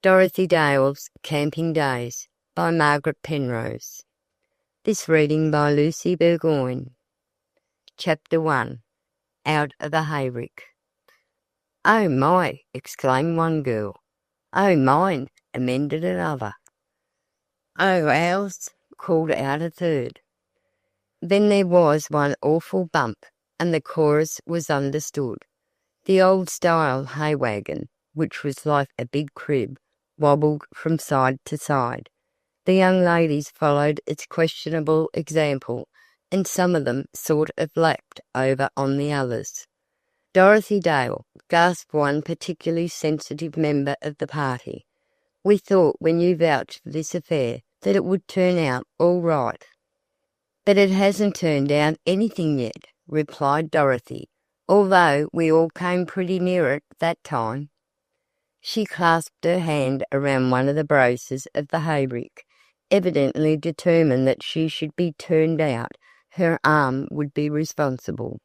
Dorothy Dale's Camping Days by Margaret Penrose. This reading by Lucy Burgoyne. Chapter 1. Out of a Hayrick. "Oh my!" exclaimed one girl. "Oh mine!" amended another. "Oh ours!" called out a third. Then there was one awful bump, and the chorus was understood. The old-style hay wagon, which was like a big crib, wobbled from side to side. The young ladies followed its questionable example, and some of them sort of lapped over on the others. "Dorothy Dale," gasped one particularly sensitive member of the party, "we thought when you vouched for this affair that it would turn out all right." "But it hasn't turned out anything yet," replied Dorothy, "although we all came pretty near it that time." She clasped her hand around one of the braces of the hayrick, evidently determined that she should be turned out. Her arm would be responsible.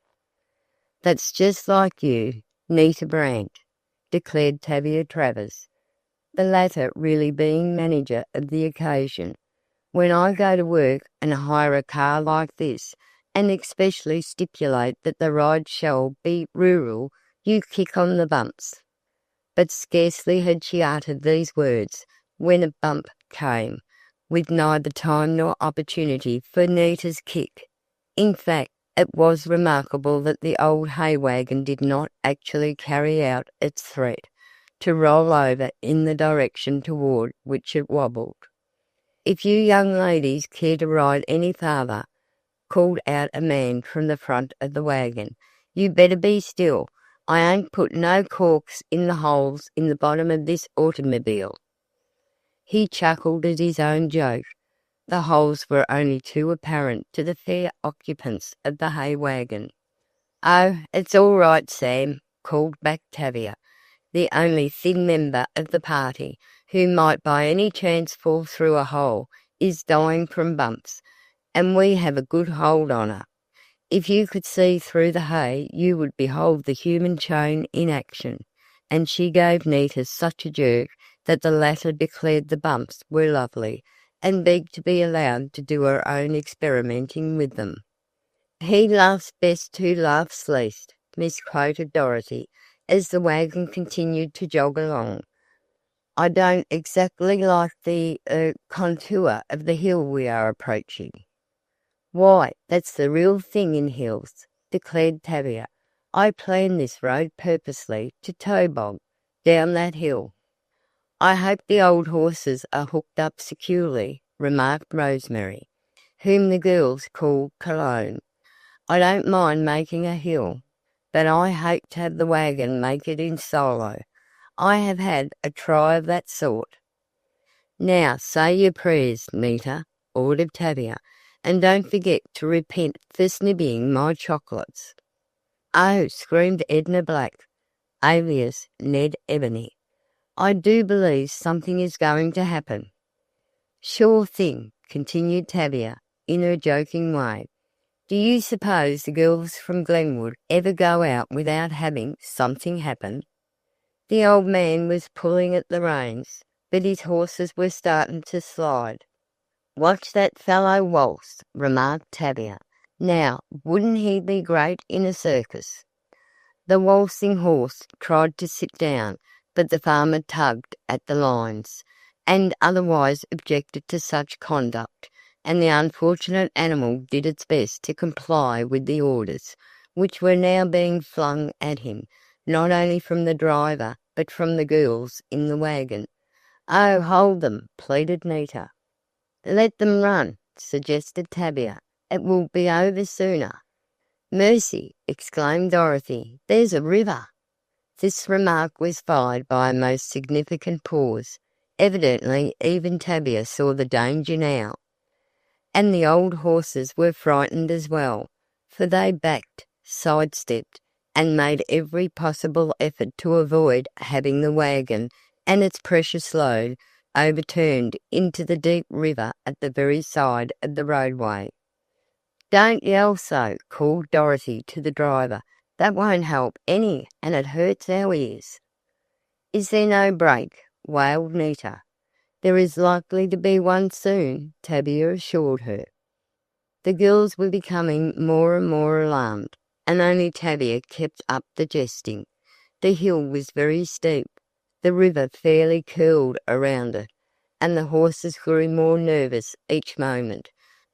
"That's just like you, Nita Brandt," declared Tavia Travers, the latter really being manager of the occasion. "When I go to work and hire a car like this, and especially stipulate that the ride shall be rural, you kick on the bumps." But scarcely had she uttered these words when a bump came, with neither time nor opportunity for Nita's kick. In fact, it was remarkable that the old hay wagon did not actually carry out its threat to roll over in the direction toward which it wobbled. "If you young ladies care to ride any farther," called out a man from the front of the wagon, "you better be still. I ain't put no corks in the holes in the bottom of this automobile." He chuckled at his own joke. The holes were only too apparent to the fair occupants of the hay wagon. "Oh, it's all right, Sam," called back Tavia, the only thin member of the party who might by any chance fall through a hole, "is dying from bumps, and we have a good hold on her. If you could see through the hay you would behold the human chain in action," and she gave Nita such a jerk that the latter declared the bumps were lovely, and begged to be allowed to do her own experimenting with them. "He laughs best who laughs least," misquoted Dorothy, as the wagon continued to jog along. "I don't exactly like the contour of the hill we are approaching." "Why, that's the real thing in hills," declared Tavia. "I planned this road purposely to tobog down that hill." "I hope the old horses are hooked up securely," remarked Rosemary, whom the girls called Cologne. "I don't mind making a hill, but I hate to have the wagon make it in solo. I have had a try of that sort." "Now say your prayers, Nita," ordered Tavia, "and don't forget to repent for snibbying my chocolates." "Oh!" screamed Edna Black, alias Ned Ebony, "I do believe something is going to happen." "Sure thing," continued Tavia in her joking way. "Do you suppose the girls from Glenwood ever go out without having something happen?" The old man was pulling at the reins, but his horses were starting to slide. "Watch that fellow waltz," remarked Tavia. "Now, wouldn't he be great in a circus?" The waltzing horse tried to sit down, but the farmer tugged at the lines, and otherwise objected to such conduct, and the unfortunate animal did its best to comply with the orders, which were now being flung at him, not only from the driver, but from the girls in the wagon. "Oh, hold them," pleaded Nita. "Let them run," suggested Tavia. "It will be over sooner." "Mercy!" exclaimed Dorothy. "There's a river." This remark was followed by a most significant pause. Evidently even Tavia saw the danger now. And the old horses were frightened as well, for they backed, sidestepped, and made every possible effort to avoid having the wagon and its precious load overturned into the deep river at the very side of the roadway. "Don't yell so," called Dorothy to the driver. "That won't help any, and it hurts our ears." "Is there no brake?" wailed Nita. "There is likely to be one soon," Tavia assured her. The girls were becoming more and more alarmed, and only Tavia kept up the jesting. The hill was very steep, the river fairly curled around it, and the horses grew more nervous each moment,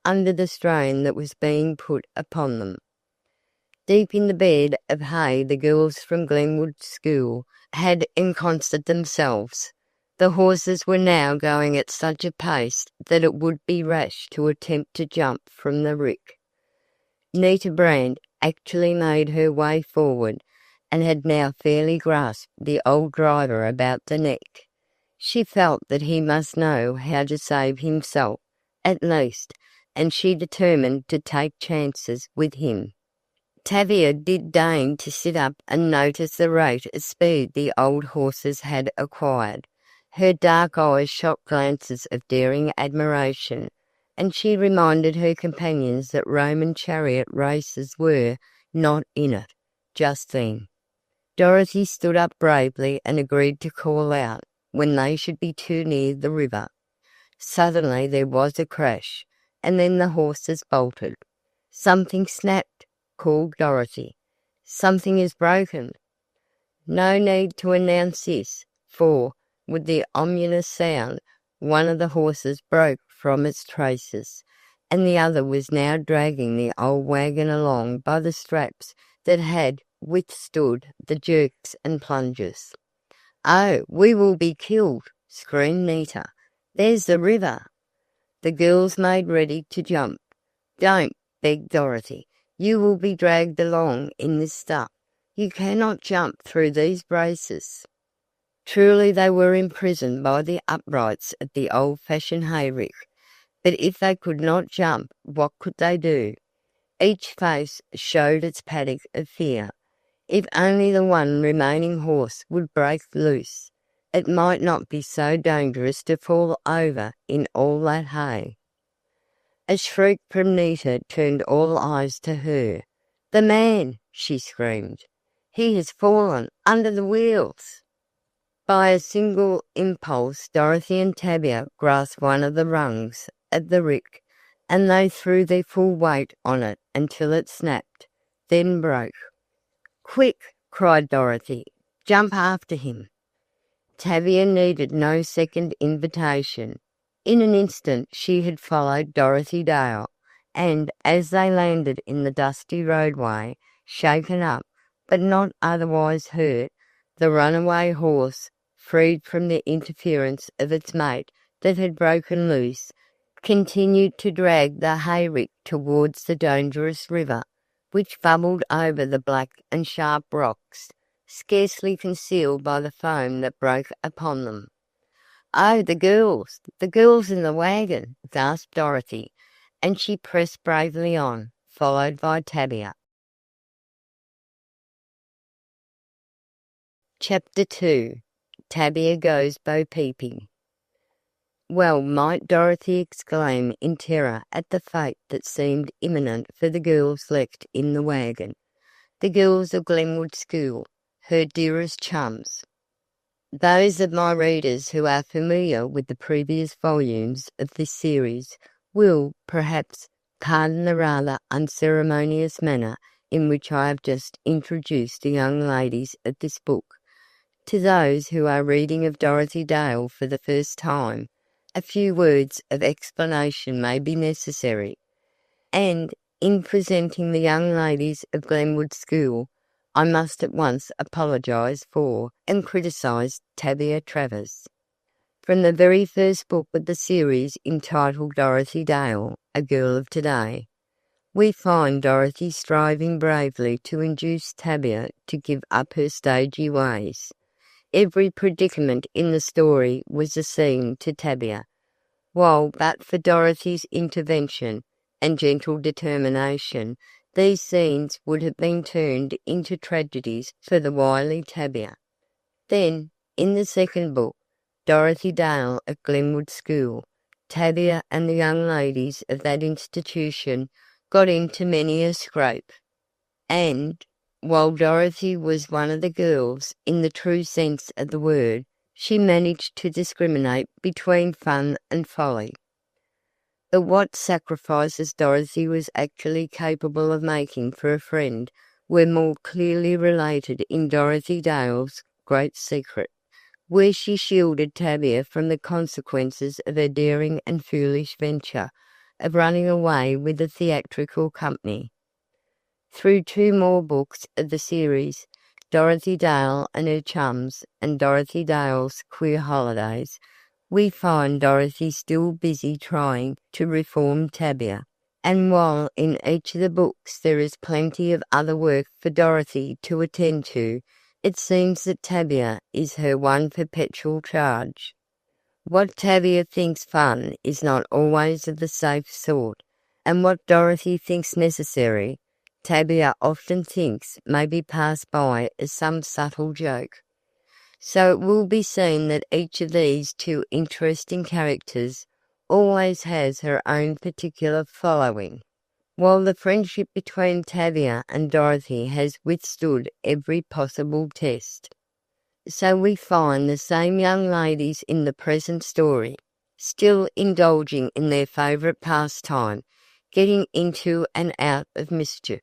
under the strain that was being put upon them. Deep in the bed of hay the girls from Glenwood School had ensconced themselves. The horses were now going at such a pace that it would be rash to attempt to jump from the rick. Nita Brand actually made her way forward, and had now fairly grasped the old driver about the neck. She felt that he must know how to save himself, at least, and she determined to take chances with him. Tavia did deign to sit up and notice the rate of speed the old horses had acquired. Her dark eyes shot glances of daring admiration, and she reminded her companions that Roman chariot races were not in it, just then. Dorothy stood up bravely and agreed to call out when they should be too near the river. Suddenly there was a crash, and then the horses bolted. "Something snapped," called Dorothy. "Something is broken." No need to announce this, for, with the ominous sound, one of the horses broke from its traces, and the other was now dragging the old wagon along by the straps that had withstood the jerks and plunges. "Oh, we will be killed!" screamed Nita. "There's the river!" The girls made ready to jump. "Don't," begged Dorothy. "You will be dragged along in this stuff. You cannot jump through these braces." Truly they were imprisoned by the uprights of the old-fashioned hayrick, but if they could not jump, what could they do? Each face showed its panic of fear. If only the one remaining horse would break loose, it might not be so dangerous to fall over in all that hay. A shriek from Nita turned all eyes to her. "The man!" she screamed. "He has fallen under the wheels!" By a single impulse Dorothy and Tavia grasped one of the rungs of the rick, and they threw their full weight on it until it snapped, then broke. "Quick!" cried Dorothy. "Jump after him!" Tavia needed no second invitation. In an instant she had followed Dorothy Dale, and as they landed in the dusty roadway, shaken up, but not otherwise hurt, the runaway horse, freed from the interference of its mate that had broken loose, continued to drag the hayrick towards the dangerous river, which bubbled over the black and sharp rocks, scarcely concealed by the foam that broke upon them. "Oh, the girls in the wagon!" gasped Dorothy, and she pressed bravely on, followed by Tavia. Chapter 2. Tavia Goes Bo-Peeping. Well might Dorothy exclaim in terror at the fate that seemed imminent for the girls left in the wagon. The girls of Glenwood School, her dearest chums. Those of my readers who are familiar with the previous volumes of this series will, perhaps, pardon the rather unceremonious manner in which I have just introduced the young ladies of this book. To those who are reading of Dorothy Dale for the first time, a few words of explanation may be necessary, and in presenting the young ladies of Glenwood School, I must at once apologize for and criticize Tavia Travers. From the very first book of the series entitled Dorothy Dale, A Girl of Today, we find Dorothy striving bravely to induce Tavia to give up her stagey ways. Every predicament in the story was a scene to Tavia, while but for Dorothy's intervention and gentle determination, these scenes would have been turned into tragedies for the wily Tavia. Then, in the second book, Dorothy Dale at Glenwood School, Tavia and the young ladies of that institution got into many a scrape, and, while Dorothy was one of the girls in the true sense of the word, she managed to discriminate between fun and folly. But what sacrifices Dorothy was actually capable of making for a friend were more clearly related in Dorothy Dale's Great Secret, where she shielded Tavia from the consequences of her daring and foolish venture of running away with a theatrical company. Through 2 more books of the series, Dorothy Dale and Her Chums and Dorothy Dale's Queer Holidays, we find Dorothy still busy trying to reform Tavia. And while in each of the books there is plenty of other work for Dorothy to attend to, it seems that Tavia is her one perpetual charge. What Tavia thinks fun is not always of the safe sort, and what Dorothy thinks necessary, Tavia often thinks may be passed by as some subtle joke. So it will be seen that each of these 2 interesting characters always has her own particular following. While the friendship between Tavia and Dorothy has withstood every possible test, so we find the same young ladies in the present story, still indulging in their favourite pastime, getting into and out of mischief.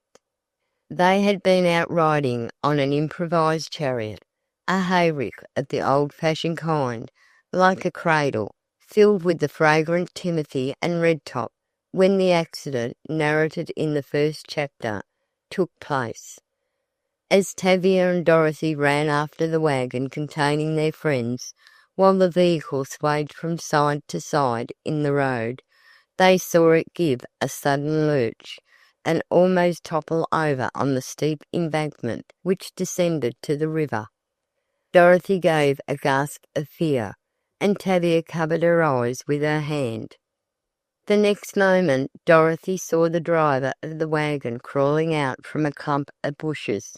They had been out riding on an improvised chariot, a hayrick of the old-fashioned kind, like a cradle, filled with the fragrant timothy and redtop, when the accident, narrated in the first chapter, took place. As Tavia and Dorothy ran after the wagon containing their friends, while the vehicle swayed from side to side in the road, they saw it give a sudden lurch, and almost topple over on the steep embankment which descended to the river. Dorothy gave a gasp of fear, and Tavia covered her eyes with her hand. The next moment Dorothy saw the driver of the wagon crawling out from a clump of bushes.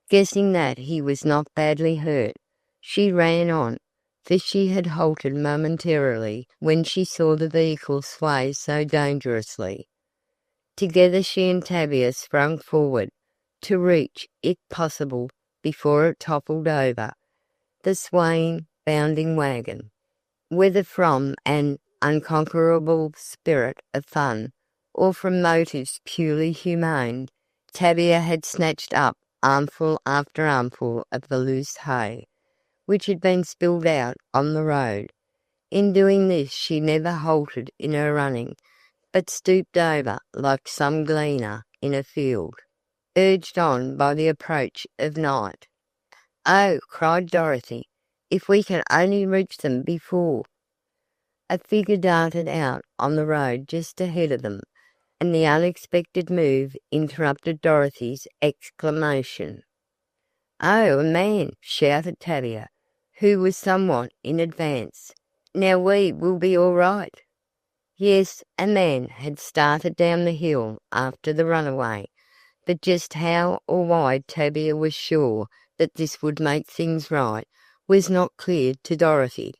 Guessing that he was not badly hurt, she ran on, for she had halted momentarily when she saw the vehicle sway so dangerously. Together she and Tavia sprang forward, to reach, if possible, before it toppled over, the swaying, bounding wagon. Whether from an unconquerable spirit of fun, or from motives purely humane, Tavia had snatched up armful after armful of the loose hay, which had been spilled out on the road. In doing this she never halted in her running, but stooped over like some gleaner in a field, urged on by the approach of night. "Oh," cried Dorothy, "if we can only reach them before—" A figure darted out on the road just ahead of them, and the unexpected move interrupted Dorothy's exclamation. "Oh, a man!" shouted Tavia, who was somewhat in advance. "Now we will be all right." Yes, a man had started down the hill after the runaway, but just how or why Tavia was sure that this would make things right was not clear to Dorothy.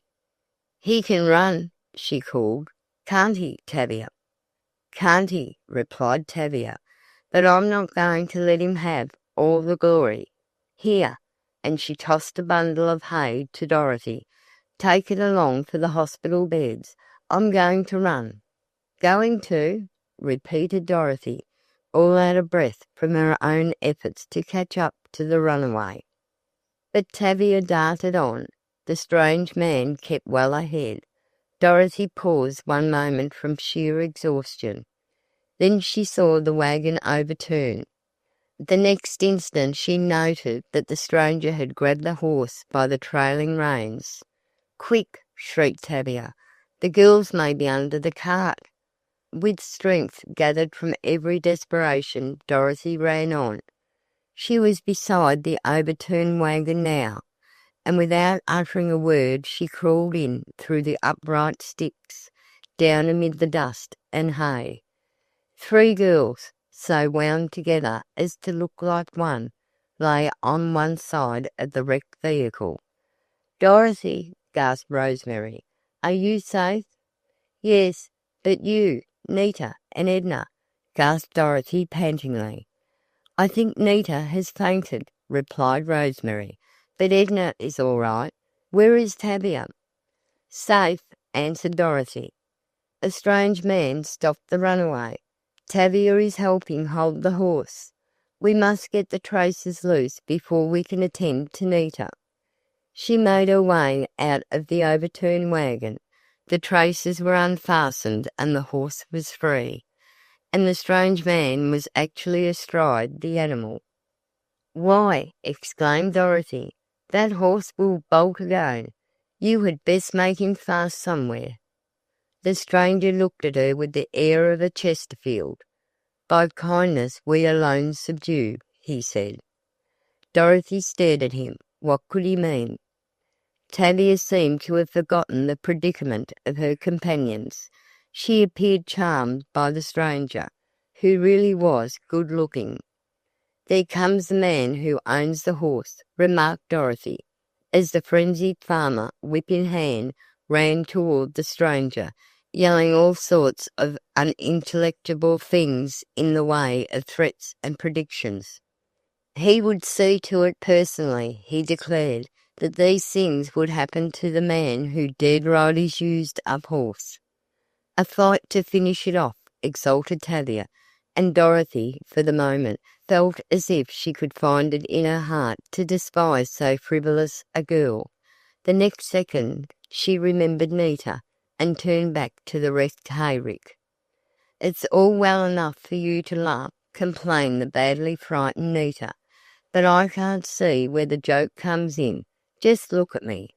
"He can run," she called. "Can't he, Tavia?" "Can't he?" replied Tavia, "but I'm not going to let him have all the glory. Here," and she tossed a bundle of hay to Dorothy. "Take it along for the hospital beds. I'm going to run." "Going to?" repeated Dorothy, all out of breath from her own efforts to catch up to the runaway. But Tavia darted on. The strange man kept well ahead. Dorothy paused one moment from sheer exhaustion. Then she saw the wagon overturn. The next instant she noted that the stranger had grabbed the horse by the trailing reins. "Quick!" shrieked Tavia. "The girls may be under the cart." With strength gathered from every desperation, Dorothy ran on. She was beside the overturned wagon now, and without uttering a word she crawled in through the upright sticks, down amid the dust and hay. 3 girls, so wound together as to look like one, lay on one side of the wrecked vehicle. "Dorothy," gasped Rosemary, "are you safe?" "Yes, but you, Nita and Edna," gasped Dorothy pantingly. "I think Nita has fainted," replied Rosemary, "but Edna is all right. "Where is Tavia?" "Safe," answered Dorothy. "A strange man stopped the runaway. Tavia is helping hold the horse. We must get the traces loose before we can attempt to meet her." She made her way out of the overturned wagon. The traces were unfastened and the horse was free, and the strange man was actually astride the animal. "Why," exclaimed Dorothy, "that horse will bolt again. You had best make him fast somewhere." The stranger looked at her with the air of a Chesterfield. "By kindness we alone subdue," he said. Dorothy stared at him. What could he mean? Tavia seemed to have forgotten the predicament of her companions. She appeared charmed by the stranger, who really was good-looking. "There comes the man who owns the horse," remarked Dorothy, as the frenzied farmer, whip in hand, ran toward the stranger, yelling all sorts of unintelligible things in the way of threats and predictions. He would see to it personally, he declared, that these things would happen to the man who dared ride his used-up horse. "A fight to finish it off," exulted Tavia, and Dorothy, for the moment, felt as if she could find it in her heart to despise so frivolous a girl. The next second she remembered Nita, and turned back to the wrecked hayrick. "It's all well enough for you to laugh," complained the badly frightened Nita, "but I can't see where the joke comes in. Just look at me."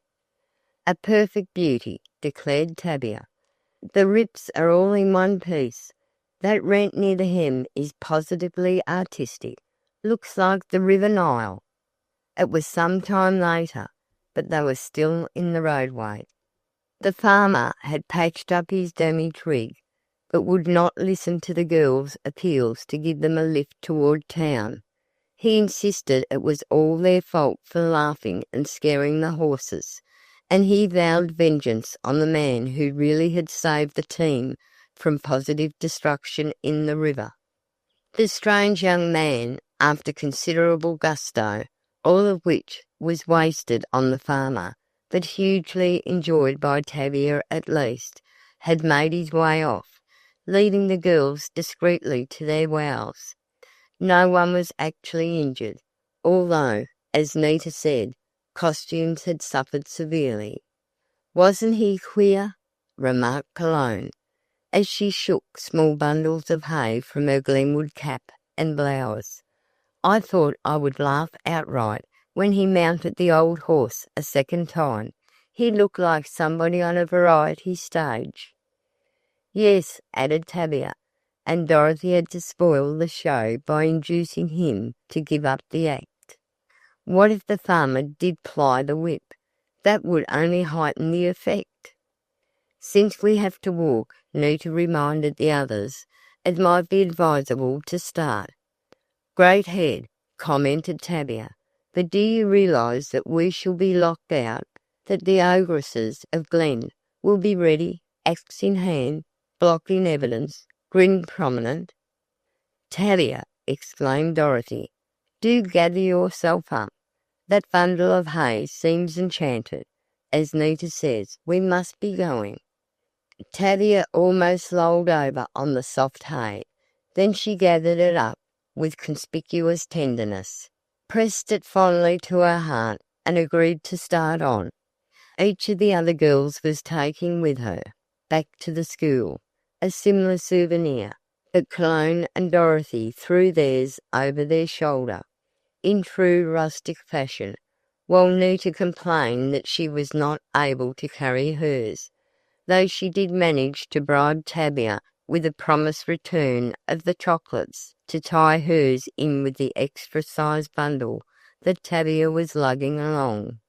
"A perfect beauty," declared Tavia. "The rips are all in one piece. That rent near the hem is positively artistic. Looks like the River Nile." It was some time later, but they were still in the roadway. The farmer had patched up his damaged rig, but would not listen to the girls' appeals to give them a lift toward town. He insisted it was all their fault for laughing and scaring the horses, and he vowed vengeance on the man who really had saved the team from positive destruction in the river. The strange young man, after considerable gusto, all of which was wasted on the farmer, but hugely enjoyed by Tavia at least, had made his way off, leaving the girls discreetly to their wows. No one was actually injured, although, as Nita said, costumes had suffered severely. "Wasn't he queer?" remarked Cologne, as she shook small bundles of hay from her Glenwood cap and blouse. "I thought I would laugh outright when he mounted the old horse a second time. He looked like somebody on a variety stage." "Yes," added Tavia, and Dorothy had to spoil the show by inducing him to give up the act. What if the farmer did ply the whip? That would only heighten the effect. "Since we have to walk," Nita reminded the others, "it might be advisable to start." "Great head," commented Tavia, "but do you realize that we shall be locked out, that the ogresses of Glen will be ready, axe in hand, block in evidence, grin prominent?" "Tavia," exclaimed Dorothy, "do gather yourself up. That bundle of hay seems enchanted. As Nita says, we must be going." Tavia almost lolled over on the soft hay. Then she gathered it up with conspicuous tenderness, pressed it fondly to her heart, and agreed to start on. Each of the other girls was taking with her, back to the school, a similar souvenir, but Cologne and Dorothy threw theirs over their shoulder, in true rustic fashion, while Nita complained that she was not able to carry hers, though she did manage to bribe Tavia with a promised return of the chocolates to tie hers in with the extra-sized bundle that Tavia was lugging along.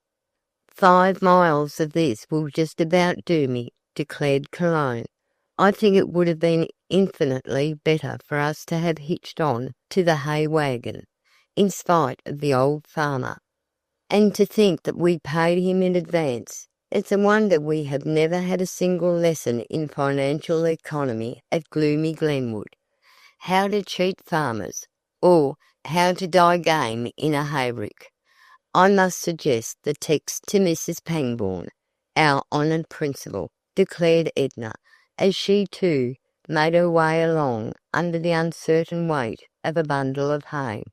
5 miles of this will just about do me," declared Cologne. "I think it would have been infinitely better for us to have hitched on to the hay wagon, in spite of the old farmer. And to think that we paid him in advance. It's a wonder we have never had a single lesson in financial economy at gloomy Glenwood. How to cheat farmers, or how to die game in a hayrick. I must suggest the text to Mrs. Pangborn, our honoured principal," declared Edna, as she too made her way along under the uncertain weight of a bundle of hay.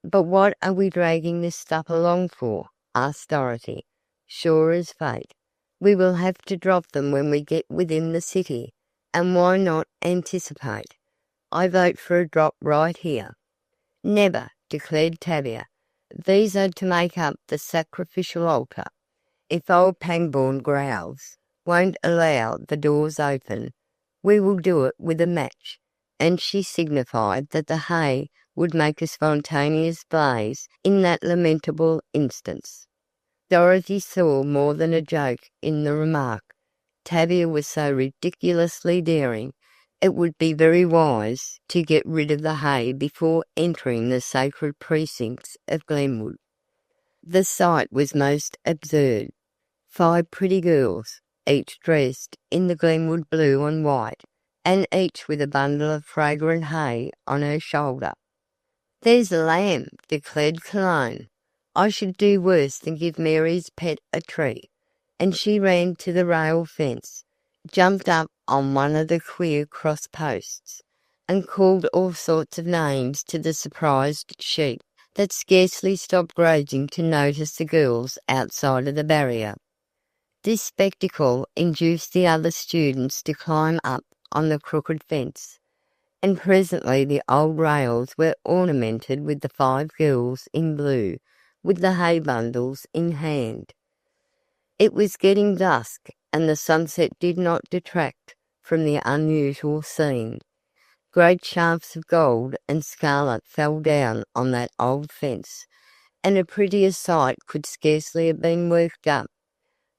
"But what are we dragging this stuff along for?" asked Dorothy. "Sure as fate. We will have to drop them when we get within the city, and why not anticipate? I vote for a drop right here." "Never," declared Tavia. "These are to make up the sacrificial altar. If old Pangborn growls, won't allow the doors open, we will do it with a match," and she signified that the hay would make a spontaneous blaze in that lamentable instance. Dorothy saw more than a joke in the remark. Tavia was so ridiculously daring. It would be very wise to get rid of the hay before entering the sacred precincts of Glenwood. The sight was most absurd. 5 pretty girls, each dressed in the Glenwood blue and white, and each with a bundle of fragrant hay on her shoulder. "There's a lamb," declared Cologne. "I should do worse than give Mary's pet a treat," and she ran to the rail fence, jumped up on one of the queer cross posts, and called all sorts of names to the surprised sheep that scarcely stopped grazing to notice the girls outside of the barrier. This spectacle induced the other students to climb up on the crooked fence, and presently the old rails were ornamented with the 5 girls in blue, with the hay bundles in hand. It was getting dusk, and the sunset did not detract from the unusual scene. Great shafts of gold and scarlet fell down on that old fence, and a prettier sight could scarcely have been worked up,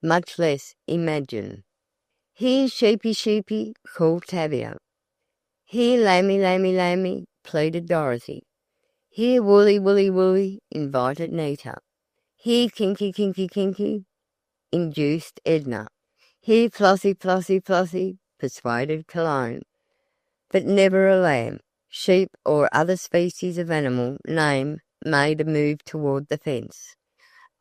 much less imagined. "Here, sheepy, sheepy," called Tavia. "Here, lammy, lammy, lammy," pleaded Dorothy. "Here, woolly, woolly, woolly," invited Nita. "Here, kinky, kinky, kinky," induced Edna. "Here, Flossie, Flossie, Flossie," persuaded Cologne. But never a lamb, sheep, or other species of animal name made a move toward the fence.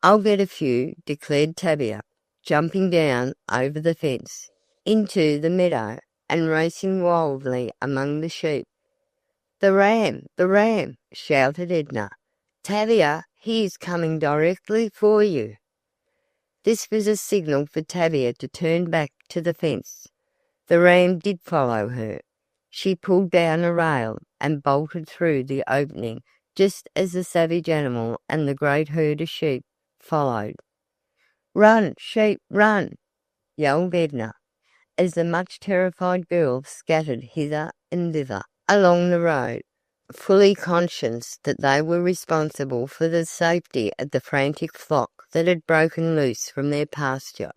"I'll get a few," declared Tavia, jumping down over the fence into the meadow and racing wildly among the sheep. "The ram! The ram!" shouted Edna. "Tavia, he is coming directly for you." This was a signal for Tavia to turn back to the fence. The ram did follow her. She pulled down a rail and bolted through the opening just as the savage animal and the great herd of sheep followed. "Run, sheep, run!" yelled Edna, as the much terrified girls scattered hither and thither along the road, fully conscious that they were responsible for the safety of the frantic flock that had broken loose from their pasture.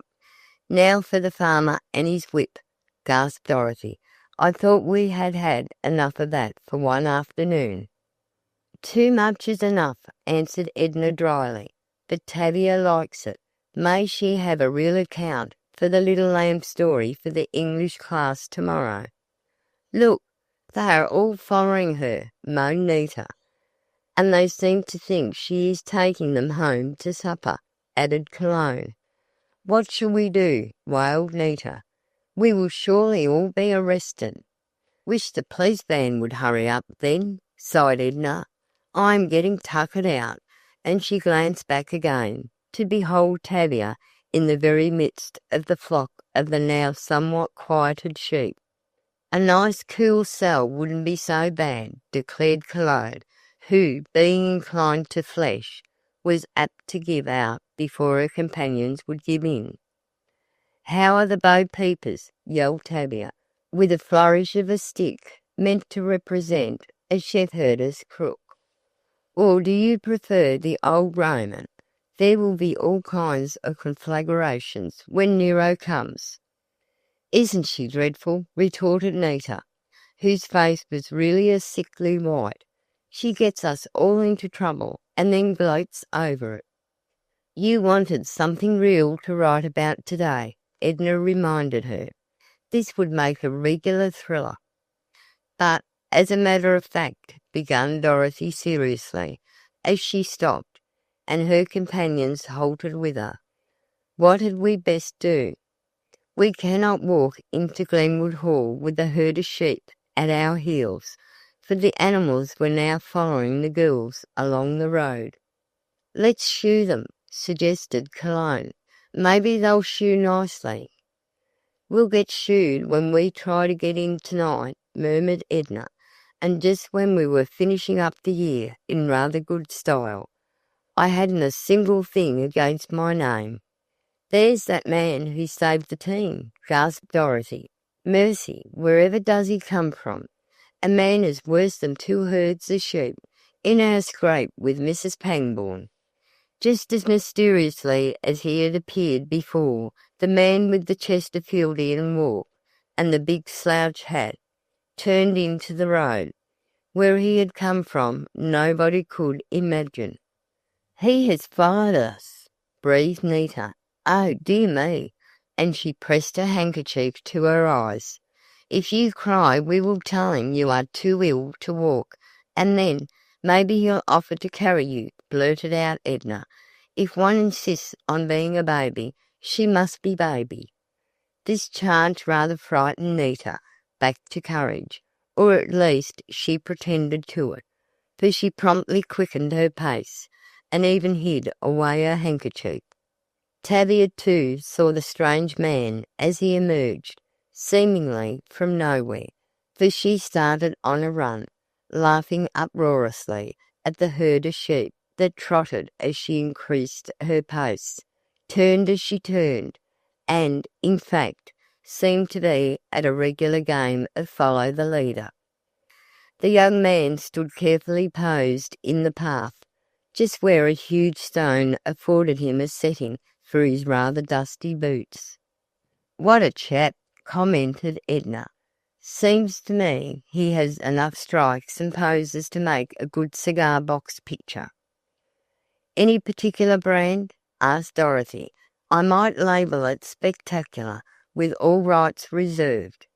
"Now for the farmer and his whip," gasped Dorothy. "I thought we had had enough of that for one afternoon." "Too much is enough," answered Edna dryly, "but Tavia likes it. May she have a real account for the little lamb story for the English class tomorrow." "Look, they are all following her," moaned Nita. "And they seem to think she is taking them home to supper," added Cologne. "What shall we do?" wailed Nita. "We will surely all be arrested." "Wish the police van would hurry up, then," sighed Edna. "I am getting tuckered out," and she glanced back again, to behold Tavia in the very midst of the flock of the now somewhat quieted sheep. "A nice cool cell wouldn't be so bad," declared Cologne, who, being inclined to flesh, was apt to give out before her companions would give in. "How are the Bo-Peepers?" yelled Tavia, with a flourish of a stick meant to represent a shepherdess crook. "Or do you prefer the old Roman? There will be all kinds of conflagrations when Nero comes." "Isn't she dreadful?" retorted Nita, whose face was really a sickly white. "She gets us all into trouble and then gloats over it." "You wanted something real to write about today," Edna reminded her. "This would make a regular thriller." "But, as a matter of fact," began Dorothy seriously, as she stopped, and her companions halted with her. What had we best do? We cannot walk into Glenwood Hall with a herd of sheep at our heels, for the animals were now following the girls along the road. Let's shoe them, suggested Cologne. Maybe they'll shoe nicely. We'll get shoed when we try to get in tonight, murmured Edna, and just when we were finishing up the year in rather good style. I hadn't a single thing against my name. There's that man who saved the team, gasped Dorothy. Mercy, wherever does he come from? A man is worse than 2 herds of sheep, in our scrape with Mrs. Pangborn. Just as mysteriously as he had appeared before, the man with the Chesterfieldian walk and the big slouch hat turned into the road. Where he had come from, nobody could imagine. He has followed us, breathed Nita. Oh, dear me, and she pressed her handkerchief to her eyes. If you cry, we will tell him you are too ill to walk, and then maybe he'll offer to carry you, blurted out Edna. If one insists on being a baby, she must be baby. This charge rather frightened Nita back to courage, or at least she pretended to it, for she promptly quickened her pace, and even hid away her handkerchief. Tavia too saw the strange man as he emerged, seemingly from nowhere, for she started on a run, laughing uproariously at the herd of sheep that trotted as she increased her pace, turned as she turned, and, in fact, seemed to be at a regular game of follow the leader. The young man stood carefully posed in the path, just where a huge stone afforded him a setting for his rather dusty boots. What a chap, commented Edna. Seems to me he has enough strikes and poses to make a good cigar box picture. Any particular brand? Asked Dorothy. I might label it spectacular, with all rights reserved.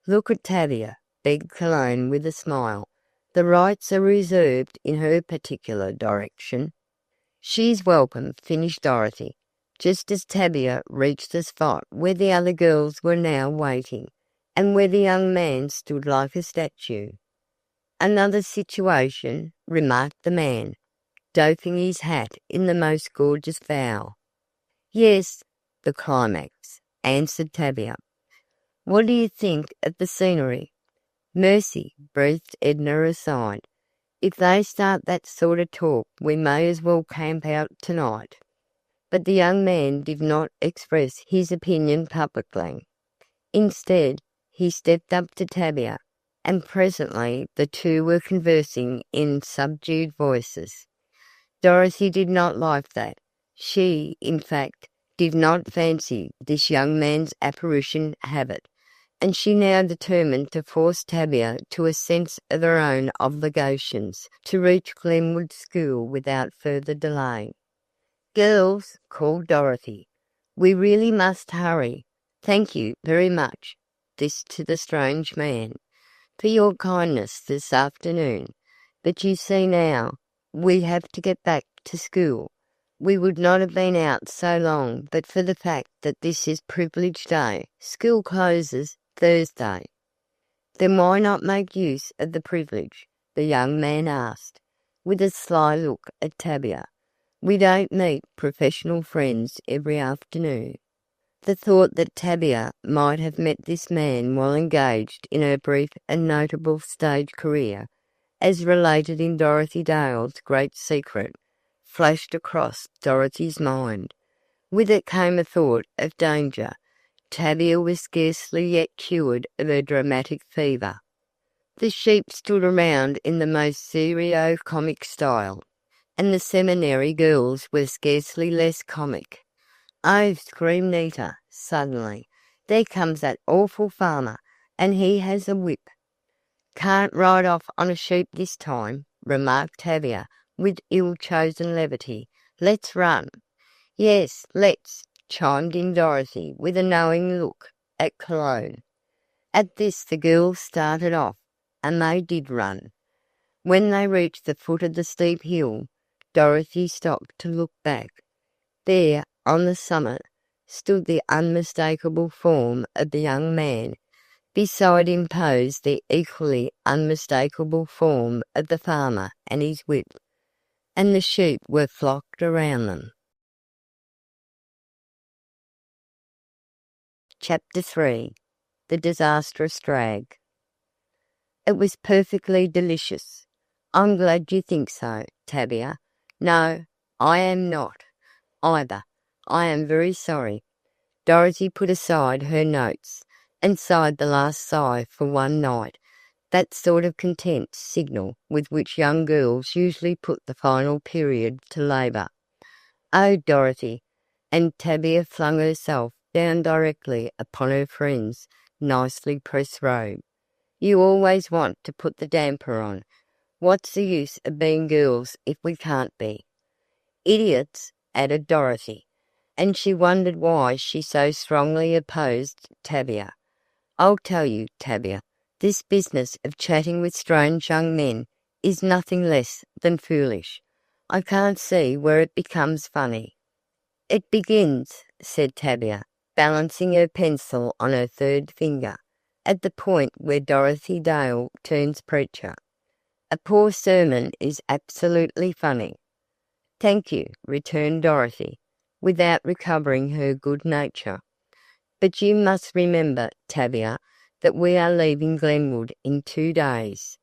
Look at Tavia, begged Cologne with a smile. The rights are reserved in her particular direction. She's welcome, finished Dorothy, just as Tavia reached the spot where the other girls were now waiting, and where the young man stood like a statue. Another situation, remarked the man, doffing his hat in the most gorgeous bow. Yes, the climax, answered Tavia. What do you think of the scenery? Mercy, breathed Edna aside. If they start that sort of talk, we may as well camp out tonight. But the young man did not express his opinion publicly. Instead, he stepped up to Tavia, and presently the two were conversing in subdued voices. Dorothy did not like that. She, in fact, did not fancy this young man's apparition habit, and she now determined to force Tavia to a sense of her own obligations to reach Glenwood School without further delay. Girls, called Dorothy, we really must hurry. Thank you very much, this to the strange man, for your kindness this afternoon. But you see now, we have to get back to school. We would not have been out so long but for the fact that this is Privilege Day. School closes Thursday. Then why not make use of the privilege? The young man asked, with a sly look at Tavia. We don't meet professional friends every afternoon. The thought that Tavia might have met this man while engaged in her brief and notable stage career, as related in Dorothy Dale's Great Secret, flashed across Dorothy's mind. With it came a thought of danger. Tavia was scarcely yet cured of her dramatic fever. The sheep stood around in the most serio-comic style, and the seminary girls were scarcely less comic. Oh, screamed Nita, suddenly. There comes that awful farmer, and he has a whip. Can't ride off on a sheep this time, remarked Tavia, with ill-chosen levity. Let's run. Yes, let's, chimed in Dorothy, with a knowing look at Cologne. At this the girls started off, and they did run. When they reached the foot of the steep hill, Dorothy stopped to look back. There, on the summit, stood the unmistakable form of the young man. Beside him posed the equally unmistakable form of the farmer and his whip, and the sheep were flocked around them. Chapter 3. The Disastrous Drag. It was perfectly delicious. I'm glad you think so, Tavia. No, I am not, either. I am very sorry. Dorothy put aside her notes and sighed the last sigh for one night, that sort of content signal with which young girls usually put the final period to labour. Oh, Dorothy! And Tavia flung herself down directly upon her friend's nicely pressed robe. You always want to put the damper on. What's the use of being girls if we can't be? Idiots, added Dorothy, and she wondered why she so strongly opposed Tavia. I'll tell you, Tavia, this business of chatting with strange young men is nothing less than foolish. I can't see where it becomes funny. It begins, said Tavia, balancing her pencil on her third finger, at the point where Dorothy Dale turns preacher. A poor sermon is absolutely funny. Thank you, returned Dorothy, without recovering her good nature. But you must remember, Tavia, that we are leaving Glenwood in 2 days.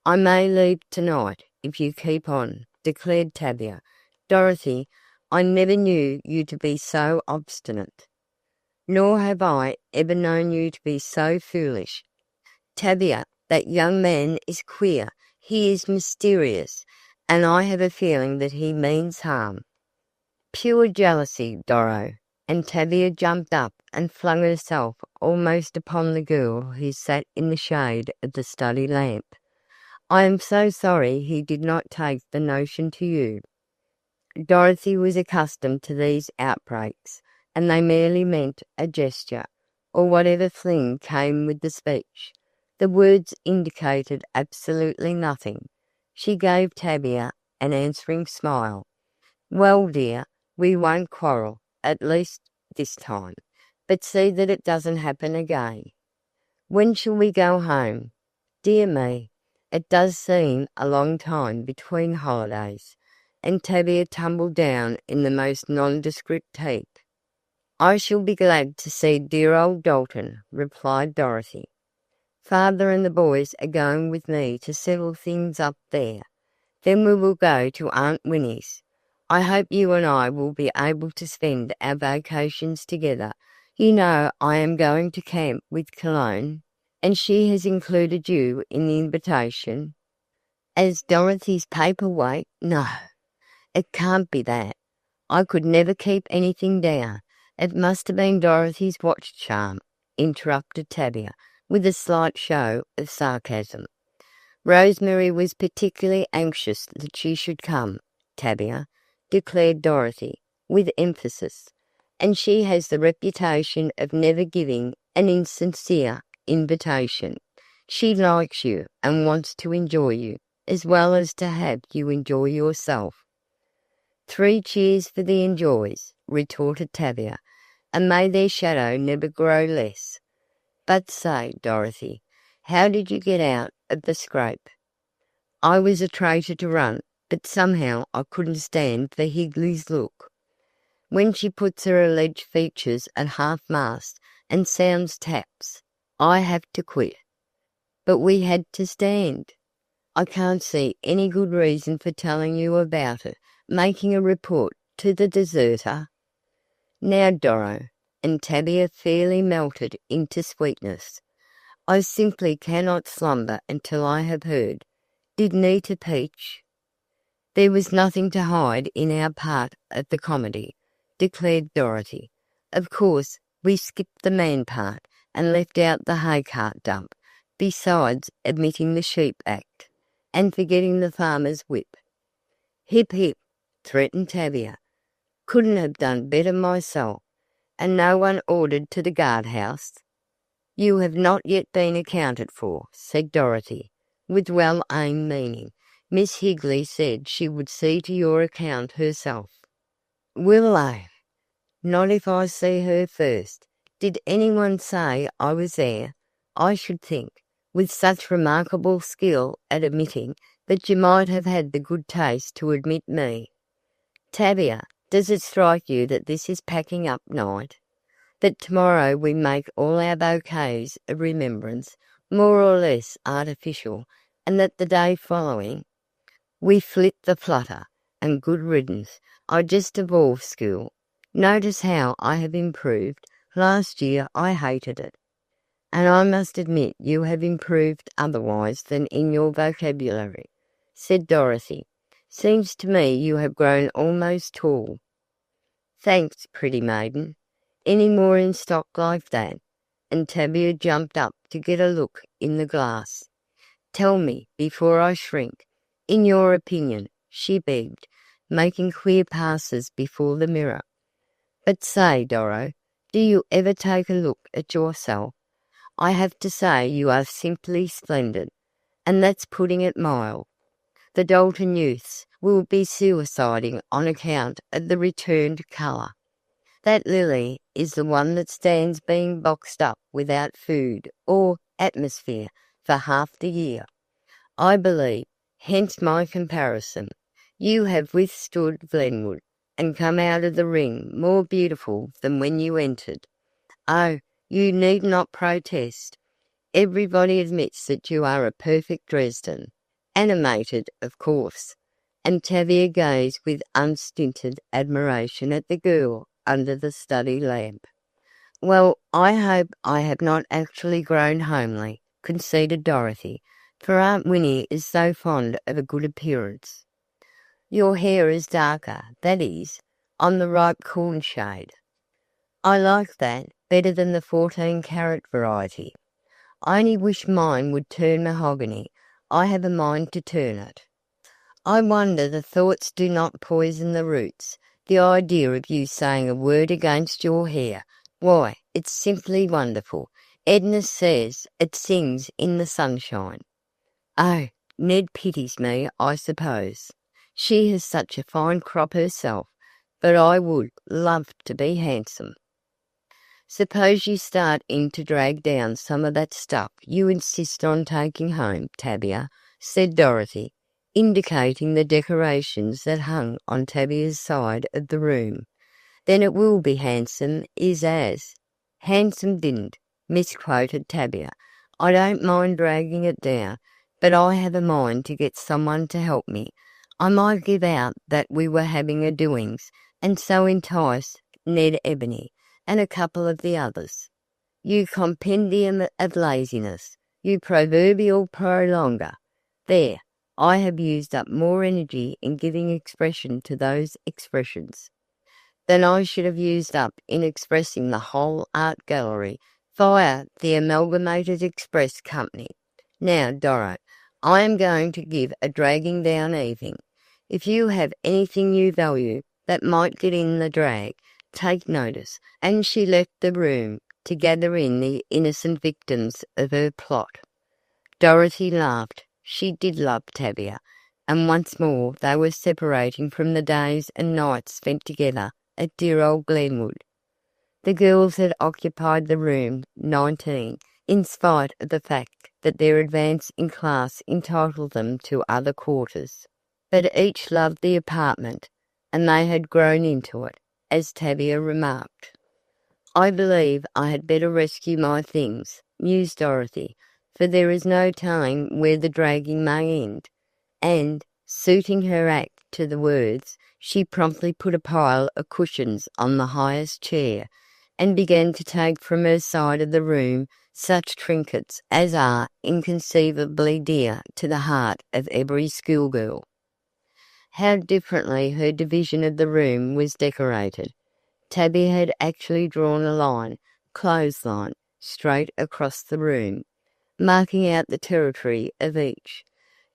I may leave tonight if you keep on, declared Tavia. Dorothy, I never knew you to be so obstinate. Nor have I ever known you to be so foolish. Tavia, that young man is queer. He is mysterious, and I have a feeling that he means harm. Pure jealousy, Doro, and Tavia jumped up and flung herself almost upon the girl who sat in the shade of the study lamp. I am so sorry he did not take the notion to you. Dorothy was accustomed to these outbreaks, and they merely meant a gesture, or whatever fling came with the speech. The words indicated absolutely nothing. She gave Tavia an answering smile. Well, dear, we won't quarrel, at least this time, but see that it doesn't happen again. When shall we go home? Dear me, it does seem a long time between holidays, and Tavia tumbled down in the most nondescript heap. I shall be glad to see dear old Dalton, replied Dorothy. Father and the boys are going with me to settle things up there. Then we will go to Aunt Winnie's. I hope you and I will be able to spend our vacations together. You know I am going to camp with Cologne, and she has included you in the invitation. As Dorothy's paperweight? No, it can't be that. I could never keep anything down. It must have been Dorothy's watch charm, interrupted Tavia, with a slight show of sarcasm. Rosemary was particularly anxious that she should come, Tavia, declared Dorothy, with emphasis, and she has the reputation of never giving an insincere invitation. She likes you and wants to enjoy you, as well as to have you enjoy yourself. 3 cheers for the enjoys, retorted Tavia, and may their shadow never grow less. But say, Dorothy, how did you get out of the scrape? I was a traitor to run, but somehow I couldn't stand for Higley's look. When she puts her alleged features at half-mast and sounds taps, I have to quit. But we had to stand. I can't see any good reason for telling you about it, making a report to the deserter. Now, Doro, and Tavia fairly melted into sweetness, I simply cannot slumber until I have heard. Did Nita peach? There was nothing to hide in our part of the comedy, declared Dorothy. Of course, we skipped the man part and left out the hay cart dump, besides omitting the sheep act, and forgetting the farmer's whip. Hip hip, threatened Tavia. Couldn't have done better myself. And no one ordered to the guardhouse? You have not yet been accounted for, said Dorothy, with well-aimed meaning. Miss Higley said she would see to your account herself." "Will they?" "Not if I see her first. Did anyone say I was there? I should think, with such remarkable skill at admitting, that you might have had the good taste to admit me. Tavia, does it strike you that this is packing up night? That tomorrow we make all our bouquets of remembrance, more or less artificial, and that the day following we flit the flutter, and good riddance. I just evolved school. Notice how I have improved. Last year I hated it. And I must admit you have improved otherwise than in your vocabulary," said Dorothy. "Seems to me you have grown almost tall." "Thanks, pretty maiden. Any more in stock like that?" And Tavia jumped up to get a look in the glass. "Tell me, before I shrink, in your opinion," she begged, making queer passes before the mirror. "But say, Doro, do you ever take a look at yourself? I have to say you are simply splendid, and that's putting it mild. The Dalton youths will be suiciding on account of the returned colour. That lily is the one that stands being boxed up without food or atmosphere for half the year, I believe, hence my comparison. You have withstood Glenwood, and come out of the ring more beautiful than when you entered. Oh, you need not protest. Everybody admits that you are a perfect Dresden. Animated, of course." And Tavia gazed with unstinted admiration at the girl under the study lamp. "Well, I hope I have not actually grown homely," conceded Dorothy, "for Aunt Winnie is so fond of a good appearance." "Your hair is darker, that is, on the ripe corn shade. I like that better than the 14-carat variety. I only wish mine would turn mahogany. I have a mind to turn it. I wonder the thoughts do not poison the roots. The idea of you saying a word against your hair. Why, it's simply wonderful. Edna says it sings in the sunshine." "Oh, Ned pities me, I suppose. She has such a fine crop herself, but I would love to be handsome." "Suppose you start in to drag down some of that stuff you insist on taking home, Tavia," said Dorothy, indicating the decorations that hung on Tavia's side of the room. "Then it will be handsome is as." "Handsome didn't," misquoted Tavia. "I don't mind dragging it down, but I have a mind to get someone to help me. I might give out that we were having a doings, and so entice Ned Ebony and a couple of the others. You compendium of laziness, you proverbial prolonger. There, I have used up more energy in giving expression to those expressions than I should have used up in expressing the whole art gallery via the Amalgamated Express Company. Now, Doro, I am going to give a dragging down evening. If you have anything you value that might get in the drag, take notice." And she left the room to gather in the innocent victims of her plot. Dorothy laughed. She did love Tavia, and once more they were separating from the days and nights spent together at dear old Glenwood. The girls had occupied the room 19, in spite of the fact that their advance in class entitled them to other quarters. But each loved the apartment, and they had grown into it, as Tavia remarked. "I believe I had better rescue my things," mused Dorothy, "for there is no telling where the dragging may end." And, suiting her act to the words, she promptly put a pile of cushions on the highest chair, and began to take from her side of the room such trinkets as are inconceivably dear to the heart of every schoolgirl. How differently her division of the room was decorated! Tavia had actually drawn a line, clothesline, straight across the room, marking out the territory of each.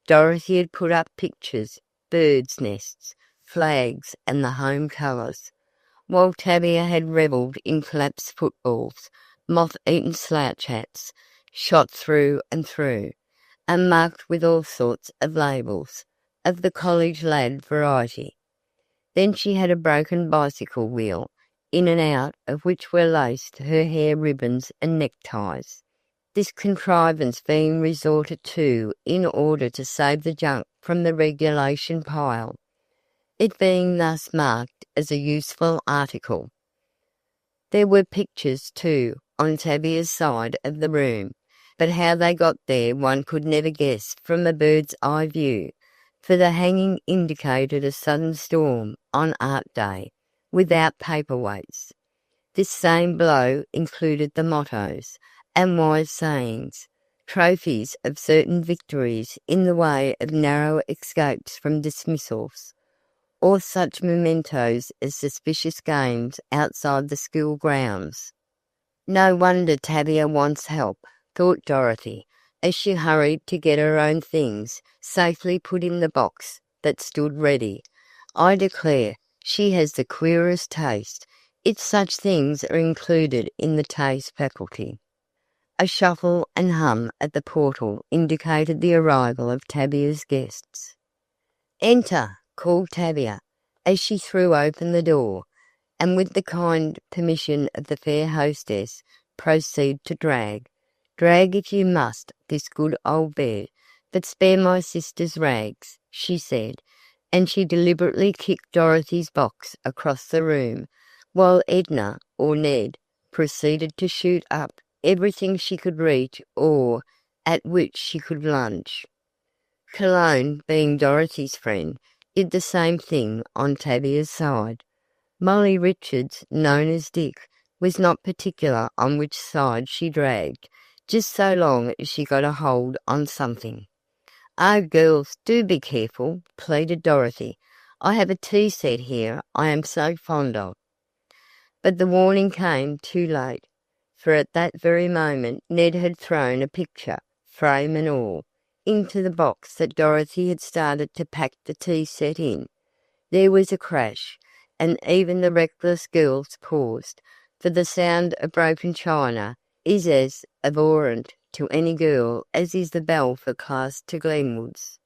Dorothy had put up pictures, birds' nests, flags, and the home colours, while Tavia had revelled in collapsed footballs, moth-eaten slouch hats, shot through and through, and marked with all sorts of labels, of the college lad variety. Then she had a broken bicycle wheel, in and out of which were laced her hair ribbons and neckties, this contrivance being resorted to in order to save the junk from the regulation pile, it being thus marked as a useful article. There were pictures, too, on Tavia's side of the room, but how they got there one could never guess from a bird's eye view, for the hanging indicated a sudden storm on Art Day, without paperweights. This same blow included the mottos and wise sayings, trophies of certain victories in the way of narrow escapes from dismissals, or such mementos as suspicious games outside the school grounds. No wonder Tavia wants help, thought Dorothy, as she hurried to get her own things safely put in the box that stood ready. I declare, she has the queerest taste, if such things are included in the taste faculty. A shuffle and hum at the portal indicated the arrival of Tavia's guests. "Enter," called Tavia, as she threw open the door, and with the kind permission of the fair hostess, proceed to drag. "Drag if you must this good old bed, but spare my sister's rags," she said, and she deliberately kicked Dorothy's box across the room, while Edna, or Ned, proceeded to shoot up everything she could reach or at which she could lunge. Cologne, being Dorothy's friend, did the same thing on Tavia's side. Molly Richards, known as Dick, was not particular on which side she dragged, just so long as she got a hold on something. "Oh, girls, do be careful," pleaded Dorothy. "I have a tea set here I am so fond of." But the warning came too late, for at that very moment Ned had thrown a picture, frame and all, into the box that Dorothy had started to pack the tea set in. There was a crash, and even the reckless girls paused, for the sound of broken china is as abhorrent to any girl as is the bell for class to Glenwood's.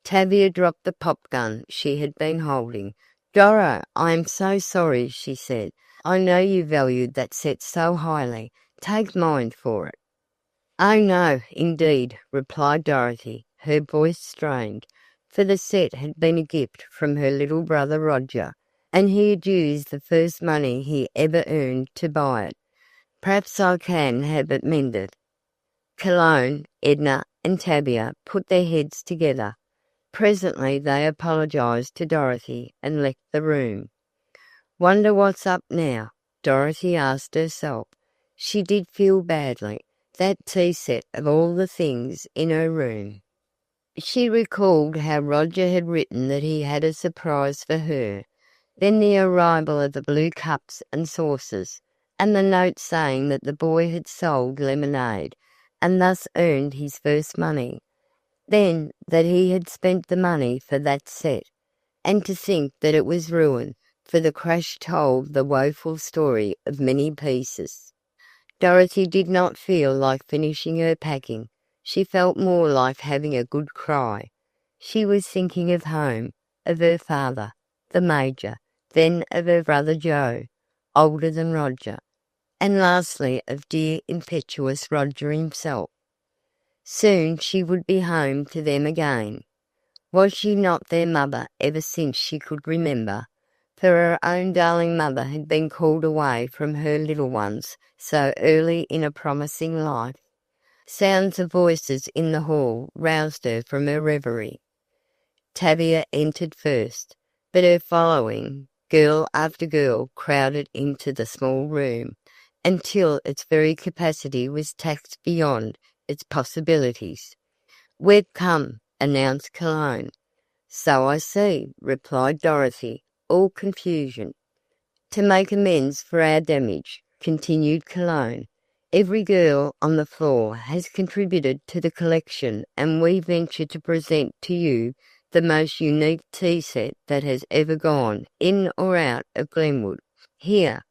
Tavia dropped the pop gun she had been holding. "Doro, I am so sorry," she said. "I know you valued that set so highly. Take mine for it." "Oh, no, indeed," replied Dorothy, her voice strained, for the set had been a gift from her little brother Roger, and he had used the first money he ever earned to buy it. "Perhaps I can have it mended." Cologne, Edna, and Tavia put their heads together. Presently they apologized to Dorothy and left the room. "Wonder what's up now?" Dorothy asked herself. She did feel badly. That tea set of all the things in her room. She recalled how Roger had written that he had a surprise for her, then the arrival of the blue cups and saucers, and the note saying that the boy had sold lemonade, and thus earned his first money. Then that he had spent the money for that set, and to think that it was ruined, for the crash told the woeful story of many pieces. Dorothy did not feel like finishing her packing. She felt more like having a good cry. She was thinking of home, of her father, the Major, then of her brother Joe, older than Roger, and lastly of dear impetuous Roger himself. Soon she would be home to them again. Was she not their mother ever since she could remember? For her own darling mother had been called away from her little ones so early in a promising life. Sounds of voices in the hall roused her from her reverie. Tavia entered first, but her following, girl after girl, crowded into the small room, until its very capacity was taxed beyond its possibilities. "We've come," announced Cologne. "So I see," replied Dorothy, all confusion. "To make amends for our damage," continued Cologne, "every girl on the floor has contributed to the collection, and we venture to present to you the most unique tea set that has ever gone in or out of Glenwood. Here,"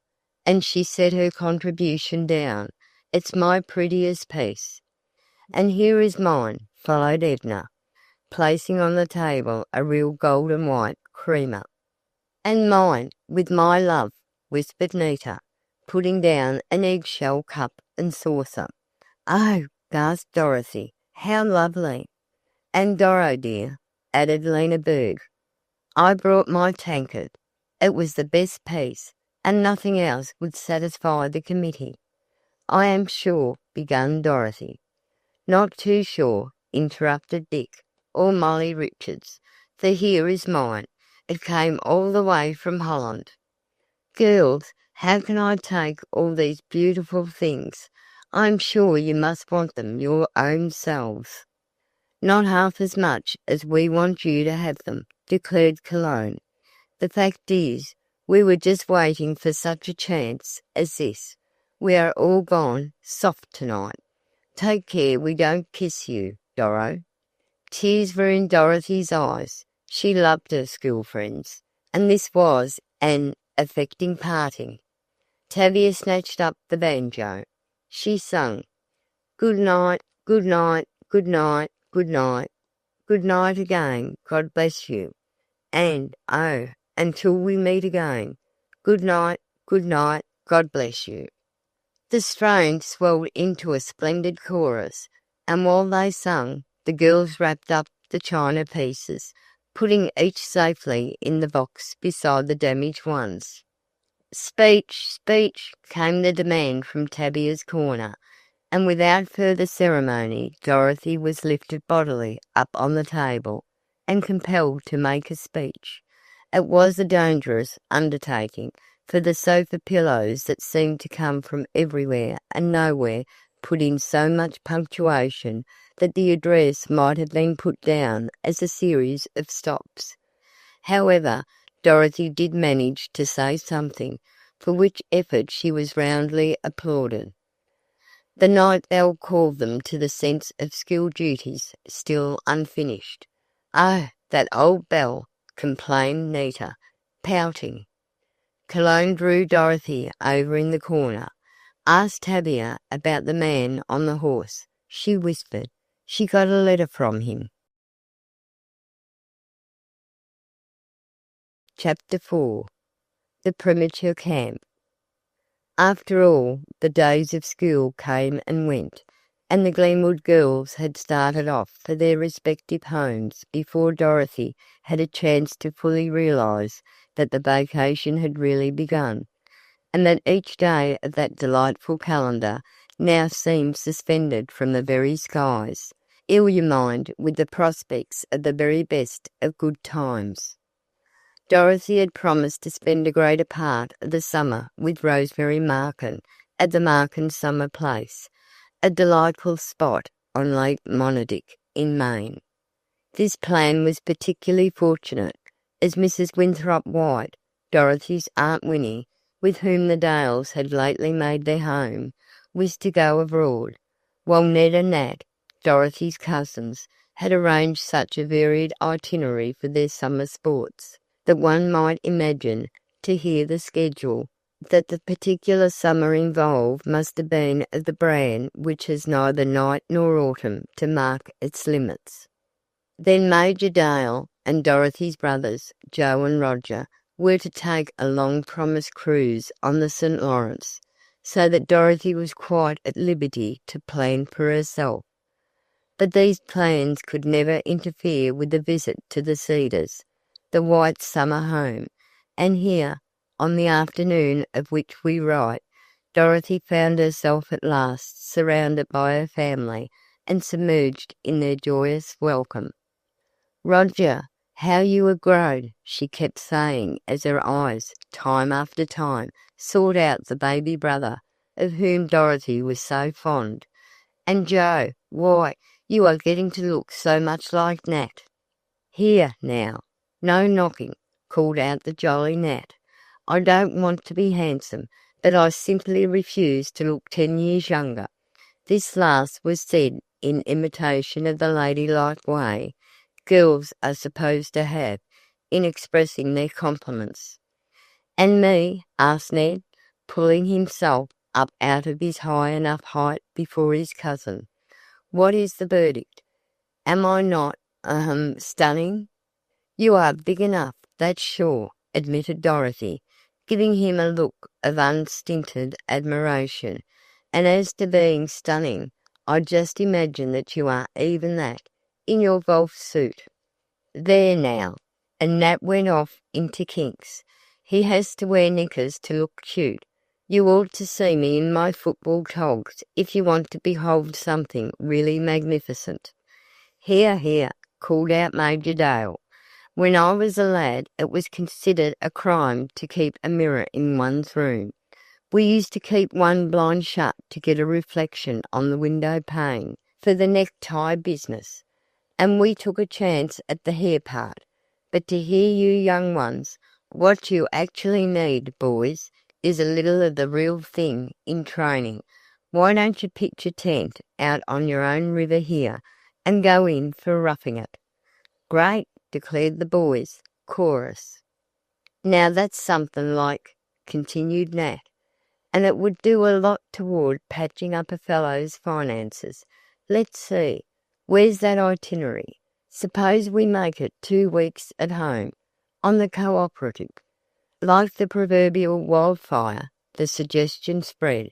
and she set her contribution down. "It's my prettiest piece." "And here is mine," followed Edna. placing on the table a real golden white creamer. "And mine, with my love," whispered Nita, putting down an eggshell cup and saucer. "Oh," gasped Dorothy, "how lovely!" "And Doro, dear," added Lena Berg. "I brought my tankard. It was the best piece, and nothing else would satisfy the committee." "I am sure," began Dorothy. "Not too sure," interrupted Dick, or Molly Richards, "for here is mine. It came all the way from Holland." "Girls, how can I take all these beautiful things? I'm sure you must want them your own selves." "Not half as much as we want you to have them," declared Cologne. "The fact is, we were just waiting for such a chance as this. We are all gone soft tonight. Take care we don't kiss you, Doro." Tears were in Dorothy's eyes. She loved her school friends, and this was an affecting parting. Tavia snatched up the banjo. She sang, "Good night, good night, good night, good night. Good night again, God bless you. And, oh, until we meet again. Good night, God bless you." The strain swelled into a splendid chorus, and while they sang, the girls wrapped up the china pieces, putting each safely in the box beside the damaged ones. "Speech, speech," came the demand from Tavia's corner, and without further ceremony Dorothy was lifted bodily up on the table and compelled to make a speech. It was a dangerous undertaking, for the sofa pillows that seemed to come from everywhere and nowhere put in so much punctuation that the address might have been put down as a series of stops. However, Dorothy did manage to say something, for which effort she was roundly applauded. The night bell called them to the sense of school duties still unfinished. "Oh, that old bell!" complained Nita, pouting. Cologne drew Dorothy over in the corner. "Ask Tavia about the man on the horse," she whispered. "She got a letter from him." Chapter 4. The Premature Camp. After all, the days of school came and went, and the Glenwood girls had started off for their respective homes before Dorothy had a chance to fully realize that the vacation had really begun, and that each day of that delightful calendar now seemed suspended from the very skies, illumined with the prospects of the very best of good times. Dorothy had promised to spend a greater part of the summer with Rosemary Markin at the Markin Summer Place, a delightful spot on Lake Monadic in Maine. This plan was particularly fortunate, as Mrs. Winthrop White, Dorothy's Aunt Winnie, with whom the Dales had lately made their home, was to go abroad, while Ned and Nat, Dorothy's cousins, had arranged such a varied itinerary for their summer sports that one might imagine, to hear the schedule, that the particular summer involved must have been of the brand which has neither night nor autumn to mark its limits. Then Major Dale and Dorothy's brothers, Joe and Roger, were to take a long-promised cruise on the St. Lawrence, so that Dorothy was quite at liberty to plan for herself. But these plans could never interfere with the visit to the Cedars, the White summer home, and here, on the afternoon of which we write, Dorothy found herself at last surrounded by her family and submerged in their joyous welcome. "Roger, how you have grown," she kept saying as her eyes, time after time, sought out the baby brother of whom Dorothy was so fond. "And Joe, why, you are getting to look so much like Nat." "Here, now, no knocking," called out the jolly Nat. "I don't want to be handsome, but I simply refuse to look 10 years younger." This last was said in imitation of the ladylike way girls are supposed to have in expressing their compliments. "And me?" asked Ned, pulling himself up out of his high enough height before his cousin. "What is the verdict? Am I not Stunning? You are big enough, that's sure," admitted Dorothy, giving him a look of unstinted admiration. "And as to being stunning, I just imagine that you are even that, in your golf suit." "There now," and Nat went off into kinks. "He has to wear knickers to look cute. You ought to see me in my football togs if you want to behold something really magnificent." "Hear, hear," called out Major Dale. "When I was a lad it was considered a crime to keep a mirror in one's room. We used to keep one blind shut to get a reflection on the window pane for the necktie business, and we took a chance at the hair part. But to hear you young ones, what you actually need, boys, is a little of the real thing in training. Why don't you pitch a tent out on your own river here and go in for roughing it?" "Great," declared the boys, chorus. "Now that's something like," continued Nat, "and it would do a lot toward patching up a fellow's finances. Let's see, where's that itinerary? Suppose we make it 2 weeks at home, on the cooperative." Like the proverbial wildfire, the suggestion spread,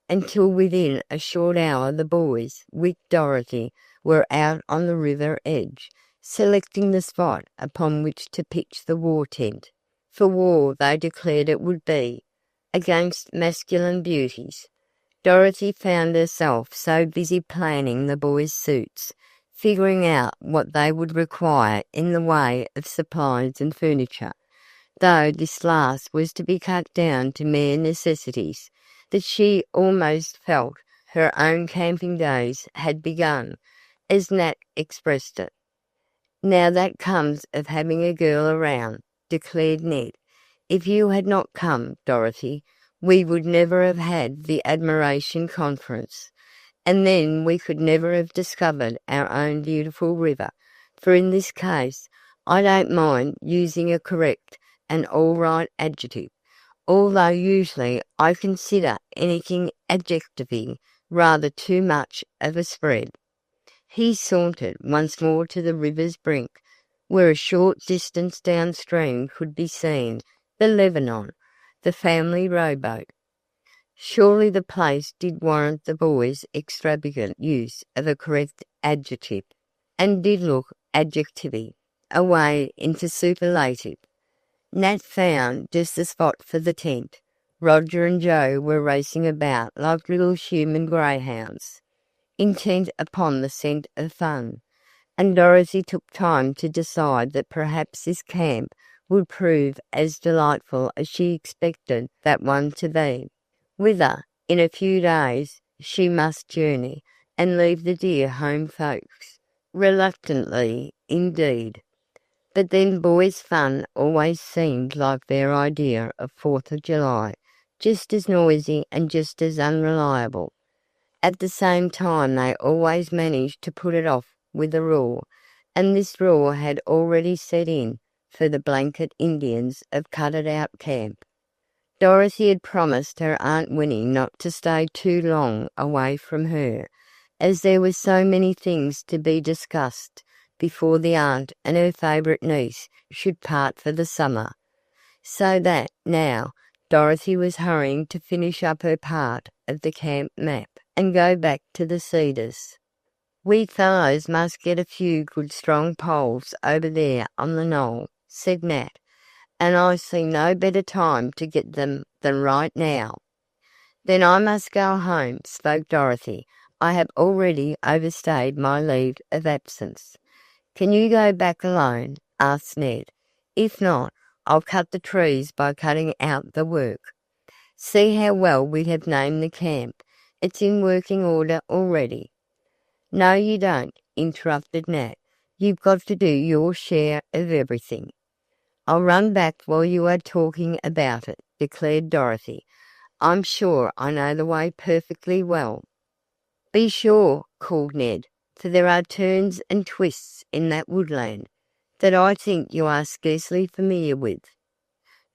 until within a short hour the boys, with Dorothy, were out on the river edge, selecting the spot upon which to pitch the war tent. For war they declared it would be, against masculine beauties. Dorothy found herself so busy planning the boys' suits, figuring out what they would require in the way of supplies and furniture, though this last was to be cut down to mere necessities, that she almost felt her own camping days had begun, as Nat expressed it. "Now that comes of having a girl around," declared Ned. "If you had not come, Dorothy, we would never have had the admiration conference, and then we could never have discovered our own beautiful river, for in this case I don't mind using a correct and all right adjective, although usually I consider anything adjectiving rather too much of a spread." He sauntered once more to the river's brink, where a short distance downstream could be seen the Lebanon, the family rowboat. Surely the place did warrant the boys' extravagant use of a correct adjective, and did look adjectivey, away into superlative. Nat found just the spot for the tent. Roger and Joe were racing about like little human greyhounds, intent upon the scent of fun, and Dorothy took time to decide that perhaps this camp would prove as delightful as she expected that one to be, whither, in a few days, she must journey, and leave the dear home folks. Reluctantly, indeed. But then boys' fun always seemed like their idea of 4th of July, just as noisy and just as unreliable. At the same time they always managed to put it off with a roar, and this roar had already set in for the blanket Indians of Cut It Out Camp. Dorothy had promised her Aunt Winnie not to stay too long away from her, as there were so many things to be discussed before the aunt and her favourite niece should part for the summer, so that now Dorothy was hurrying to finish up her part of the camp map and go back to the Cedars. "We fellows must get a few good strong poles over there on the knoll," said Nat, "and I see no better time to get them than right now." "Then I must go home," spoke Dorothy. "I have already overstayed my leave of absence." "Can you go back alone?" asked Ned. "If not, I'll cut the trees by cutting out the work. See how well we have named the camp. It's in working order already." "No, you don't," interrupted Nat. "You've got to do your share of everything." "I'll run back while you are talking about it," declared Dorothy. "I'm sure I know the way perfectly well." "Be sure," called Ned, "for there are turns and twists in that woodland that I think you are scarcely familiar with."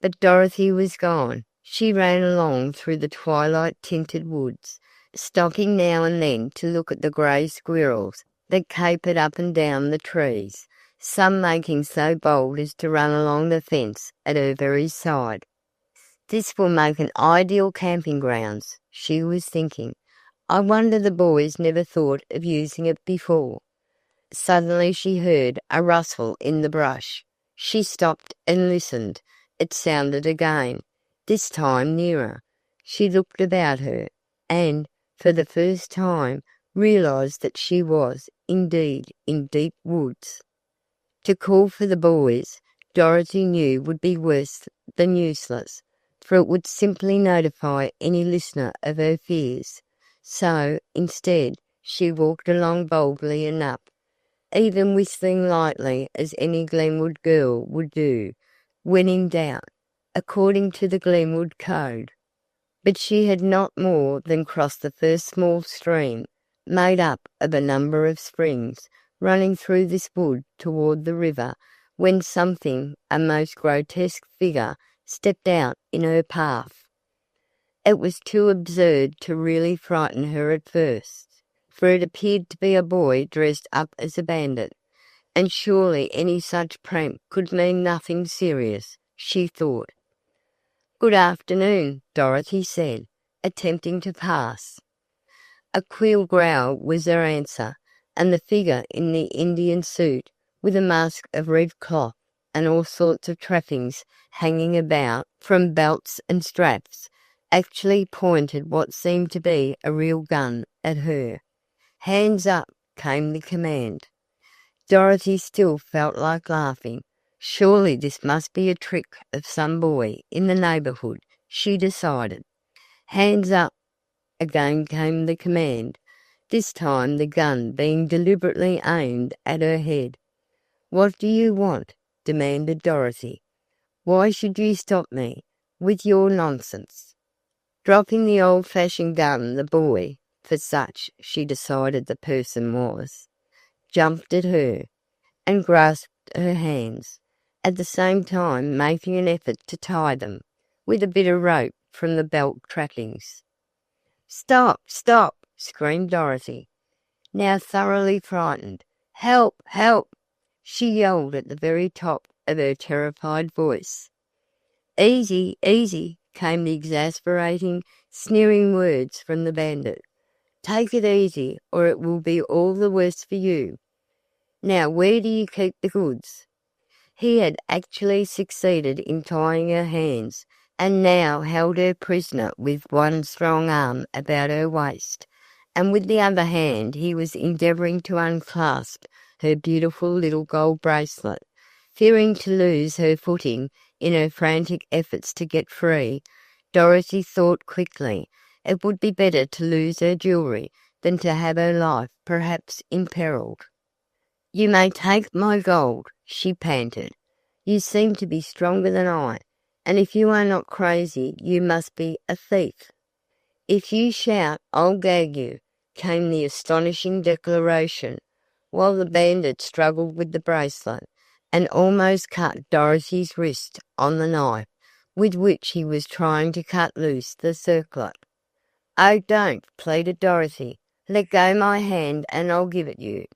But Dorothy was gone. She ran along through the twilight-tinted woods, stopping now and then to look at the grey squirrels that capered up and down the trees, some making so bold as to run along the fence at her very side. This will make an ideal camping grounds, she was thinking. I wonder the boys never thought of using it before. Suddenly she heard a rustle in the brush. She stopped and listened. It sounded again, this time nearer. She looked about her, and, for the first time, realized that she was, indeed, in deep woods. To call for the boys, Dorothy knew would be worse than useless, for it would simply notify any listener of her fears. So, instead, she walked along boldly enough, even whistling lightly as any Glenwood girl would do, when in doubt, according to the Glenwood code. But she had not more than crossed the first small stream, made up of a number of springs, running through this wood toward the river, when something, a most grotesque figure, stepped out in her path. It was too absurd to really frighten her at first, for it appeared to be a boy dressed up as a bandit, and surely any such prank could mean nothing serious, she thought. "Good afternoon," Dorothy said, attempting to pass. A queer growl was her answer, and the figure in the Indian suit, with a mask of red cloth and all sorts of trappings hanging about from belts and straps, actually pointed what seemed to be a real gun at her. "Hands up," came the command. Dorothy still felt like laughing. Surely this must be a trick of some boy in the neighborhood, she decided. "Hands up," again came the command, this time the gun being deliberately aimed at her head. "What do you want?" demanded Dorothy. "Why should you stop me with your nonsense?" Dropping the old-fashioned gun, the boy, for such she decided the person was, jumped at her and grasped her hands, at the same time making an effort to tie them with a bit of rope from the belt trappings. "Stop! Stop!" screamed Dorothy, now thoroughly frightened. "Help! Help!" she yelled at the very top of her terrified voice. "Easy! Easy!" came the exasperating, sneering words from the bandit. "Take it easy, or it will be all the worse for you. Now where do you keep the goods?" He had actually succeeded in tying her hands, and now held her prisoner with one strong arm about her waist, and with the other hand he was endeavouring to unclasp her beautiful little gold bracelet. Fearing to lose her footing in her frantic efforts to get free, Dorothy thought quickly. It would be better to lose her jewellery than to have her life perhaps imperilled. "You may take my gold," she panted. "You seem to be stronger than I, and if you are not crazy you must be a thief." "If you shout I'll gag you," came the astonishing declaration, while the bandit struggled with the bracelet, and almost cut Dorothy's wrist on the knife with which he was trying to cut loose the circlet. "Oh, don't!" pleaded Dorothy. "Let go my hand and I'll give it you."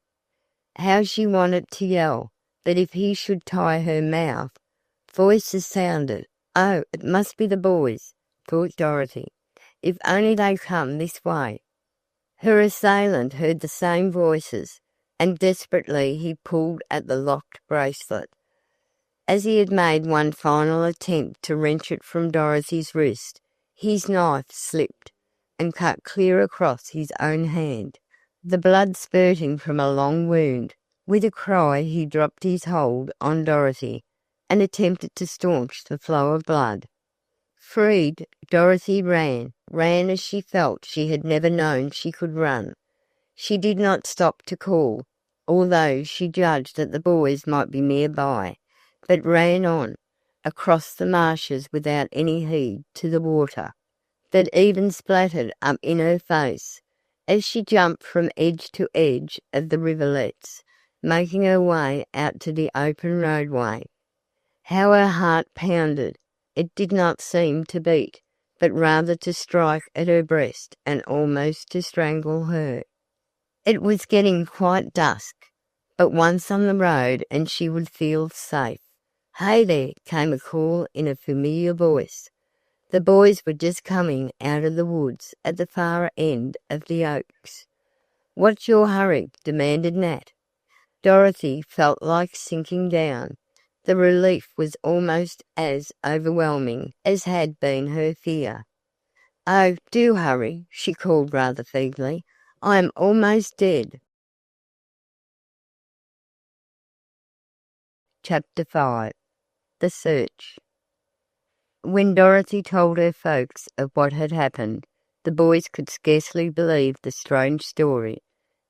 How she wanted to yell, but if he should tie her mouth. Voices sounded. "Oh, it must be the boys," thought Dorothy. "If only they come this way." Her assailant heard the same voices, and desperately he pulled at the locked bracelet. As he had made one final attempt to wrench it from Dorothy's wrist, his knife slipped and cut clear across his own hand, the blood spurting from a long wound. With a cry he dropped his hold on Dorothy and attempted to staunch the flow of blood. Freed, Dorothy ran as she felt she had never known she could run. She did not stop to call, although she judged that the boys might be nearby, but ran on, across the marshes without any heed to the water, that even splattered up in her face, as she jumped from edge to edge of the rivulets, making her way out to the open roadway. How her heart pounded! It did not seem to beat, but rather to strike at her breast and almost to strangle her. It was getting quite dusk, but once on the road and she would feel safe. "Hey there," came a call in a familiar voice. The boys were just coming out of the woods at the far end of the oaks. "What's your hurry?" demanded Nat. Dorothy felt like sinking down. The relief was almost as overwhelming as had been her fear. "Oh, do hurry," she called rather feebly. "I am almost dead." Chapter 5. The Search. When Dorothy told her folks of what had happened, the boys could scarcely believe the strange story.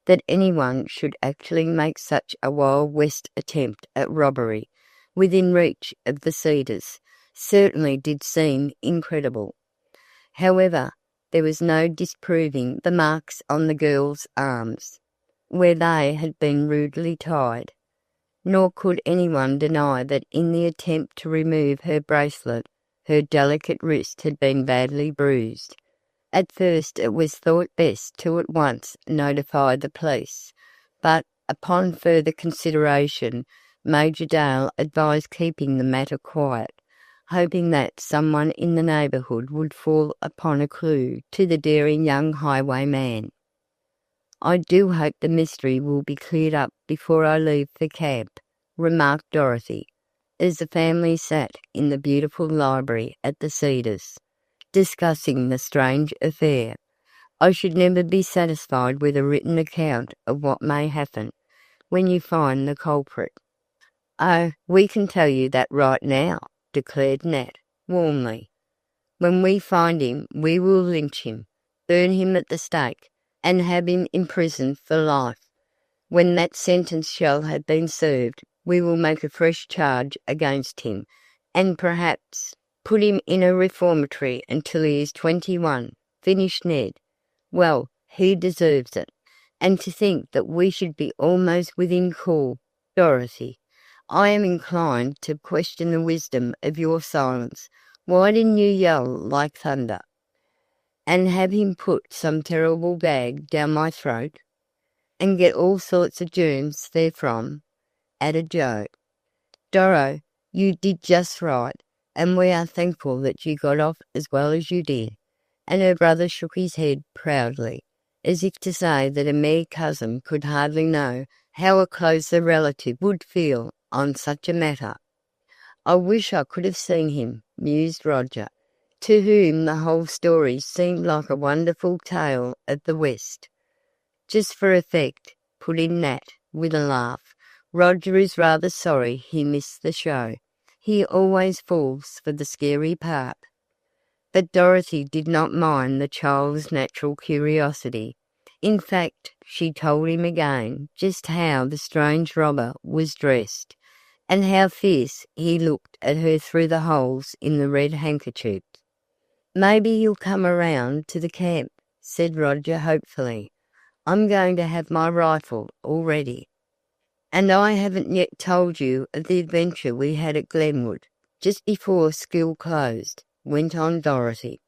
That anyone should actually make such a Wild West attempt at robbery within reach of the Cedars certainly did seem incredible. However, there was no disproving the marks on the girl's arms, where they had been rudely tied, nor could anyone deny that in the attempt to remove her bracelet, her delicate wrist had been badly bruised. At first it was thought best to at once notify the police, but upon further consideration Major Dale advised keeping the matter quiet, hoping that someone in the neighbourhood would fall upon a clue to the daring young highwayman. "I do hope the mystery will be cleared up before I leave for camp," remarked Dorothy, as the family sat in the beautiful library at the Cedars, discussing the strange affair. "I should never be satisfied with a written account of what may happen when you find the culprit." "Oh, we can tell you that right now," declared Nat, warmly. "When we find him we will lynch him, burn him at the stake, and have him imprisoned for life. When that sentence shall have been served, we will make a fresh charge against him, and perhaps put him in a reformatory until he is 21, finished Ned. Well, he deserves it. And to think that we should be almost within call, Dorothy. I am inclined to question the wisdom of your silence. Why didn't you yell like thunder, and have him put some terrible gag down my throat, and get all sorts of germs therefrom?" added Joe. "Doro, you did just right, and we are thankful that you got off as well as you did," and her brother shook his head proudly, as if to say that a mere cousin could hardly know how a closer relative would feel on such a matter. "I wish I could have seen him," mused Roger, to whom the whole story seemed like a wonderful tale of the West. "Just for effect," put in Nat, with a laugh. "Roger is rather sorry he missed the show. He always falls for the scary part." But Dorothy did not mind the child's natural curiosity. In fact, she told him again just how the strange robber was dressed, and how fierce he looked at her through the holes in the red handkerchief. "Maybe you'll come around to the camp," said Roger hopefully. "I'm going to have my rifle all ready." "And I haven't yet told you of the adventure we had at Glenwood, just before school closed," went on Dorothy,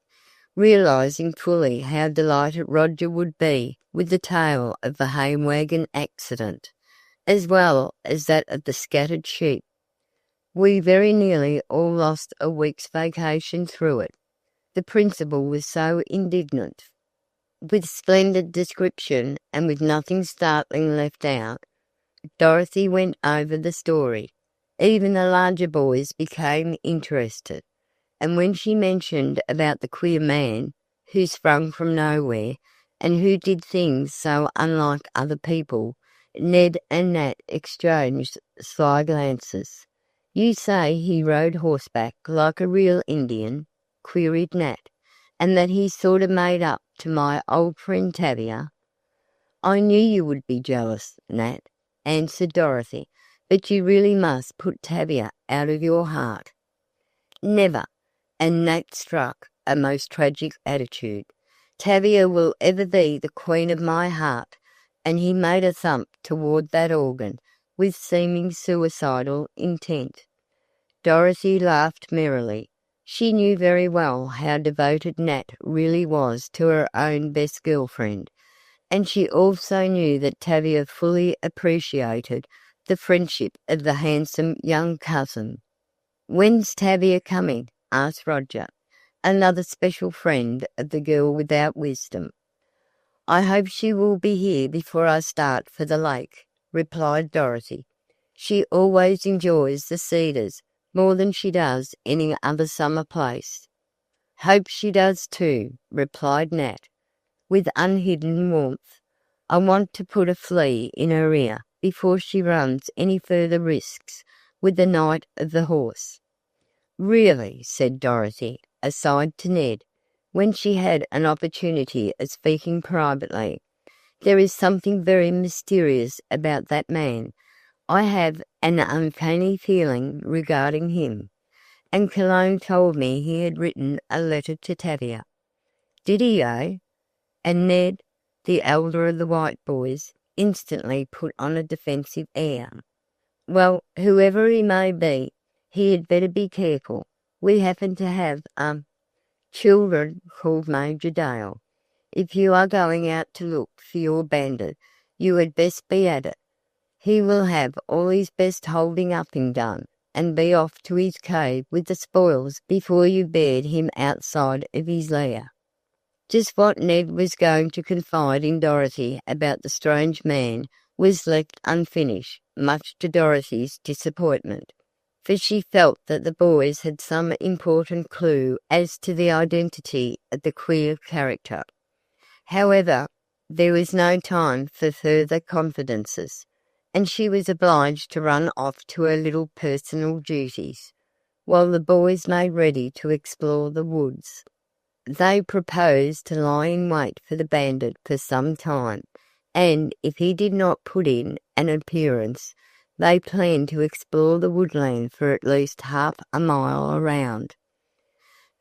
realizing fully how delighted Roger would be with the tale of the hay wagon accident, as well as that of the scattered sheep. "We very nearly all lost a week's vacation through it. The principal was so indignant." With splendid description, and with nothing startling left out, Dorothy went over the story. Even the larger boys became interested, and when she mentioned about the queer man who sprang from nowhere, and who did things so unlike other people, Ned and Nat exchanged sly glances. "You say he rode horseback like a real Indian?" queried Nat, "and that he sort of made up to my old friend Tavia?" "I knew you would be jealous, Nat," answered Dorothy, "but you really must put Tavia out of your heart." "Never," and Nat struck a most tragic attitude. "Tavia will ever be the queen of my heart," and he made a thump toward that organ with seeming suicidal intent. Dorothy laughed merrily. She knew very well how devoted Nat really was to her own best girlfriend, and she also knew that Tavia fully appreciated the friendship of the handsome young cousin. "When's Tavia coming?" asked Roger, another special friend of the girl without wisdom. "I hope she will be here before I start for the lake," replied Dorothy. "She always enjoys the Cedars more than she does any other summer place." "Hope she does too," replied Nat, with unhidden warmth. "I want to put a flea in her ear before she runs any further risks with the Knight of the Horse." "Really," said Dorothy, aside to Ned, when she had an opportunity of speaking privately, "there is something very mysterious about that man. I have an uncanny feeling regarding him, and Cologne told me he had written a letter to Tavia." "Did he, eh?" And Ned, the elder of the White boys, instantly put on a defensive air. "Well, whoever he may be, he had better be careful. We happen to have, children," called Major Dale. "If you are going out to look for your bandit, you had best be at it. He will have all his best holding upping done, and be off to his cave with the spoils before you beard him outside of his lair." Just what Ned was going to confide in Dorothy about the strange man was left unfinished, much to Dorothy's disappointment, for she felt that the boys had some important clue as to the identity of the queer character. However, there was no time for further confidences, and she was obliged to run off to her little personal duties, while the boys made ready to explore the woods. They proposed to lie in wait for the bandit for some time, and if he did not put in an appearance, they planned to explore the woodland for at least half a mile around.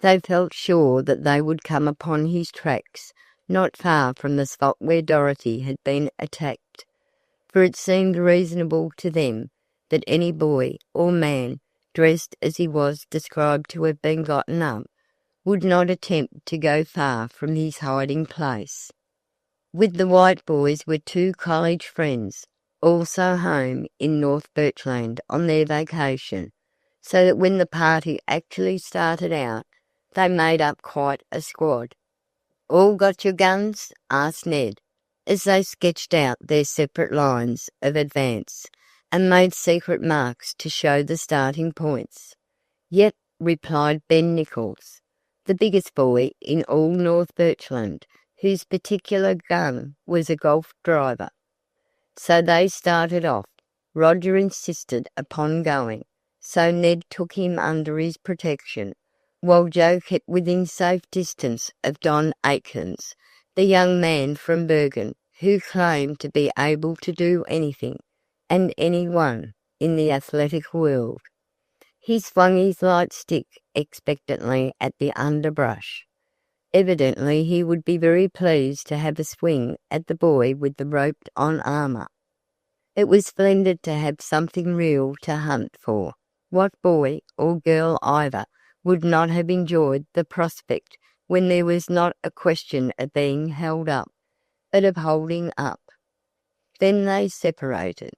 They felt sure that they would come upon his tracks not far from the spot where Dorothy had been attacked, for it seemed reasonable to them that any boy or man dressed as he was described to have been gotten up would not attempt to go far from his hiding place. With the White boys were two college friends, also home in North Birchland on their vacation, so that when the party actually started out, they made up quite a squad. "All got your guns?" asked Ned, as they sketched out their separate lines of advance, and made secret marks to show the starting points. "Yep," replied Ben Nichols, the biggest boy in all North Birchland, whose particular gun was a golf driver. So they started off. Roger insisted upon going, so Ned took him under his protection, while Joe kept within safe distance of Don Aikens, the young man from Bergen, who claimed to be able to do anything and anyone in the athletic world. He swung his light stick expectantly at the underbrush. Evidently he would be very pleased to have a swing at the boy with the roped-on armor. It was splendid to have something real to hunt for. What boy, or girl either, would not have enjoyed the prospect when there was not a question of being held up, but of holding up? Then they separated.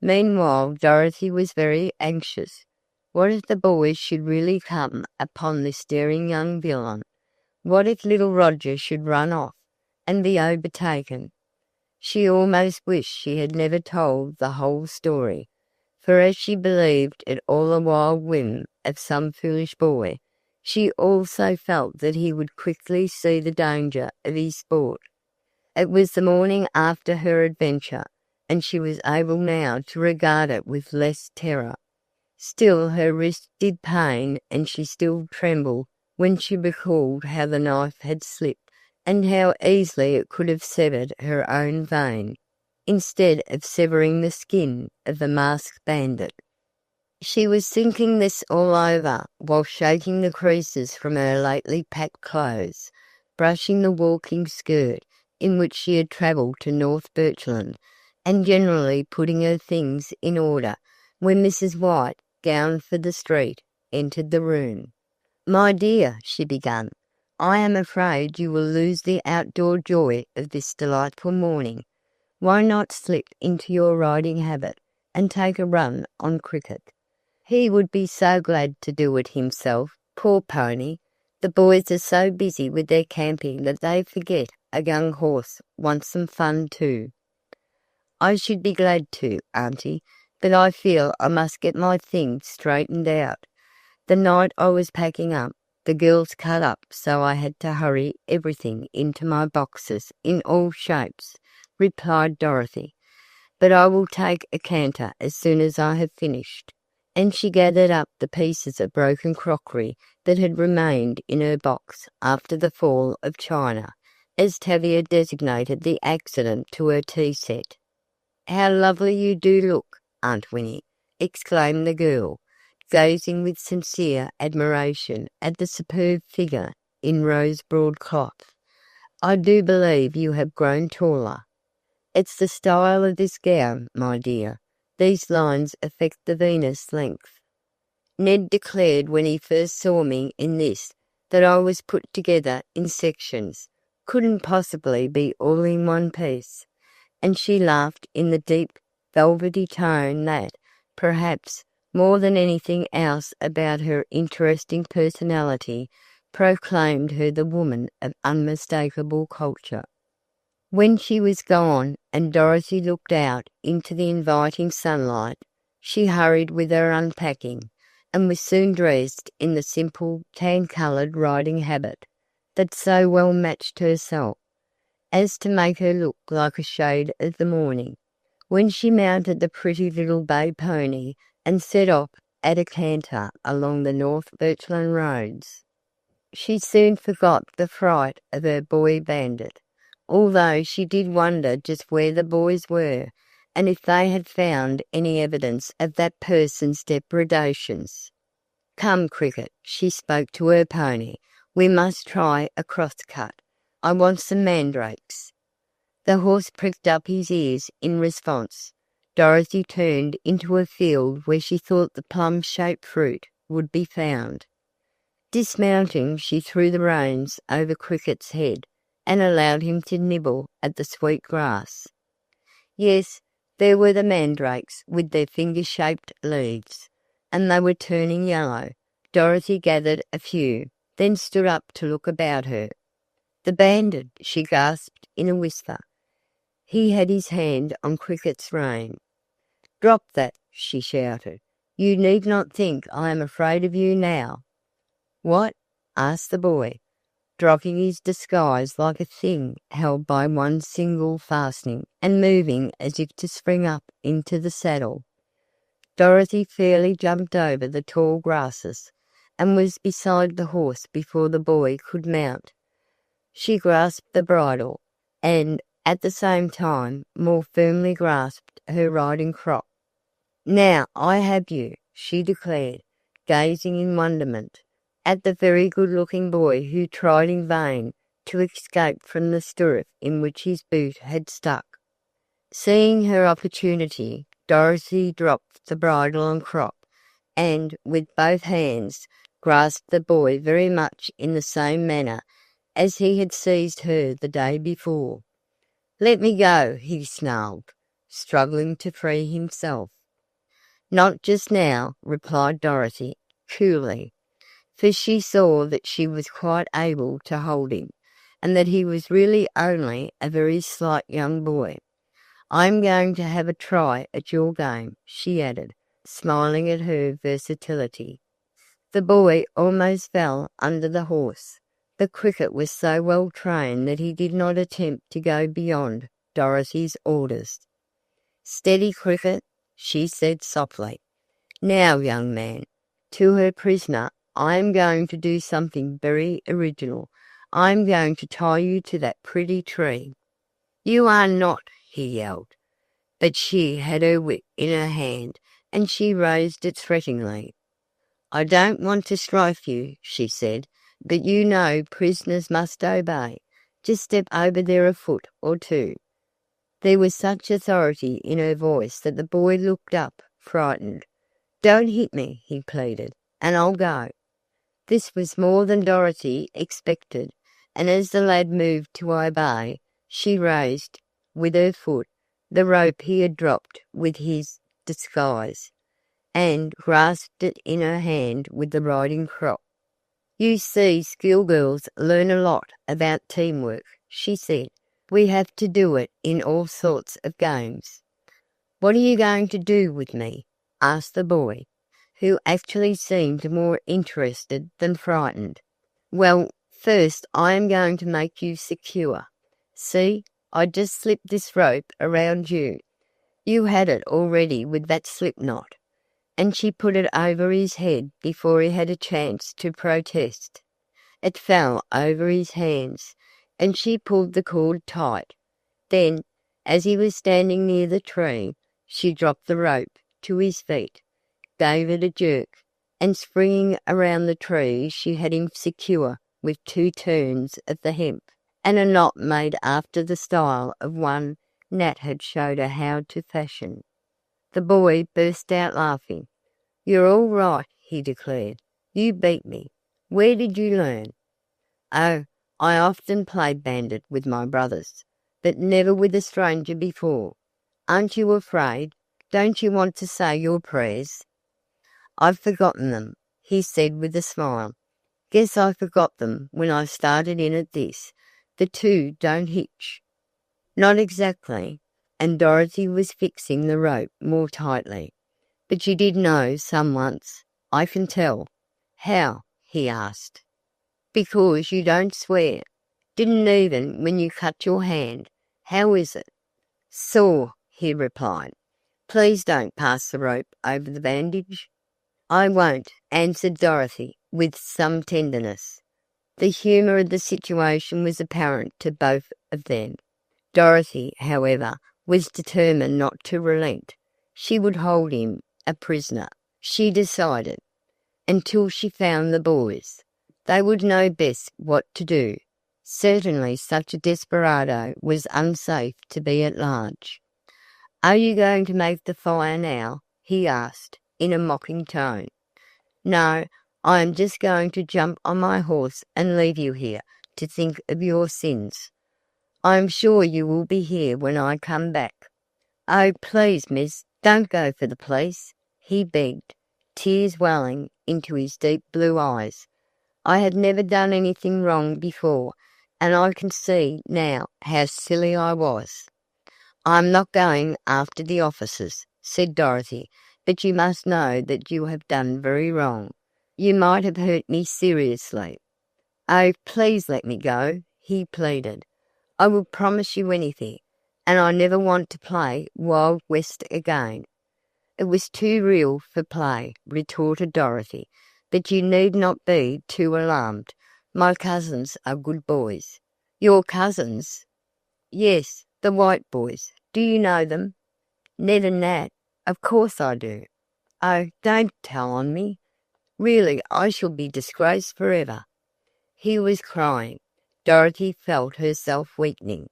Meanwhile Dorothy was very anxious. What if the boys should really come upon this daring young villain? What if little Roger should run off and be overtaken? She almost wished she had never told the whole story, for as she believed it all a wild whim of some foolish boy, she also felt that he would quickly see the danger of his sport. It was the morning after her adventure, and she was able now to regard it with less terror. Still her wrist did pain, and she still trembled when she recalled how the knife had slipped, and how easily it could have severed her own vein, instead of severing the skin of the masked bandit. She was thinking this all over while shaking the creases from her lately packed clothes, brushing the walking skirt in which she had travelled to North Birchland, and generally putting her things in order, when Mrs. White, gowned for the street, entered the room. "My dear," she began, I am afraid you will lose the outdoor joy of this delightful morning. Why not slip into your riding habit and take a run on Cricket? He would be so glad to do it himself, poor pony. The boys are so busy with their camping that they forget a young horse wants some fun too. I should be glad to, Auntie, but I feel I must get my things straightened out. The night I was packing up, the girls cut up, so I had to hurry everything into my boxes in all shapes, replied Dorothy. But I will take a canter as soon as I have finished. And she gathered up the pieces of broken crockery that had remained in her box after the fall of China, as Tavia designated the accident to her tea set. "How lovely you do look, Aunt Winnie," exclaimed the girl, gazing with sincere admiration at the superb figure in rose broadcloth. "I do believe you have grown taller." "It's the style of this gown, my dear. These lines affect the Venus length. Ned declared when he first saw me in this that I was put together in sections, couldn't possibly be all in one piece." And she laughed in the deep, velvety tone that, perhaps, more than anything else about her interesting personality, proclaimed her the woman of unmistakable culture. When she was gone and Dorothy looked out into the inviting sunlight, she hurried with her unpacking, and was soon dressed in the simple tan-coloured riding habit that so well matched herself, as to make her look like a shade of the morning. When she mounted the pretty little bay pony and set off at a canter along the North Birchland roads, she soon forgot the fright of her boy bandit, although she did wonder just where the boys were, and if they had found any evidence of that person's depredations. "Come, Cricket," she spoke to her pony, "we must try a cross-cut. I want some mandrakes." The horse pricked up his ears in response. Dorothy turned into a field where she thought the plum-shaped fruit would be found. Dismounting, she threw the reins over Cricket's head and allowed him to nibble at the sweet grass. Yes, there were the mandrakes with their finger-shaped leaves, and they were turning yellow. Dorothy gathered a few, then stood up to look about her. "The bandit!" she gasped in a whisper. He had his hand on Cricket's rein. "Drop that!" she shouted. "You need not think I am afraid of you now." "What?" asked the boy, dropping his disguise like a thing held by one single fastening, and moving as if to spring up into the saddle. Dorothy fairly jumped over the tall grasses, and was beside the horse before the boy could mount. She grasped the bridle, and, at the same time, more firmly grasped her riding crop. "Now I have you," she declared, gazing in wonderment at the very good-looking boy who tried in vain to escape from the stirrup in which his boot had stuck. Seeing her opportunity, Dorothy dropped the bridle and crop, and, with both hands, grasped the boy very much in the same manner as he had seized her the day before. "Let me go," he snarled, struggling to free himself. "Not just now," replied Dorothy, coolly, for she saw that she was quite able to hold him, and that he was really only a very slight young boy. "I am going to have a try at your game," she added, smiling at her versatility. The boy almost fell under the horse, but Cricket was so well trained that he did not attempt to go beyond Dorothy's orders. "Steady, Cricket," she said softly. "Now, young man," to her prisoner, "I am going to do something very original. I am going to tie you to that pretty tree." "You are not," he yelled. But she had her whip in her hand, and she raised it threateningly. "I don't want to strike you," she said, "but you know prisoners must obey. Just step over there a foot or two." There was such authority in her voice that the boy looked up, frightened. "Don't hit me," he pleaded, "and I'll go." This was more than Dorothy expected, and as the lad moved to obey, she raised, with her foot, the rope he had dropped with his disguise, and grasped it in her hand with the riding crop. "You see, schoolgirls learn a lot about teamwork," she said. "We have to do it in all sorts of games." "What are you going to do with me?" asked the boy, who actually seemed more interested than frightened. "Well, first I am going to make you secure. See, I just slipped this rope around you. You had it already with that slip knot." And she put it over his head before he had a chance to protest. It fell over his hands, and she pulled the cord tight. Then, as he was standing near the tree, she dropped the rope to his feet, gave it a jerk, and springing around the tree she had him secure with 2 turns of the hemp, and a knot made after the style of one Nat had showed her how to fashion. The boy burst out laughing. "You're all right," he declared. "You beat me. Where did you learn?" "Oh, I often played bandit with my brothers, but never with a stranger before. Aren't you afraid? Don't you want to say your prayers?" "I've forgotten them," he said with a smile. "Guess I forgot them when I started in at this. The two don't hitch." "Not exactly," and Dorothy was fixing the rope more tightly. "But you did know some once, I can tell." "How?" he asked. "Because you don't swear. Didn't even when you cut your hand. How is it?" "Sore," he replied. "Please don't pass the rope over the bandage." "I won't," answered Dorothy, with some tenderness. The humour of the situation was apparent to both of them. Dorothy, however, was determined not to relent. She would hold him a prisoner, she decided, until she found the boys. They would know best what to do. Certainly such a desperado was unsafe to be at large. "Are you going to make the fire now?" he asked, in a mocking tone. "No, I am just going to jump on my horse and leave you here to think of your sins. I am sure you will be here when I come back." "Oh, please, miss, don't go for the police," he begged, tears welling into his deep blue eyes. "I have never done anything wrong before, and I can see now how silly I was." "I'm not going after the officers," said Dorothy, "but you must know that you have done very wrong. You might have hurt me seriously." "Oh, please let me go," he pleaded. "I will promise you anything, and I never want to play Wild West again." "It was too real for play," retorted Dorothy, "but you need not be too alarmed. My cousins are good boys." "Your cousins?" "Yes, the White boys. Do you know them?" "Ned and Nat. Of course I do." "Oh, don't tell on me. Really, I shall be disgraced forever." He was crying. Dorothy felt herself weakening.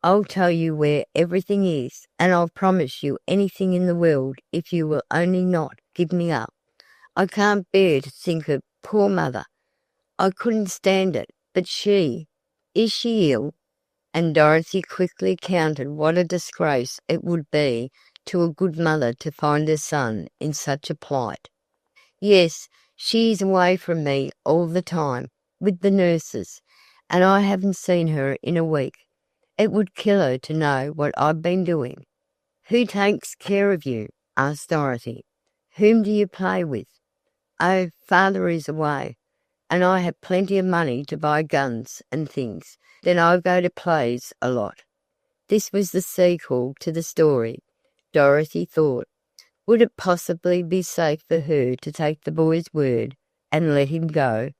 "I'll tell you where everything is, and I'll promise you anything in the world if you will only not give me up. I can't bear to think of poor mother. I couldn't stand it, but is she ill?" And Dorothy quickly counted what a disgrace it would be to a good mother to find her son in such a plight. "Yes, she is away from me all the time, with the nurses, and I haven't seen her in a week. It would kill her to know what I've been doing." "Who takes care of you?" asked Dorothy. "Whom do you play with?" "Oh, father is away, and I have plenty of money to buy guns and things. Then I go to plays a lot." This was the sequel to the story, Dorothy thought. Would it possibly be safe for her to take the boy's word and let him go?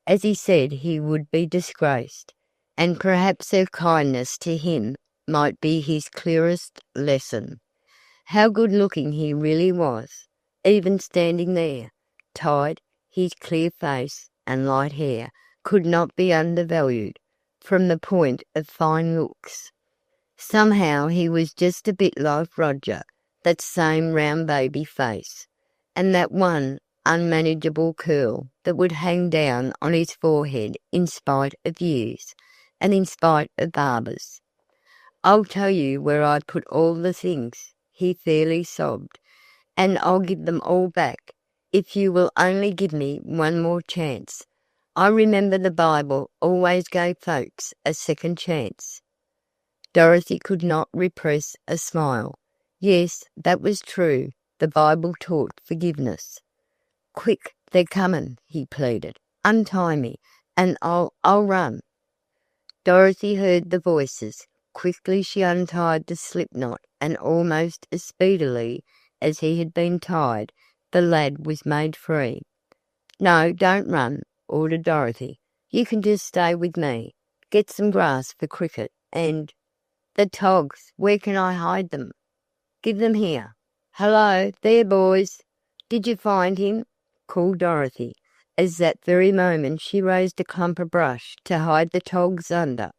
As he said, he would be disgraced, and perhaps her kindness to him might be his clearest lesson. How good-looking he really was, even standing there, tied, his clear face and light hair could not be undervalued from the point of fine looks. Somehow he was just a bit like Roger, that same round baby face, and that one unmanageable curl that would hang down on his forehead in spite of years, and in spite of barbers. "I'll tell you where I put all the things," he fairly sobbed, "and I'll give them all back, if you will only give me one more chance. I remember the Bible always gave folks a second chance." Dorothy could not repress a smile. Yes, that was true. The Bible taught forgiveness. "Quick, they're comin'," he pleaded. "Untie me, and I'll run." Dorothy heard the voices. Quickly she untied the slip-knot, and almost as speedily as he had been tied, the lad was made free. "No, don't run," ordered Dorothy. "You can just stay with me. Get some grass for Cricket, and the togs, where can I hide them?" "Give them here." "Hello, there, boys. Did you find him?" called Dorothy, as that very moment she raised a clump of brush to hide the togs under,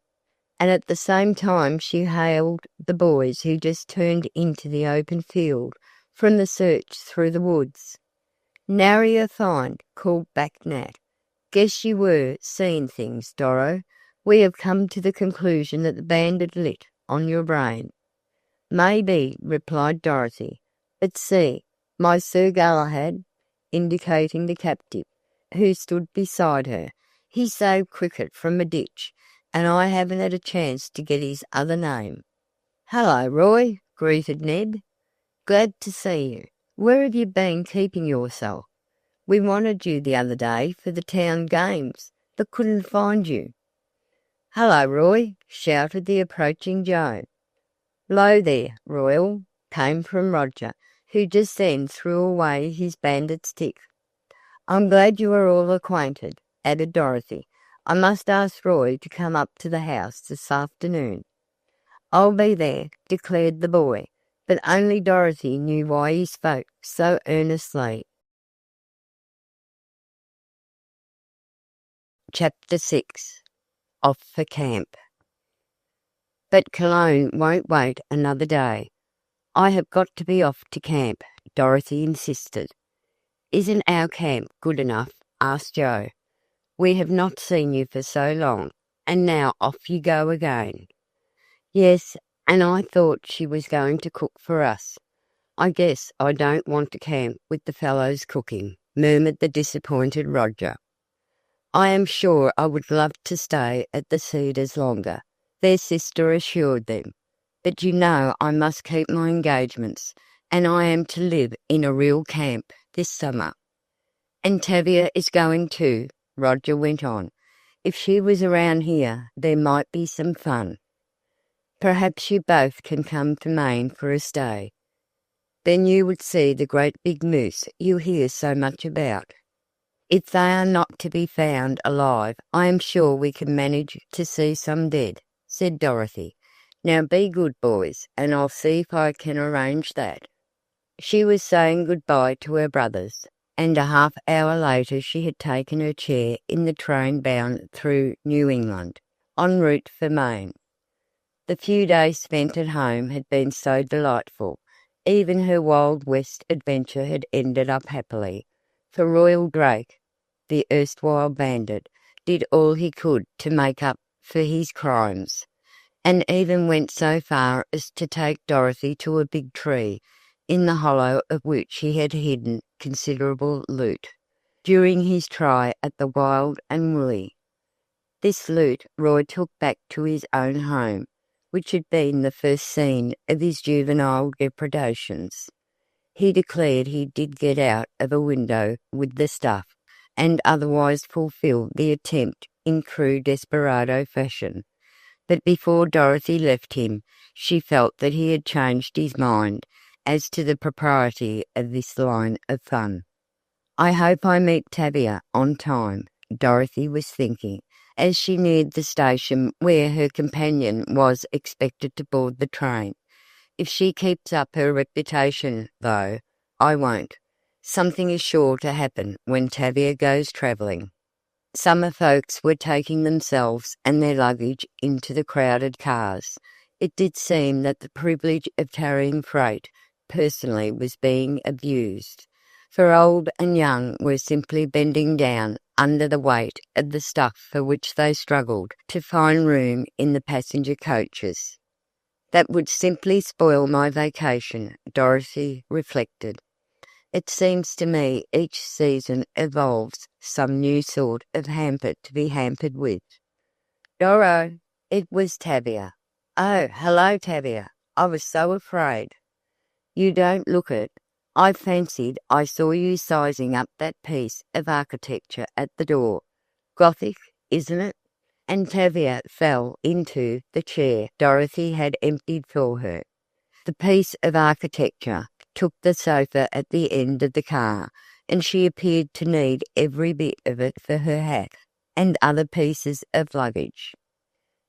and at the same time she hailed the boys who just turned into the open field from the search through the woods. "Nary a find," called back Nat. "Guess you were seeing things, Doro. We have come to the conclusion that the bandit lit on your brain." "Maybe," replied Dorothy. "But see, my Sir Galahad," indicating the captive, who stood beside her. "He saved Cricket from a ditch, and I haven't had a chance to get his other name." "Hello, Roy," greeted Ned. "Glad to see you. Where have you been keeping yourself? We wanted you the other day for the town games, but couldn't find you." "Hello, Roy," shouted the approaching Joe. "'Lo there, Royal," came from Roger, who just then threw away his bandit stick. "I'm glad you are all acquainted," added Dorothy. "I must ask Roy to come up to the house this afternoon." "I'll be there," declared the boy, but only Dorothy knew why he spoke so earnestly. Chapter 6. Off for Camp. "But Cologne won't wait another day. I have got to be off to camp," Dorothy insisted. "Isn't our camp good enough?" asked Joe. "We have not seen you for so long, and now off you go again." "Yes, and I thought she was going to cook for us. I guess I don't want to camp with the fellows cooking," murmured the disappointed Roger. "I am sure I would love to stay at the Cedars longer," their sister assured them. "But you know I must keep my engagements, and I am to live in a real camp this summer." "And Tavia is going too," Roger went on. "If she was around here, there might be some fun. Perhaps you both can come to Maine for a stay. Then you would see the great big moose you hear so much about." "If they are not to be found alive, I am sure we can manage to see some dead," said Dorothy. "Now be good boys, and I'll see if I can arrange that." She was saying good-bye to her brothers, and a half-hour later she had taken her chair in the train bound through New England, en route for Maine. The few days spent at home had been so delightful. Even her Wild West adventure had ended up happily, for Royal Drake, the erstwhile bandit, did all he could to make up for his crimes, and even went so far as to take Dorothy to a big tree, in the hollow of which he had hidden considerable loot, during his try at the wild and woolly. This loot Roy took back to his own home, which had been the first scene of his juvenile depredations. He declared he did get out of a window with the stuff, and otherwise fulfil the attempt in true desperado fashion. But before Dorothy left him, she felt that he had changed his mind as to the propriety of this line of fun. "I hope I meet Tavia on time," Dorothy was thinking, as she neared the station where her companion was expected to board the train. "If she keeps up her reputation, though, I won't. Something is sure to happen when Tavia goes travelling." Summer folks were taking themselves and their luggage into the crowded cars. It did seem that the privilege of carrying freight personally was being abused. for old and young were simply bending down under the weight of the stuff for which they struggled to find room in the passenger coaches. That would simply spoil my vacation, Dorothy reflected. It seems to me each season evolves some new sort of hamper to be hampered with. Doro, it was Tavia. Oh, hello, Tavia. I was so afraid. You don't look it. I fancied I saw you sizing up that piece of architecture at the door. Gothic, isn't it? And Tavia fell into the chair Dorothy had emptied for her. The piece of architecture took the sofa at the end of the car, and she appeared to need every bit of it for her hat and other pieces of luggage.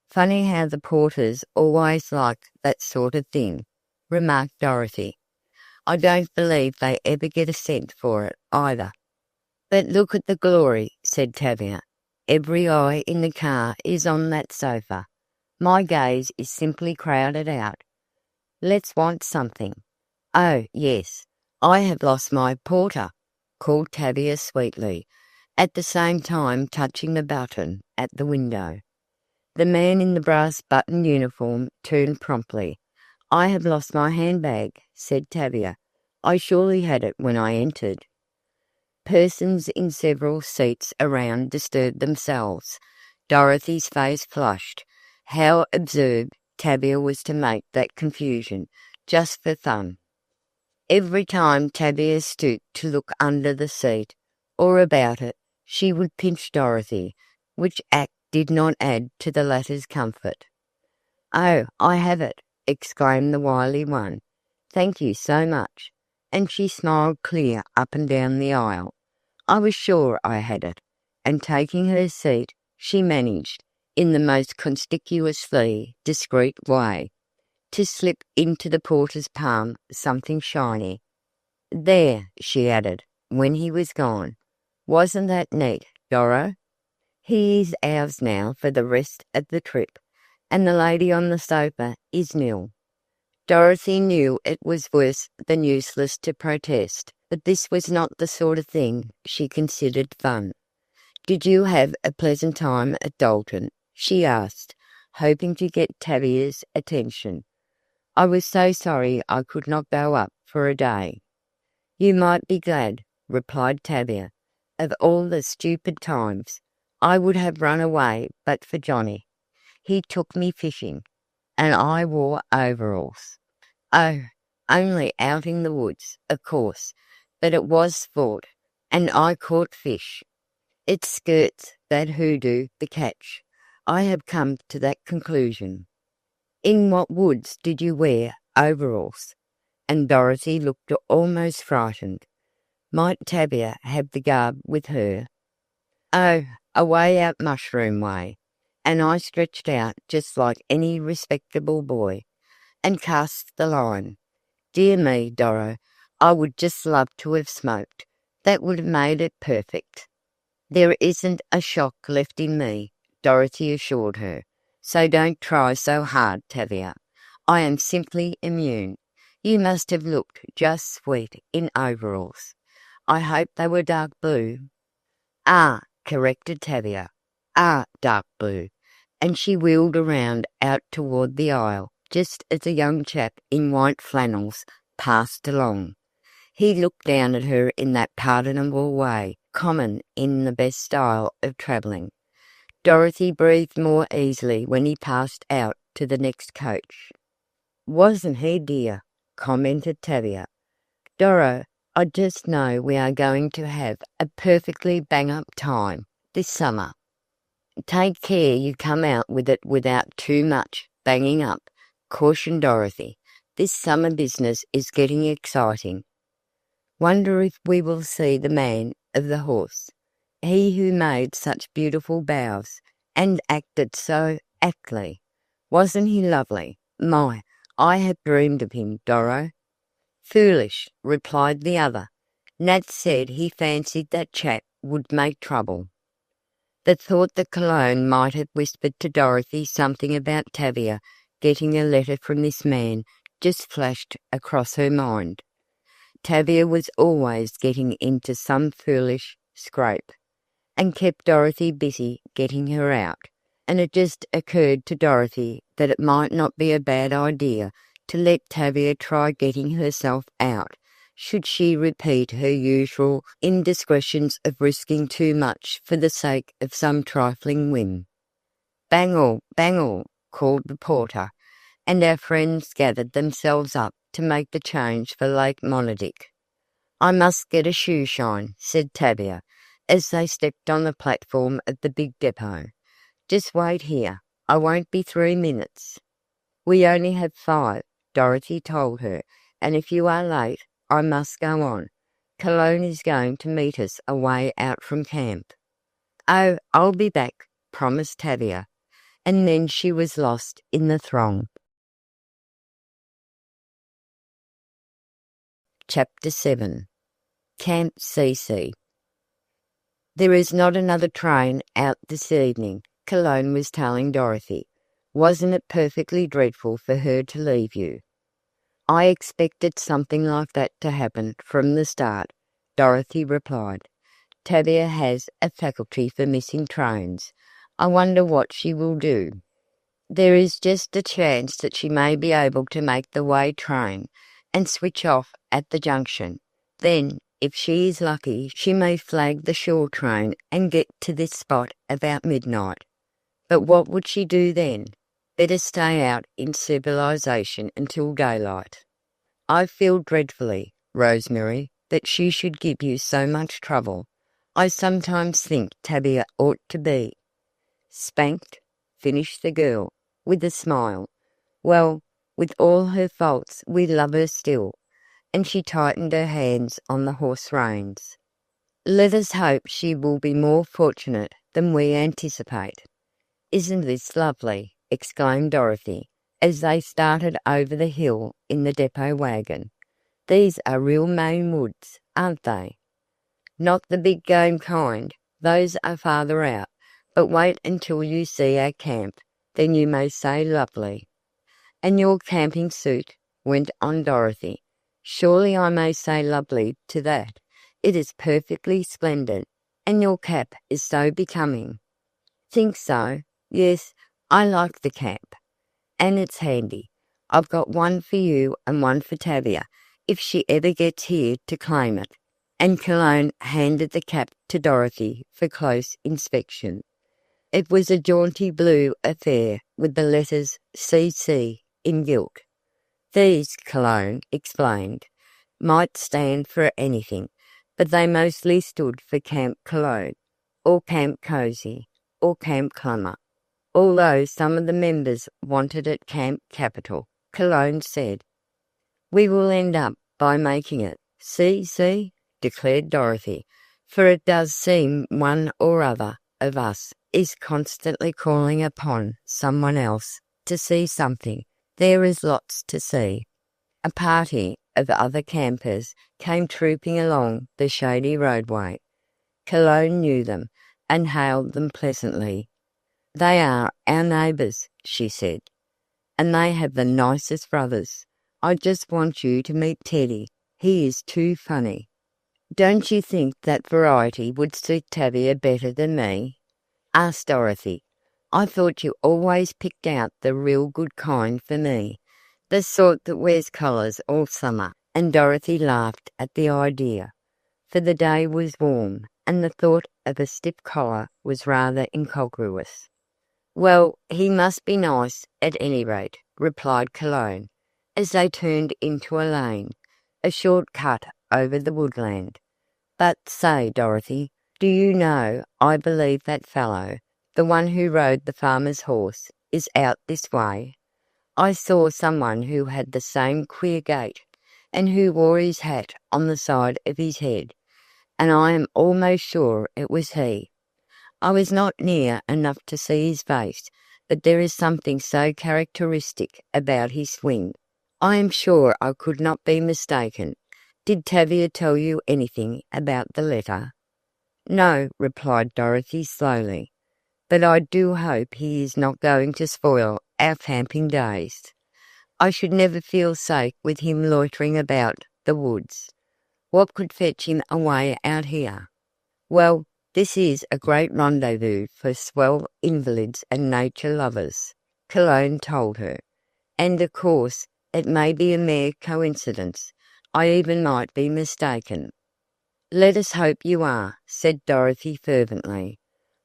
Funny how the porters always like that sort of thing, remarked Dorothy. I don't believe they ever get a cent for it either. But look at the glory, said Tavia. Every eye in the car is on that sofa. My gaze is simply crowded out. Let's want something. Oh, yes, I have lost my porter, called Tavia sweetly, at the same time touching the button at the window. The man in the brass button uniform turned promptly. I have lost my handbag, said Tavia. I surely had it when I entered. Persons in several seats around disturbed themselves. Dorothy's face flushed. How absurd Tavia was to make that confusion, just for fun. Every time Tavia stooped to look under the seat, or about it, she would pinch Dorothy, which act did not add to the latter's comfort. Oh, I have it, exclaimed the wily one. Thank you so much. And she smiled clear up and down the aisle. I was sure I had it. And taking her seat, she managed, in the most conspicuously discreet way, to slip into the porter's palm something shiny. There, she added, when he was gone. Wasn't that neat, Doro? He is ours now for the rest of the trip, and the lady on the sofa is nil. Dorothy knew it was worse than useless to protest, but this was not the sort of thing she considered fun. Did you have a pleasant time at Dalton? She asked, hoping to get Tavia's attention. I was so sorry I could not go up for a day. You might be glad, replied Tavia. Of all the stupid times, I would have run away but for Johnny. He took me fishing, and I wore overalls. Oh, only out in the woods, of course, but it was sport, and I caught fish. It skirts that hoodoo, the catch. I have come to that conclusion. In what woods did you wear overalls? And Dorothy looked almost frightened. Might Tavia have the garb with her? Oh, away out Mushroom Way, and I stretched out just like any respectable boy, and cast the line. Dear me, Doro, I would just love to have smoked. That would have made it perfect. There isn't a shock left in me, Dorothy assured her, so don't try so hard, Tavia. I am simply immune. You must have looked just sweet in overalls. I hope they were dark blue. Ah, corrected Tavia. Ah, dark blue. And she wheeled around out toward the aisle, just as a young chap in white flannels passed along. He looked down at her in that pardonable way, common in the best style of travelling. Dorothy breathed more easily when he passed out to the next coach. Wasn't he dear? Commented Tavia. Doro, I just know we are going to have a perfectly bang-up time this summer. Take care you come out with it without too much banging up, cautioned Dorothy. This summer business is getting exciting. Wonder if we will see the man of the horse, he who made such beautiful bows and acted so aptly. Wasn't he lovely? My, I have dreamed of him, Doro. Foolish, replied the other. Nat said he fancied that chap would make trouble. The thought that Cologne might have whispered to Dorothy something about Tavia getting a letter from this man just flashed across her mind. Tavia was always getting into some foolish scrape and kept Dorothy busy getting her out, and it just occurred to Dorothy that it might not be a bad idea to let Tavia try getting herself out, should she repeat her usual indiscretions of risking too much for the sake of some trifling whim. "Bang all," called the porter, and our friends gathered themselves up to make the change for Lake Monadic. "I must get a shoe shine," said Tavia, as they stepped on the platform of the big depot. "Just wait here. I won't be 3 minutes." "We only have 5, Dorothy told her, "and if you are late, I must go on. Cologne is going to meet us away out from camp." "Oh, I'll be back," promised Tavia, and then she was lost in the throng. Chapter 7. Camp C.C. "There is not another train out this evening," Cologne was telling Dorothy. "Wasn't it perfectly dreadful for her to leave you?" "I expected something like that to happen from the start," Dorothy replied. "Tavia has a faculty for missing trains. I wonder what she will do." "There is just a chance that she may be able to make the way train and switch off at the junction. Then, if she is lucky, she may flag the shore train and get to this spot about midnight. But what would she do then? Better stay out in civilization until daylight." "I feel dreadfully, Rosemary, that she should give you so much trouble. I sometimes think Tavia ought to be—" "Spanked," finished the girl, with a smile. "Well, with all her faults we love her still," and she tightened her hands on the horse reins. "Let us hope she will be more fortunate than we anticipate." "Isn't this lovely?" exclaimed Dorothy, as they started over the hill in the depot wagon. "These are real Maine woods, aren't they?" "Not the big game kind. Those are farther out. But wait until you see our camp. Then you may say lovely." "And your camping suit," went on Dorothy. "Surely I may say lovely to that. It is perfectly splendid, and your cap is so becoming." "Think so? Yes, I like the cap. And it's handy. I've got one for you and one for Tavia, if she ever gets here to claim it." And Cologne handed the cap to Dorothy for close inspection. It was a jaunty blue affair with the letters C.C. in gilt. "These," Cologne explained, "might stand for anything, but they mostly stood for Camp Cologne, or Camp Cozy, or Camp Clemmer, although some of the members wanted it Camp Capital," Cologne said. "We will end up by making it C.C., declared Dorothy, "for it does seem one or other of us is constantly calling upon someone else to see something. There is lots to see." A party of other campers came trooping along the shady roadway. Cologne knew them and hailed them pleasantly. "They are our neighbours," she said, "and they have the nicest brothers. I just want you to meet Teddy. He is too funny." "Don't you think that variety would suit Tavia better than me?" asked Dorothy. "I thought you always picked out the real good kind for me, the sort that wears collars all summer," and Dorothy laughed at the idea, for the day was warm, and the thought of a stiff collar was rather incongruous. "Well, he must be nice at any rate," replied Cologne, as they turned into a lane, a short cut over the woodland. "But say, Dorothy, do you know, I believe that fellow, the one who rode the farmer's horse, is out this way. I saw someone who had the same queer gait, and who wore his hat on the side of his head, and I am almost sure it was he. I was not near enough to see his face, but there is something so characteristic about his swing. I am sure I could not be mistaken. Did Tavia tell you anything about the letter?" "No," replied Dorothy slowly, "but I do hope he is not going to spoil our camping days. I should never feel safe with him loitering about the woods. What could fetch him away out here? Well, this is a great rendezvous for swell invalids and nature lovers, Cologne told her. And of course, it may be a mere coincidence. I even might be mistaken. Let us hope you are, said Dorothy fervently.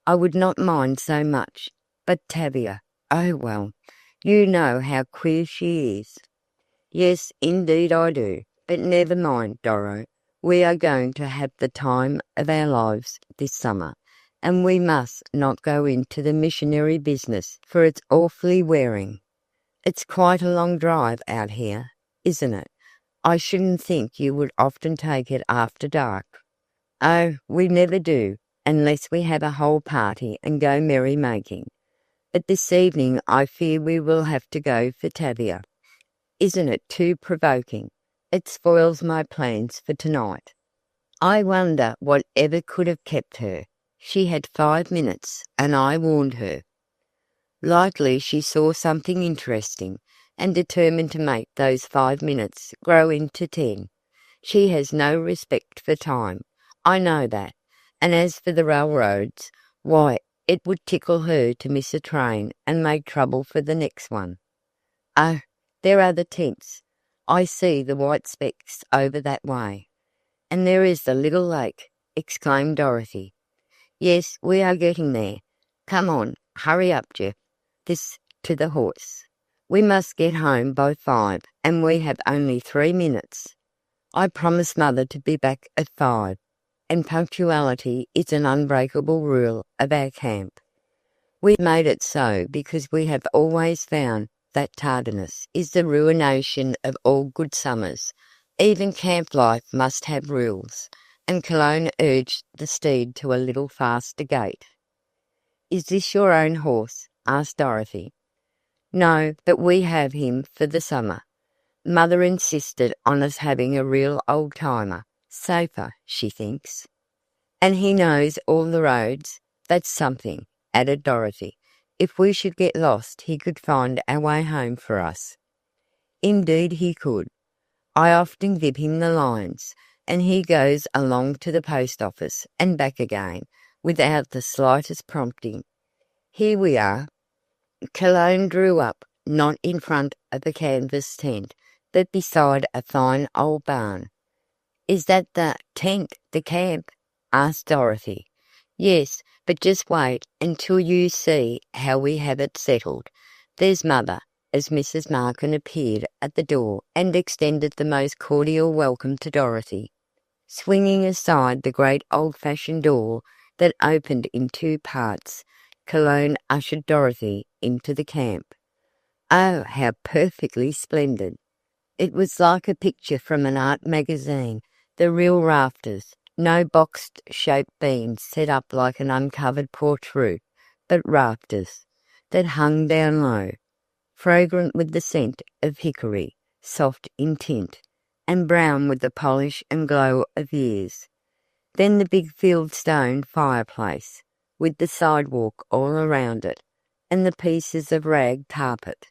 I would not mind so much. But Tavia, oh well, you know how queer she is. Yes, indeed I do. But never mind, Doro. We are going to have the time of our lives this summer, and we must not go into the missionary business, for it's awfully wearing. It's quite a long drive out here, isn't it? I shouldn't think you would often take it after dark. Oh, we never do, unless we have a whole party and go merry-making. But this evening I fear we will have to go for Tavia. Isn't it too provoking? It spoils my plans for tonight. I wonder whatever could have kept her. She had 5 minutes, and I warned her. Likely she saw something interesting, and determined to make those 5 minutes grow into 10. She has no respect for time. I know that. And as for the railroads, why, it would tickle her to miss a train and make trouble for the next one. Oh, there are the tents. I see the white specks over that way. And there is the little lake, exclaimed Dorothy. Yes, we are getting there. Come on, hurry up, Jeff. This to the horse. We must get home by 5, and we have only 3 minutes. I promised Mother to be back at 5, and punctuality is an unbreakable rule of our camp. We made it so because we have always found that tardiness is the ruination of all good summers. Even camp life must have rules, and Cologne urged the steed to a little faster gait. Is this your own horse? Asked Dorothy. No, but we have him for the summer. Mother insisted on us having a real old-timer, safer, she thinks. And he knows all the roads. That's something, added Dorothy. If we should get lost, he could find our way home for us. Indeed he could. I often give him the lines, and he goes along to the post office and back again, without the slightest prompting. Here we are. Cologne drew up, not in front of a canvas tent, but beside a fine old barn. Is that the tent, the camp? Asked Dorothy. Yes, but just wait until you see how we have it settled. There's Mother, as Mrs. Markin appeared at the door and extended the most cordial welcome to Dorothy. Swinging aside the great old-fashioned door that opened in 2 parts, Cologne ushered Dorothy into the camp. Oh, how perfectly splendid! It was like a picture from an art magazine, the real rafters, no box-shaped beams set up like an uncovered porch roof, but rafters that hung down low, fragrant with the scent of hickory, soft in tint, and brown with the polish and glow of years. Then the big field-stone fireplace, with the sidewalk all around it, and the pieces of rag carpet.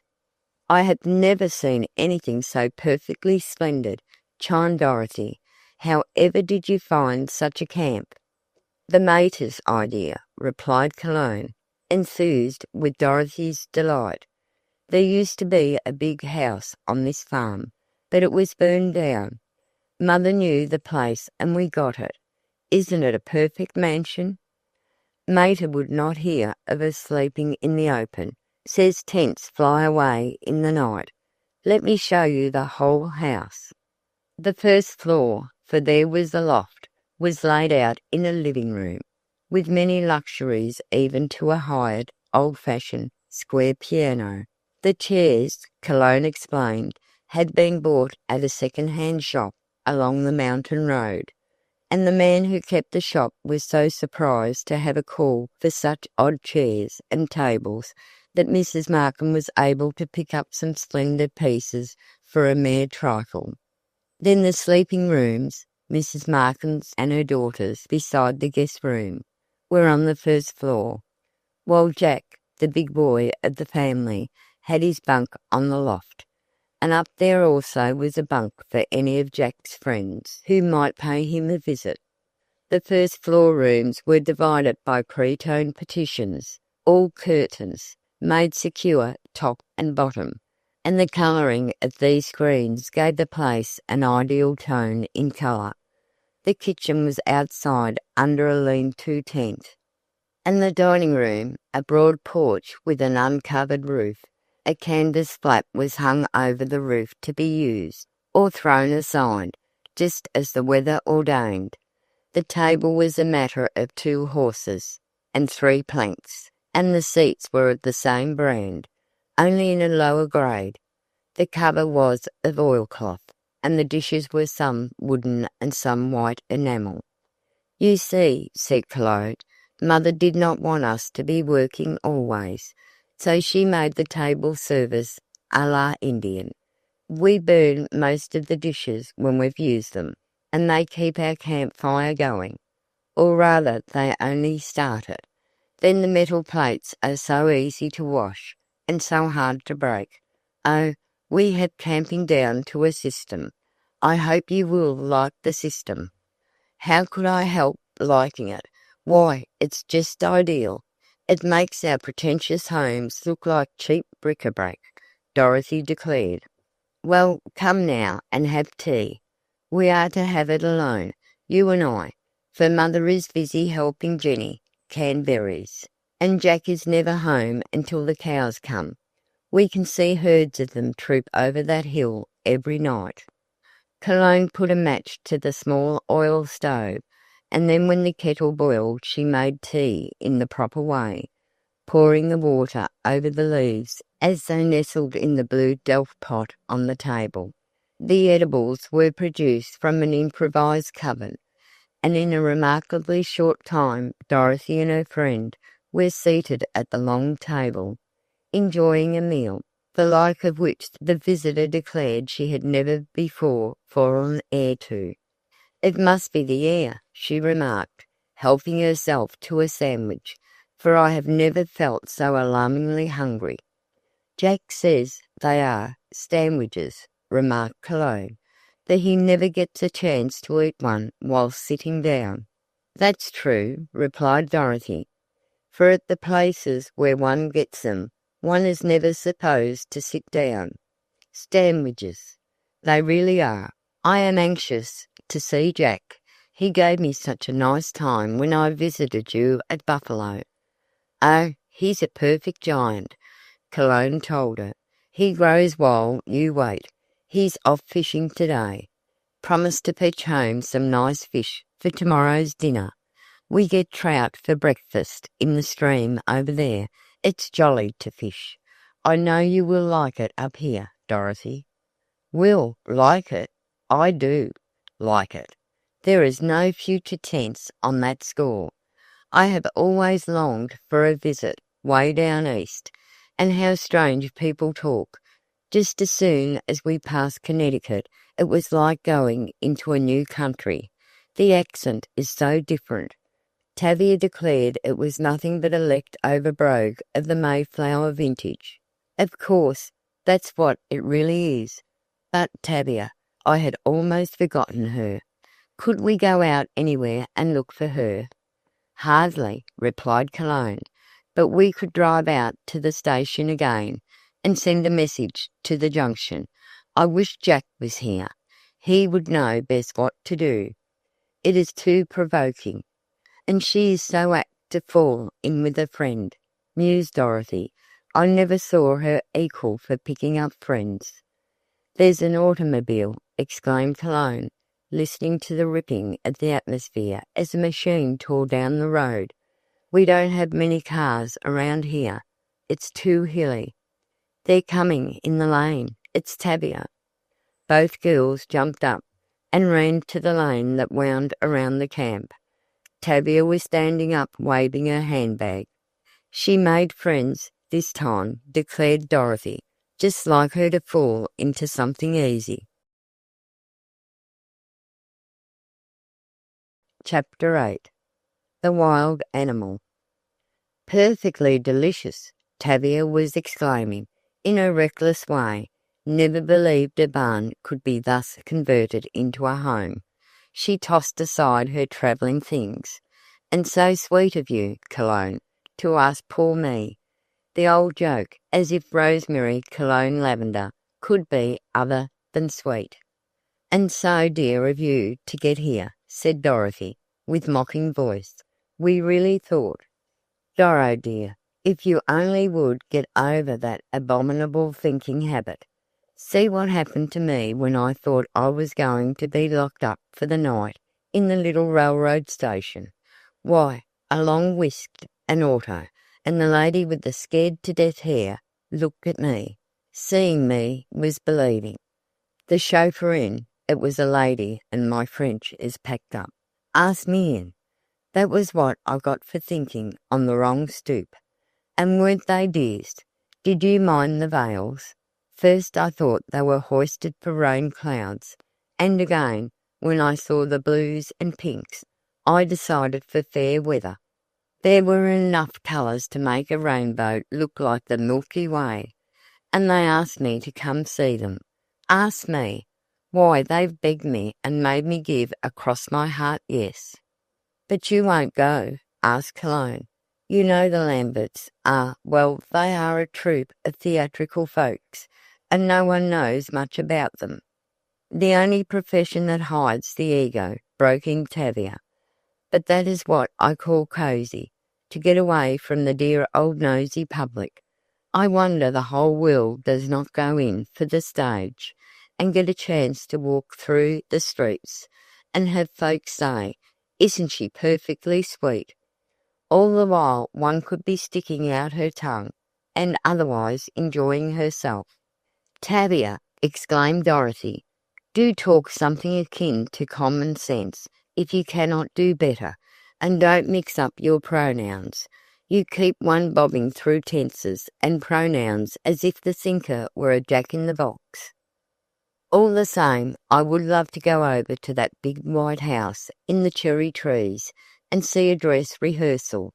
I have never seen anything so perfectly splendid, chimed Dorothy. How ever did you find such a camp? The mater's idea, replied Cologne, enthused with Dorothy's delight. There used to be a big house on this farm, but it was burned down. Mother knew the place and we got it. Isn't it a perfect mansion? Mater would not hear of us sleeping in the open. Says tents fly away in the night. Let me show you the whole house. The first floor, for there was a loft, was laid out in a living room, with many luxuries even to a hired, old-fashioned, square piano. The chairs, Cologne explained, had been bought at a second-hand shop along the mountain road, and the man who kept the shop was so surprised to have a call for such odd chairs and tables that Mrs. Markham was able to pick up some splendid pieces for a mere trifle. Then the sleeping rooms, Mrs. Markham's and her daughter's, beside the guest room, were on the first floor, while Jack, the big boy of the family, had his bunk on the loft. and up there also was a bunk for any of Jack's friends who might pay him a visit. The first floor rooms were divided by cretonne partitions, all curtains, made secure top and bottom, and the colouring of these screens gave the place an ideal tone in colour. The kitchen was outside under a lean-to tent, and the dining room, a broad porch with an uncovered roof. A canvas flap was hung over the roof to be used, or thrown aside, just as the weather ordained. The table was a matter of 2 horses and 3 planks, and the seats were of the same brand, only in a lower grade. The cover was of oilcloth, and the dishes were some wooden and some white enamel. "You see," said Clew, "Mother did not want us to be working always, so she made the table service a la Indian. We burn most of the dishes when we've used them, and they keep our campfire going, or rather they only start it. Then the metal plates are so easy to wash, and so hard to break. Oh, we have camping down to a system. I hope you will like the system." "How could I help liking it? Why, it's just ideal. It makes our pretentious homes look like cheap bric-a-brac," Dorothy declared. "Well, come now and have tea. We are to have it alone, you and I, for Mother is busy helping Jenny can berries, and Jack is never home until the cows come. We can see herds of them troop over that hill every night." Cologne put a match to the small oil stove, and then when the kettle boiled she made tea in the proper way, pouring the water over the leaves as they nestled in the blue delf pot on the table. The edibles were produced from an improvised cupboard, and in a remarkably short time Dorothy and her friend were seated at the long table, enjoying a meal, the like of which the visitor declared she had never before fallen heir to. "It must be the air," she remarked, helping herself to a sandwich, "for I have never felt so alarmingly hungry." "Jack says they are sandwiches," remarked Cologne, "that he never gets a chance to eat one while sitting down." "That's true," replied Dorothy, "for at the places where one gets them, one is never supposed to sit down. Sandwiches, they really are. I am anxious to see Jack. He gave me such a nice time when I visited you at Buffalo." "Oh, he's a perfect giant," Cologne told her. "He grows while you wait. He's off fishing today. Promised to fetch home some nice fish for tomorrow's dinner. We get trout for breakfast in the stream over there. It's jolly to fish. I know you will like it up here, Dorothy." "Will like it? I do like it. There is no future tense on that score. I have always longed for a visit way down east, and how strange people talk. Just as soon as we passed Connecticut, it was like going into a new country. The accent is so different." Tavia declared it was nothing but a left-over brogue of the Mayflower vintage. "Of course, that's what it really is. But, Tavia, I had almost forgotten her. Could we go out anywhere and look for her?" "Hardly," replied Cologne, "but we could drive out to the station again and send a message to the junction. I wish Jack was here. He would know best what to do. It is too provoking. And she is so apt to fall in with a friend," mused Dorothy. "I never saw her equal for picking up friends." "There's an automobile," exclaimed Cologne, listening to the ripping of the atmosphere as the machine tore down the road. "We don't have many cars around here. It's too hilly." "They're coming in the lane. It's Tavia." Both girls jumped up and ran to the lane that wound around the camp. Tavia was standing up waving her handbag. "She made friends this time," declared Dorothy. "Just like her to fall into something easy." Chapter 8. The Wild Animal. "Perfectly delicious," Tavia was exclaiming, in a reckless way, Never believed a barn could be thus converted into a home. She tossed aside her travelling things. And so sweet of you, Cologne, to ask poor me. The old joke, as if rosemary, cologne, lavender could be other than sweet. And so dear of you to get here, said Dorothy, with mocking voice. We really thought. Doro, dear, if you only would get over that abominable thinking habit. See what happened to me when I thought I was going to be locked up for the night in the little railroad station. Why, along whisked an auto, and the lady with the scared-to-death hair looked at me. Seeing me was believing. The chauffeur in, it was a lady, and my French is packed up, asked me in. That was what I got for thinking on the wrong stoop. And weren't they dears? Did you mind the veils? First I thought they were hoisted for rain clouds, and again, when I saw the blues and pinks, I decided for fair weather. There were enough colours to make a rainbow look like the Milky Way, and they asked me to come see them. Ask me. Why, they've begged me and made me give across my heart yes. But you won't go? Asked Cologne. You know the Lamberts are, well, they are a troupe of theatrical folks, and no one knows much about them. The only profession that hides the ego, broke in Tavia. But that is what I call cosy, to get away from the dear old nosy public. I wonder the whole world does not go in for the stage, and get a chance to walk through the streets, and have folks say, isn't she perfectly sweet? All the while one could be sticking out her tongue, and otherwise enjoying herself. Tavia, exclaimed Dorothy, do talk something akin to common sense, if you cannot do better, and don't mix up your pronouns. You keep one bobbing through tenses and pronouns as if the thinker were a jack-in-the-box. All the same, I would love to go over to that big white house in the cherry trees and see a dress rehearsal.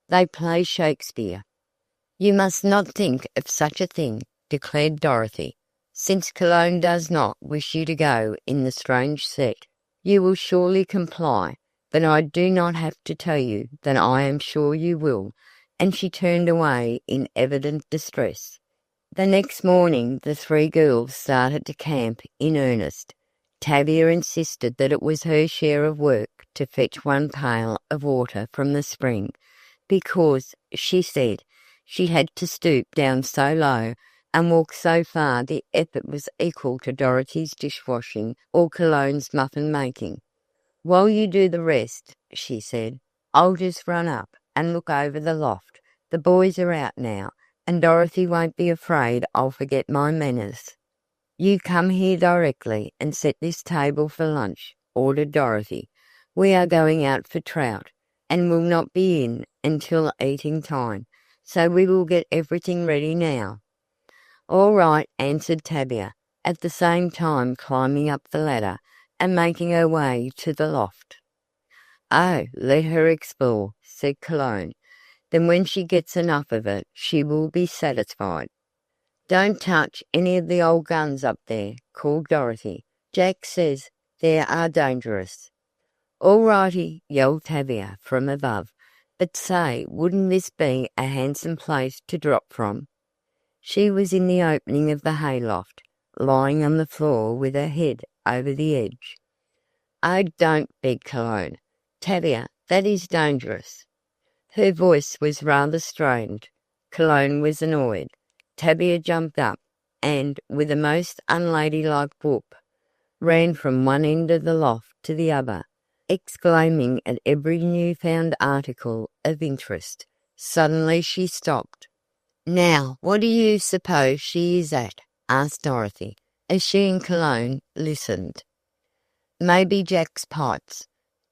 They play Shakespeare. You must not think of such a thing, declared Dorothy. Since Cologne does not wish you to go in the strange set, you will surely comply, but I do not have to tell you that I am sure you will, and she turned away in evident distress. The next morning the three girls started to camp in earnest. Tavia insisted that it was her share of work to fetch one pail of water from the spring, because, she said, she had to stoop down so low and walk so far the effort was equal to Dorothy's dishwashing or Cologne's muffin-making. While you do the rest, she said, I'll just run up and look over the loft. The boys are out now, and Dorothy won't be afraid I'll forget my manners. You come here directly and set this table for lunch, ordered Dorothy. We are going out for trout, and will not be in until eating time, so we will get everything ready now. All right, answered Tavia, at the same time climbing up the ladder and making her way to the loft. Oh, let her explore, said Cologne. Then when she gets enough of it, she will be satisfied. Don't touch any of the old guns up there, called Dorothy. Jack says they are dangerous. All righty, yelled Tavia from above. But say, wouldn't this be a handsome place to drop from? She was in the opening of the hayloft, lying on the floor with her head over the edge. Oh, don't, begged Cologne. Tavia, that is dangerous. Her voice was rather strained. Cologne was annoyed. Tavia jumped up and, with a most unladylike whoop, ran from one end of the loft to the other, exclaiming at every new-found article of interest. Suddenly she stopped. Now, what do you suppose she is at? Asked Dorothy, as she and Cologne listened. Maybe Jack's pipes.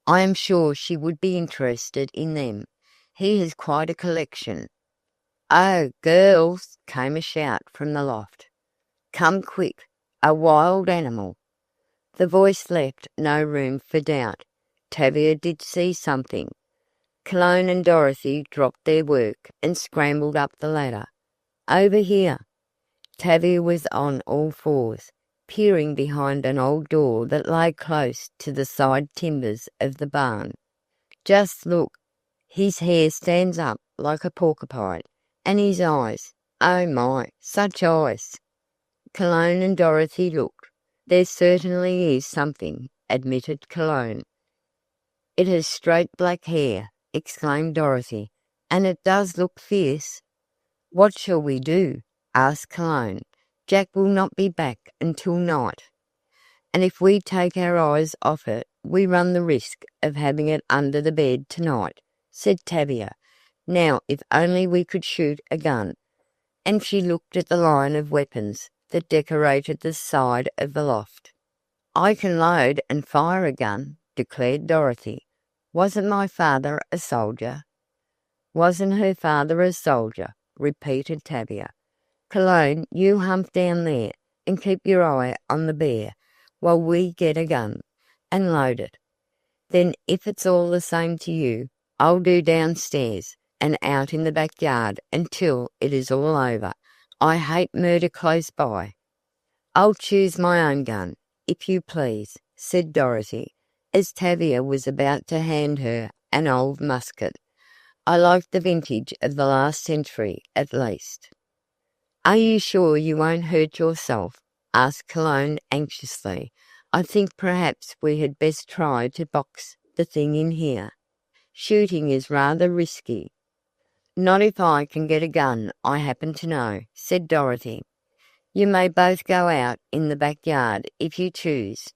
I am sure she would be interested in them. He has quite a collection. Oh, girls, came a shout from the loft. Come quick, a wild animal. The voice left no room for doubt. Tavia did see something. Cologne and Dorothy dropped their work and scrambled up the ladder. Over here. Tavia was on all fours, peering behind an old door that lay close to the side timbers of the barn. "Just look, his hair stands up like a porcupine, and his eyes, oh my, such eyes!" Cologne and Dorothy looked. "There certainly is something," admitted Cologne. "It has straight black hair," exclaimed Dorothy, "and it does look fierce." "What shall we do?" asked Cologne. "Jack will not be back until night, and if we take our eyes off it, we run the risk of having it under the bed tonight," said Tavia. "Now if only we could shoot a gun," and she looked at the line of weapons that decorated the side of the loft. "I can load and fire a gun," declared Dorothy. "Wasn't my father a soldier?" "Wasn't her father a soldier?" repeated Tavia. "Cologne, you hump down there and keep your eye on the bear while we get a gun and load it. Then if it's all the same to you, I'll do downstairs and out in the backyard until it is all over. I hate murder close by." "I'll choose my own gun, if you please," said Dorothy, as Tavia was about to hand her an old musket. "I like the vintage of the last century, at least." "Are you sure you won't hurt yourself?" asked Cologne anxiously. "I think perhaps we had best try to box the thing in here. Shooting is rather risky." "Not if I can get a gun I happen to know," said Dorothy. "You may both go out in the backyard if you choose.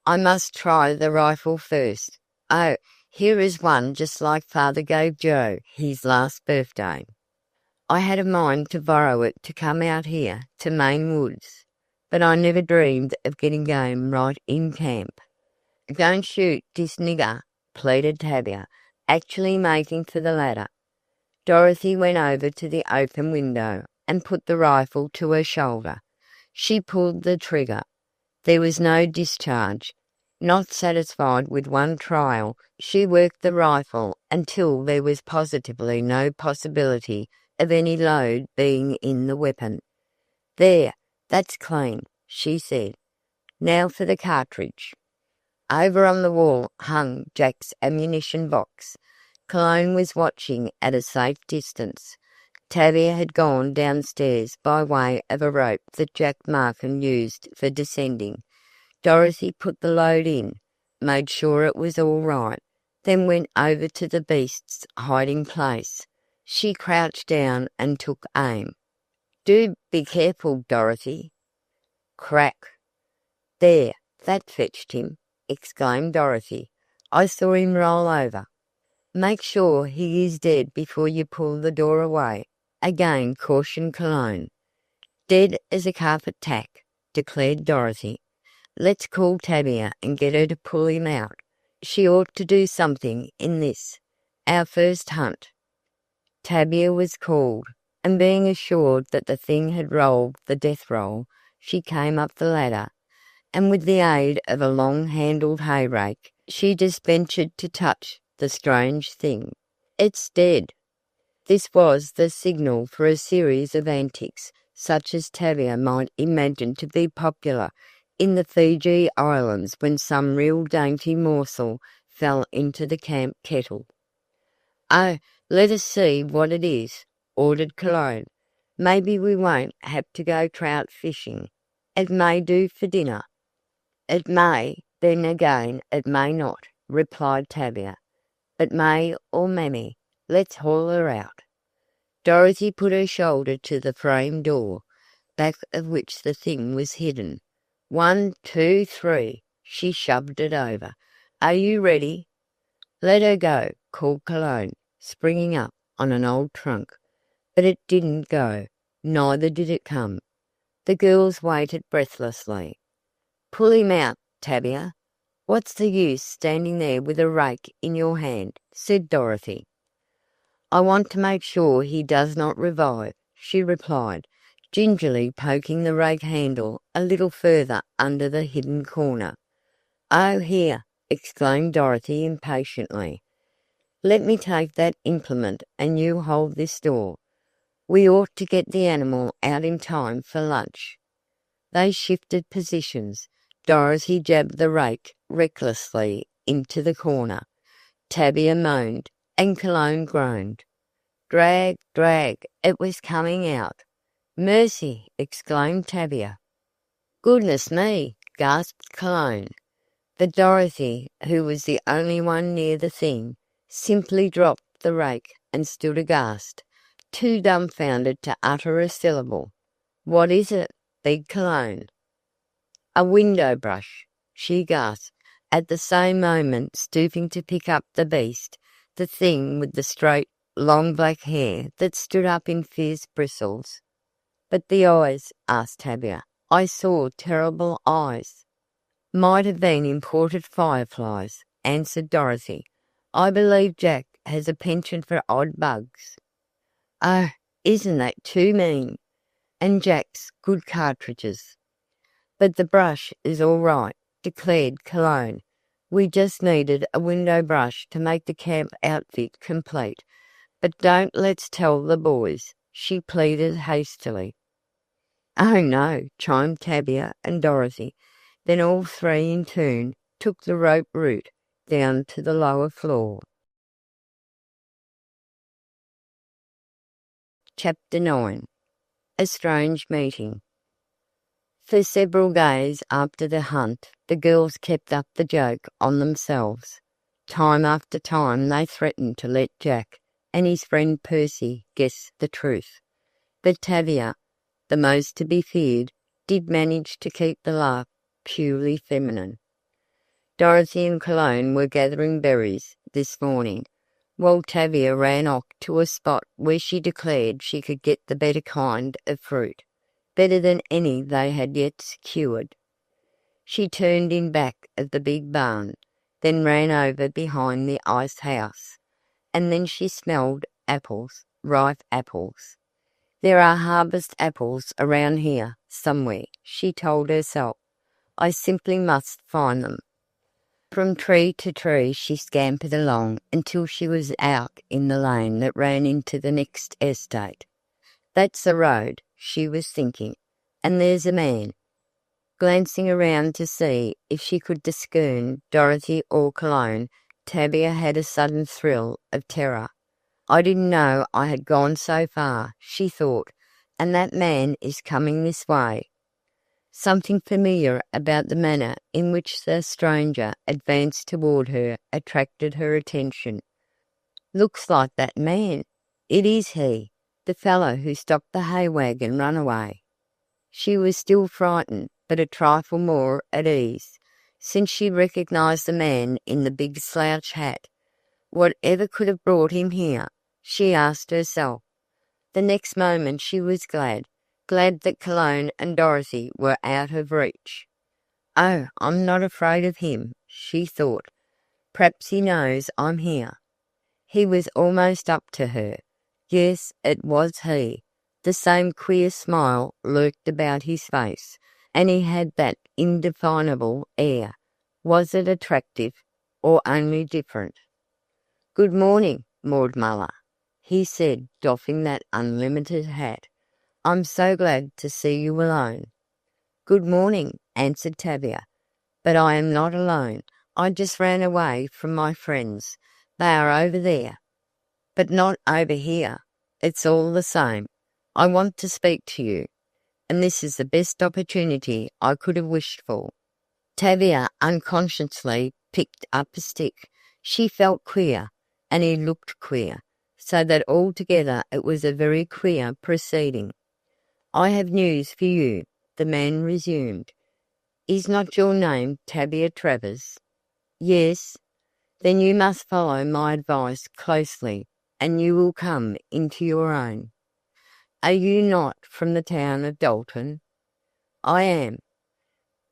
I must try the rifle first. Oh, here is one just like Father gave Joe his last birthday. I had a mind to borrow it to come out here to Maine woods, but I never dreamed of getting game right in camp." "Don't shoot dis nigger," pleaded Tavia, actually making for the ladder. Dorothy went over to the open window and put the rifle to her shoulder. She pulled the trigger. There was no discharge. Not satisfied with one trial, she worked the rifle until there was positively no possibility of any load being in the weapon. "There, that's clean," she said. "Now for the cartridge." Over on the wall hung Jack's ammunition box. Cologne was watching at a safe distance. Tavia had gone downstairs by way of a rope that Jack Markin used for descending. Dorothy put the load in, made sure it was all right, then went over to the beast's hiding place. She crouched down and took aim. "Do be careful, Dorothy." Crack! "There, that fetched him," exclaimed Dorothy. "I saw him roll over." "Make sure he is dead before you pull the door away," again cautioned Cologne. "Dead as a carpet tack," declared Dorothy. "Let's call Tavia and get her to pull him out. She ought to do something in this, our first hunt." Tavia was called, and being assured that the thing had rolled the death roll, she came up the ladder, and with the aid of a long-handled hay-rake, she just ventured to touch the strange thing. "It's dead." This was the signal for a series of antics such as Tavia might imagine to be popular in the Fiji Islands when some real dainty morsel fell into the camp kettle. "Oh, let us see what it is," ordered Cologne. "Maybe we won't have to go trout fishing. It may do for dinner." "It may, then again it may not," replied Tavia. "But may or mammy, let's haul her out." Dorothy put her shoulder to the frame door, back of which the thing was hidden. 1, 2, 3. She shoved it over. "Are you ready?" "Let her go," called Cologne, springing up on an old trunk. But it didn't go, neither did it come. The girls waited breathlessly. "Pull him out, Tavia. What's the use standing there with a rake in your hand?" said Dorothy. "I want to make sure he does not revive," she replied, gingerly poking the rake handle a little further under the hidden corner. "Oh, here!" exclaimed Dorothy impatiently. "Let me take that implement and you hold this door." We ought to get the animal out in time for lunch." They shifted positions. Dorothy jabbed the rake recklessly into the corner. Tavia moaned, and Cologne groaned. Drag, drag, it was coming out. "Mercy!" exclaimed Tavia. "Goodness me!" gasped Cologne. But Dorothy, who was the only one near the thing, simply dropped the rake and stood aghast, too dumbfounded to utter a syllable. "What is it?" begged Cologne. "A window brush," she gasped, at the same moment stooping to pick up the beast, the thing with the straight, long black hair that stood up in fierce bristles. "But the eyes?" asked Tavia. "I saw terrible eyes." "Might have been imported fireflies," answered Dorothy. "I believe Jack has a penchant for odd bugs." "Oh, isn't that too mean? And Jack's good cartridges." "But the brush is all right," declared Cologne. "We just needed a window brush to make the camp outfit complete. But don't let's tell the boys," she pleaded hastily. "Oh no," chimed Tavia and Dorothy. Then all three in turn took the rope route down to the lower floor. Chapter 9. A Strange Meeting. For several days after the hunt, the girls kept up the joke on themselves. Time after time they threatened to let Jack and his friend Percy guess the truth. But Tavia, the most to be feared, did manage to keep the laugh purely feminine. Dorothy and Cologne were gathering berries this morning, while Tavia ran off to a spot where she declared she could get the better kind of fruit, better than any they had yet secured. She turned in back of the big barn, then ran over behind the ice house, and then she smelled apples, ripe apples. "There are harvest apples around here somewhere," she told herself. "I simply must find them." From tree to tree she scampered along until she was out in the lane that ran into the next estate. "That's a road," she was thinking, "and there's a man." Glancing around to see if she could discern Dorothy or Cologne, Tavia had a sudden thrill of terror. "I didn't know I had gone so far," she thought, "and that man is coming this way." Something familiar about the manner in which the stranger advanced toward her attracted her attention. "Looks like that man. It is he, the fellow who stopped the hay wagon runaway." She was still frightened, but a trifle more at ease, since she recognized the man in the big slouch hat. Whatever could have brought him here? She asked herself. The next moment she was glad that Cologne and Dorothy were out of reach. "Oh, I'm not afraid of him," she thought. "Perhaps he knows I'm here." He was almost up to her. Yes, it was he. The same queer smile lurked about his face, and he had that indefinable air. Was it attractive, or only different? "Good morning, Maud Muller," he said, doffing that unlimited hat. "I'm so glad to see you alone." "Good morning," answered Tavia, "but I am not alone. I just ran away from my friends. They are over there." "But not over here. It's all the same. I want to speak to you, and this is the best opportunity I could have wished for." Tavia unconsciously picked up a stick. She felt queer, and he looked queer, so that altogether it was a very queer proceeding. "I have news for you," the man resumed. "Is not your name Tavia Travers?" "Yes." "Then you must follow my advice closely, and you will come into your own." "Are you not from the town of Dalton?" "I am."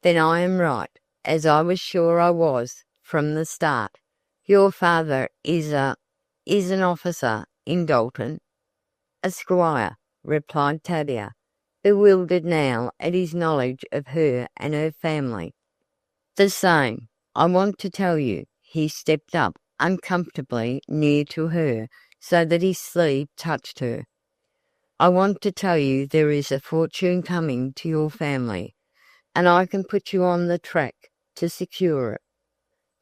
"Then I am right, as I was sure I was from the start. Your father is an officer in Dalton?" "A squire," replied Tavia, bewildered now at his knowledge of her and her family. "The same. I want to tell you." He stepped up uncomfortably near to her so that his sleeve touched her. I want to tell you there is a fortune coming to your family, and I can put you on the track to secure it.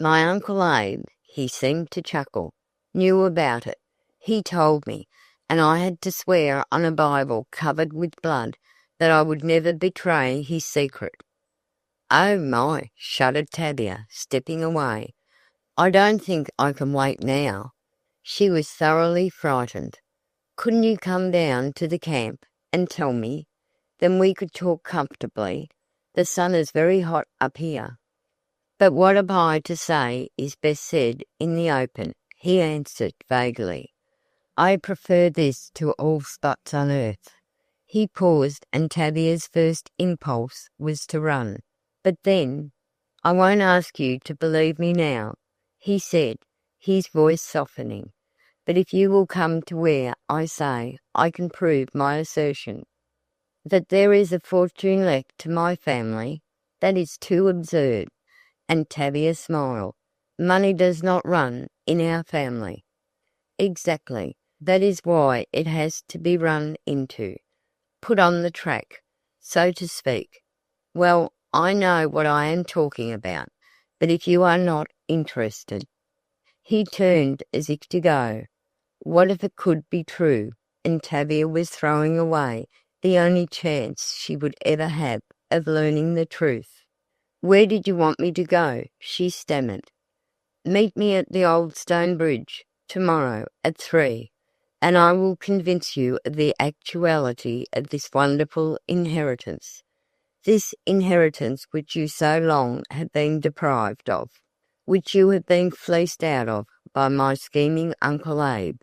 My Uncle Abe," he seemed to chuckle, "knew about it. He told me, and I had to swear on a Bible covered with blood that I would never betray his secret." "Oh my," shuddered Tavia, stepping away. "I don't think I can wait now." She was thoroughly frightened. "Couldn't you come down to the camp and tell me? Then we could talk comfortably. The sun is very hot up here." "But what have I to say is best said in the open," he answered vaguely. "I prefer this to all spots on earth." He paused, and Tavia's first impulse was to run. But then, "I won't ask you to believe me now," he said, his voice softening. "But if you will come to where I say, I can prove my assertion." "That there is a fortune left to my family? That is too absurd." And Tavia smiled. "Money does not run in our family." "Exactly. That is why it has to be run into. Put on the track, so to speak. Well, I know what I am talking about, but if you are not interested—" He turned as if to go. What if it could be true, and Tavia was throwing away the only chance she would ever have of learning the truth? "Where did you want me to go?" she stammered. "Meet me at the old stone bridge tomorrow at 3, and I will convince you of the actuality of this wonderful inheritance. This inheritance which you so long have been deprived of, which you have been fleeced out of by my scheming Uncle Abe."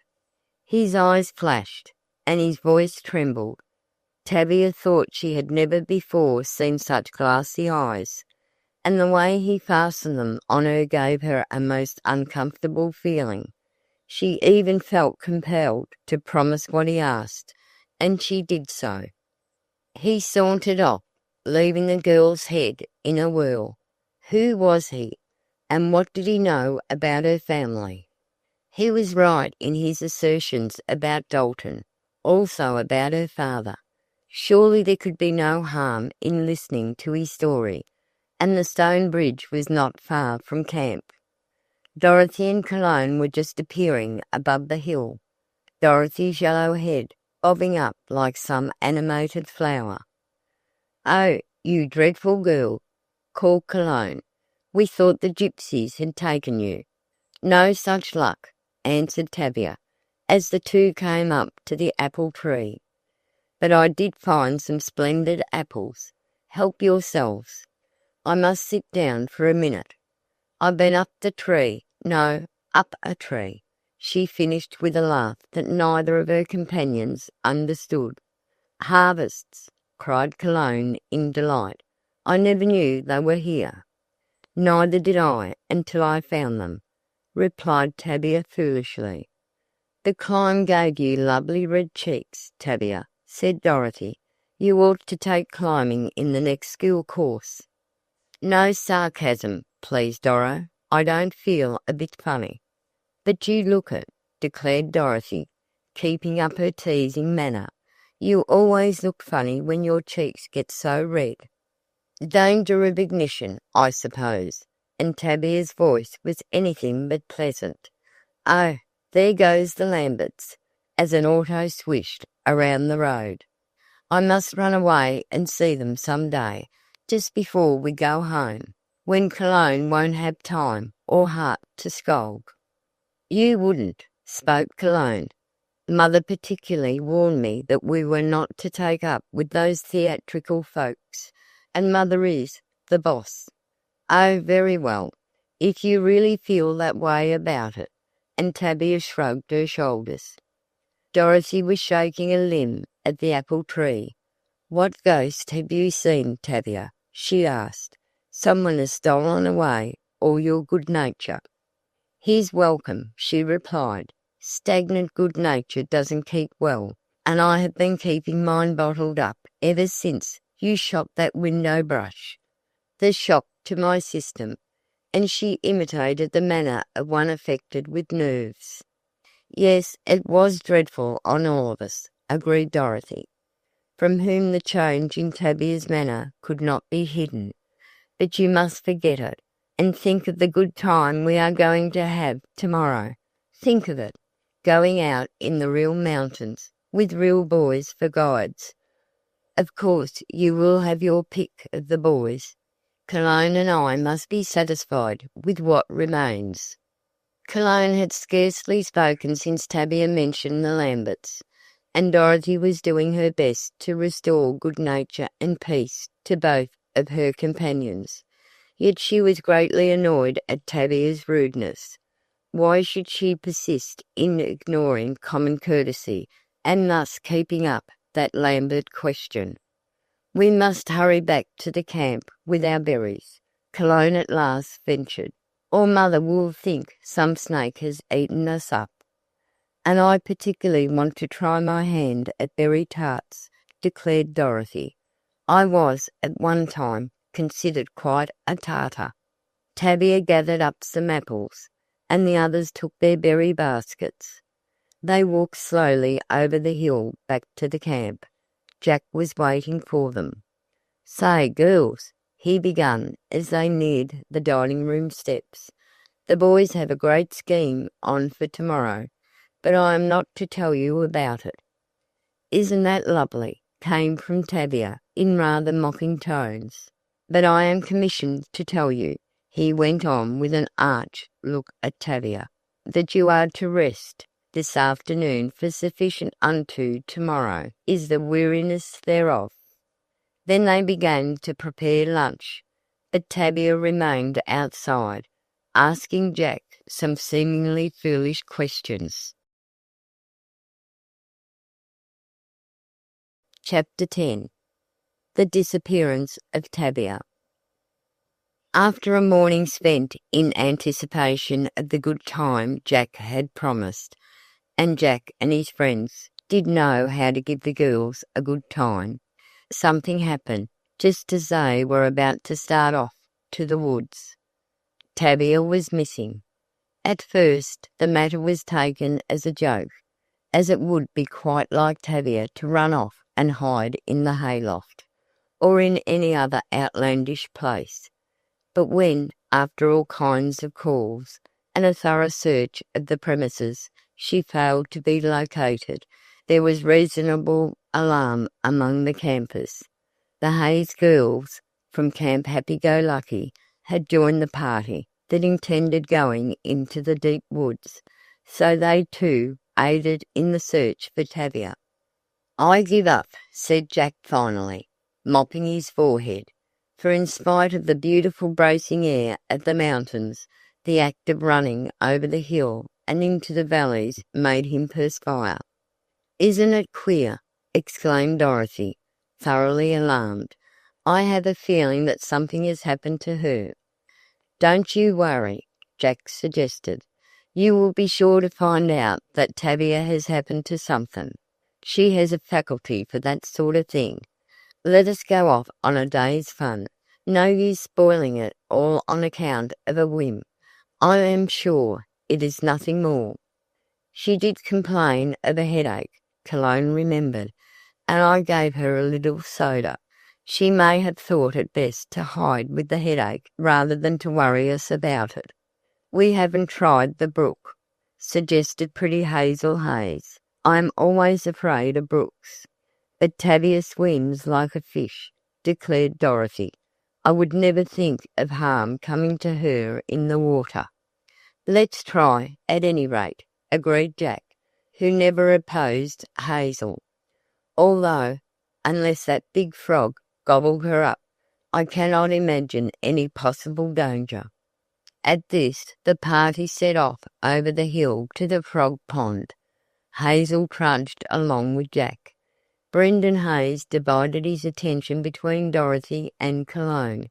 His eyes flashed, and his voice trembled. Tavia thought she had never before seen such glassy eyes, and the way he fastened them on her gave her a most uncomfortable feeling. She even felt compelled to promise what he asked, and she did so. He sauntered off, leaving the girl's head in a whirl. Who was he, and what did he know about her family? He was right in his assertions about Dalton, also about her father. Surely there could be no harm in listening to his story, and the stone bridge was not far from camp. Dorothy and Cologne were just appearing above the hill, Dorothy's yellow head bobbing up like some animated flower. "Oh, you dreadful girl," called Cologne. "We thought the gypsies had taken you." "No such luck," answered Tavia, as the two came up to the apple tree. "But I did find some splendid apples. Help yourselves. I must sit down for a minute. I've been up the tree, no, up a tree," she finished with a laugh that neither of her companions understood. "Harvests!" cried Cologne in delight. "I never knew they were here." "Neither did I until I found them," replied Tavia foolishly. "The climb gave you lovely red cheeks, Tavia," said Dorothy. "You ought to take climbing in the next school course." "No sarcasm, please, Doro. I don't feel a bit funny." "But you look it," declared Dorothy, keeping up her teasing manner. "You always look funny when your cheeks get so red." "Danger of ignition, I suppose," and Tavia's voice was anything but pleasant. "Oh, there goes the Lamberts," as an auto swished around the road. "I must run away and see them some day, just before we go home, when Cologne won't have time or heart to scold." "You wouldn't," spoke Cologne. "Mother particularly warned me that we were not to take up with those theatrical folks, and Mother is the boss." "Oh, very well, if you really feel that way about it," and Tavia shrugged her shoulders. Dorothy was shaking a limb at the apple tree. "What ghost have you seen, Tavia?" she asked. "Someone has stolen away all your good nature." "He's welcome," she replied. "Stagnant good nature doesn't keep well, and I have been keeping mine bottled up ever since you shot that window brush." The shock to my system, and she imitated the manner of one affected with nerves. "Yes, it was dreadful on all of us. agreed Dorothy, from whom the change in Tavia's manner could not be hidden. But you must forget it, and think of the good time we are going to have tomorrow. Think of it, going out in the real mountains, with real boys for guides. Of course you will have your pick of the boys. Cologne and I must be satisfied with what remains." Cologne had scarcely spoken since Tavia mentioned the Lamberts, and Dorothy was doing her best to restore good nature and peace to both of her companions. Yet she was greatly annoyed at Tavia's rudeness. Why should she persist in ignoring common courtesy and thus keeping up that Lambert question? "We must hurry back to the camp with our berries," Cologne at last ventured, "or Mother will think some snake has eaten us up." "And I particularly want to try my hand at berry tarts," declared Dorothy. "I was, at one time, considered quite a tartar." Tavia gathered up some apples, and the others took their berry baskets. They walked slowly over the hill back to the camp. Jack was waiting for them. "Say, girls," he began as they neared the dining room steps, "the boys have a great scheme on for tomorrow, but I am not to tell you about it." "Isn't that lovely?" came from Tavia in rather mocking tones. "But I am commissioned to tell you," he went on with an arch look at Tavia, "that you are to rest this afternoon, for sufficient unto tomorrow is the weariness thereof." Then they began to prepare lunch, but Tavia remained outside, asking Jack some seemingly foolish questions. Chapter 10. The Disappearance of Tavia. After a morning spent in anticipation of the good time Jack had promised, and Jack and his friends did know how to give the girls a good time, something happened just as they were about to start off to the woods. Tavia was missing. At first the matter was taken as a joke, as it would be quite like Tavia to run off and hide in the hayloft, or in any other outlandish place. But when, after all kinds of calls and a thorough search of the premises, she failed to be located, there was reasonable alarm among the campers. The Hayes girls from Camp Happy-Go-Lucky had joined the party that intended going into the deep woods, so they too aided in the search for Tavia. "I give up," said Jack finally, mopping his forehead, for in spite of the beautiful bracing air of the mountains, the act of running over the hill and into the valleys made him perspire. "Isn't it queer?" exclaimed Dorothy, thoroughly alarmed. "I have a feeling that something has happened to her." "Don't you worry," Jack suggested. "You will be sure to find out that Tavia has happened to something. She has a faculty for that sort of thing. Let us go off on a day's fun. No use spoiling it all on account of a whim. I am sure it is nothing more." She did complain of a headache, Cologne remembered, and I gave her a little soda. She may have thought it best to hide with the headache rather than to worry us about it. "We haven't tried the brook," suggested pretty Hazel Hayes. "I am always afraid of brooks." "But Tavia swims like a fish," declared Dorothy. "I would never think of harm coming to her in the water." "Let's try, at any rate," agreed Jack, who never opposed Hazel. "Although, unless that big frog gobbled her up, I cannot imagine any possible danger." At this the party set off over the hill to the frog pond. Hazel trudged along with Jack. Brendan Hayes divided his attention between Dorothy and Cologne,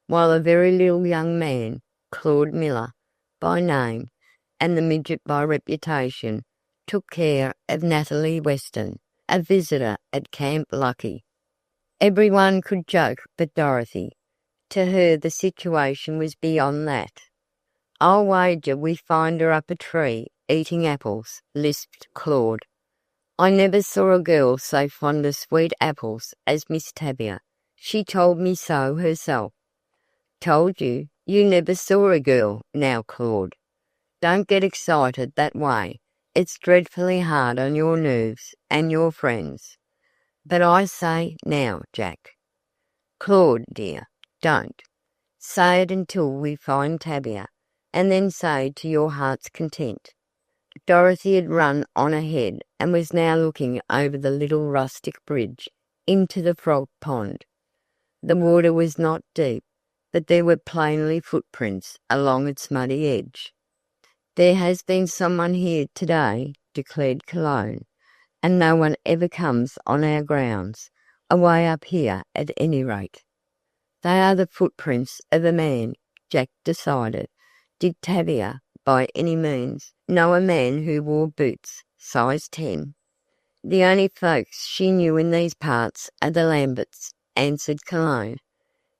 while a very little young man, Claude Miller by name and the midget by reputation, took care of Natalie Weston, a visitor at Camp Lucky. Everyone could joke but Dorothy. To her the situation was beyond that. "I'll wager we find her up a tree, eating apples," lisped Claude. I never saw a girl so fond of sweet apples as Miss Tavia. She told me so herself. Told you? You never saw a girl, now, Claude. Don't get excited that way. It's dreadfully hard on your nerves and your friends. But I say now, Jack. Claude, dear, don't. Say it until we find Tavia, and then say to your heart's content. Dorothy had run on ahead and was now looking over the little rustic bridge into the frog pond. The water was not deep, but there were plainly footprints along its muddy edge. There has been someone here today, declared Cologne, and no one ever comes on our grounds, away up here at any rate. They are the footprints of a man, Jack decided. Did Tavia, by any means, know a man who wore boots, size 10? The only folks she knew in these parts are the Lamberts, answered Cologne,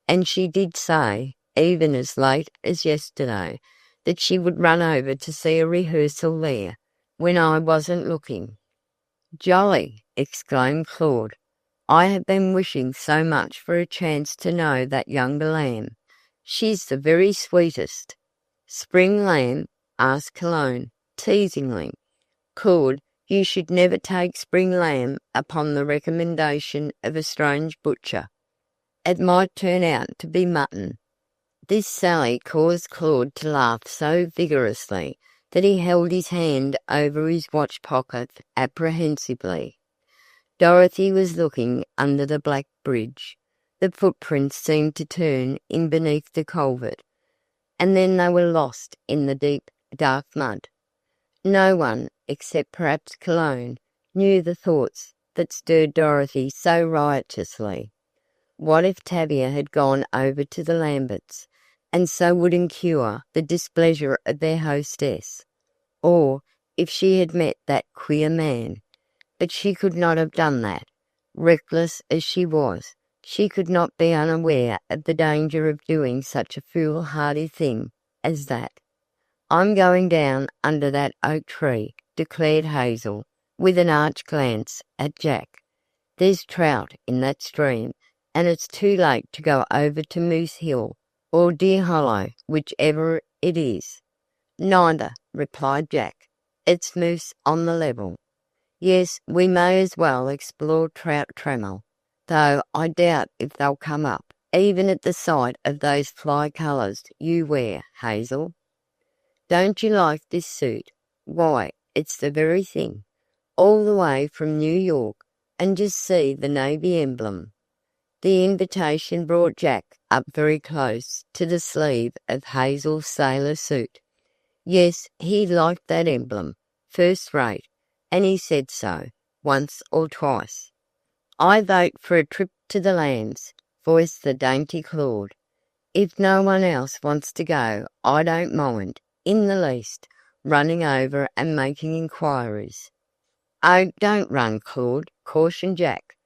and she did say, even as late as yesterday, that she would run over to see a rehearsal there, when I wasn't looking. Jolly, exclaimed Claude. I have been wishing so much for a chance to know that younger lamb. She's the very sweetest. Spring lamb? Asked Cologne, teasingly. Claude, you should never take spring lamb upon the recommendation of a strange butcher. It might turn out to be mutton. This sally caused Claude to laugh so vigorously that he held his hand over his watch pocket apprehensively. Dorothy was looking under the black bridge. The footprints seemed to turn in beneath the culvert, and then they were lost in the deep, dark mud. No one, except perhaps Cologne, knew the thoughts that stirred Dorothy so riotously. What if Tavia had gone over to the Lamberts, and so would incur the displeasure of their hostess? Or if she had met that queer man? But she could not have done that. Reckless as she was, she could not be unaware of the danger of doing such a foolhardy thing as that. I'm going down under that oak tree, declared Hazel, with an arch glance at Jack. There's trout in that stream, and it's too late to go over to Moose Hill or Deer Hollow, whichever it is. Neither, replied Jack. It's moose on the level. Yes, we may as well explore Trout Trammel, though I doubt if they'll come up, even at the sight of those fly colours you wear, Hazel. Don't you like this suit? Why, it's the very thing. All the way from New York, and just see the Navy emblem. The invitation brought Jack up very close to the sleeve of Hazel's sailor suit. Yes, he liked that emblem, first rate, and he said so, once or twice. I vote for a trip to the lands, voiced the dainty Claude. If no one else wants to go, I don't mind, in the least, running over and making inquiries. Oh, don't run, Claude, cautioned Jack.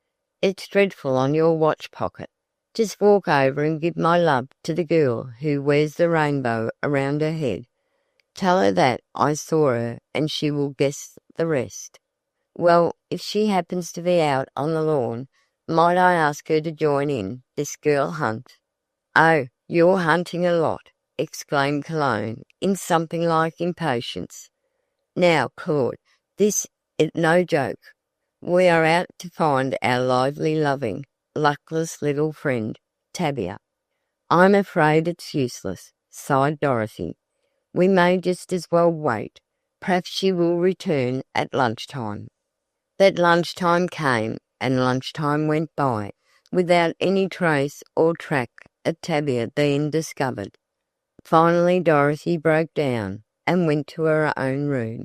It's dreadful on your watch pocket. Just walk over and give my love to the girl who wears the rainbow around her head. Tell her that I saw her, and she will guess the rest. Well, if she happens to be out on the lawn, might I ask her to join in this girl hunt? Oh, you're hunting a lot, exclaimed Cologne in something like impatience. Now, Claude, this is no joke. We are out to find our lively, loving, luckless little friend, Tavia. I'm afraid it's useless, sighed Dorothy. We may just as well wait. Perhaps she will return at lunchtime. But lunchtime came, and lunchtime went by, without any trace or track of Tavia being discovered. Finally Dorothy broke down and went to her own room.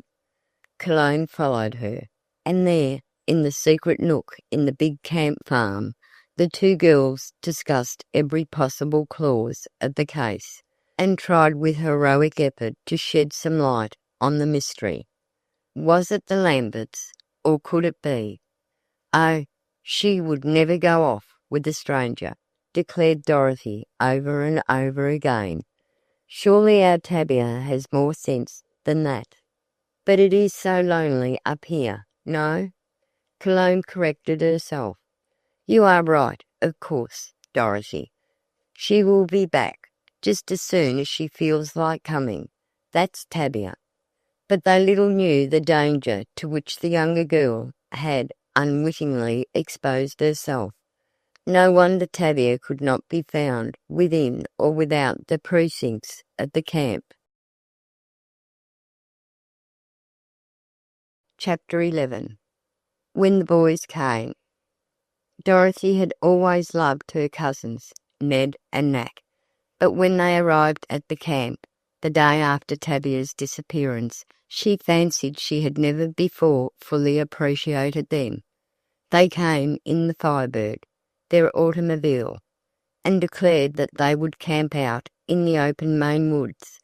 Cologne followed her, and there, in the secret nook in the big camp farm, the two girls discussed every possible clause of the case, and tried with heroic effort to shed some light on the mystery. Was it the Lamberts, or could it be? Oh, she would never go off with a stranger, declared Dorothy over and over again. Surely our Tavia has more sense than that. But it is so lonely up here, no? Cologne corrected herself. You are right, of course, Dorothy. She will be back, just as soon as she feels like coming. That's Tavia. But they little knew the danger to which the younger girl had unwittingly exposed herself. No wonder Tavia could not be found within or without the precincts of the camp. Chapter 11. When the boys came. Dorothy had always loved her cousins, Ned and Nat, but when they arrived at the camp, the day after Tavia's disappearance, she fancied she had never before fully appreciated them. They came in the Firebird, their automobile, and declared that they would camp out in the open Maine woods,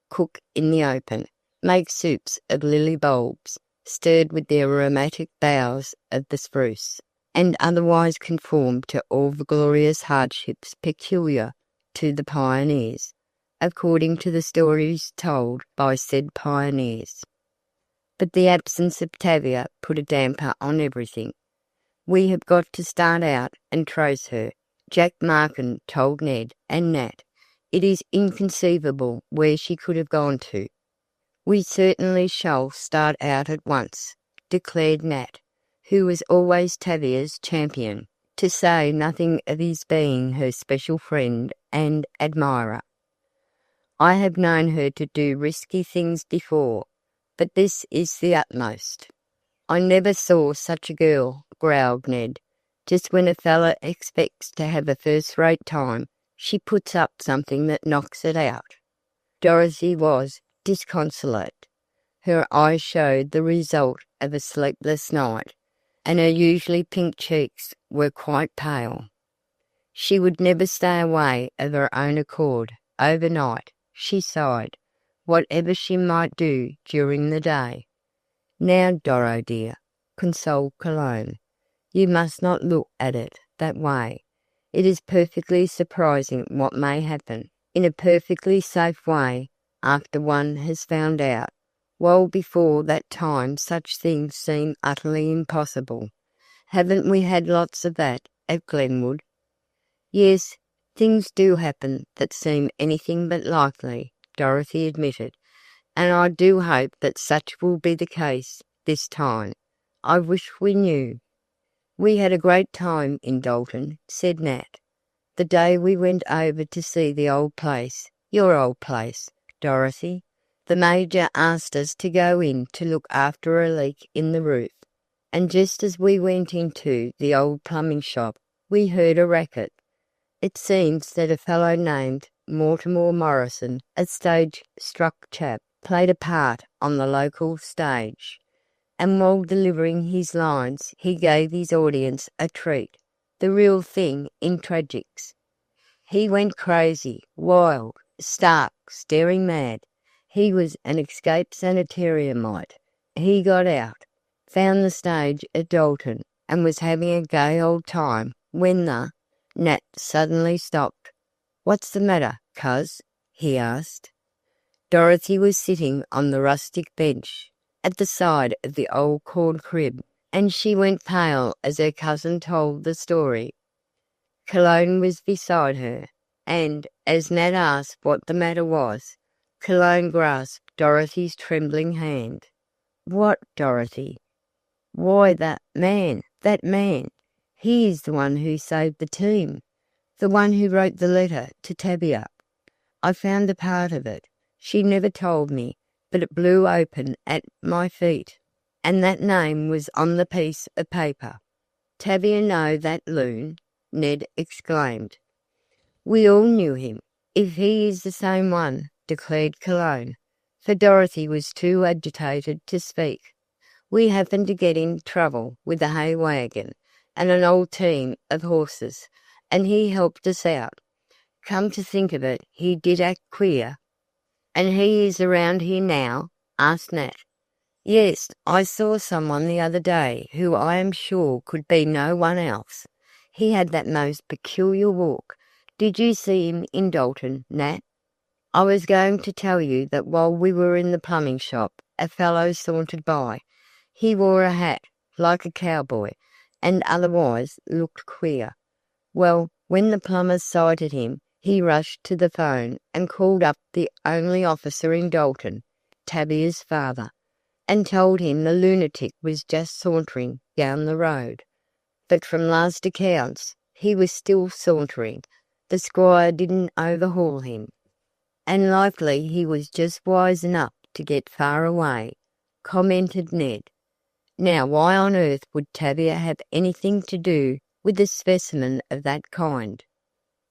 cook in the open, make soups of lily bulbs, stirred with the aromatic boughs of the spruce, and otherwise conform to all the glorious hardships peculiar to the pioneers, according to the stories told by said pioneers. But the absence of Tavia put a damper on everything. We have got to start out and trace her, Jack Markin told Ned and Nat. It is inconceivable where she could have gone to. We certainly shall start out at once, declared Nat, who was always Tavia's champion, to say nothing of his being her special friend and admirer. I have known her to do risky things before, but this is the utmost. I never saw such a girl, growled Ned. Just when a fella expects to have a first-rate time, she puts up something that knocks it out. Dorothy was disconsolate. Her eyes showed the result of a sleepless night, and her usually pink cheeks were quite pale. She would never stay away of her own accord overnight, she sighed, whatever she might do during the day. Now, Doro dear, consoled Cologne, you must not look at it that way. It is perfectly surprising what may happen, in a perfectly safe way, after one has found out, while before that time such things seem utterly impossible. Haven't we had lots of that at Glenwood? Yes, things do happen that seem anything but likely, Dorothy admitted, and I do hope that such will be the case this time. I wish we knew. We had a great time in Dalton, said Nat, the day we went over to see the old place, your old place, Dorothy. The Major asked us to go in to look after a leak in the roof, and just as we went into the old plumbing shop, we heard a racket. It seems that a fellow named Mortimer Morrison, a stage-struck chap, played a part on the local stage, and while delivering his lines he gave his audience a treat, the real thing in tragics. He went crazy, wild, stark, staring mad. He was an escaped sanitariumite. He got out, found the stage at Dalton, and was having a gay old time when Nat suddenly stopped. "What's the matter, cuz?" he asked. Dorothy was sitting on the rustic bench at the side of the old corn crib, and she went pale as her cousin told the story. Cologne was beside her, and as Nat asked what the matter was, Cologne grasped Dorothy's trembling hand. "What, Dorothy?" "Why, that man. He is the one who saved the team, the one who wrote the letter to Tavia. I found a part of it. She never told me, but it blew open at my feet, and that name was on the piece of paper." "Tavia know that loon?" Ned exclaimed. "We all knew him, if he is the same one," declared Cologne, for Dorothy was too agitated to speak. "We happened to get in trouble with a hay wagon and an old team of horses, and he helped us out. Come to think of it, he did act queer." "And he is around here now?" asked Nat. "Yes, I saw someone the other day who I am sure could be no one else. He had that most peculiar walk. Did you see him in Dalton, Nat?" "I was going to tell you that while we were in the plumbing shop a fellow sauntered by. He wore a hat, like a cowboy, and otherwise looked queer. Well, when the plumber sighted him, he rushed to the phone and called up the only officer in Dalton, Tavia's father, and told him the lunatic was just sauntering down the road. But from last accounts, he was still sauntering. The squire didn't overhaul him, and likely he was just wise enough to get far away, commented Ned. Now why on earth would Tavia have anything to do with a specimen of that kind?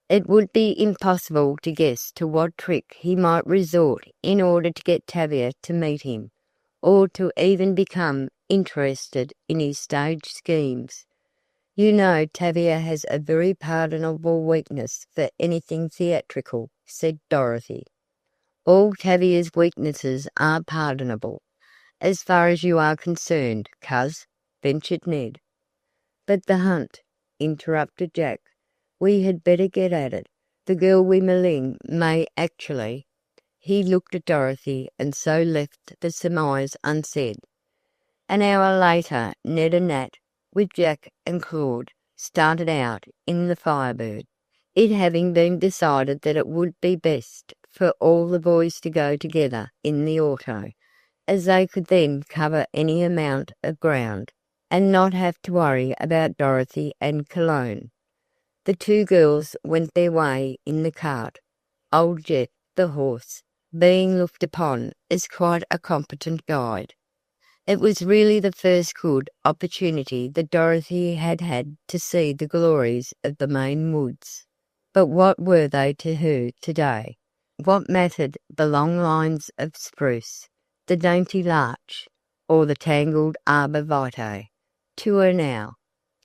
It would be impossible to guess to what trick he might resort in order to get Tavia to meet him, or to even become interested in his stage schemes. You know Tavia has a very pardonable weakness for anything theatrical, said Dorothy. All Tavia's weaknesses are pardonable, as far as you are concerned, coz, ventured Ned. But the hunt, interrupted Jack. We had better get at it. The girl we malign may actually— He looked at Dorothy and so left the surmise unsaid. An hour later Ned and Nat, with Jack and Claude, started out in the Firebird, it having been decided that it would be best for all the boys to go together in the auto, as they could then cover any amount of ground, and not have to worry about Dorothy and Cologne. The two girls went their way in the cart, old Jeff, the horse, being looked upon as quite a competent guide. It was really the first good opportunity that Dorothy had had to see the glories of the Maine woods. But what were they to her today? What mattered the long lines of spruce, the dainty larch, or the tangled arbor vitae, to her now?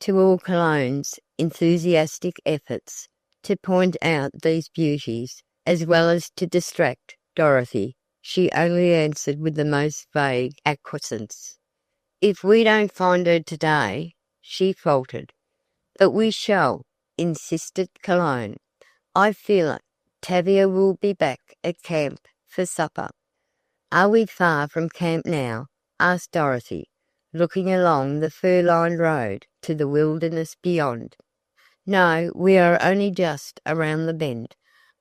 To all Cologne's enthusiastic efforts to point out these beauties, as well as to distract Dorothy, she only answered with the most vague acquiescence. "If we don't find her today," she faltered. "But we shall," insisted Cologne. "I feel it. Tavia will be back at camp for supper." "Are we far from camp now?" asked Dorothy, looking along the fir-lined road to the wilderness beyond. "No, we are only just around the bend.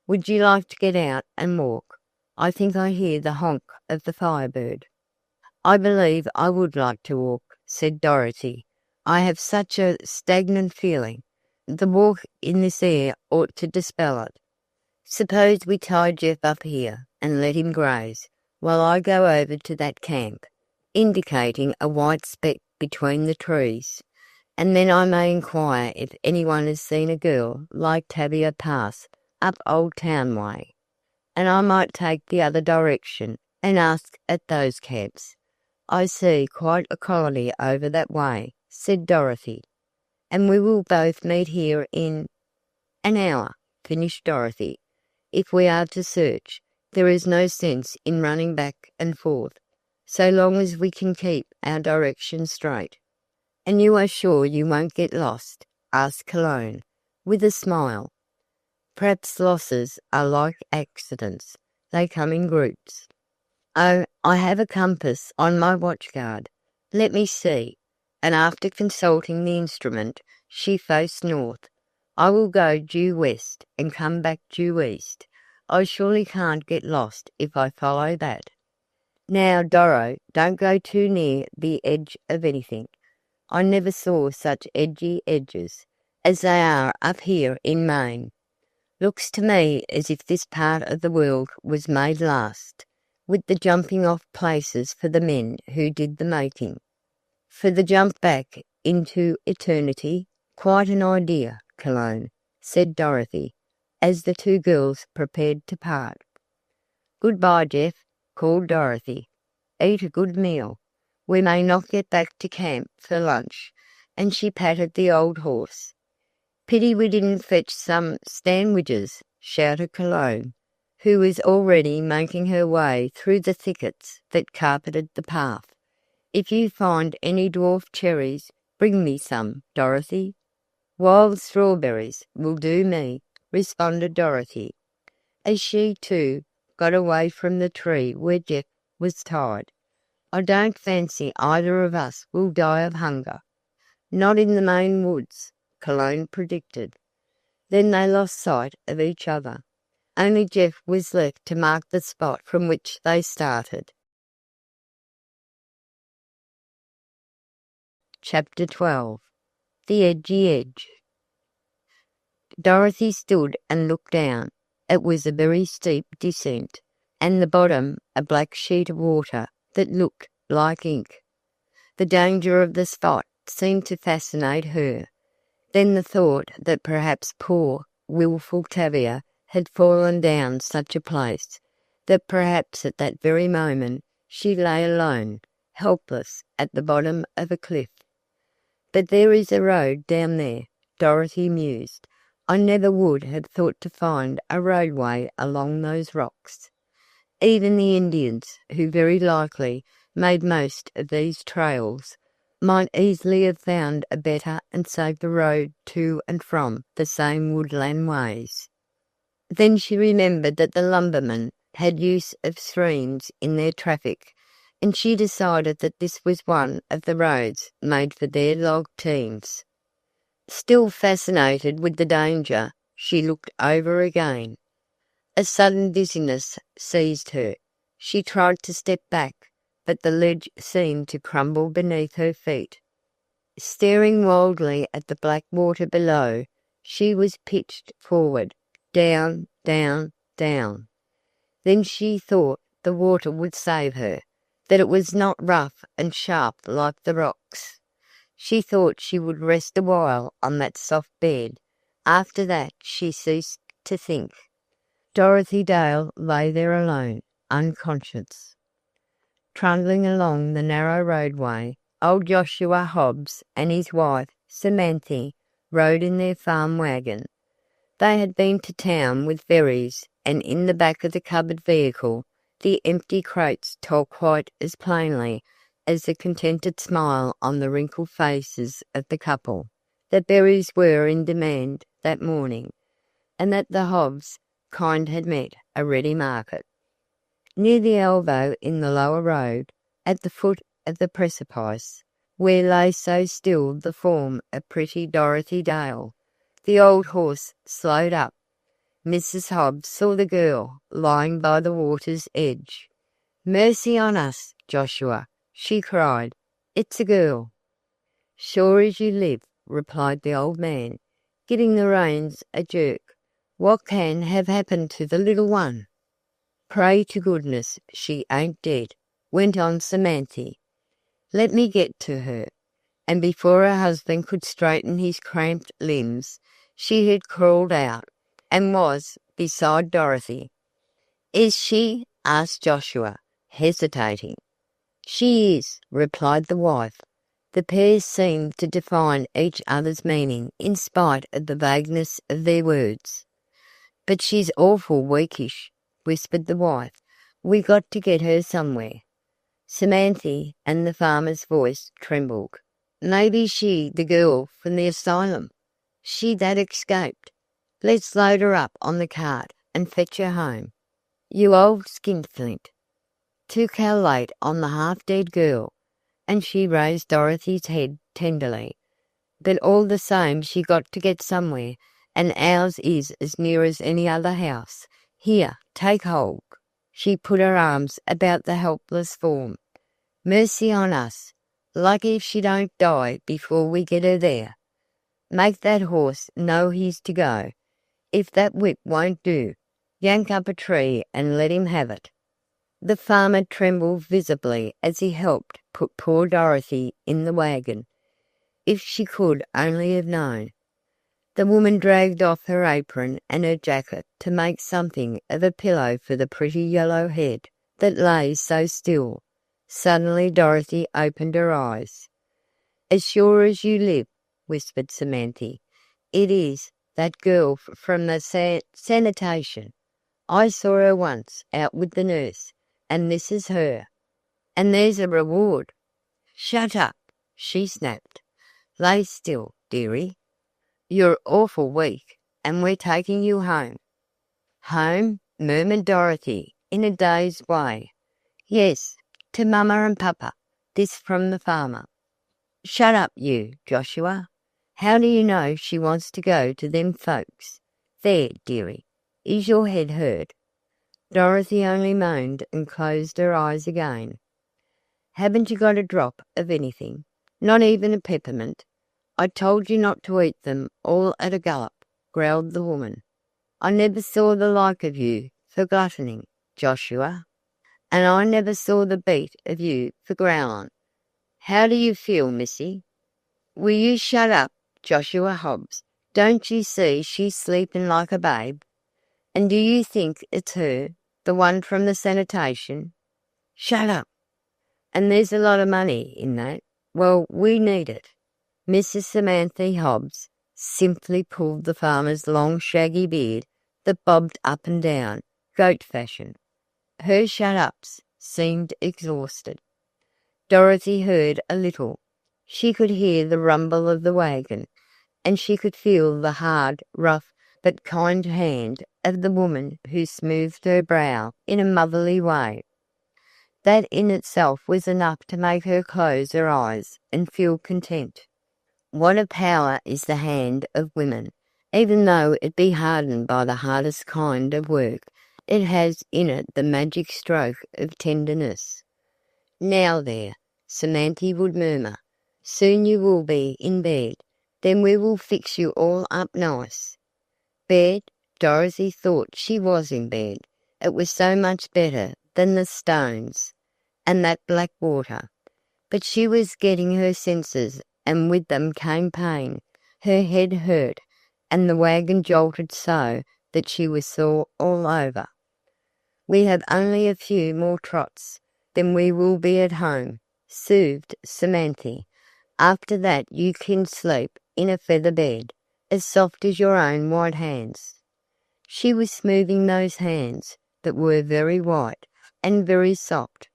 Would you like to get out and walk? I think I hear the honk of the Firebird." "I believe I would like to walk," said Dorothy. "I have such a stagnant feeling. The walk in this air ought to dispel it. Suppose we tie Jeff up here and let him graze, while I go over to that camp," indicating a white speck between the trees, "and then I may inquire if anyone has seen a girl like Tavia pass up Old Town way, and I might take the other direction and ask at those camps. I see quite a colony over that way," said Dorothy. "And we will both meet here in—" "An hour," finished Dorothy. "If we are to search, there is no sense in running back and forth, so long as we can keep our direction straight." "And you are sure you won't get lost?" asked Cologne, with a smile. "Perhaps losses are like accidents. They come in groups." "Oh, I have a compass on my watchguard. Let me see," and after consulting the instrument, she faced north. "I will go due west and come back due east. I surely can't get lost if I follow that." "Now, Doro, don't go too near the edge of anything. I never saw such edgy edges as they are up here in Maine. Looks to me as if this part of the world was made last, with the jumping off places for the men who did the making. For the jump back into eternity, quite an idea, Cologne," said Dorothy, as the two girls prepared to part. "Goodbye, Jeff," called Dorothy. "Eat a good meal. We may not get back to camp for lunch," and she patted the old horse. "Pity we didn't fetch some sandwiches," shouted Cologne, who was already making her way through the thickets that carpeted the path. "If you find any dwarf cherries, bring me some, Dorothy." "Wild strawberries will do me," responded Dorothy, as she, too, got away from the tree where Jeff was tied. I don't fancy either of us will die of hunger. Not in the Maine woods, Cologne predicted. Then they lost sight of each other. Only Jeff was left to mark the spot from which they started. Chapter 12. The Edgy-Edge. Dorothy stood and looked down. It was a very steep descent, and the bottom a black sheet of water that looked like ink. The danger of the spot seemed to fascinate her. Then the thought that perhaps poor, wilful Tavia had fallen down such a place, that perhaps at that very moment she lay alone, helpless, at the bottom of a cliff. But there is a road down there, Dorothy mused. I never would have thought to find a roadway along those rocks. Even the Indians, who very likely made most of these trails, might easily have found a better and safer road to and from the same woodland ways. Then she remembered that the lumbermen had use of streams in their traffic, and she decided that this was one of the roads made for their log teams. Still fascinated with the danger, she looked over again. A sudden dizziness seized her. She tried to step back, but the ledge seemed to crumble beneath her feet. Staring wildly at the black water below, she was pitched forward, down, down, down. Then she thought the water would save her, that it was not rough and sharp like the rocks. She thought she would rest a while on that soft bed. After that she ceased to think. Dorothy Dale lay there alone, unconscious. Trundling along the narrow roadway, old Joshua Hobbs and his wife, Samanthy, rode in their farm wagon. They had been to town with berries, and in the back of the covered vehicle the empty crates told quite as plainly as the contented smile on the wrinkled faces of the couple that berries were in demand that morning, and that the Hobbs kind had met a ready market. Near the elbow in the lower road, at the foot of the precipice, where lay so still the form of pretty Dorothy Dale, the old horse slowed up. Mrs. Hobbs saw the girl lying by the water's edge. "Mercy on us, Joshua!" she cried. "It's a girl." "Sure as you live," replied the old man, giving the reins a jerk. "What can have happened to the little one?" "Pray to goodness she ain't dead," went on Samanthy. "Let me get to her." And before her husband could straighten his cramped limbs, she had crawled out, and was beside Dorothy. "Is she?" asked Joshua, hesitating. "She is," replied the wife. The pair seemed to define each other's meaning in spite of the vagueness of their words. "But she's awful weakish," whispered the wife. "We got to get her somewhere." Samanthy and the farmer's voice trembled. "Maybe she the girl from the asylum. She that escaped. Let's load her up on the cart and fetch her home. You old skinflint. Too late on the half-dead girl," and she raised Dorothy's head tenderly. "But all the same she got to get somewhere, and ours is as near as any other house. Here, take hold." She put her arms about the helpless form. "Mercy on us! Lucky if she don't die before we get her there. Make that horse know he's to go. If that whip won't do, yank up a tree and let him have it." The farmer trembled visibly as he helped put poor Dorothy in the wagon. If she could only have known. The woman dragged off her apron and her jacket to make something of a pillow for the pretty yellow head that lay so still. Suddenly Dorothy opened her eyes. "As sure as you live," whispered Samanthy, "it is that girl from the sanitation. I saw her once out with the nurse, and this is her. And there's a reward." "Shut up," she snapped. "Lay still, dearie. You're awful weak, and we're taking you home." "Home?" murmured Dorothy in a dazed way. "Yes, To Mama and Papa. This from the farmer. Shut up, you, Joshua. How do you know she wants to go to them folks? There, dearie, is your head hurt? Dorothy only moaned and closed her eyes again. Haven't you got a drop of anything? Not even a peppermint? I told you not to eat them all at a gallop, growled the woman. I never saw the like of you for gluttoning, Joshua, and I never saw the beat of you for growling. How do you feel, missy? Will you shut up, Joshua Hobbs? Don't you see she's sleeping like a babe? And do you think it's her, the one from the sanitation? Shut up. And there's a lot of money in that. Well, we need it. Mrs. Samantha Hobbs simply pulled the farmer's long shaggy beard that bobbed up and down, goat fashion. Her shut-ups seemed exhausted. Dorothy heard a little. She could hear the rumble of the wagon, and she could feel the hard, rough, but kind hand of the woman who smoothed her brow in a motherly way. That in itself was enough to make her close her eyes and feel content. What a power is the hand of women! Even though it be hardened by the hardest kind of work, it has in it the magic stroke of tenderness. Now there, Samantha would murmur, soon you will be in bed. Then we will fix you all up nice. Bed? Dorothy thought she was in bed. It was so much better than the stones and that black water. But she was getting her senses, and with them came pain. Her head hurt, and the wagon jolted so that she was sore all over. We have only a few more trots, then we will be at home, soothed Samantha. After that you can sleep in a feather bed, as soft as your own white hands. She was smoothing those hands that were very white and very soft.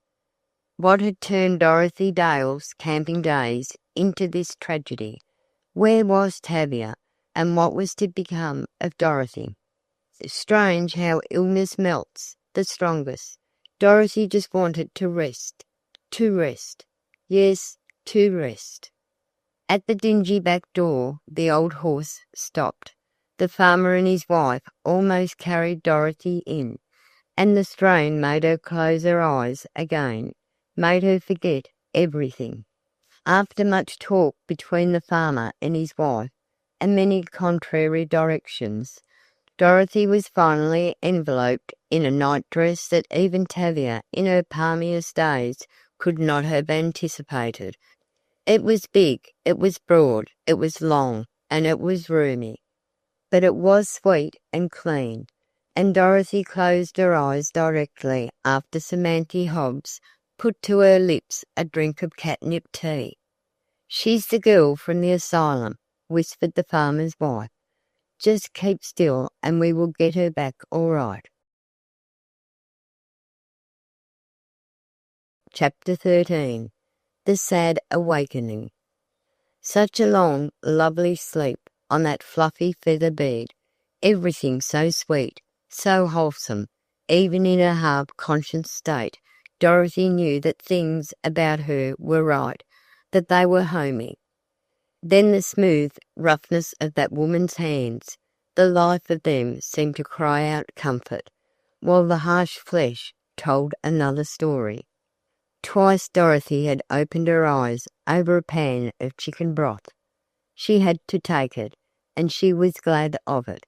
What had turned Dorothy Dale's camping days into this tragedy? Where was Tavia, and what was to become of Dorothy? Strange how illness melts the strongest. Dorothy just wanted to rest. To rest. Yes, to rest. At the dingy back door the old horse stopped. The farmer and his wife almost carried Dorothy in, and the strain made her close her eyes again, made her forget everything. After much talk between the farmer and his wife, and many contrary directions, Dorothy was finally enveloped in a nightdress that even Tavia in her palmiest days could not have anticipated. It was big, it was broad, it was long, and it was roomy. But it was sweet and clean, and Dorothy closed her eyes directly after Samantha Hobbs put to her lips a drink of catnip tea. She's the girl from the asylum, whispered the farmer's wife. Just keep still and we will get her back all right. Chapter 13. The Sad Awakening. Such a long, lovely sleep on that fluffy feather bed, everything so sweet, so wholesome, even in her half-conscious state. Dorothy knew that things about her were right, that they were homey. Then the smooth roughness of that woman's hands, the life of them seemed to cry out comfort, while the harsh flesh told another story. Twice Dorothy had opened her eyes over a pan of chicken broth. She had to take it, and she was glad of it.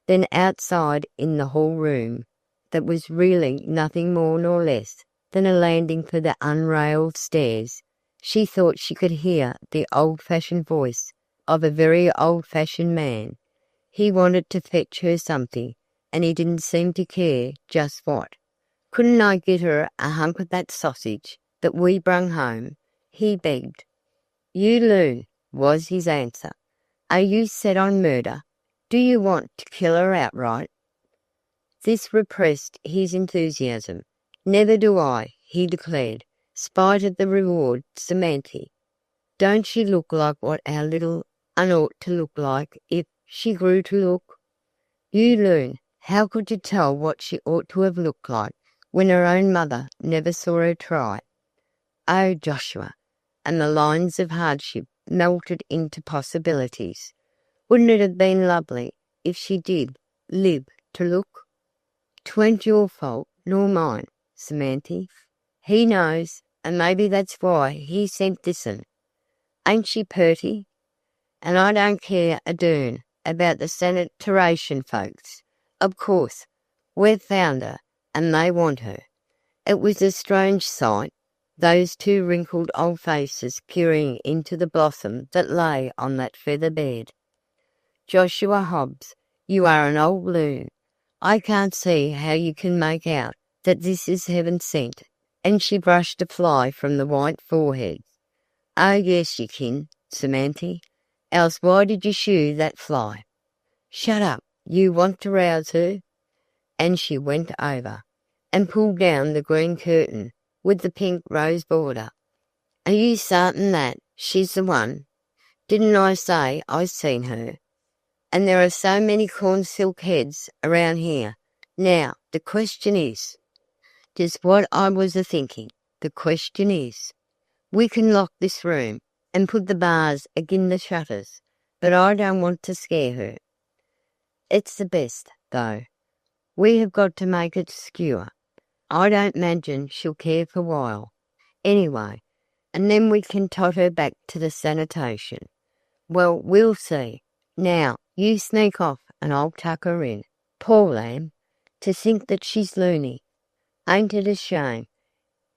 Then outside in the hall room, that was really nothing more nor less than a landing for the unrailed stairs, she thought she could hear the old-fashioned voice of a very old-fashioned man. He wanted to fetch her something, and he didn't seem to care just what. Couldn't I get her a hunk of that sausage that we brung home? He begged. You loon, was his answer. Are you set on murder? Do you want to kill her outright? This repressed his enthusiasm. Never do I, he declared, spite of the reward, Samantha. Don't she look like what our little un ought to look like if she grew to look? You loon, how could you tell what she ought to have looked like? when her own mother never saw her try. Oh, Joshua, and the lines of hardship melted into possibilities. Wouldn't it have been lovely if she did live to look? 'Tweren't your fault, nor mine, Samanthy. He knows, and maybe that's why he sent this'n. Ain't she purty? And I don't care a dern about the sanitarium folks. Of course, we've found her, and they want her. It was a strange sight, those two wrinkled old faces peering into the blossom that lay on that feather bed. Joshua Hobbs, you are an old loon. I can't see how you can make out that this is heaven sent. And she brushed a fly from the white forehead. Oh, yes, you kin, Samanthy. Else why did you shoo that fly? Shut up, you want to rouse her? And she went over and pulled down the green curtain with the pink rose border. Are you certain that she's the one? Didn't I say I seen her? And there are so many corn silk heads around here. Now, the question is, just what I was a-thinking, the question is, we can lock this room and put the bars agin the shutters, but I don't want to scare her. It's the best, though. We have got to make it secure. I don't imagine she'll care for a while. Anyway, and then we can tot her back to the sanitation. Well, we'll see. Now, you sneak off and I'll tuck her in. Poor lamb, to think that she's loony. Ain't it a shame?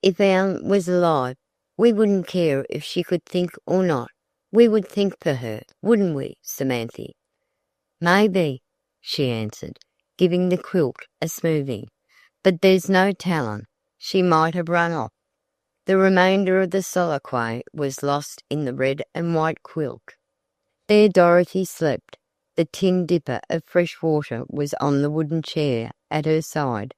If Anne was alive, we wouldn't care if she could think or not. We would think for her, wouldn't we, Samanthy? Maybe, she answered, giving the quilt a smoothing. But there's no telling. She might have run off. The remainder of the soliloquy was lost in the red and white quilt. There Dorothy slept. The tin dipper of fresh water was on the wooden chair at her side.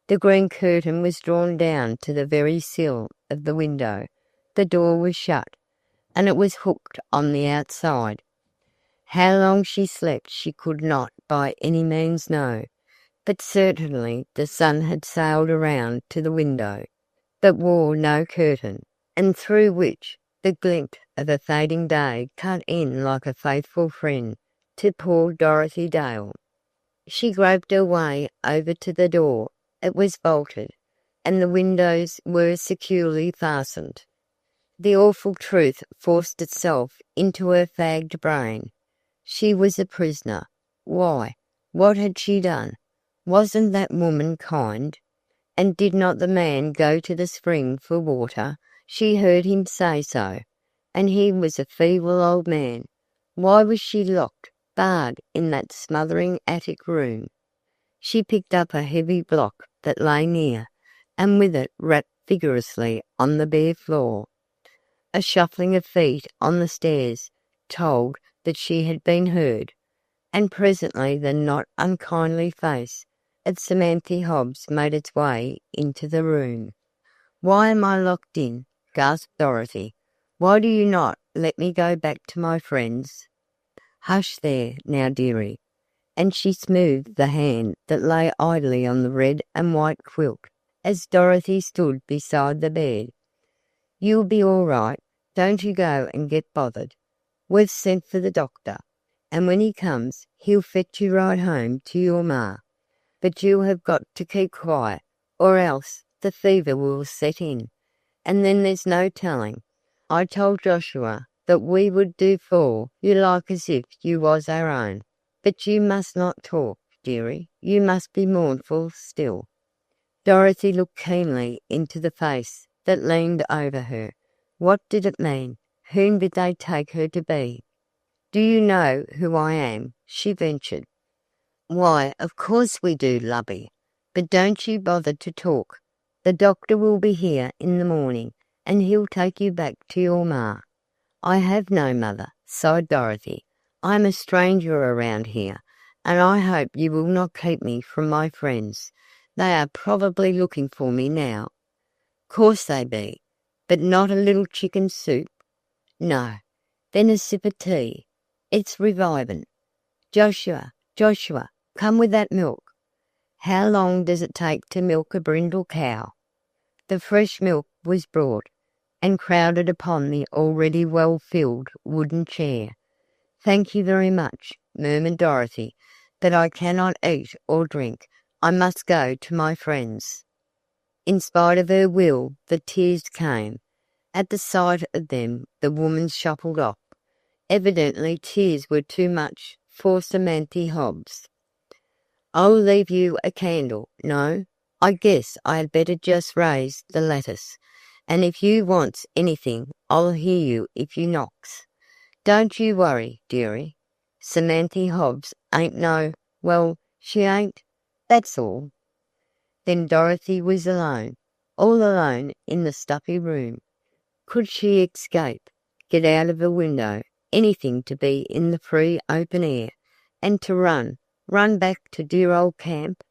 The green curtain was drawn down to the very sill of the window. The door was shut, and it was hooked on the outside. How long she slept she could not by any means know, but certainly the sun had sailed around to the window, but wore no curtain, and through which the glint of a fading day cut in like a faithful friend to poor Dorothy Dale. She groped her way over to the door. It was bolted, and the windows were securely fastened. The awful truth forced itself into her fagged brain. She was a prisoner. Why? What had she done? Wasn't that woman kind? And did not the man go to the spring for water? She heard him say so. And he was a feeble old man. Why was she locked, barred in that smothering attic room? She picked up a heavy block that lay near, and with it rapped vigorously on the bare floor. A shuffling of feet on the stairs told that she had been heard, and presently the not unkindly face of Samanthy Hobbs made its way into the room. "Why am I locked in?" gasped Dorothy. "Why do you not let me go back to my friends?" "Hush there, now, dearie," and she smoothed the hand that lay idly on the red and white quilt as Dorothy stood beside the bed. "You'll be all right. Don't you go and get bothered. We've sent for the doctor, and when he comes he'll fetch you right home to your ma. But you have got to keep quiet, or else the fever will set in, and then there's no telling. I told Joshua that we would do for you like as if you was our own. But you must not talk, dearie. You must be mournful still." Dorothy looked keenly into the face that leaned over her. What did it mean? Whom did they take her to be? "Do you know who I am?" she ventured. "Why, of course we do, lovey. But don't you bother to talk. The doctor will be here in the morning, and he'll take you back to your ma." "I have no mother," sighed Dorothy. "I am a stranger around here, and I hope you will not keep me from my friends. They are probably looking for me now." "Course they be. But not a little chicken soup?" "No." "Then a sip of tea. It's revivin'. Joshua, Joshua, come with that milk." How long does it take to milk a brindle cow?" The fresh milk was brought, and crowded upon the already well-filled wooden chair. "Thank you very much," murmured Dorothy, "but I cannot eat or drink. I must go to my friends." In spite of her will, the tears came. At the sight of them, the woman shuffled off. Evidently tears were too much for Samanthy Hobbs. "I'll leave you a candle. No, I guess I had better just raise the lattice, and if you wants anything, I'll hear you if you knocks. Don't you worry, dearie. Samanthy Hobbs ain't well, she ain't, that's all." Then Dorothy was alone, all alone in the stuffy room. Could she escape, get out of a window, anything to be in the free open air, and to run back to dear old camp?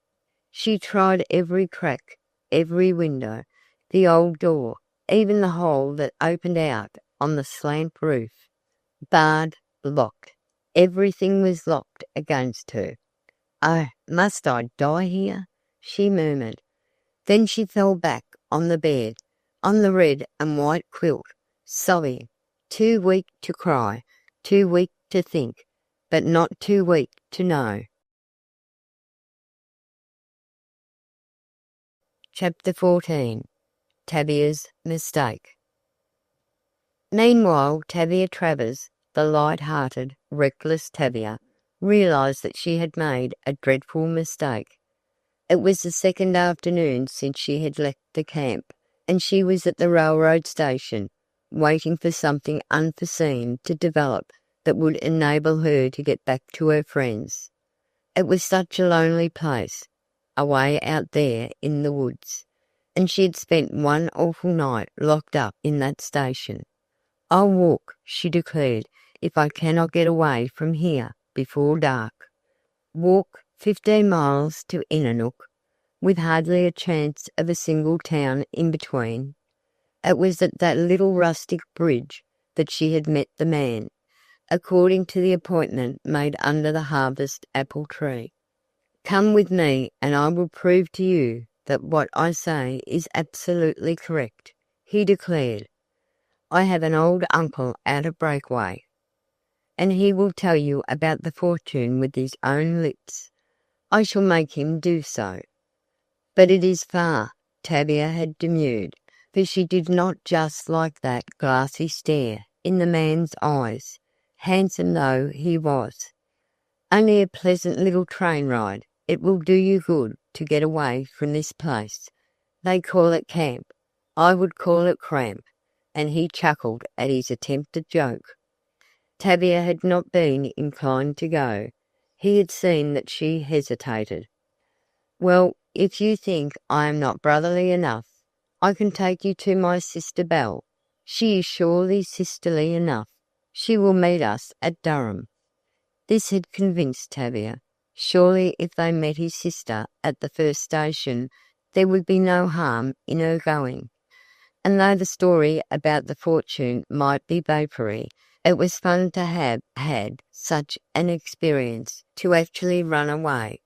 She tried every crack, every window, the old door, even the hole that opened out on the slant roof. Barred, locked. Everything was locked against her. "Oh, must I die here?" she murmured. Then she fell back on the bed, on the red and white quilt, sobbing, too weak to cry, too weak to think, but not too weak to know. Chapter 14. Tavia's Mistake. Meanwhile, Tavia Travers, the light-hearted, reckless Tavia, realized that she had made a dreadful mistake. It was the second afternoon since she had left the camp, and she was at the railroad station, waiting for something unforeseen to develop that would enable her to get back to her friends. It was such a lonely place, away out there in the woods, and she had spent one awful night locked up in that station. "I'll walk," she declared, "if I cannot get away from here before dark." Walk 15 miles to Innernook, with hardly a chance of a single town in between. It was at that little rustic bridge that she had met the man, according to the appointment made under the harvest apple tree. "Come with me, and I will prove to you that what I say is absolutely correct," he declared. "I have an old uncle out of Breakaway, and he will tell you about the fortune with his own lips. I shall make him do so." "But it is far," Tavia had demurred, for she did not just like that glassy stare in the man's eyes, handsome though he was. "Only a pleasant little train ride. It will do you good to get away from this place. They call it camp. I would call it cramp," and he chuckled at his attempted joke. Tavia had not been inclined to go. He had seen that she hesitated. "Well, if you think I am not brotherly enough, I can take you to my sister Belle. She is surely sisterly enough. She will meet us at Durham." This had convinced Tavia. Surely if they met his sister at the first station, there would be no harm in her going. And though the story about the fortune might be vapory, it was fun to have had such an experience, to actually run away.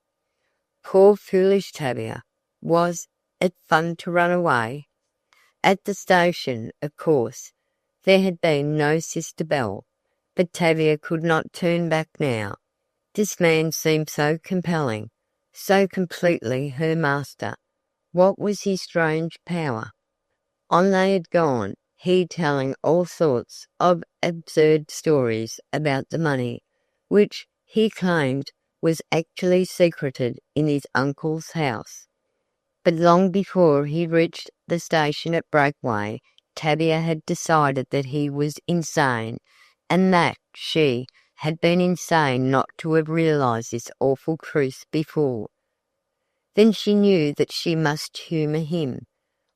Poor foolish Tavia! Was it fun to run away? At the station, of course, there had been no Sister Belle, but Tavia could not turn back now. This man seemed so compelling, so completely her master. What was his strange power? On they had gone, he telling all sorts of absurd stories about the money, which, he claimed, was actually secreted in his uncle's house. But long before he reached the station at Breakaway, Tavia had decided that he was insane, and that she had been insane not to have realized this awful truth before. Then she knew that she must humour him.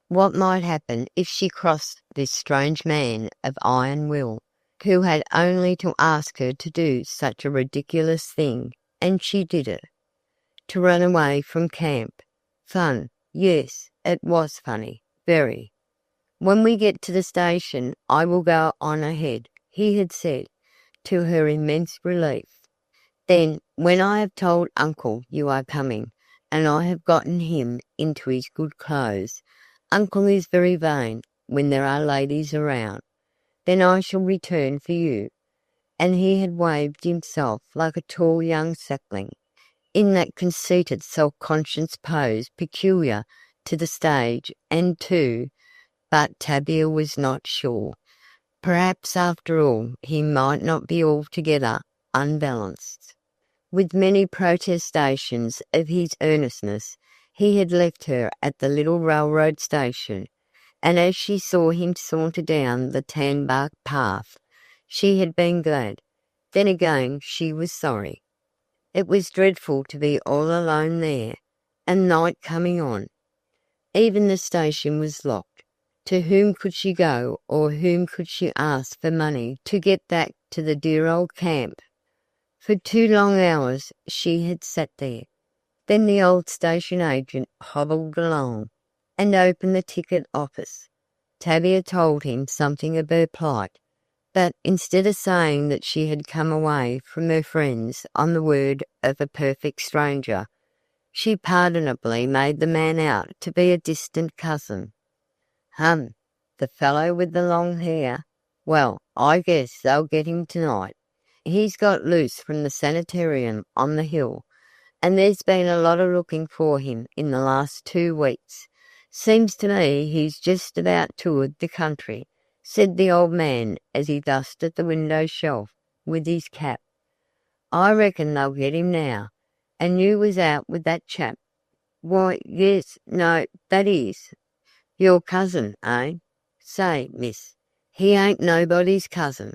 What might happen if she crossed this strange man of iron will, who had only to ask her to do such a ridiculous thing, and she did it? To run away from camp. Fun. Yes, it was funny. Very. "When we get to the station, I will go on ahead," he had said, to her immense relief. "Then, when I have told Uncle you are coming, and I have gotten him into his good clothes. Uncle is very vain when there are ladies around. Then I shall return for you." And he had waved himself like a tall young sapling, in that conceited self-conscious pose peculiar to the stage and but Tavia was not sure. Perhaps after all he might not be altogether unbalanced. With many protestations of his earnestness, he had left her at the little railroad station, and as she saw him saunter down the tan-bark path, she had been glad. Then again she was sorry. It was dreadful to be all alone there, and night coming on. Even the station was locked. To whom could she go, or whom could she ask for money to get back to the dear old camp? For 2 long hours she had sat there. Then the old station agent hobbled along and opened the ticket office. Tavia told him something of her plight, but instead of saying that she had come away from her friends on the word of a perfect stranger, she pardonably made the man out to be a distant cousin. The fellow with the long hair? Well, I guess they'll get him tonight. He's got loose from the sanitarium on the hill, and there's been a lot of looking for him in the last 2 weeks. Seems to me he's just about toured the country," said the old man as he dusted the window shelf with his cap. "I reckon they'll get him now. And you was out with that chap?" "Why, yes, no, that is." "Your cousin, eh? Say, miss, he ain't nobody's cousin,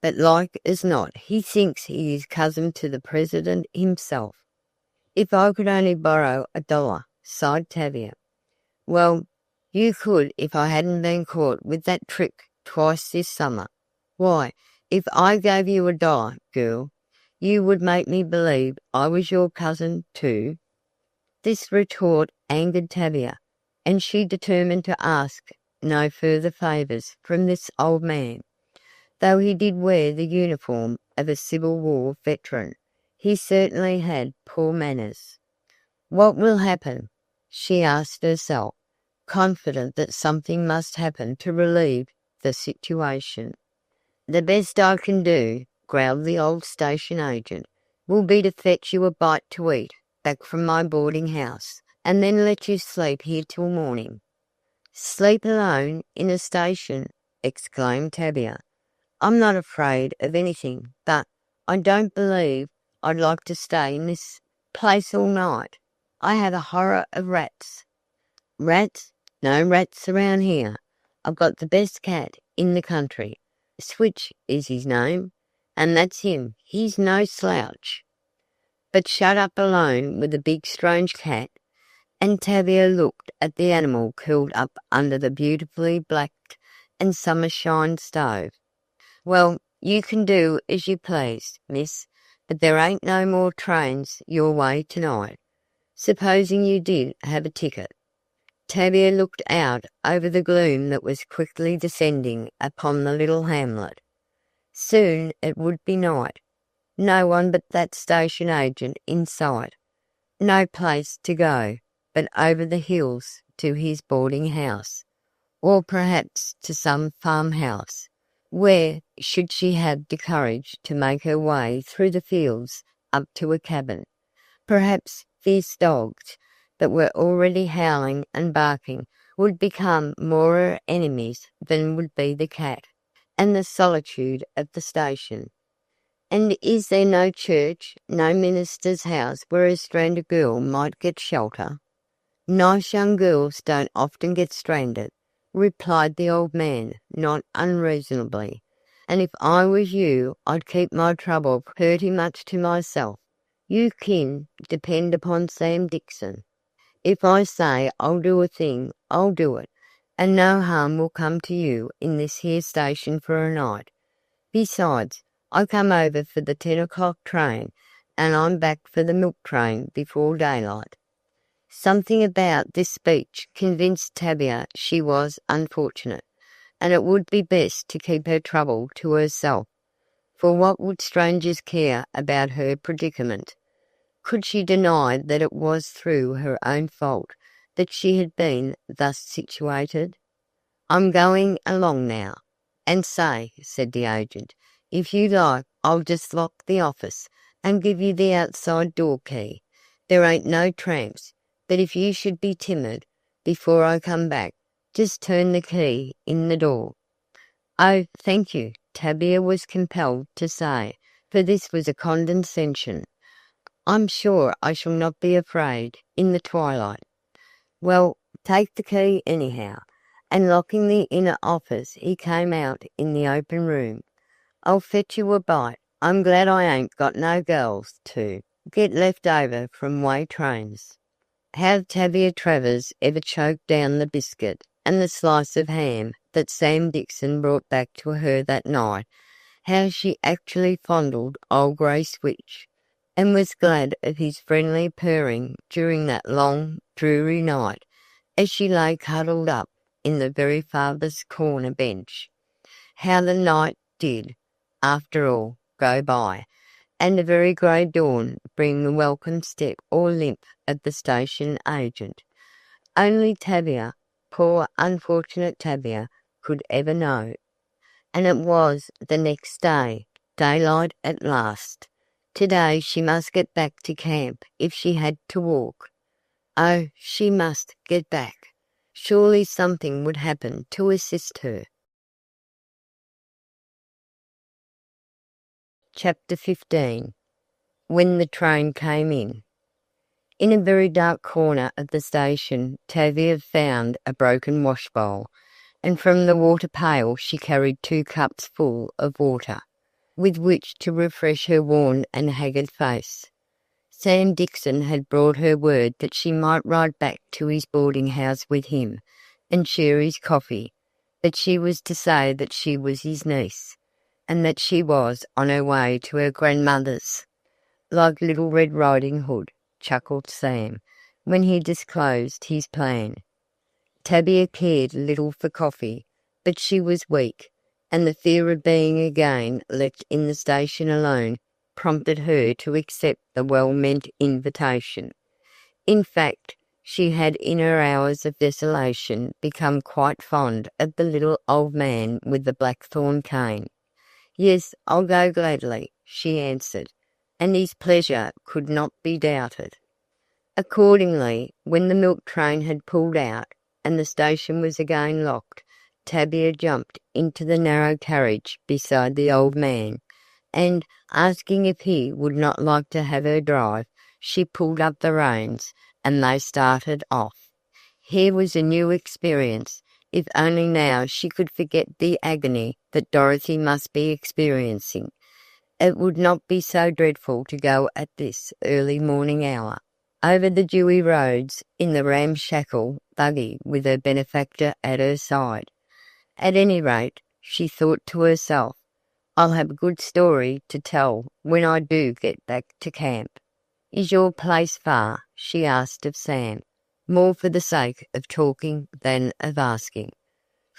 but like as not he thinks he is cousin to the president himself." "If I could only borrow $1, sighed Tavia. "Well, you could if I hadn't been caught with that trick twice this summer. Why, if I gave you $1, girl, you would make me believe I was your cousin too." This retort angered Tavia, and she determined to ask no further favours from this old man. Though he did wear the uniform of a Civil War veteran, he certainly had poor manners. "What will happen?" she asked herself, confident that something must happen to relieve the situation. "The best I can do," growled the old station agent, "will be to fetch you a bite to eat back from my boarding house, and then let you sleep here till morning." "Sleep alone in a station!" exclaimed Tavia. "I'm not afraid of anything, but I don't believe I'd like to stay in this place all night. I have a horror of rats." "Rats? No rats around here. I've got the best cat in the country. Switch is his name, and that's him. He's no slouch." But shut up alone with a big strange cat, and Tavia looked at the animal curled up under the beautifully blacked and summer-shined stove. "Well, you can do as you please, miss, but there ain't no more trains your way tonight. Supposing you did have a ticket?" Tavia looked out over the gloom that was quickly descending upon the little hamlet. Soon it would be night. No one but that station agent in sight. No place to go but over the hills to his boarding house, or perhaps to some farmhouse. Where should she have the courage to make her way through the fields up to a cabin? Perhaps fierce dogs that were already howling and barking would become more her enemies than would be the cat, and the solitude of the station. And is there no church, no minister's house where a stranded girl might get shelter? "Nice young girls don't often get stranded," replied the old man, not unreasonably, "and if I was you I'd keep my trouble pretty much to myself. You kin depend upon Sam Dixon. If I say I'll do a thing, I'll do it, and no harm will come to you in this here station for a night. Besides, I come over for the 10 o'clock train, and I'm back for the milk train before daylight." Something about this speech convinced Tavia she was unfortunate, and it would be best to keep her trouble to herself, for what would strangers care about her predicament? Could she deny that it was through her own fault that she had been thus situated? "I'm going along now." "And say," said the agent, "if you like, I'll just lock the office and give you the outside door key. There ain't no tramps, but if you should be timid before I come back, just turn the key in the door." "Oh, thank you," Tavia was compelled to say, for this was a condescension. "I'm sure I shall not be afraid in the twilight." "Well, take the key anyhow," and locking the inner office he came out in the open room. "I'll fetch you a bite. I'm glad I ain't got no girls to get left over from way trains." How Tavia Travers ever choked down the biscuit and the slice of ham that Sam Dixon brought back to her that night, how she actually fondled old grey Switch, and was glad of his friendly purring during that long, dreary night as she lay cuddled up in the very farthest corner bench. How the night did, after all, go by, and a very grey dawn bring the welcome step or limp of the station agent. Only Tavia, poor unfortunate Tavia, could ever know. And it was the next day, daylight at last. Today she must get back to camp if she had to walk. Oh, she must get back. Surely something would happen to assist her. Chapter 15. When the train came in. In a very dark corner of the station, Tavia found a broken washbowl, and from the water pail she carried 2 cups full of water, with which to refresh her worn and haggard face. Sam Dixon had brought her word that she might ride back to his boarding house with him and share his coffee, but she was to say that she was his niece, and that she was on her way to her grandmother's. "Like Little Red Riding Hood," chuckled Sam, when he disclosed his plan. Tavia cared little for coffee, but she was weak, and the fear of being again left in the station alone prompted her to accept the well-meant invitation. In fact, she had in her hours of desolation become quite fond of the little old man with the blackthorn cane. "Yes, I'll go gladly," she answered, and his pleasure could not be doubted. Accordingly, when the milk train had pulled out, and the station was again locked, Tavia jumped into the narrow carriage beside the old man, and, asking if he would not like to have her drive, she pulled up the reins, and they started off. Here was a new experience. If only now she could forget the agony that Dorothy must be experiencing. It would not be so dreadful to go at this early morning hour over the dewy roads in the ramshackle buggy with her benefactor at her side. At any rate, she thought to herself, "I'll have a good story to tell when I do get back to camp." "Is your place far?" she asked of Sam, more for the sake of talking than of asking.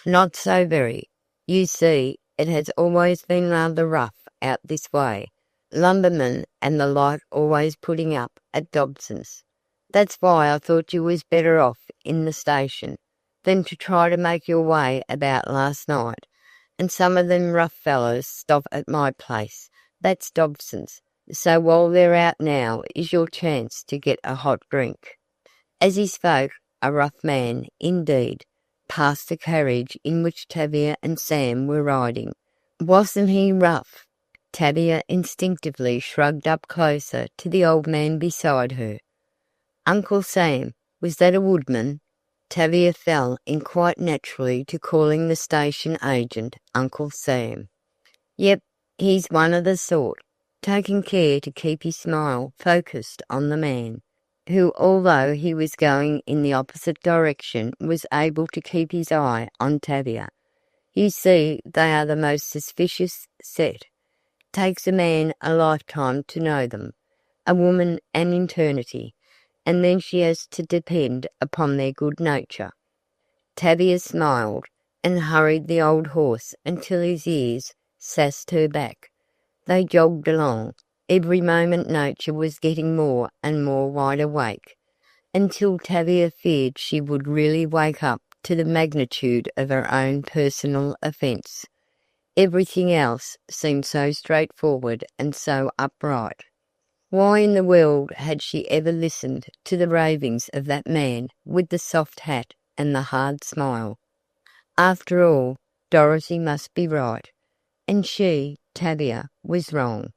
"Not so very. You see, it has always been rather rough out this way, lumbermen and the like always putting up at Dobson's. That's why I thought you was better off in the station than to try to make your way about last night, and some of them rough fellows stop at my place, that's Dobson's, so while they're out now is your chance to get a hot drink." As he spoke, a rough man, indeed, passed the carriage in which Tavia and Sam were riding. Wasn't he rough? Tavia instinctively shrugged up closer to the old man beside her. Uncle Sam, was that a woodman? Tavia fell in quite naturally to calling the station agent Uncle Sam. "Yep, he's one of the sort," taking care to keep his smile focused on the man, who, although he was going in the opposite direction, was able to keep his eye on Tavia. "You see, they are the most suspicious set. Takes a man a lifetime to know them, a woman an eternity, and then she has to depend upon their good nature." Tavia smiled, and hurried the old horse until his ears sassed her back. They jogged along, Every moment nature was getting more and more wide awake, until Tavia feared she would really wake up to the magnitude of her own personal offence. Everything else seemed so straightforward and so upright. Why in the world had she ever listened to the ravings of that man with the soft hat and the hard smile? After all, Dorothy must be right, and she, Tavia, was wrong.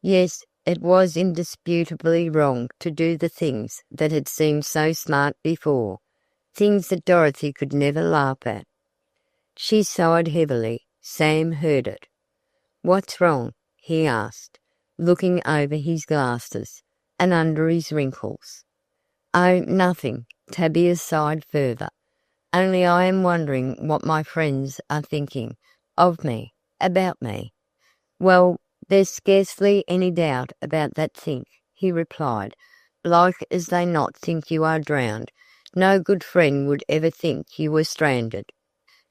Yes, it was indisputably wrong to do the things that had seemed so smart before, things that Dorothy could never laugh at. She sighed heavily. Sam heard it. "What's wrong?" he asked, looking over his glasses and under his wrinkles. "Oh, nothing," Tavia sighed further. "Only I am wondering what my friends are thinking of me, about me." "Well, there's scarcely any doubt about that thing," he replied. "Like as they not think you are drowned. No good friend would ever think you were stranded."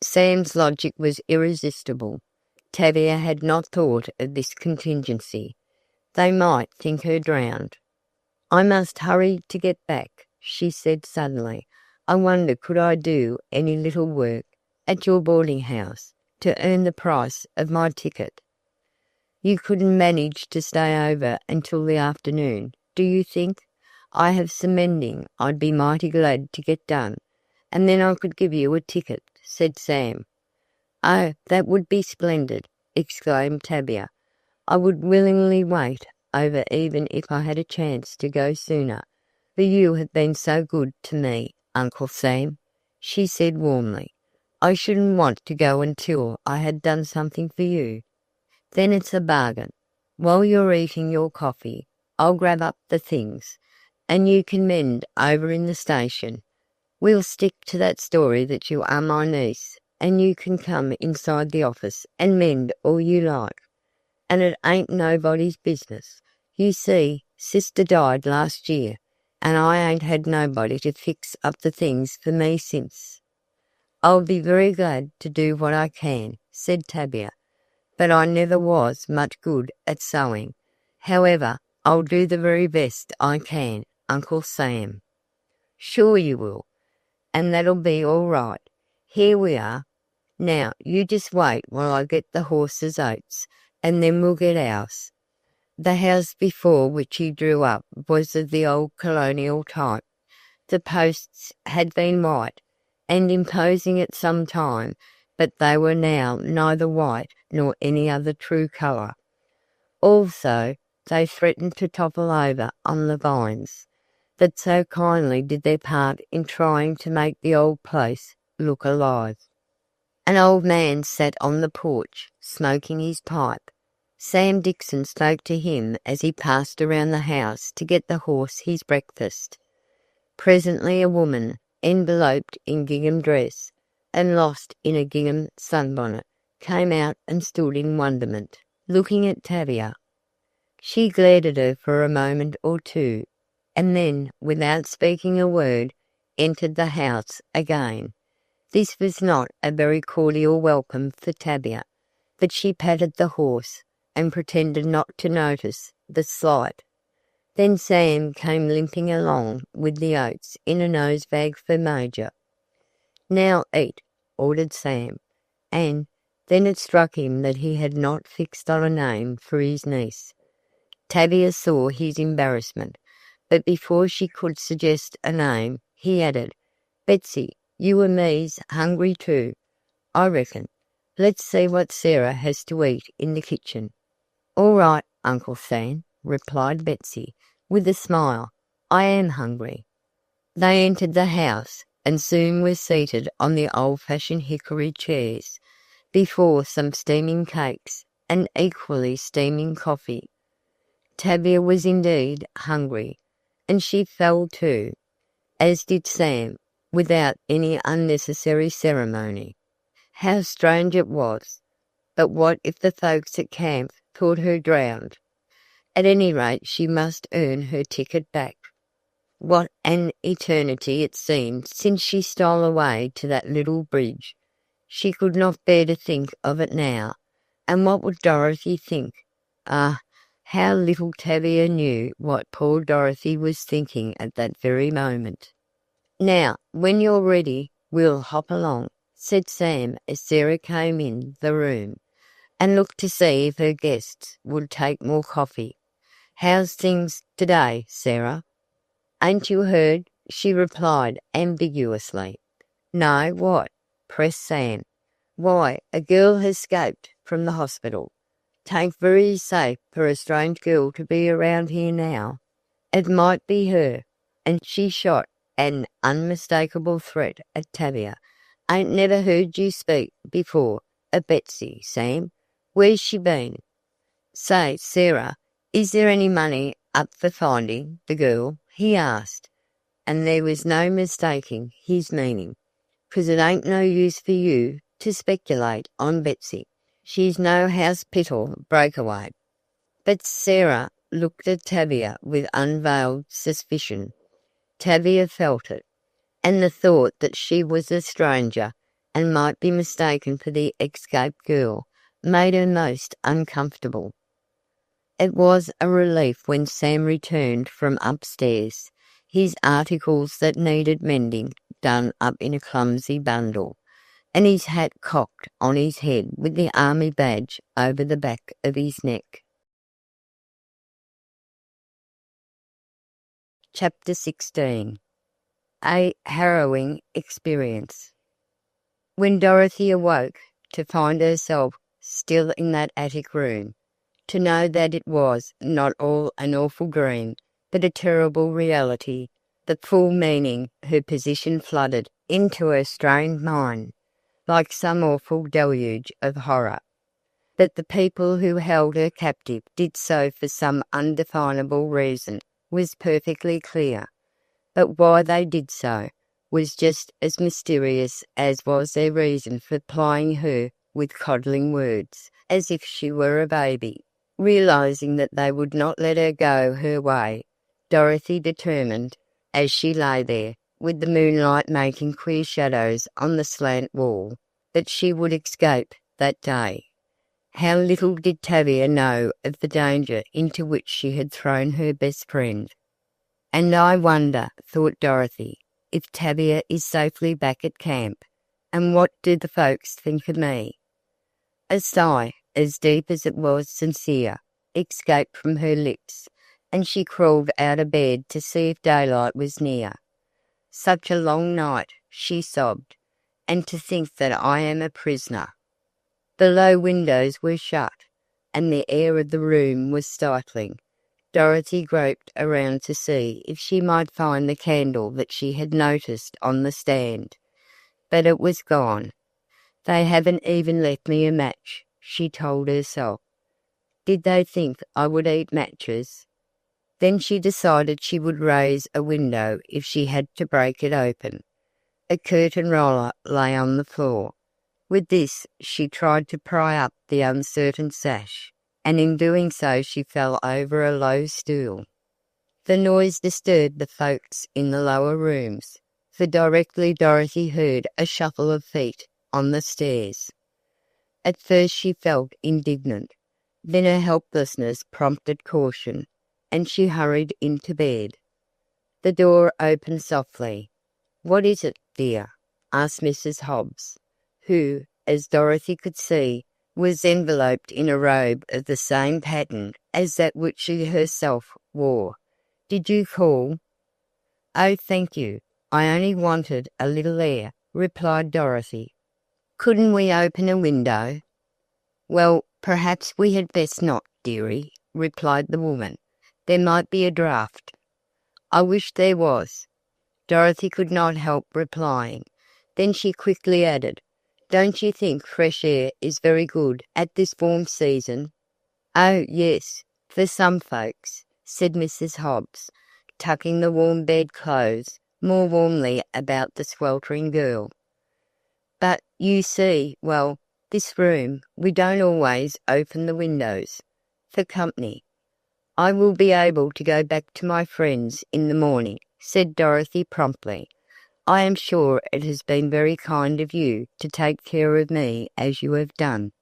Sam's logic was irresistible. Tavia had not thought of this contingency. They might think her drowned. "I must hurry to get back," she said suddenly. "I wonder could I do any little work at your boarding house to earn the price of my ticket?" "You couldn't manage to stay over until the afternoon, do you think? I have some mending I'd be mighty glad to get done, and then I could give you a ticket," said Sam. "Oh, that would be splendid!" exclaimed Tavia. "I would willingly wait over even if I had a chance to go sooner, for you have been so good to me, Uncle Sam," she said warmly. "I shouldn't want to go until I had done something for you." "Then it's a bargain. While you're eating your coffee, I'll grab up the things, and you can mend over in the station. We'll stick to that story that you are my niece, and you can come inside the office and mend all you like. And it ain't nobody's business. You see, sister died last year, and I ain't had nobody to fix up the things for me since." "I'll be very glad to do what I can," said Tavia, "but I never was much good at sewing. However, I'll do the very best I can, Uncle Sam." "Sure you will, and that'll be all right. Here we are. Now you just wait while I get the horse's oats, and then we'll get ours." The house before which he drew up was of the old colonial type. The posts had been white and imposing at some time, but they were now neither white nor any other true colour. Also, they threatened to topple over on the vines, that so kindly did their part in trying to make the old place look alive. An old man sat on the porch, smoking his pipe. Sam Dixon spoke to him as he passed around the house to get the horse his breakfast. Presently a woman, enveloped in gingham dress and lost in a gingham sunbonnet, came out and stood in wonderment, looking at Tavia. She glared at her for a moment or two, and then, without speaking a word, entered the house again. This was not a very cordial welcome for Tavia, but she patted the horse and pretended not to notice the slight. Then Sam came limping along with the oats in a nosebag for Major. "Now eat," ordered Sam, and then it struck him that he had not fixed on a name for his niece. Tavia saw his embarrassment, but before she could suggest a name, he added, "Betsy, you and me's hungry too, I reckon. Let's see what Sarah has to eat in the kitchen." "All right, Uncle Sam," replied Betsy, with a smile. "I am hungry." They entered the house, and soon were seated on the old-fashioned hickory chairs, before some steaming cakes and equally steaming coffee. Tavia was indeed hungry, and she fell to, as did Sam, without any unnecessary ceremony. How strange it was! But what if the folks at camp thought her drowned? At any rate, she must earn her ticket back. What an eternity it seemed since she stole away to that little bridge. She could not bear to think of it now. And what would Dorothy think? Ah, How little Tavia knew what poor Dorothy was thinking at that very moment. "Now, when you're ready, we'll hop along," said Sam as Sarah came in the room, and looked to see if her guests would take more coffee. "How's things today, Sarah?" "Ain't you heard?" she replied ambiguously. "No, what?" pressed Sam. "Why, a girl has escaped from the hospital. 'Tain't very safe for a strange girl to be around here now. It might be her," and she shot an unmistakable threat at Tavia. "Ain't never heard you speak before of Betsy, Sam. Where's she been? Say, Sarah, is there any money up for finding the girl?" he asked, and there was no mistaking his meaning. "'Cause it ain't no use for you to speculate on Betsy. She's no house-pital breakaway." But Sarah looked at Tavia with unveiled suspicion. Tavia felt it, and the thought that she was a stranger and might be mistaken for the escaped girl made her most uncomfortable. It was a relief when Sam returned from upstairs, his articles that needed mending done up in a clumsy bundle, and his hat cocked on his head with the army badge over the back of his neck. Chapter 16. A Harrowing Experience. When Dorothy awoke to find herself still in that attic room, to know that it was not all an awful dream, but a terrible reality, the full meaning her position flooded into her strained mind, like some awful deluge of horror. That the people who held her captive did so for some undefinable reason was perfectly clear, but why they did so was just as mysterious as was their reason for plying her with coddling words, as if she were a baby. Realizing that they would not let her go her way, Dorothy determined, as she lay there, with the moonlight making queer shadows on the slant wall, that she would escape that day. How little did Tavia know of the danger into which she had thrown her best friend. "And I wonder," thought Dorothy, "if Tavia is safely back at camp, and what do the folks think of me?" A sigh, as deep as it was sincere, escaped from her lips, and she crawled out of bed to see if daylight was near. "Such a long night," she sobbed, "and to think that I am a prisoner." The low windows were shut, and the air of the room was stifling. Dorothy groped around to see if she might find the candle that she had noticed on the stand, but it was gone. "They haven't even left me a match," she told herself. Did they think I would eat matches? Then she decided she would raise a window if she had to break it open. A curtain roller lay on the floor. With this she tried to pry up the uncertain sash, and in doing so she fell over a low stool. The noise disturbed the folks in the lower rooms, for directly Dorothy heard a shuffle of feet on the stairs. At first she felt indignant, then her helplessness prompted caution, and she hurried into bed. The door opened softly. "What is it, dear?" asked Mrs. Hobbs, who, as Dorothy could see, was enveloped in a robe of the same pattern as that which she herself wore. "Did you call?" "Oh, thank you. I only wanted a little air," replied Dorothy. "Couldn't we open a window?" "Well, perhaps we had best not, dearie," replied the woman. "There might be a draught." "I wish there was," Dorothy could not help replying. Then she quickly added, "Don't you think fresh air is very good at this warm season?" "Oh, yes, for some folks," said Mrs. Hobbs, tucking the warm bed clothes more warmly about the sweltering girl. "But, you see, well, this room, we don't always open the windows for company." "I will be able to go back to my friends in the morning," said Dorothy promptly. "I am sure it has been very kind of you to take care of me as you have done."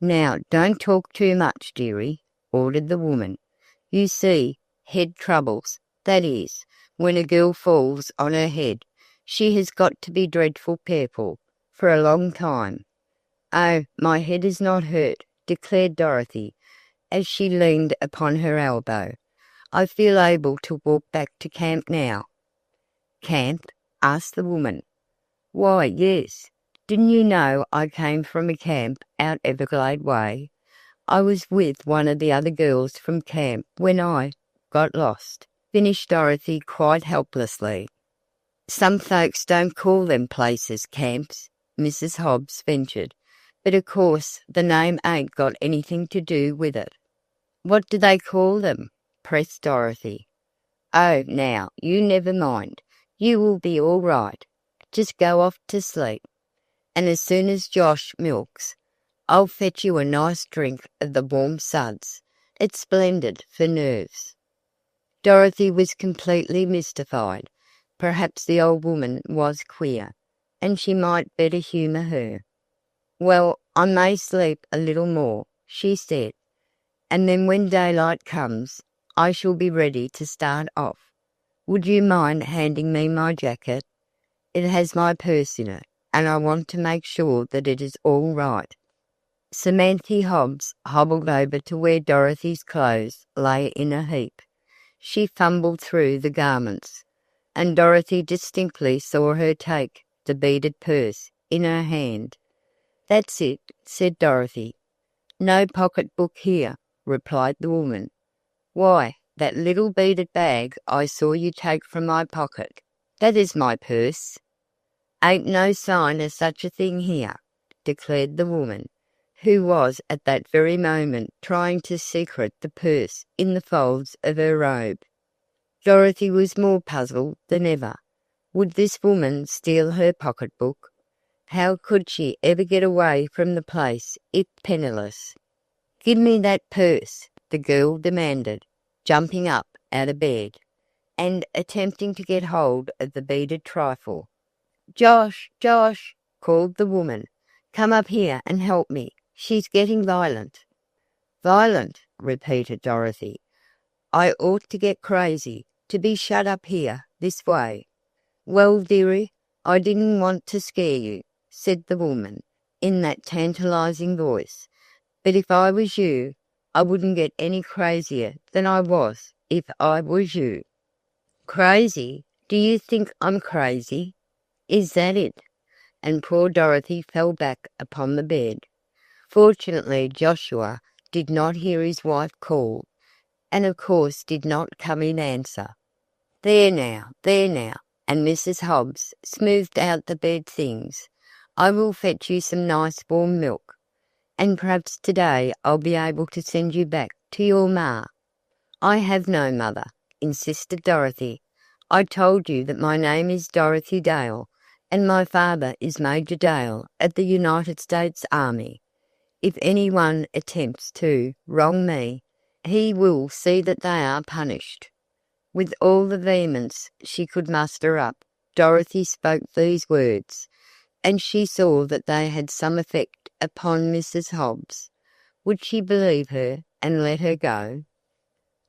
"Now, don't talk too much, dearie," ordered the woman. You see, head troubles, that is, when a girl falls on her head, she has got to be dreadful careful, for a long time. Oh, my head is not hurt, declared Dorothy, as she leaned upon her elbow. I feel able to walk back to camp now. Camp? Asked the woman. Why, yes. Didn't you know I came from a camp out Everglade Way? I was with one of the other girls from camp when I got lost, finished Dorothy quite helplessly. Some folks don't call them places camps, Mrs. Hobbs ventured, but of course the name ain't got anything to do with it. What do they call them? Pressed Dorothy. Oh, now, you never mind. You will be all right. Just go off to sleep. And as soon as Josh milks, I'll fetch you a nice drink of the warm suds. It's splendid for nerves. Dorothy was completely mystified. Perhaps the old woman was queer, and she might better humour her. Well, I may sleep a little more, she said, and then when daylight comes, I shall be ready to start off. Would you mind handing me my jacket? It has my purse in it, and I want to make sure that it is all right. Samantha Hobbs hobbled over to where Dorothy's clothes lay in a heap. She fumbled through the garments, and Dorothy distinctly saw her take the beaded purse in her hand. That's it, said Dorothy. No pocketbook here, replied the woman. Why, that little beaded bag I saw you take from my pocket. That is my purse. Ain't no sign of such a thing here, declared the woman, who was at that very moment trying to secret the purse in the folds of her robe. Dorothy was more puzzled than ever. Would this woman steal her pocketbook? How could she ever get away from the place if penniless? Give me that purse, the girl demanded, jumping up out of bed, and attempting to get hold of the beaded trifle. Josh, Josh, called the woman, come up here and help me. She's getting violent. Violent, repeated Dorothy. I ought to get crazy, to be shut up here this way. Well, dearie, I didn't want to scare you, said the woman, in that tantalizing voice, but if I was you, I wouldn't get any crazier than I was if I was you. Crazy? Do you think I'm crazy? Is that it? And poor Dorothy fell back upon the bed. Fortunately, Joshua did not hear his wife call, and of course did not come in answer. There now, and Mrs. Hobbs smoothed out the bed things. I will fetch you some nice warm milk, and perhaps today I'll be able to send you back to your ma. I have no mother, insisted Dorothy. I told you that my name is Dorothy Dale, and my father is Major Dale at the United States Army. If anyone attempts to wrong me, he will see that they are punished. With all the vehemence she could muster up, Dorothy spoke these words, and she saw that they had some effect upon Mrs. Hobbs. Would she believe her and let her go?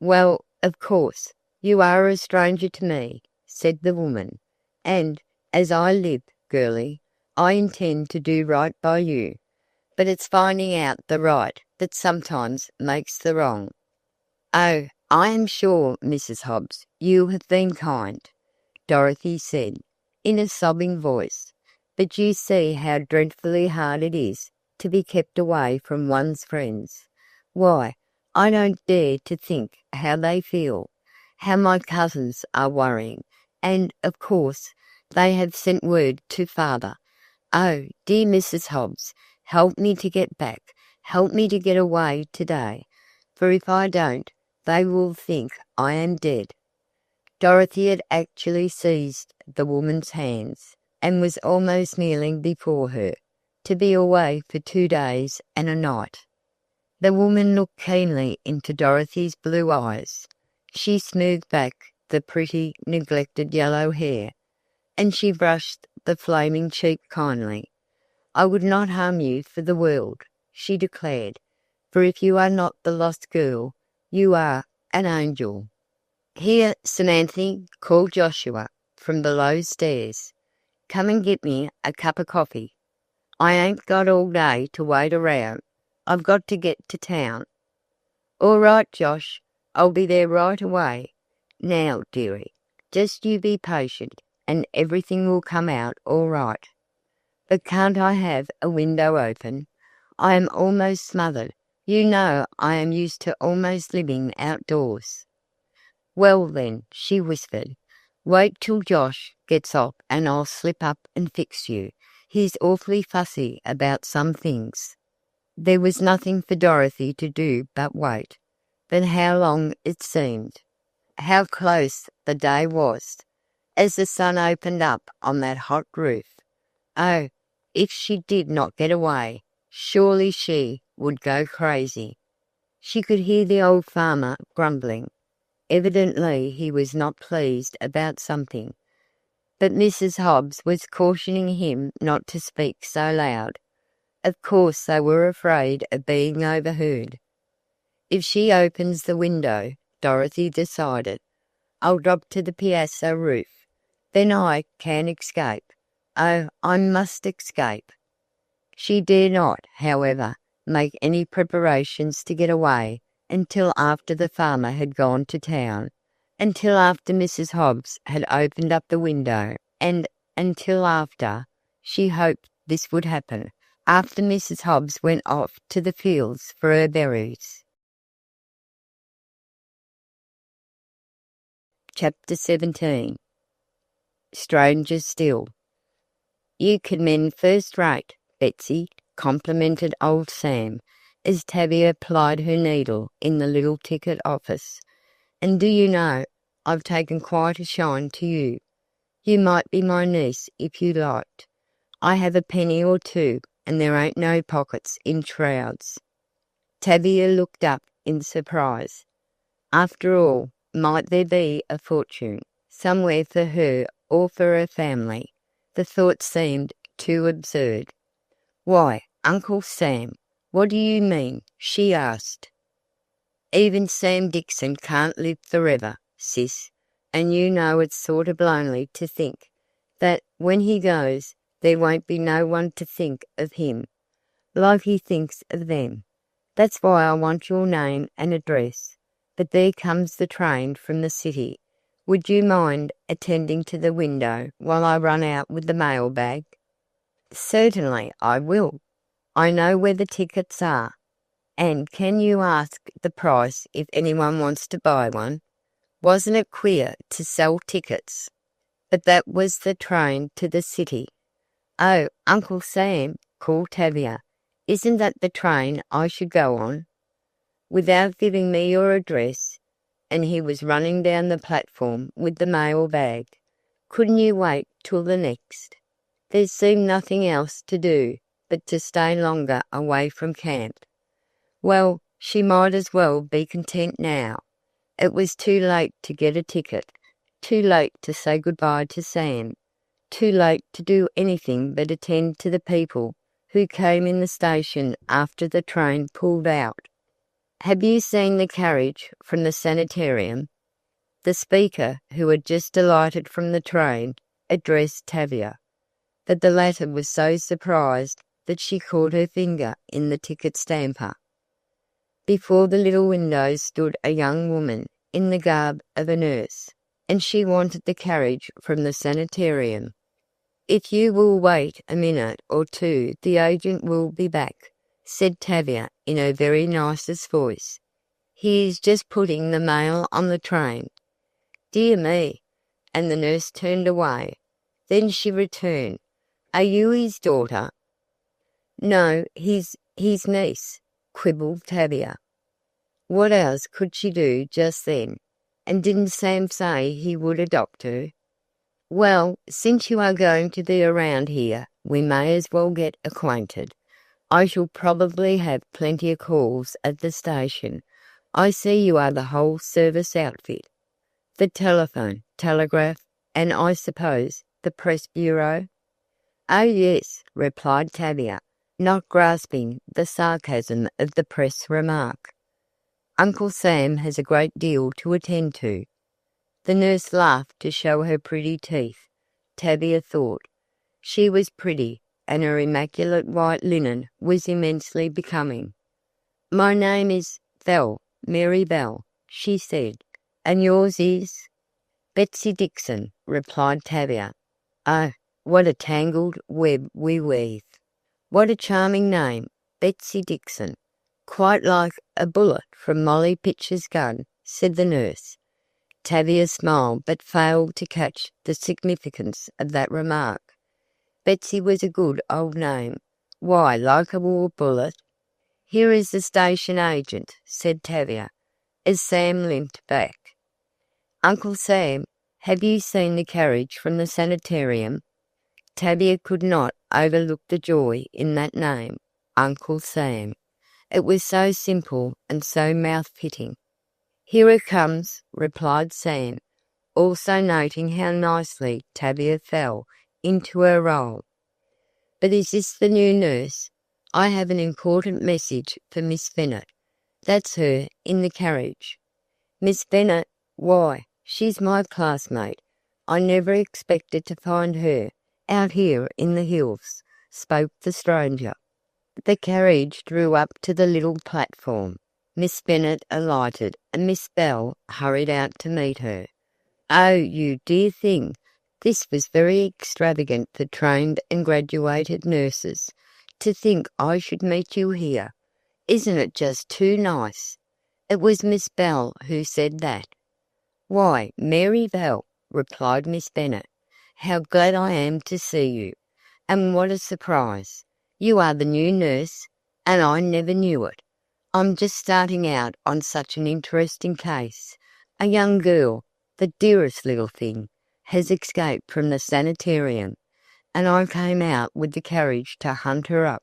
Well, of course, you are a stranger to me, said the woman, and, as I live, girlie, I intend to do right by you. But it's finding out the right that sometimes makes the wrong. Oh, I am sure, Mrs. Hobbs, you have been kind, Dorothy said, in a sobbing voice, but you see how dreadfully hard it is to be kept away from one's friends. Why, I don't dare to think how they feel, how my cousins are worrying, and, of course, they have sent word to father. Oh, dear Mrs. Hobbs, help me to get back, help me to get away today, for if I don't, they will think I am dead. Dorothy had actually seized the woman's hands, and was almost kneeling before her, to be away for 2 days and a night. The woman looked keenly into Dorothy's blue eyes. She smoothed back the pretty, neglected yellow hair, and she brushed the flaming cheek kindly. I would not harm you for the world, she declared, for if you are not the lost girl, you are an angel. "Here, Samanthy," called Joshua from below stairs. "Come and get me a cup of coffee. I ain't got all day to wait around. I've got to get to town." "All right, Josh. I'll be there right away. Now, dearie, just you be patient, and everything will come out all right." "But can't I have a window open? I am almost smothered. You know I am used to almost living outdoors." "Well then," she whispered, "wait till Josh gets off and I'll slip up and fix you. He's awfully fussy about some things." There was nothing for Dorothy to do but wait. But how long it seemed! How close the day was, as the sun opened up on that hot roof. Oh, if she did not get away, surely she would go crazy. She could hear the old farmer grumbling. Evidently he was not pleased about something. But Mrs. Hobbs was cautioning him not to speak so loud. Of course they were afraid of being overheard. "If she opens the window," Dorothy decided, "I'll drop to the piazza roof. Then I can escape. Oh, I must escape." She dared not, however, make any preparations to get away until after the farmer had gone to town, until after Mrs. Hobbs had opened up the window, and until after, she hoped this would happen, after Mrs. Hobbs went off to the fields for her berries. Chapter 17. Stranger Still. "You can mend first rate, Betsy," complimented old Sam, as Tavia plied her needle in the little ticket office. "And do you know, I've taken quite a shine to you. You might be my niece if you liked. I have a penny or two, and there ain't no pockets in shrouds." Tavia looked up in surprise. After all, might there be a fortune somewhere for her or for her family? The thought seemed too absurd. "Why, Uncle Sam, what do you mean?" she asked. "Even Sam Dixon can't live forever, sis, and you know it's sort of lonely to think that when he goes there won't be no one to think of him like he thinks of them. That's why I want your name and address. But there comes the train from the city. Would you mind attending to the window while I run out with the mail bag?" "Certainly I will. I know where the tickets are. And can you ask the price if anyone wants to buy one? Wasn't it queer to sell tickets?" But that was the train to the city. "Oh, Uncle Sam," called Tavia, "isn't that the train I should go on?" "Without giving me your address?" And he was running down the platform with the mail bag. "Couldn't you wait till the next?" There seemed nothing else to do but to stay longer away from camp. Well, she might as well be content now. It was too late to get a ticket, too late to say goodbye to Sam, too late to do anything but attend to the people who came in the station after the train pulled out. "Have you seen the carriage from the sanitarium?" The speaker, who had just alighted from the train, addressed Tavia, but the latter was so surprised that she caught her finger in the ticket stamper. Before the little window stood a young woman in the garb of a nurse, and she wanted the carriage from the sanitarium. "If you will wait a minute or two the agent will be back," said Tavia in her very nicest voice. "He is just putting the mail on the train." "Dear me," and the nurse turned away. Then she returned. "Are you his daughter?" "No, his niece," quibbled Tavia. What else could she do just then? And didn't Sam say he would adopt her? "Well, since you are going to be around here, we may as well get acquainted. I shall probably have plenty of calls at the station. I see you are the whole service outfit. The telephone, telegraph, and I suppose the press bureau?" "Oh yes," replied Tavia, not grasping the sarcasm of the press remark. Uncle Sam has a great deal to attend to." The nurse laughed to show her pretty teeth. Tavia thought. She was pretty, and her immaculate white linen was immensely becoming. "My name is Bell, Mary Bell," she said. "And yours is—" "Betsy Dixon," replied Tavia. "Oh, what a tangled web we weave! What a charming name, Betsy Dixon. Quite like a bullet from Molly Pitcher's gun," said the nurse. Tavia smiled but failed to catch the significance of that remark. Betsy was a good old name. Why, like a war bullet? "Here is the station agent," said Tavia, as Sam limped back. "Uncle Sam, have you seen the carriage from the sanitarium?" Tavia could not overlook the joy in that name, Uncle Sam. It was so simple and so mouth-fitting. "Here it comes," replied Sam, also noting how nicely Tavia fell into her role. "But is this the new nurse? I have an important message for Miss Bennet. That's her in the carriage." "Miss Bennet? Why, she's my classmate. I never expected to find her out here in the hills," spoke the stranger. The carriage drew up to the little platform. Miss Bennet alighted, and Miss Bell hurried out to meet her. "Oh, you dear thing! This was very extravagant for trained and graduated nurses. To think I should meet you here! Isn't it just too nice?" It was Miss Bell who said that. "Why, Mary Bell," replied Miss Bennet, "how glad I am to see you! And what a surprise! You are the new nurse, and I never knew it. I'm just starting out on such an interesting case. A young girl, the dearest little thing, has escaped from the sanitarium, and I came out with the carriage to hunt her up.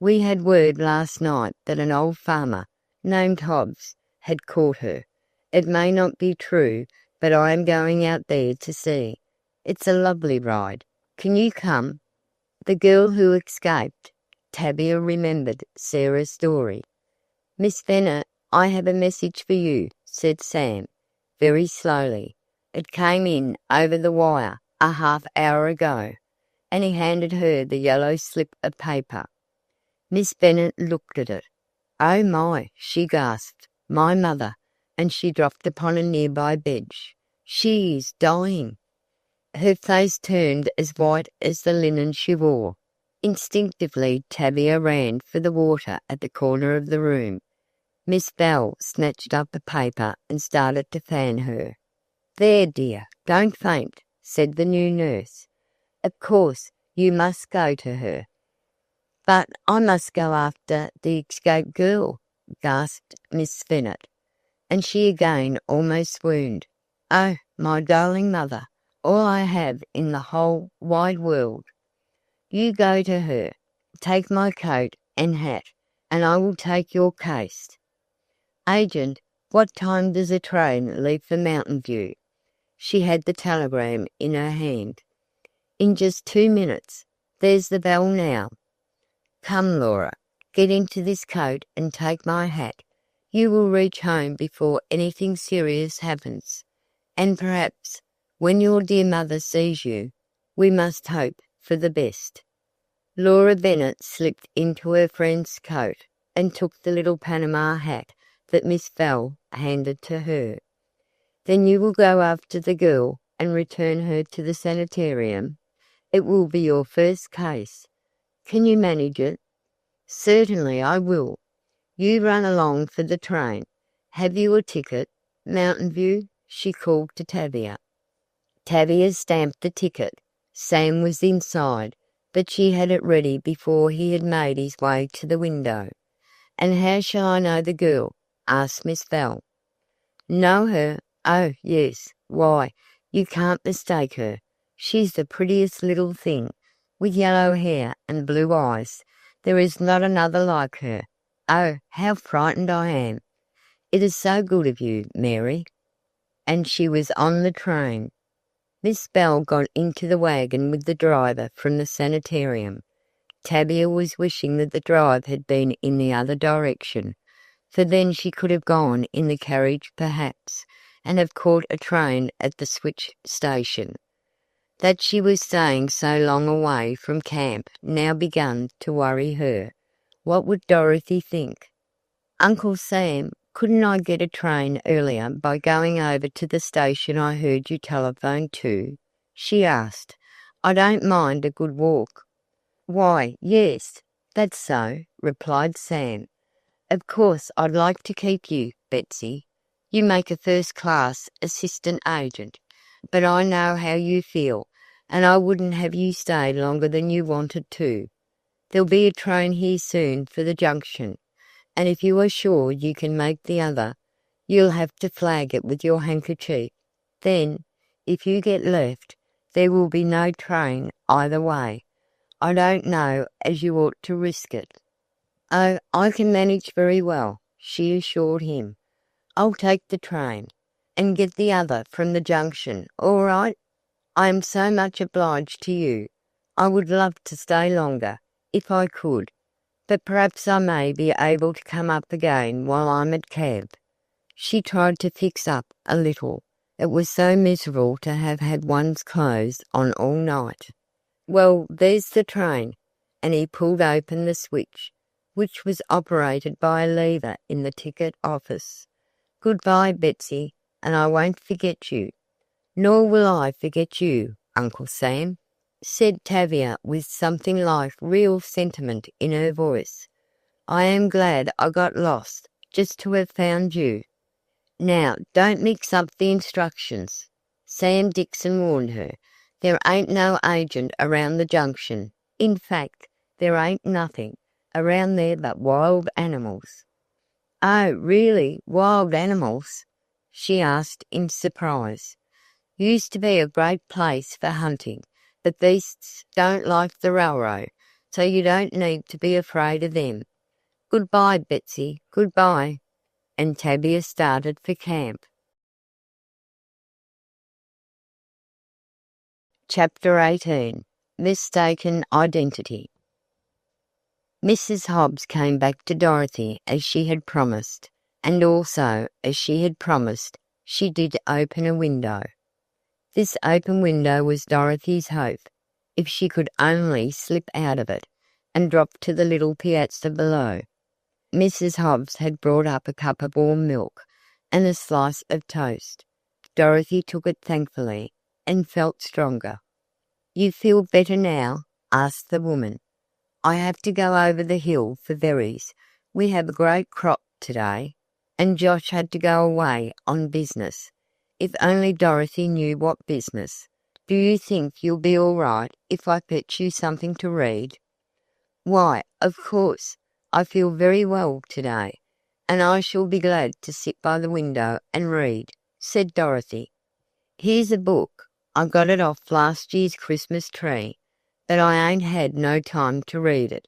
We had word last night that an old farmer, named Hobbs, had caught her. It may not be true, but I am going out there to see. It's a lovely ride. Can you come?" The girl who escaped. Tavia remembered Sarah's story. "Miss Bennet, I have a message for you," said Sam, very slowly. "It came in over the wire a half-hour ago," and he handed her the yellow slip of paper. Miss Bennet looked at it. "Oh my!" she gasped. "My mother!" and she dropped upon a nearby bench. "She is dying!" Her face turned as white as the linen she wore. Instinctively Tavia ran for the water at the corner of the room. Miss Bell snatched up a paper and started to fan her. "There, dear, don't faint," said the new nurse. "Of course, you must go to her." "But I must go after the escaped girl," gasped Miss Bennet, and she again almost swooned. "Oh, my darling mother, all I have in the whole wide world. You go to her. Take my coat and hat, and I will take your case. Agent, what time does a train leave for Mountain View?" She had the telegram in her hand. "In just 2 minutes. There's the bell now. Come, Laura, get into this coat and take my hat. You will reach home before anything serious happens. And perhaps, when your dear mother sees you, we must hope for the best." Laura Bennet slipped into her friend's coat and took the little Panama hat that Miss Bell handed to her. "Then you will go after the girl and return her to the sanitarium? It will be your first case. Can you manage it?" "Certainly I will. You run along for the train. Have you a ticket, Mountain View?" she called to Tavia. Tavia stamped the ticket. Sam was inside, but she had it ready before he had made his way to the window. "And how shall I know the girl?" asked Miss Bell. "Know her? Oh, yes. Why, you can't mistake her. She's the prettiest little thing, with yellow hair and blue eyes. There is not another like her. Oh, how frightened I am! It is so good of you, Mary." And she was on the train. Miss Bell got into the wagon with the driver from the sanitarium. Tavia was wishing that the drive had been in the other direction. for then she could have gone in the carriage perhaps, and have caught a train at the switch station. That she was staying so long away from camp now began to worry her. What would Dorothy think? "Uncle Sam, couldn't I get a train earlier by going over to the station I heard you telephone to?" she asked. "I don't mind a good walk." "Why, yes, that's so," replied Sam. "Of course I'd like to keep you, Betsy. You make a first-class assistant agent, but I know how you feel, and I wouldn't have you stay longer than you wanted to. There'll be a train here soon for the junction, and if you are sure you can make the other, you'll have to flag it with your handkerchief. Then, if you get left, there will be no train either way. I don't know as you ought to risk it." "Oh, I can manage very well," she assured him. "I'll take the train, and get the other from the junction, all right? I am so much obliged to you. I would love to stay longer, if I could, but perhaps I may be able to come up again while I'm at camp." She tried to fix up a little. It was so miserable to have had one's clothes on all night. "Well, there's the train," and he pulled open the switch, which was operated by a lever in the ticket office. "Goodbye, Betsy, and I won't forget you." "Nor will I forget you, Uncle Sam," said Tavia with something like real sentiment in her voice. "I am glad I got lost just to have found you." "Now, don't mix up the instructions," Sam Dixon warned her. "There ain't no agent around the junction. In fact, there ain't nothing around there but wild animals." "Oh, really, wild animals?" she asked in surprise. "Used to be a great place for hunting, but beasts don't like the railroad, so you don't need to be afraid of them. Goodbye, Betsy, goodbye." And Tavia started for camp. Chapter 18. Mistaken Identity. Mrs. Hobbs came back to Dorothy as she had promised, and also, as she had promised, she did open a window. This open window was Dorothy's hope, if she could only slip out of it, and drop to the little piazza below. Mrs. Hobbs had brought up a cup of warm milk and a slice of toast. Dorothy took it thankfully, and felt stronger. "You feel better now?" asked the woman. "I have to go over the hill for berries. We have a great crop today, and Josh had to go away on business. If only Dorothy knew what business. Do you think you'll be all right if I fetch you something to read?" "Why, of course. I feel very well today, and I shall be glad to sit by the window and read," said Dorothy. "Here's a book. I got it off last year's Christmas tree, but I ain't had no time to read it."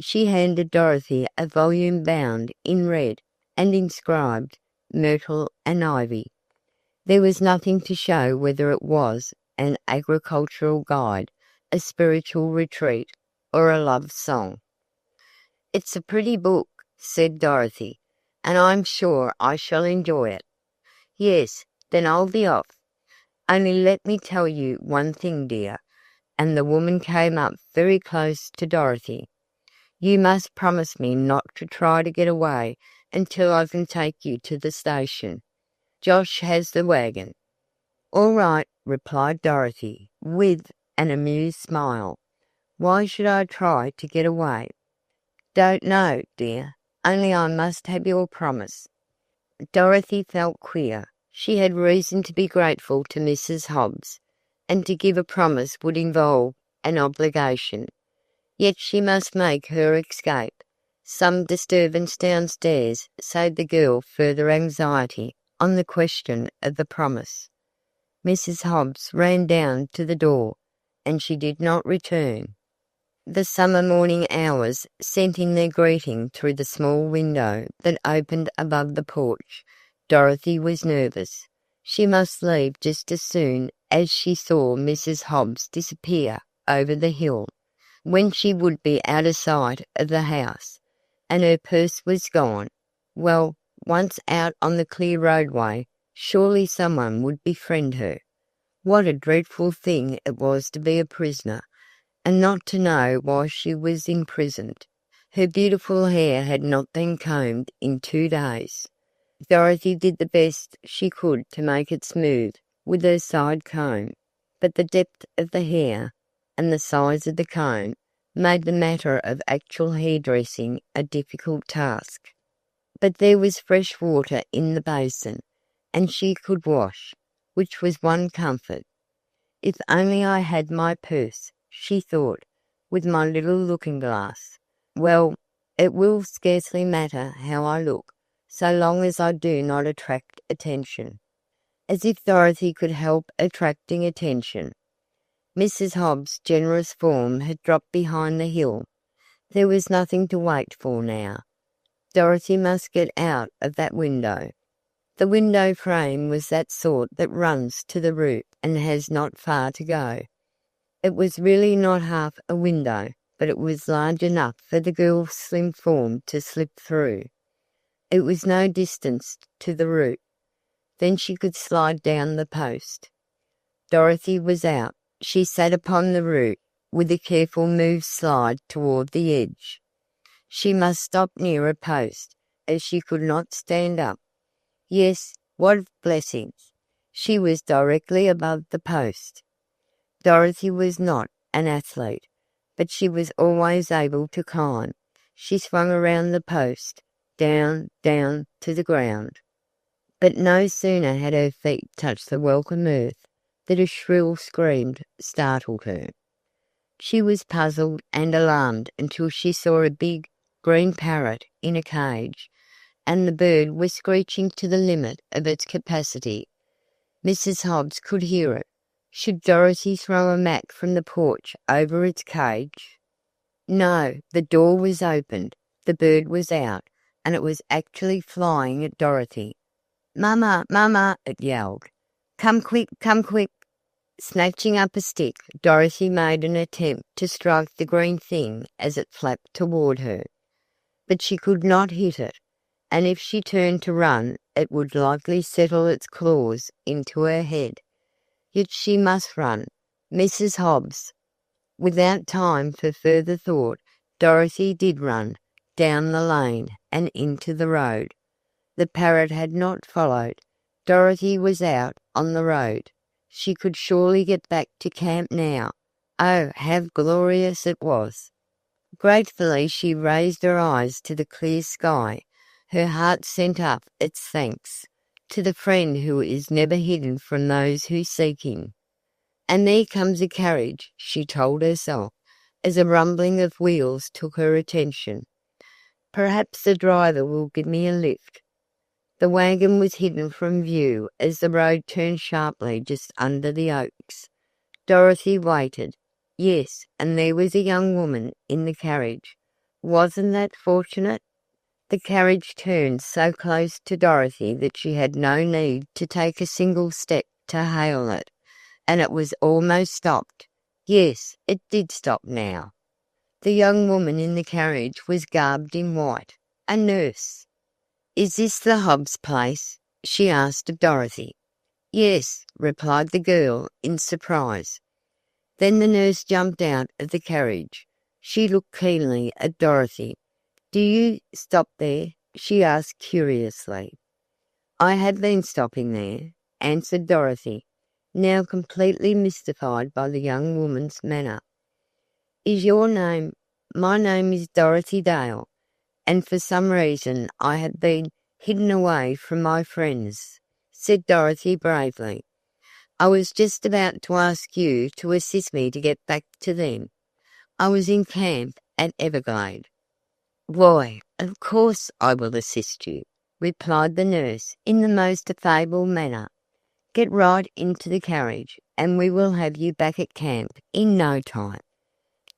She handed Dorothy a volume bound in red and inscribed "Myrtle and Ivy." There was nothing to show whether it was an agricultural guide, a spiritual retreat, or a love song. "It's a pretty book," said Dorothy, "and I'm sure I shall enjoy it." "Yes, then I'll be off. Only let me tell you one thing, dear," and the woman came up very close to Dorothy. "You must promise me not to try to get away until I can take you to the station. Josh has the wagon." "All right," replied Dorothy, with an amused smile. "Why should I try to get away?" "Don't know, dear, only I must have your promise." Dorothy felt queer. She had reason to be grateful to Mrs. Hobbs, and to give a promise would involve an obligation. Yet she must make her escape. Some disturbance downstairs saved the girl further anxiety on the question of the promise. Mrs. Hobbs ran down to the door, and she did not return. The summer morning hours sent in their greeting through the small window that opened above the porch. Dorothy was nervous. She must leave just as soon as she saw Mrs. Hobbs disappear over the hill, when she would be out of sight of the house, and her purse was gone. Well, once out on the clear roadway, surely someone would befriend her. What a dreadful thing it was to be a prisoner, and not to know why she was imprisoned. Her beautiful hair had not been combed in 2 days. Dorothy did the best she could to make it smooth with her side comb, but the depth of the hair and the size of the comb made the matter of actual hairdressing a difficult task. But there was fresh water in the basin, and she could wash, which was one comfort. If only I had my purse, she thought, with my little looking-glass. Well, it will scarcely matter how I look, so long as I do not attract attention. As if Dorothy could help attracting attention. Mrs. Hobbs's generous form had dropped behind the hill. There was nothing to wait for now. Dorothy must get out of that window. The window frame was that sort that runs to the roof and has not far to go. It was really not half a window, but it was large enough for the girl's slim form to slip through. It was no distance to the roof. Then she could slide down the post. Dorothy was out. She sat upon the roof, with a careful move slide toward the edge. She must stop near a post, as she could not stand up. Yes, what blessings! She was directly above the post. Dorothy was not an athlete, but she was always able to climb. She swung around the post, down, down to the ground. But no sooner had her feet touched the welcome earth than a shrill scream startled her. She was puzzled and alarmed until she saw a big green parrot in a cage, and the bird was screeching to the limit of its capacity. Mrs. Hobbs could hear it. Should Dorothy throw a mat from the porch over its cage? No, the door was opened, the bird was out, and it was actually flying at Dorothy. "Mama, Mama!" it yelled. Come quick, come quick!" Snatching up a stick, Dorothy made an attempt to strike the green thing as it flapped toward her. But she could not hit it, and if she turned to run, it would likely settle its claws into her head. Yet she must run. Mrs. Hobbs. Without time for further thought, Dorothy did run, down the lane and into the road. The parrot had not followed. Dorothy was out on the road. She could surely get back to camp now. Oh, how glorious it was! Gratefully she raised her eyes to the clear sky. Her heart sent up its thanks to the friend who is never hidden from those who seek him. And there comes a carriage, she told herself, as a rumbling of wheels took her attention. Perhaps the driver will give me a lift. The wagon was hidden from view as the road turned sharply just under the oaks. Dorothy waited. Yes, and there was a young woman in the carriage. Wasn't that fortunate? The carriage turned so close to Dorothy that she had no need to take a single step to hail it, and it was almost stopped. Yes, it did stop now. The young woman in the carriage was garbed in white, a nurse. "Is this the Hobbs place?" she asked of Dorothy. "Yes," replied the girl in surprise. Then the nurse jumped out of the carriage. She looked keenly at Dorothy. "Do you stop there?" she asked curiously. "I have been stopping there," answered Dorothy, now completely mystified by the young woman's manner. "Is your name—" "My name is Dorothy Dale, and for some reason I have been hidden away from my friends," said Dorothy bravely. "I was just about to ask you to assist me to get back to them. I was in camp at Everglade." "Why, of course I will assist you," replied the nurse in the most affable manner. "Get right into the carriage, and we will have you back at camp in no time."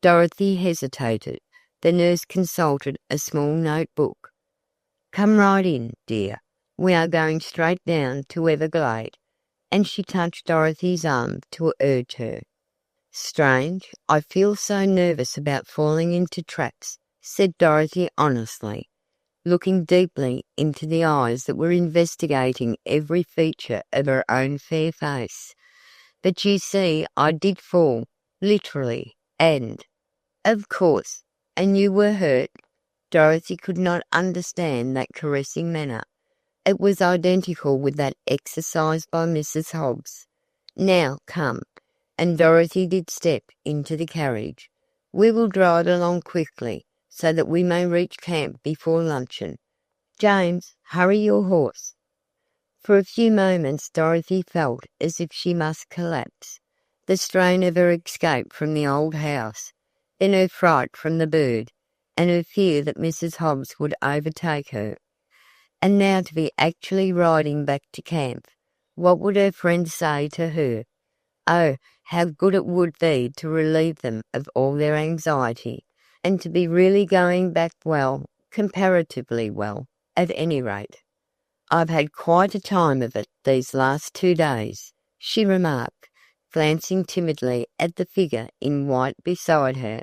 Dorothy hesitated. The nurse consulted a small notebook. "Come right in, dear. We are going straight down to Everglade," and she touched Dorothy's arm to urge her. "Strange, I feel so nervous about falling into traps," said Dorothy honestly. looking deeply into the eyes that were investigating every feature of her own fair face. "But you see, I did fall, literally, and, of course, and you were hurt." Dorothy could not understand that caressing manner. It was identical with that exercised by Mrs. Hobbs. "Now, come," and Dorothy did step into the carriage. "We will drive along quickly, so that we may reach camp before luncheon. James, hurry your horse." For a few moments Dorothy felt as if she must collapse. The strain of her escape from the old house, then her fright from the bird, and her fear that Mrs. Hobbs would overtake her. And now to be actually riding back to camp. What would her friends say to her? Oh, how good it would be to relieve them of all their anxiety, and to be really going back well, comparatively well, at any rate. "I've had quite a time of it these last 2 days," she remarked, glancing timidly at the figure in white beside her.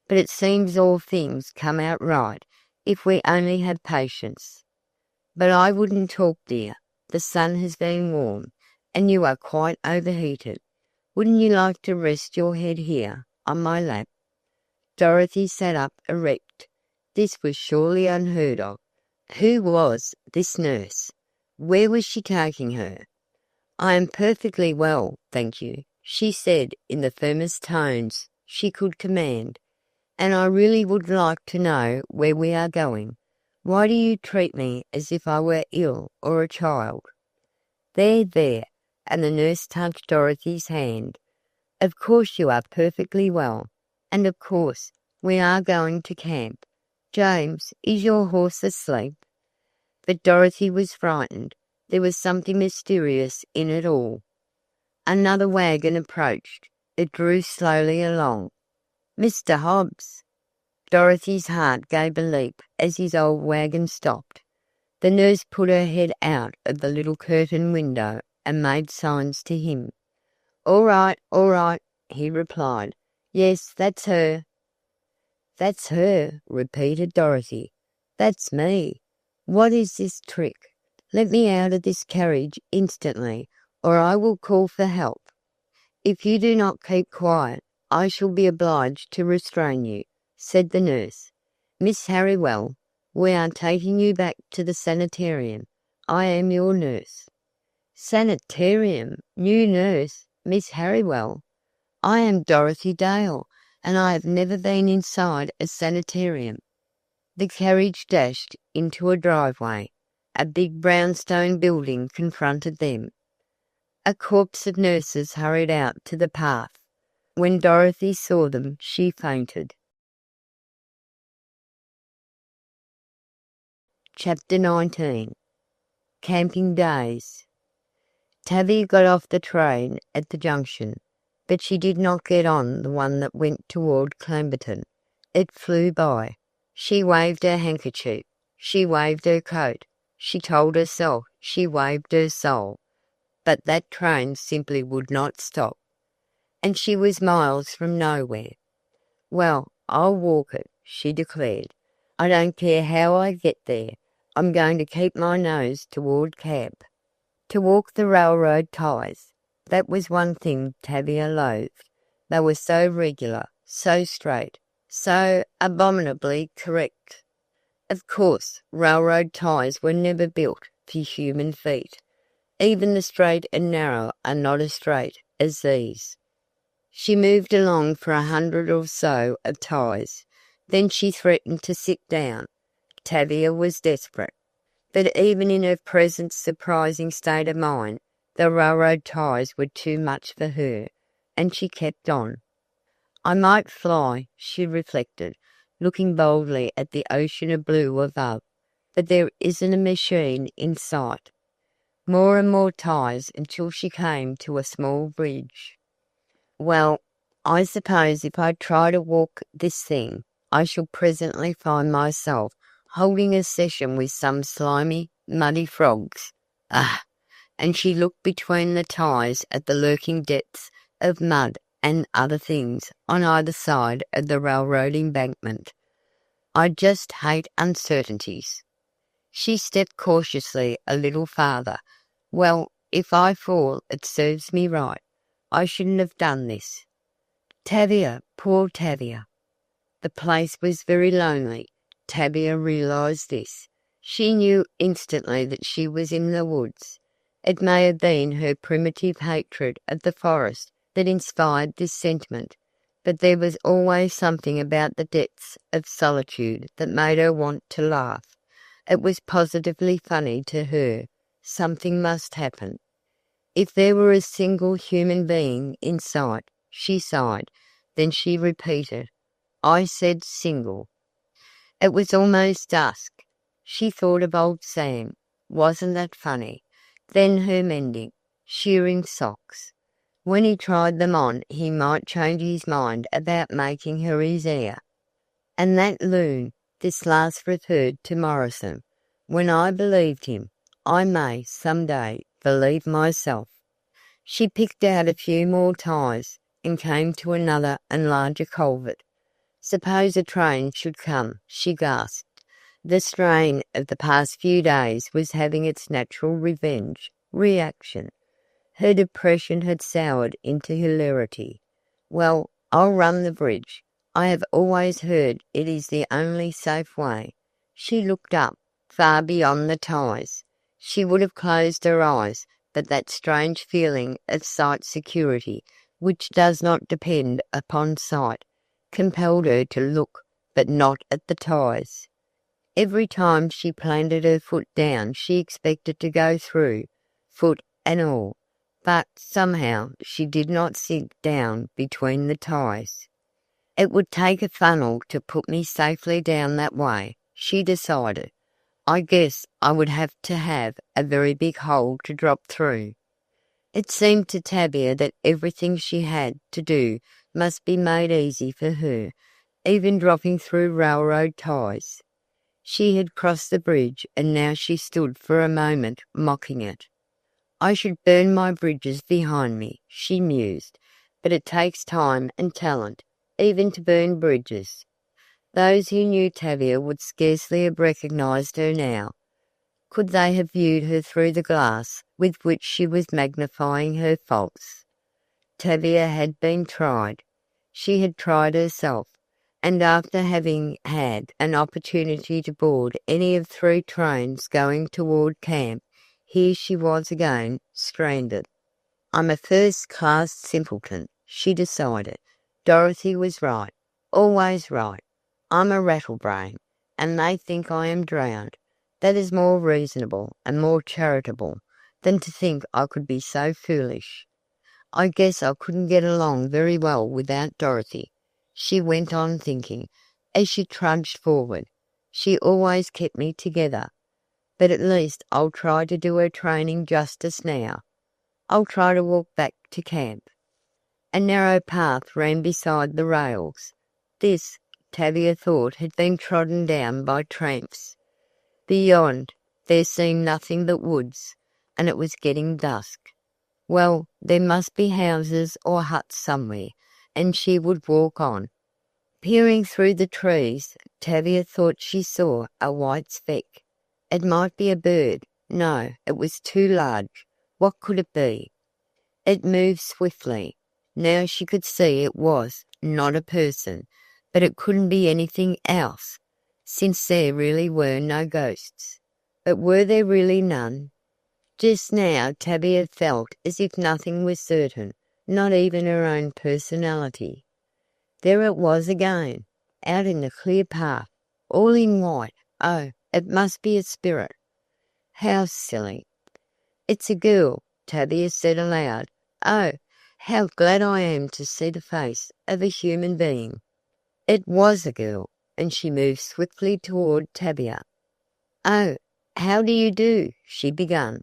"But it seems all things come out right if we only have patience. But I wouldn't talk, dear. The sun has been warm, and you are quite overheated. Wouldn't you like to rest your head here, on my lap?" Dorothy sat up erect. This was surely unheard of. Who was this nurse? Where was she taking her? "I am perfectly well, thank you," she said in the firmest tones she could command. "And I really would like to know where we are going. Why do you treat me as if I were ill or a child?" "There, there," and the nurse touched Dorothy's hand. "Of course you are perfectly well, and of course we are going to camp. James, is your horse asleep?" But Dorothy was frightened. There was something mysterious in it all. Another wagon approached. It drew slowly along. "Mr. Hobbs!" Dorothy's heart gave a leap as his old wagon stopped. The nurse put her head out of the little curtained window and made signs to him. All right," he replied. "Yes, that's her." "That's her," repeated Dorothy. "That's me. What is this trick? Let me out of this carriage instantly, or I will call for help. If you do not keep quiet, I shall be obliged to restrain you," said the nurse. "Miss Harrowing, we are taking you back to the sanitarium. I am your nurse." "Sanitarium? New nurse? Miss Harrowing? I am Dorothy Dale, and I have never been inside a sanitarium." The carriage dashed into a driveway. A big brownstone building confronted them. A corps of nurses hurried out to the path. When Dorothy saw them, she fainted. Chapter 19. Camping Days. Tavia got off the train at the junction, but she did not get on the one that went toward Clamberton. It flew by. She waved her handkerchief. She waved her coat. She told herself she waved her soul. But that train simply would not stop. And she was miles from nowhere. "Well, I'll walk it," she declared. "I don't care how I get there. I'm going to keep my nose toward camp." To walk the railroad ties. That was one thing Tavia loathed. They were so regular, so straight, so abominably correct. Of course, railroad ties were never built for human feet. Even the straight and narrow are not as straight as these. She moved along for 100 or so of ties. Then she threatened to sit down. Tavia was desperate. But even in her present surprising state of mind, the railroad ties were too much for her, and she kept on. "I might fly," she reflected, looking boldly at the ocean of blue above, "but there isn't a machine in sight." More and more ties until she came to a small bridge. "Well, I suppose if I try to walk this thing, I shall presently find myself holding a session with some slimy, muddy frogs. Ah!" And she looked between the ties at the lurking depths of mud and other things on either side of the railroad embankment. "I just hate uncertainties." She stepped cautiously a little farther. "Well, if I fall, it serves me right. I shouldn't have done this." Tavia, poor Tavia. The place was very lonely. Tavia realised this. She knew instantly that she was in the woods. It may have been her primitive hatred of the forest that inspired this sentiment, but there was always something about the depths of solitude that made her want to laugh. It was positively funny to her. Something must happen. If there were a single human being in sight, she sighed. Then she repeated, "I said single." It was almost dusk. She thought of old Sam. Wasn't that funny? Then her mending, shearing socks. When he tried them on, he might change his mind about making her his heir. And that loon, this last referred to Morrison. When I believed him, I may, some day, believe myself. She picked out a few more ties and came to another and larger culvert. Suppose a train should come, she gasped. The strain of the past few days was having its natural revenge, reaction. Her depression had soured into hilarity. "Well, I'll run the bridge. I have always heard it is the only safe way." She looked up, far beyond the ties. She would have closed her eyes, but that strange feeling of sight security, which does not depend upon sight, compelled her to look, but not at the ties. Every time she planted her foot down she expected to go through, foot and all, but somehow she did not sink down between the ties. "It would take a funnel to put me safely down that way," she decided. "I guess I would have to have a very big hole to drop through." It seemed to Tavia that everything she had to do must be made easy for her, even dropping through railroad ties. She had crossed the bridge, and now she stood for a moment mocking it. "I should burn my bridges behind me," she mused, "but it takes time and talent, even to burn bridges." Those who knew Tavia would scarcely have recognised her now. Could they have viewed her through the glass with which she was magnifying her faults? Tavia had been tried. She had tried herself, and after having had an opportunity to board any of 3 trains going toward camp, here she was again, stranded. "I'm a first-class simpleton," she decided. "Dorothy was right, always right. I'm a rattlebrain, and they think I am drowned. That is more reasonable and more charitable than to think I could be so foolish. I guess I couldn't get along very well without Dorothy," she went on thinking, as she trudged forward. "She always kept me together. But at least I'll try to do her training justice now. I'll try to walk back to camp." A narrow path ran beside the rails. This, Tavia thought, had been trodden down by tramps. Beyond, there seemed nothing but woods, and it was getting dusk. Well, there must be houses or huts somewhere, and she would walk on. Peering through the trees, Tavia thought she saw a white speck. It might be a bird. No, it was too large. What could it be? It moved swiftly. Now she could see it was not a person, but it couldn't be anything else, since there really were no ghosts. But were there really none? Just now Tavia felt as if nothing was certain, not even her own personality. There it was again, out in the clear path, all in white. Oh, it must be a spirit. How silly. "It's a girl," Tavia said aloud. "Oh, how glad I am to see the face of a human being." It was a girl, and she moved swiftly toward Tavia. "Oh, how do you do?" she began.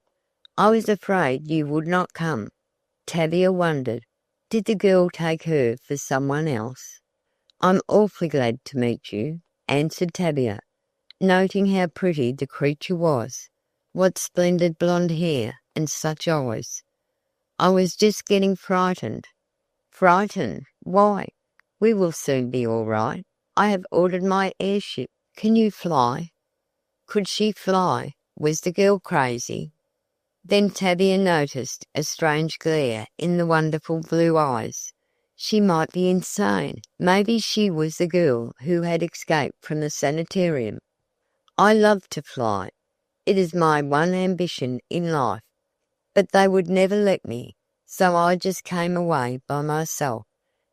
"I was afraid you would not come." Tavia wondered. Did the girl take her for someone else? "I'm awfully glad to meet you," answered Tavia, noting how pretty the creature was. What splendid blonde hair and such eyes. "I was just getting frightened." "Frightened? Why? We will soon be all right. I have ordered my airship. Can you fly?" Could she fly? Was the girl crazy? Then Tavia noticed a strange glare in the wonderful blue eyes. She might be insane. Maybe she was the girl who had escaped from the sanitarium. I love to fly. It is my one ambition in life. But they would never let me, so I just came away by myself.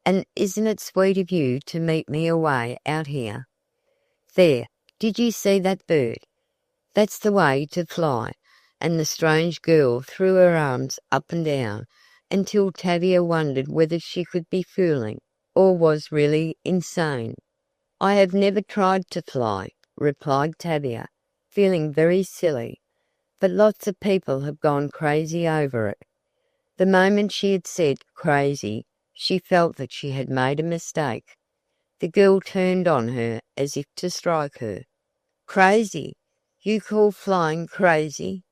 And isn't it sweet of you to meet me away out here? There, did you see that bird? That's the way to fly. And the strange girl threw her arms up and down until Tavia wondered whether she could be fooling or was really insane. I have never tried to fly, replied Tavia, feeling very silly, but lots of people have gone crazy over it. The moment she had said crazy, she felt that she had made a mistake. The girl turned on her as if to strike her. Crazy? You call flying crazy?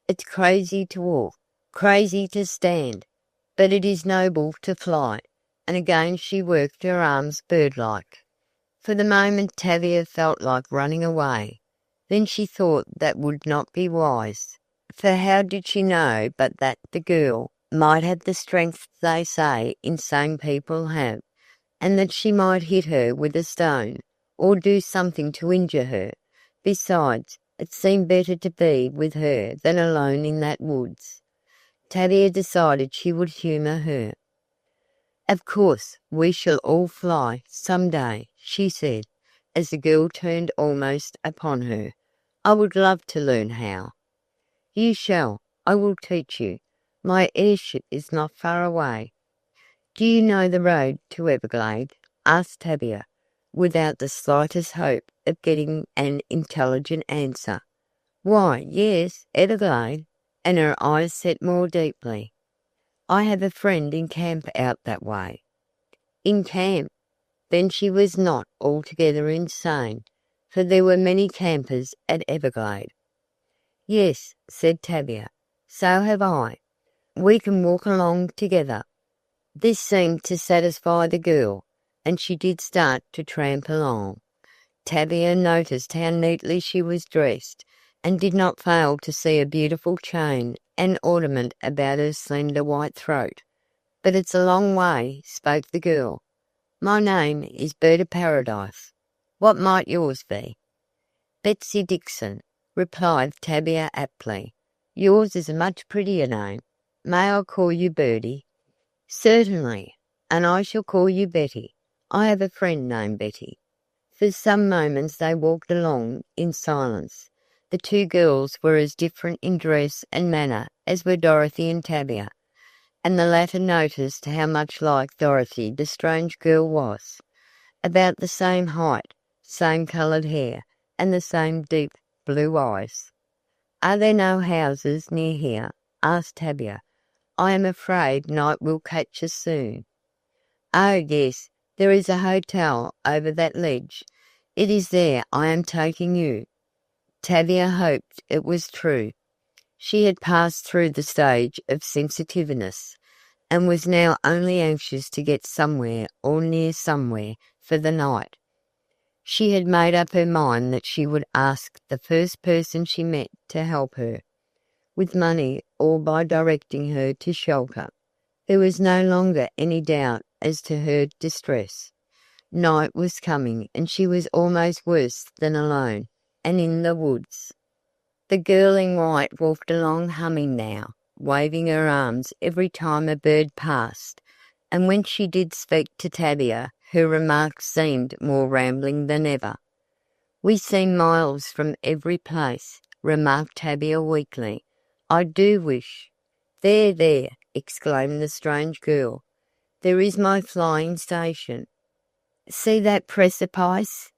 It's crazy to walk, crazy to stand, but it is noble to fly, and again she worked her arms bird-like. For the moment Tavia felt like running away. Then she thought that would not be wise, for how did she know but that the girl might have the strength they say insane people have, and that she might hit her with a stone, or do something to injure her. Besides, it seemed better to be with her than alone in that woods. Tavia decided she would humour her. Of course, we shall all fly some day, she said, as the girl turned almost upon her. I would love to learn how. You shall. I will teach you. My airship is not far away. Do you know the road to Everglade? Asked Tavia, without the slightest hope of getting an intelligent answer. Why, yes, Everglade, and her eyes set more deeply. I have a friend in camp out that way. In camp? Then she was not altogether insane, for there were many campers at Everglade. Yes, said Tavia, so have I. We can walk along together. This seemed to satisfy the girl, and she did start to tramp along. Tavia noticed how neatly she was dressed, and did not fail to see a beautiful chain and ornament about her slender white throat. But it's a long way, spoke the girl. My name is Bird of Paradise. What might yours be? Betsy Dixon, replied Tavia aptly. Yours is a much prettier name. May I call you Birdie? Certainly, and I shall call you Betty. I have a friend named Betty. For some moments they walked along in silence. The two girls were as different in dress and manner as were Dorothy and Tavia, and the latter noticed how much like Dorothy the strange girl was. About the same height, same coloured hair, and the same deep blue eyes. Are there no houses near here? Asked Tavia. I am afraid night will catch us soon. Oh, yes, there is a hotel over that ledge. It is there I am taking you. Tavia hoped it was true. She had passed through the stage of sensitiveness, and was now only anxious to get somewhere or near somewhere for the night. She had made up her mind that she would ask the first person she met to help her, with money or by directing her to shelter. There was no longer any doubt as to her distress. Night was coming, and she was almost worse than alone, and in the woods. The girl in white walked along humming now, waving her arms every time a bird passed, and when she did speak to Tavia, her remarks seemed more rambling than ever. We seem miles from every place, remarked Tavia weakly. I do wish. There, there, exclaimed the strange girl. There is my flying station. See that precipice?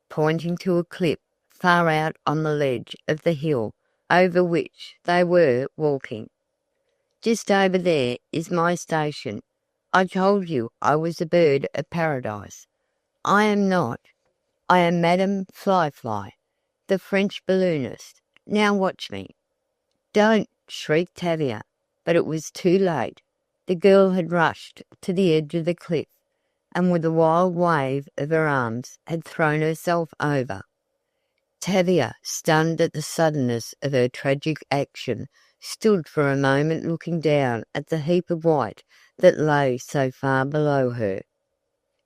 Pointing to a cliff far out on the ledge of the hill over which they were walking. Just over there is my station. I told you I was a bird of paradise. I am not. I am Madame Fly-Fly, the French balloonist. Now watch me. Don't, shrieked Tavia, but it was too late. The girl had rushed to the edge of the cliff, and with a wild wave of her arms had thrown herself over. Tavia, stunned at the suddenness of her tragic action, stood for a moment looking down at the heap of white that lay so far below her.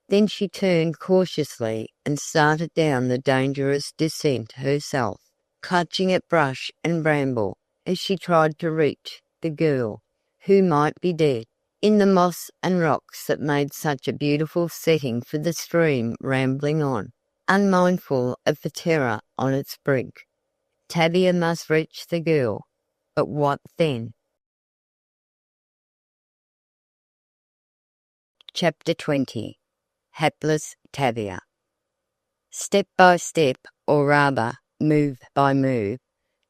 Then she turned cautiously and started down the dangerous descent herself, clutching at brush and bramble as she tried to reach the girl, who might be dead, in the moss and rocks that made such a beautiful setting for the stream rambling on, unmindful of the terror on its brink. Tavia must reach the girl, but what then? Chapter 20. Hapless Tavia. Step by step, or rather, move by move,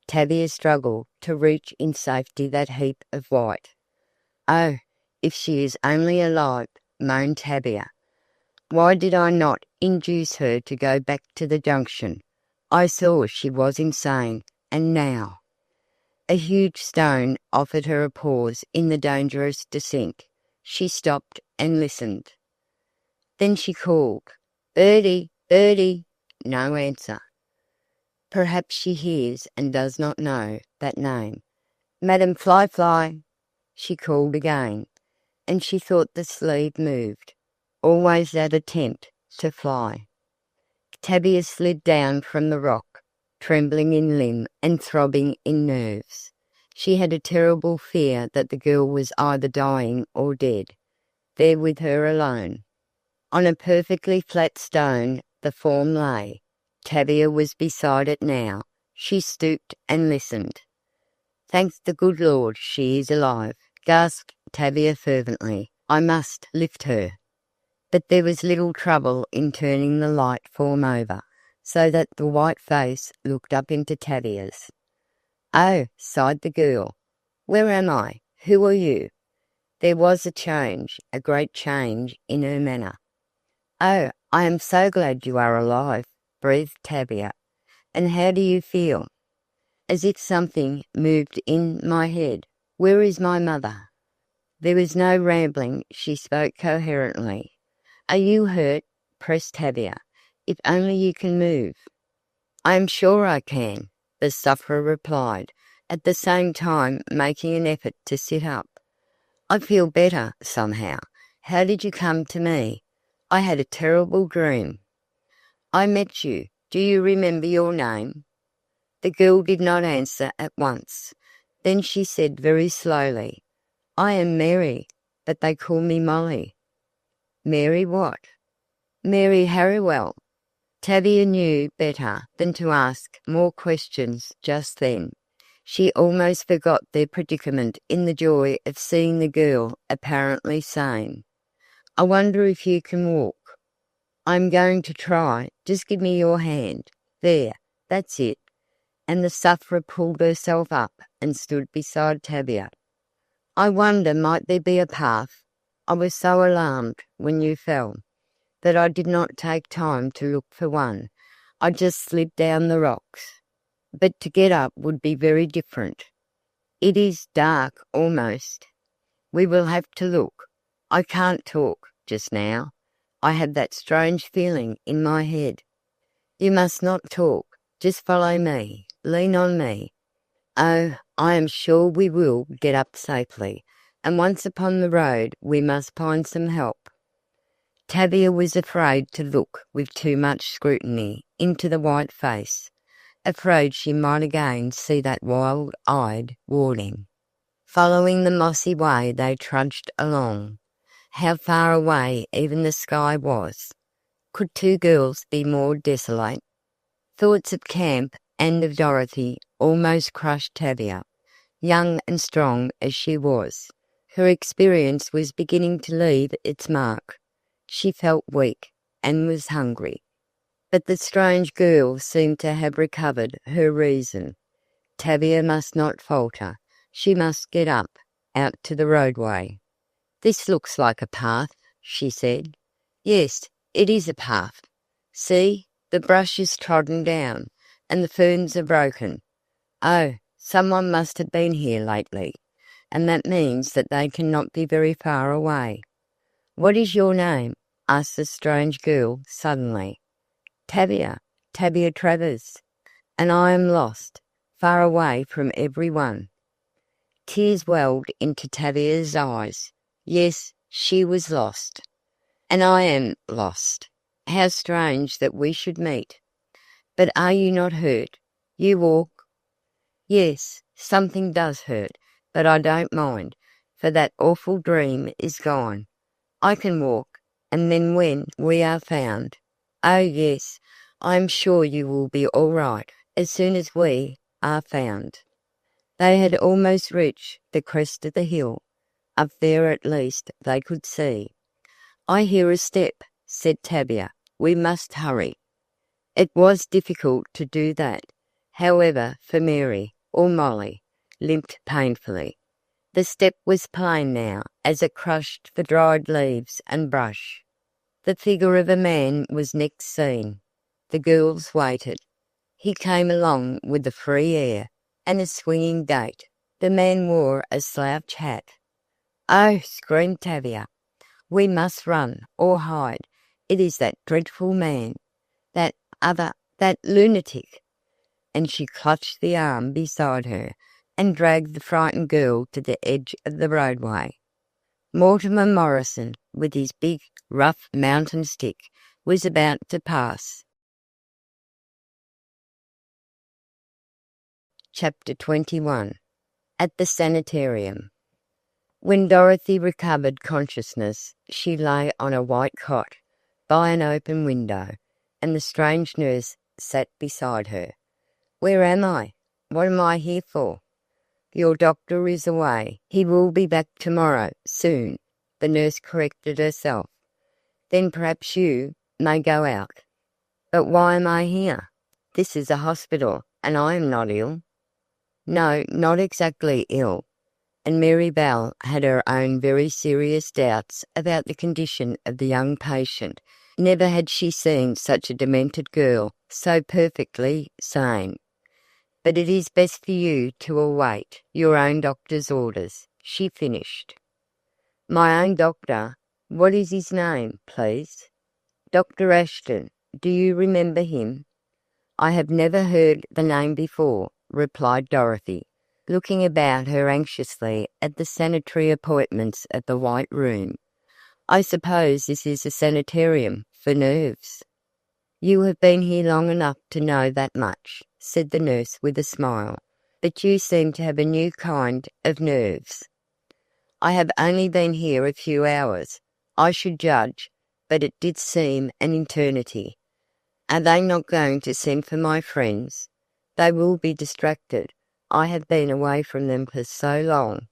Tavia struggled to reach in safety that heap of white. "Oh, if she is only alive," moaned Tavia. "Why did I not induce her to go back to the junction? I saw she was insane, and now—" A huge stone offered her a pause in the dangerous descent. She stopped and listened. Then she called, "Birdie, Birdie!" No answer. Perhaps she hears and does not know that name. "Madam Fly Fly!" She called again, and she thought the sleeve moved. Always that attempt to fly. Tavia slid down from the rock, trembling in limb and throbbing in nerves. She had a terrible fear that the girl was either dying or dead, there with her alone. On a perfectly flat stone the form lay. Tavia was beside it now. She stooped and listened. "Thank the good Lord she is alive," gasped Tavia fervently. "I must lift her." But there was little trouble in turning the light form over, so that the white face looked up into Tavia's. "Oh," sighed the girl. "Where am I? Who are you?" There was a change, a great change in her manner. "Oh, I am so glad you are alive," breathed Tavia. "And how do you feel?" "As if something moved in my head. Where is my mother?" There was no rambling. She spoke coherently. "Are you hurt?" pressed Tavia. "If only you can move." "I am sure I can," the sufferer replied, at the same time making an effort to sit up. "I feel better, somehow. How did you come to me?" "I had a terrible dream." "I met you. Do you remember your name?" The girl did not answer at once. Then she said very slowly, "I am Mary, but they call me Molly." "Mary what?" "Mary Harrowing." Tavia knew better than to ask more questions just then. She almost forgot their predicament in the joy of seeing the girl apparently sane. "I wonder if you can walk." "I'm going to try. Just give me your hand. There, that's it." And the sufferer pulled herself up and stood beside Tavia. "I wonder might there be a path. I was so alarmed when you fell that I did not take time to look for one. I just slid down the rocks. But to get up would be very different. It is dark almost. We will have to look. I can't talk just now. I have that strange feeling in my head." "You must not talk. Just follow me. Lean on me." "Oh, I am sure we will get up safely, and once upon the road we must find some help." Tavia was afraid to look with too much scrutiny into the white face, afraid she might again see that wild-eyed warning. Following the mossy way they trudged along. How far away even the sky was. Could two girls be more desolate? Thoughts of camp and of Dorothy almost crushed Tavia. Young and strong as she was, her experience was beginning to leave its mark. She felt weak and was hungry. But the strange girl seemed to have recovered her reason. Tavia must not falter. She must get up, out to the roadway. "This looks like a path," she said. "Yes, it is a path. See, the brush is trodden down, and the ferns are broken. Oh, someone must have been here lately, and that means that they cannot be very far away." "What is your name?" asked the strange girl suddenly. "Tavia. Tavia Travers." and I am lost, far away from everyone." Tears welled into Tavia's eyes. Yes, she was lost. "And I am lost. How strange that we should meet. But are you not hurt? You walk." "Yes, something does hurt, but I don't mind, for that awful dream is gone. I can walk, and then when we are found— oh yes, I am sure you will be all right as soon as we are found." They had almost reached the crest of the hill. Up there at least they could see. "I hear a step," said Tavia. "We must hurry." It was difficult to do that, however, for Mary, or Molly, limped painfully. The step was plain now, as it crushed the dried leaves and brush. The figure of a man was next seen. The girls waited. He came along with the free air and a swinging gait. The man wore a slouch hat. "Oh!" screamed Tavia. "We must run, or hide. It is that dreadful man. That lunatic!" And she clutched the arm beside her and dragged the frightened girl to the edge of the roadway. Mortimer Morrison, with his big, rough mountain stick, was about to pass. Chapter 21. At the Sanitarium. When Dorothy recovered consciousness, she lay on a white cot by an open window, and the strange nurse sat beside her. "Where am I? What am I here for?" "Your doctor is away. He will be back tomorrow, soon," the nurse corrected herself. "Then perhaps you may go out." "But why am I here? This is a hospital, and I am not ill." "No, not exactly ill," and Mary Bell had her own very serious doubts about the condition of the young patient. Never had she seen such a demented girl, so perfectly sane. "But it is best for you to await your own doctor's orders," she finished. "My own doctor? What is his name, please?" "Dr. Ashton. Do you remember him?" "I have never heard the name before," replied Dorothy, looking about her anxiously at the sanitary appointments of the White Room. "I suppose this is a sanitarium for nerves." "You have been here long enough to know that much," said the nurse with a smile, "but you seem to have a new kind of nerves." "I have only been here a few hours, I should judge, but it did seem an eternity. Are they not going to send for my friends? They will be distracted. I have been away from them for so long."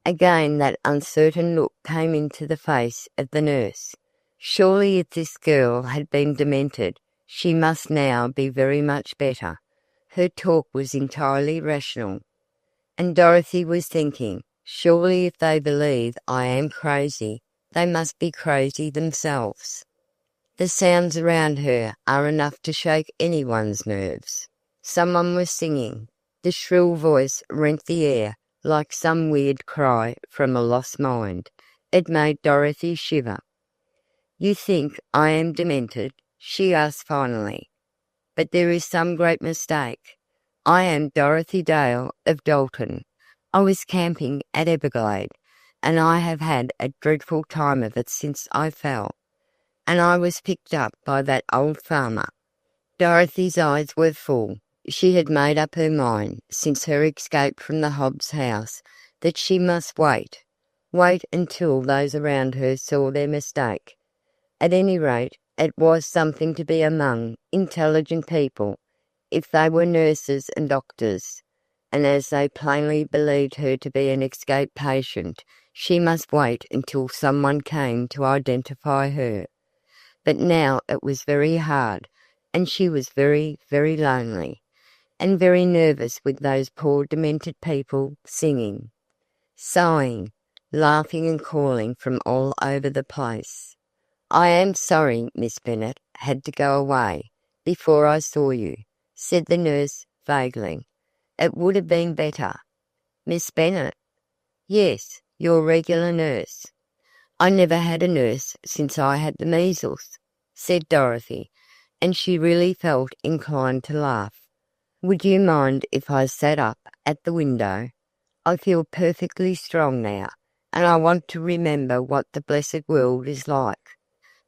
Again that uncertain look came into the face of the nurse. Surely if this girl had been demented, she must now be very much better. Her talk was entirely rational. And Dorothy was thinking, surely if they believe I am crazy, they must be crazy themselves. The sounds around her are enough to shake anyone's nerves. Someone was singing. The shrill voice rent the air like some weird cry from a lost mind. It made Dorothy shiver. "You think I am demented?" she asked finally. "But there is some great mistake. I am Dorothy Dale of Dalton. I was camping at Everglade, and I have had a dreadful time of it since I fell, and I was picked up by that old farmer." Dorothy's eyes were full. She had made up her mind, since her escape from the Hobbs house, that she must wait until those around her saw their mistake. At any rate, it was something to be among intelligent people, if they were nurses and doctors, and as they plainly believed her to be an escaped patient, she must wait until someone came to identify her. But now it was very hard, and she was very, very lonely, and very nervous with those poor demented people singing, sighing, laughing and calling from all over the place. "I am sorry Miss Bennet had to go away before I saw you," said the nurse vaguely. "It would have been better." "Miss Bennet?" "Yes, your regular nurse." "I never had a nurse since I had the measles," said Dorothy, and she really felt inclined to laugh. Would you mind if I sat up at the window? I feel perfectly strong now, and I want to remember what the blessed world is like."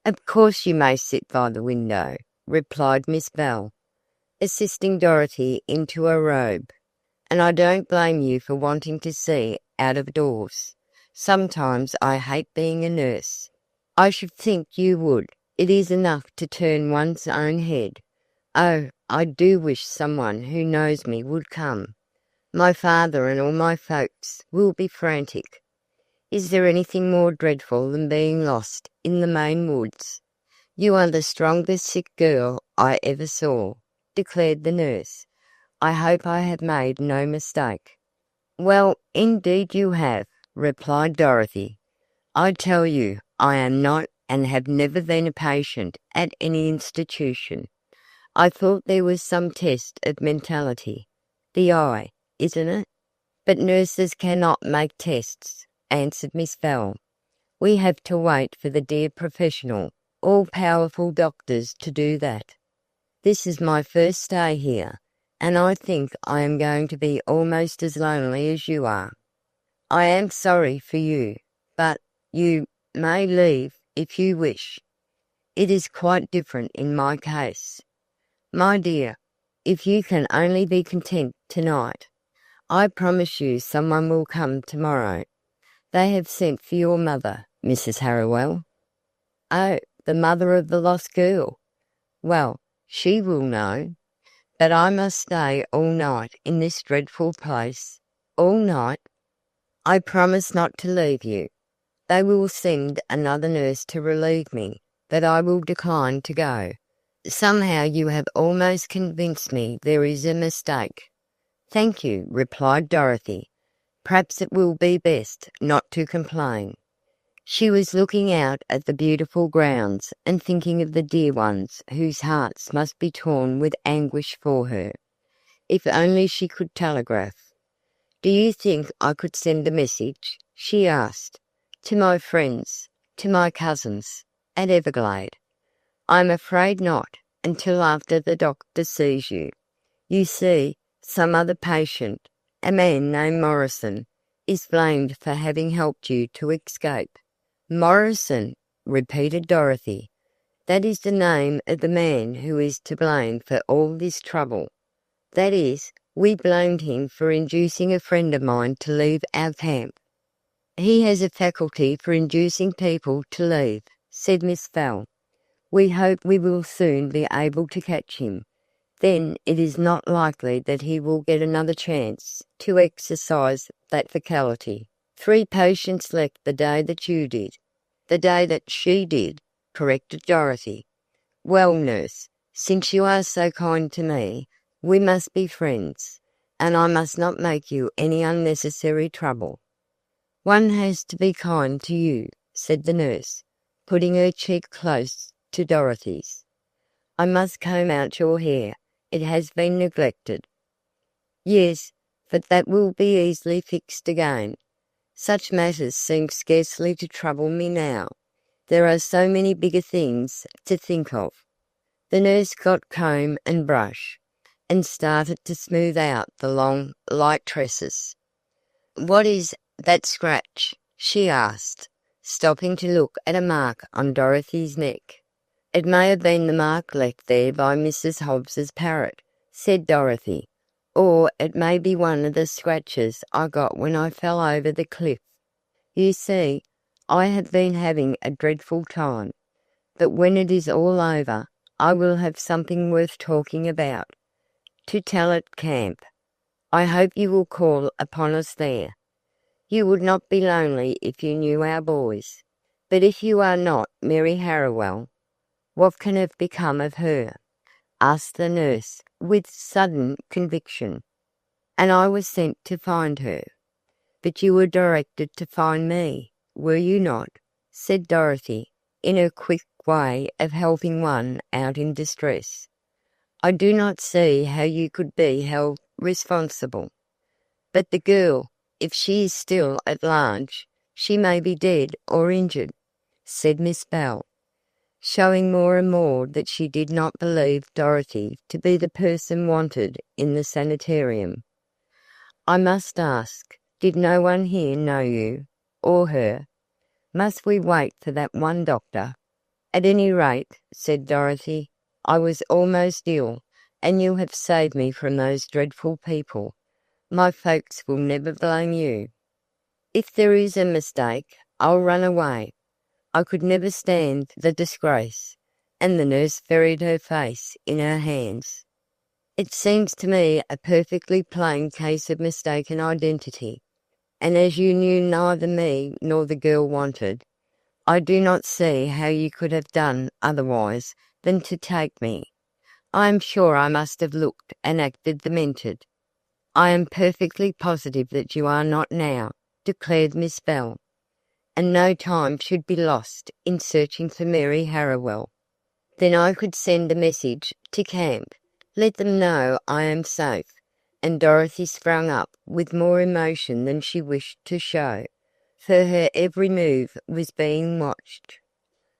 "Of course you may sit by the window," replied Miss Bell, assisting Dorothy into a robe, "and I don't blame you for wanting to see out of doors. Sometimes I hate being a nurse." "I should think you would. It is enough to turn one's own head. Oh, I do wish someone who knows me would come. My father and all my folks will be frantic. Is there anything more dreadful than being lost in the Maine woods?" "You are the strongest sick girl I ever saw," declared the nurse. "I hope I have made no mistake." "Well, indeed you have," replied Dorothy. "I tell you I am not and have never been a patient at any institution. I thought there was some test of mentality. The eye, isn't it?" "But nurses cannot make tests," answered Miss Bell. "We have to wait for the dear professional, all-powerful doctors to do that. This is my first day here, and I think I am going to be almost as lonely as you are. I am sorry for you, but you may leave if you wish. It is quite different in my case. My dear, if you can only be content tonight, I promise you someone will come tomorrow. They have sent for your mother, Mrs. Harrowell." "Oh, the mother of the lost girl. Well, she will know. But I must stay all night in this dreadful place." "All night?" "I promise not to leave you. They will send another nurse to relieve me, but I will decline to go. Somehow you have almost convinced me there is a mistake." "Thank you," replied Dorothy. "Perhaps it will be best not to complain." She was looking out at the beautiful grounds and thinking of the dear ones whose hearts must be torn with anguish for her. If only she could telegraph. "Do you think I could send a message?" she asked. "To my friends, to my cousins, at Everglade?" "I'm afraid not, until after the doctor sees you. You see, some other patient, a man named Morrison, is blamed for having helped you to escape." "Morrison," repeated Dorothy. "That is the name of the man who is to blame for all this trouble. That is, we blamed him for inducing a friend of mine to leave our camp." "He has a faculty for inducing people to leave," said Miss Bell. "We hope we will soon be able to catch him. Then it is not likely that he will get another chance to exercise that faculty. 3 patients left the day that you did." "The day that she did," corrected Dorothy. "Well, nurse, since you are so kind to me, we must be friends, and I must not make you any unnecessary trouble." "One has to be kind to you," said the nurse, putting her cheek close to Dorothy's. "I must comb out your hair. It has been neglected." "Yes, but that will be easily fixed again. Such matters seem scarcely to trouble me now. There are so many bigger things to think of." The nurse got comb and brush, and started to smooth out the long, light tresses. "What is that scratch?" she asked, stopping to look at a mark on Dorothy's neck. "It may have been the mark left there by Mrs. Hobbs's parrot," said Dorothy, "or it may be one of the scratches I got when I fell over the cliff. You see, I have been having a dreadful time, but when it is all over I will have something worth talking about, to tell at camp. I hope you will call upon us there. You would not be lonely if you knew our boys. But if you are not Mary Harrowell, what can have become of her?" asked the nurse with sudden conviction. "And I was sent to find her." "But you were directed to find me, were you not?" said Dorothy, in her quick way of helping one out in distress. "I do not see how you could be held responsible." "But the girl, if she is still at large, she may be dead or injured," said Miss Bell. showing more and more that she did not believe Dorothy to be the person wanted in the sanitarium. "I must ask, did no one here know you, or her? Must we wait for that one doctor?" "At any rate," said Dorothy, "I was almost ill, and you have saved me from those dreadful people. My folks will never blame you." "If there is a mistake, I'll run away. I could never stand the disgrace," and the nurse buried her face in her hands. "It seems to me a perfectly plain case of mistaken identity, and as you knew neither me nor the girl wanted, I do not see how you could have done otherwise than to take me. I am sure I must have looked and acted demented." "I am perfectly positive that you are not now," declared Miss Bell, "and no time should be lost in searching for Mary Harrowell. Then I could send a message to camp, let them know I am safe," and Dorothy sprang up with more emotion than she wished to show, for her every move was being watched.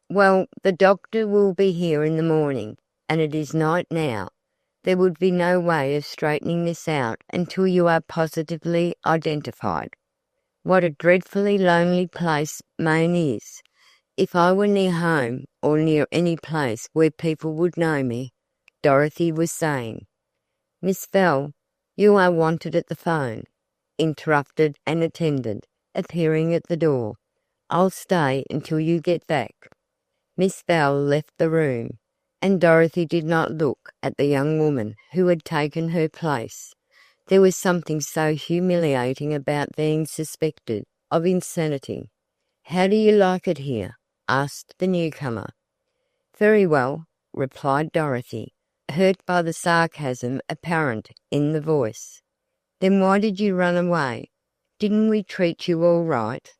"Well, the doctor will be here in the morning, and it is night now. There would be no way of straightening this out until you are positively identified. What a dreadfully lonely place Maine is. If I were near home, or near any place where people would know me," Dorothy was saying. "Miss Bell, you are wanted at the phone," interrupted an attendant, appearing at the door. "I'll stay until you get back." Miss Bell left the room, and Dorothy did not look at the young woman who had taken her place. There was something so humiliating about being suspected of insanity. "How do you like it here?" asked the newcomer. "Very well," replied Dorothy, hurt by the sarcasm apparent in the voice. "Then why did you run away? Didn't we treat you all right?"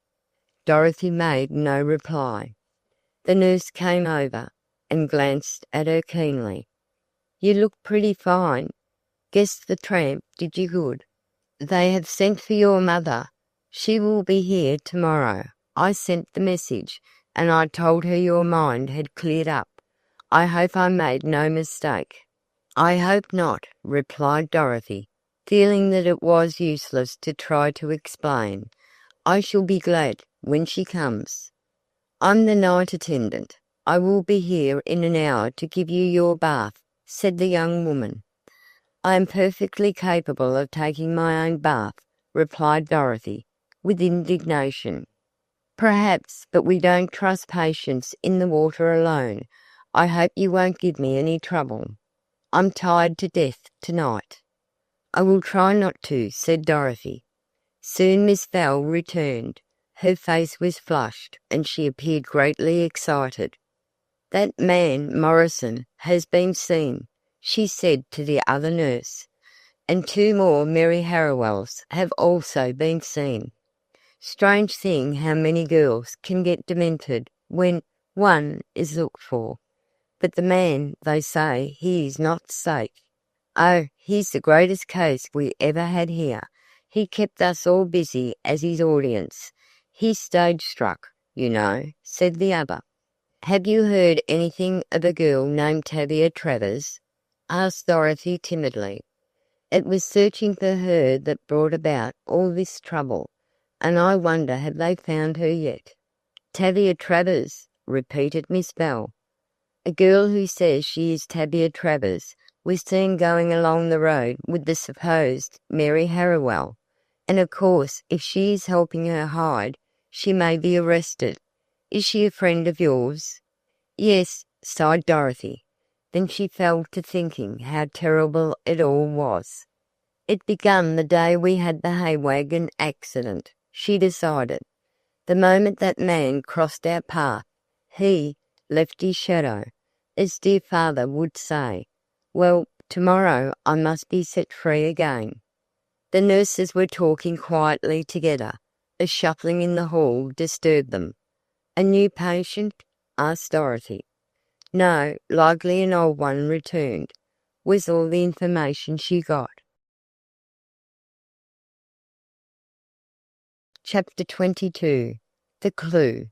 Dorothy made no reply. The nurse came over and glanced at her keenly. "You look pretty fine. Guess the tramp did you good." "They have sent for your mother. She will be here tomorrow. I sent the message, and I told her your mind had cleared up. I hope I made no mistake." "I hope not," replied Dorothy, feeling that it was useless to try to explain. "I shall be glad when she comes." "I'm the night attendant. I will be here in an hour to give you your bath," said the young woman. "I am perfectly capable of taking my own bath," replied Dorothy, with indignation. "Perhaps, but we don't trust patients in the water alone. I hope you won't give me any trouble. I'm tired to death tonight." "I will try not to," said Dorothy. Soon Miss Bell returned. Her face was flushed, and she appeared greatly excited. "That man, Morrison, has been seen," she said to the other nurse, "and two more Mary Harrowells have also been seen. Strange thing how many girls can get demented when one is looked for. But the man, they say he is not safe. Oh, he's the greatest case we ever had here. He kept us all busy as his audience. He's stage struck, you know," said the other. "Have you heard anything of a girl named Tavia Travers?" asked Dorothy timidly. "It was searching for her that brought about all this trouble, and I wonder have they found her yet." "Tavia Travers," repeated Miss Bell. "A girl who says she is Tavia Travers was seen going along the road with the supposed Mary Harrowell, and of course if she is helping her hide, she may be arrested. Is she a friend of yours?" "Yes," sighed Dorothy. Then she fell to thinking how terrible it all was. "It began the day we had the hay wagon accident," she decided. "The moment that man crossed our path, he left his shadow, as dear father would say. Well, tomorrow I must be set free again." The nurses were talking quietly together. A shuffling in the hall disturbed them. "A new patient?" asked Dorothy. "No, likely an old one returned," was all the information she got. Chapter 22. The Clew.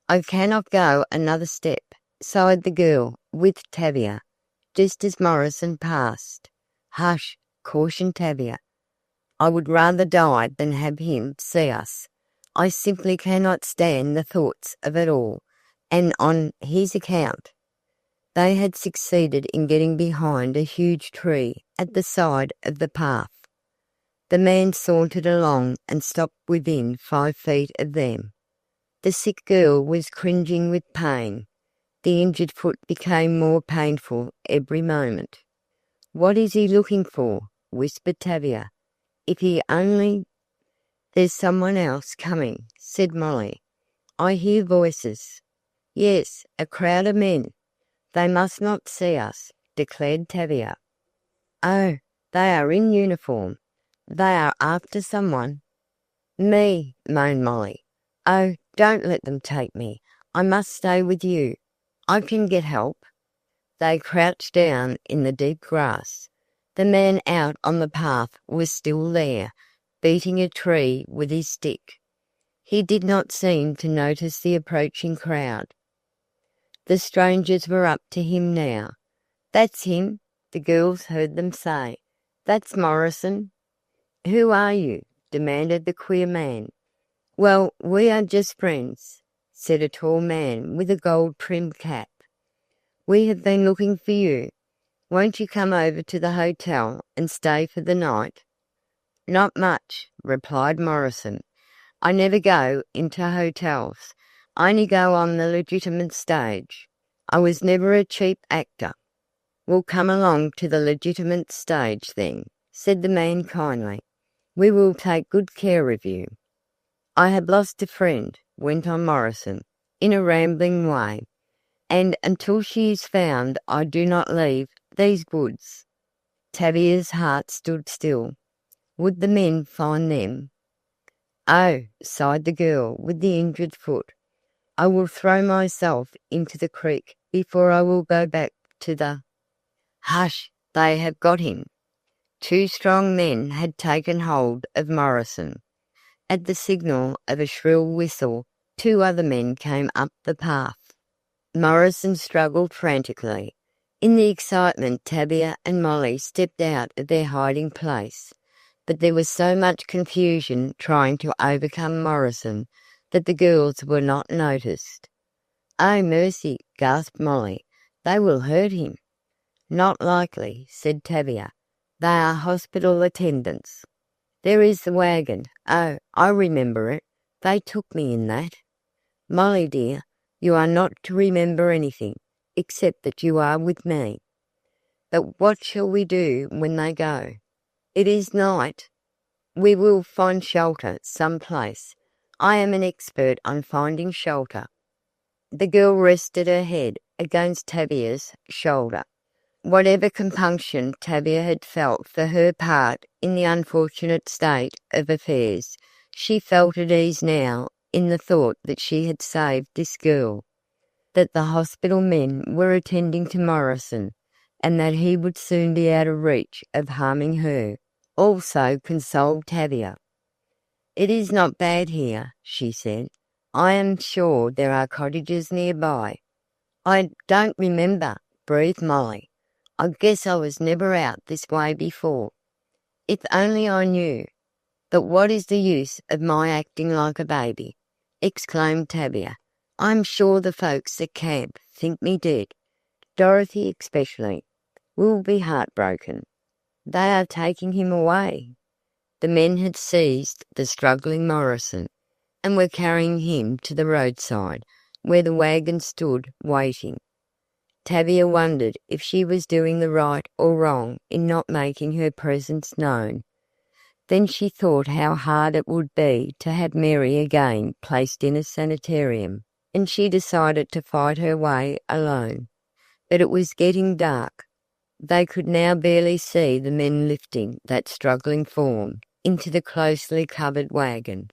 "I cannot go another step," sighed the girl, with Tavia, just as Morrison passed. "Hush," cautioned Tavia. "I would rather die than have him see us. I simply cannot stand the thoughts of it all, and on his account." They had succeeded in getting behind a huge tree at the side of the path. The man sauntered along and stopped within 5 feet of them. The sick girl was cringing with pain. The injured foot became more painful every moment. "What is he looking for?" whispered Tavia. "If he only—" "There's someone else coming," said Molly. "I hear voices." "Yes, a crowd of men. They must not see us," declared Tavia. "Oh, they are in uniform. They are after someone." "Me," moaned Molly. "Oh, don't let them take me. I must stay with you. I can get help." They crouched down in the deep grass. The man out on the path was still there, beating a tree with his stick. He did not seem to notice the approaching crowd. The strangers were up to him now. "That's him," the girls heard them say. "That's Morrison." "Who are you?" demanded the queer man. "Well, we are just friends," said a tall man with a gold-trimmed cap. "We have been looking for you. Won't you come over to the hotel and stay for the night?" "Not much," replied Morrison. "I never go into hotels. I only go on the legitimate stage. I was never a cheap actor." "Well, come along to the legitimate stage then," said the man kindly. "We will take good care of you." "I have lost a friend," went on Morrison, in a rambling way, "and until she is found I do not leave these woods." Tavia's heart stood still. Would the men find them? "Oh," sighed the girl with the injured foot, "I will throw myself into the creek before I will go back to the—" "Hush! They have got him." 2 strong men had taken hold of Morrison. At the signal of a shrill whistle, 2 other men came up the path. Morrison struggled frantically. In the excitement Tavia and Molly stepped out of their hiding place, but there was so much confusion trying to overcome Morrison that the girls were not noticed. "Oh, mercy," gasped Molly. "They will hurt him." "Not likely," said Tavia. "They are hospital attendants. There is the wagon. Oh, I remember it. They took me in that." "Molly dear, you are not to remember anything, except that you are with me." "But what shall we do when they go?" "It is night." "We will find shelter some place. I am an expert on finding shelter." The girl rested her head against Tavia's shoulder. Whatever compunction Tavia had felt for her part in the unfortunate state of affairs, she felt at ease now in the thought that she had saved this girl, that the hospital men were attending to Morrison, and that he would soon be out of reach of harming her, also consoled Tavia. "It is not bad here," she said. "I am sure there are cottages nearby." "I don't remember," breathed Molly. "I guess I was never out this way before. If only I knew. But what is the use of my acting like a baby?" exclaimed Tavia. "I'm sure the folks at camp think me dead. Dorothy especially will be heartbroken. They are taking him away." The men had seized the struggling Morrison and were carrying him to the roadside, where the wagon stood waiting. Tavia wondered if she was doing the right or wrong in not making her presence known. Then she thought how hard it would be to have Mary again placed in a sanitarium, and she decided to fight her way alone. But it was getting dark. They could now barely see the men lifting that struggling form into the closely covered wagon.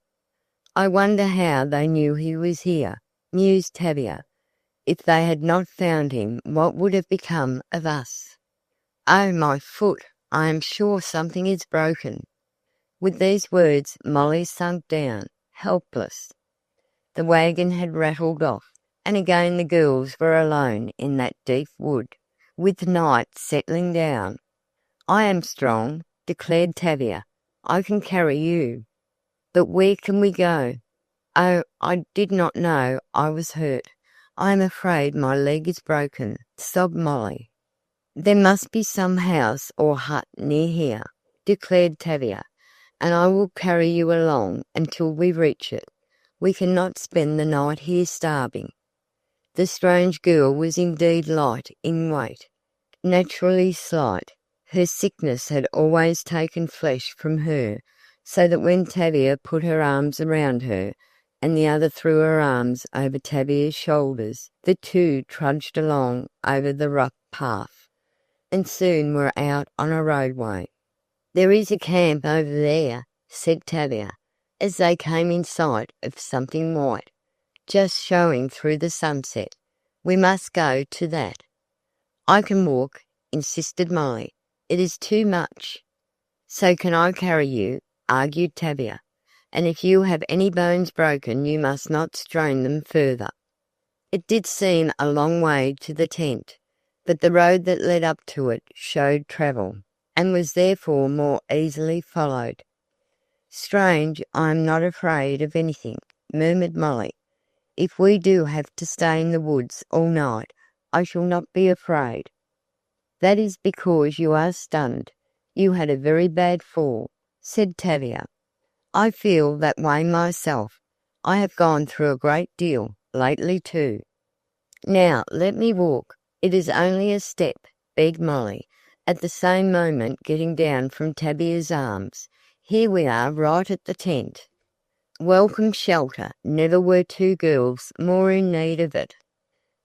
"I wonder how they knew he was here," mused Tavia. "If they had not found him, what would have become of us? Oh, my foot! I am sure something is broken." With these words Molly sank down, helpless. The wagon had rattled off. and again the girls were alone in that deep wood, with night settling down. "I am strong," declared Tavia. "I can carry you." "But where can we go?" "Oh, I did not know I was hurt. I am afraid my leg is broken," sobbed Molly. "There must be some house or hut near here," declared Tavia, "and I will carry you along until we reach it. We cannot spend the night here starving." The strange girl was indeed light in weight, naturally slight. Her sickness had always taken flesh from her, so that when Tavia put her arms around her, and the other threw her arms over Tavia's shoulders, the two trudged along over the rough path, and soon were out on a roadway. "There is a camp over there," said Tavia, as they came in sight of something white, just showing through the sunset. "We must go to that." "I can walk," insisted Molly. "It is too much." "So can I carry you," argued Tavia, "and if you have any bones broken you must not strain them further." It did seem a long way to the tent, but the road that led up to it showed travel, and was therefore more easily followed. "Strange I am not afraid of anything," murmured Molly. "If we do have to stay in the woods all night, I shall not be afraid." "That is because you are stunned. You had a very bad fall," said Tavia. "I feel that way myself. I have gone through a great deal lately too." "Now let me walk. It is only a step," begged Molly, at the same moment getting down from Tavia's arms. "Here we are right at the tent." Welcome shelter. Never were two girls more in need of it.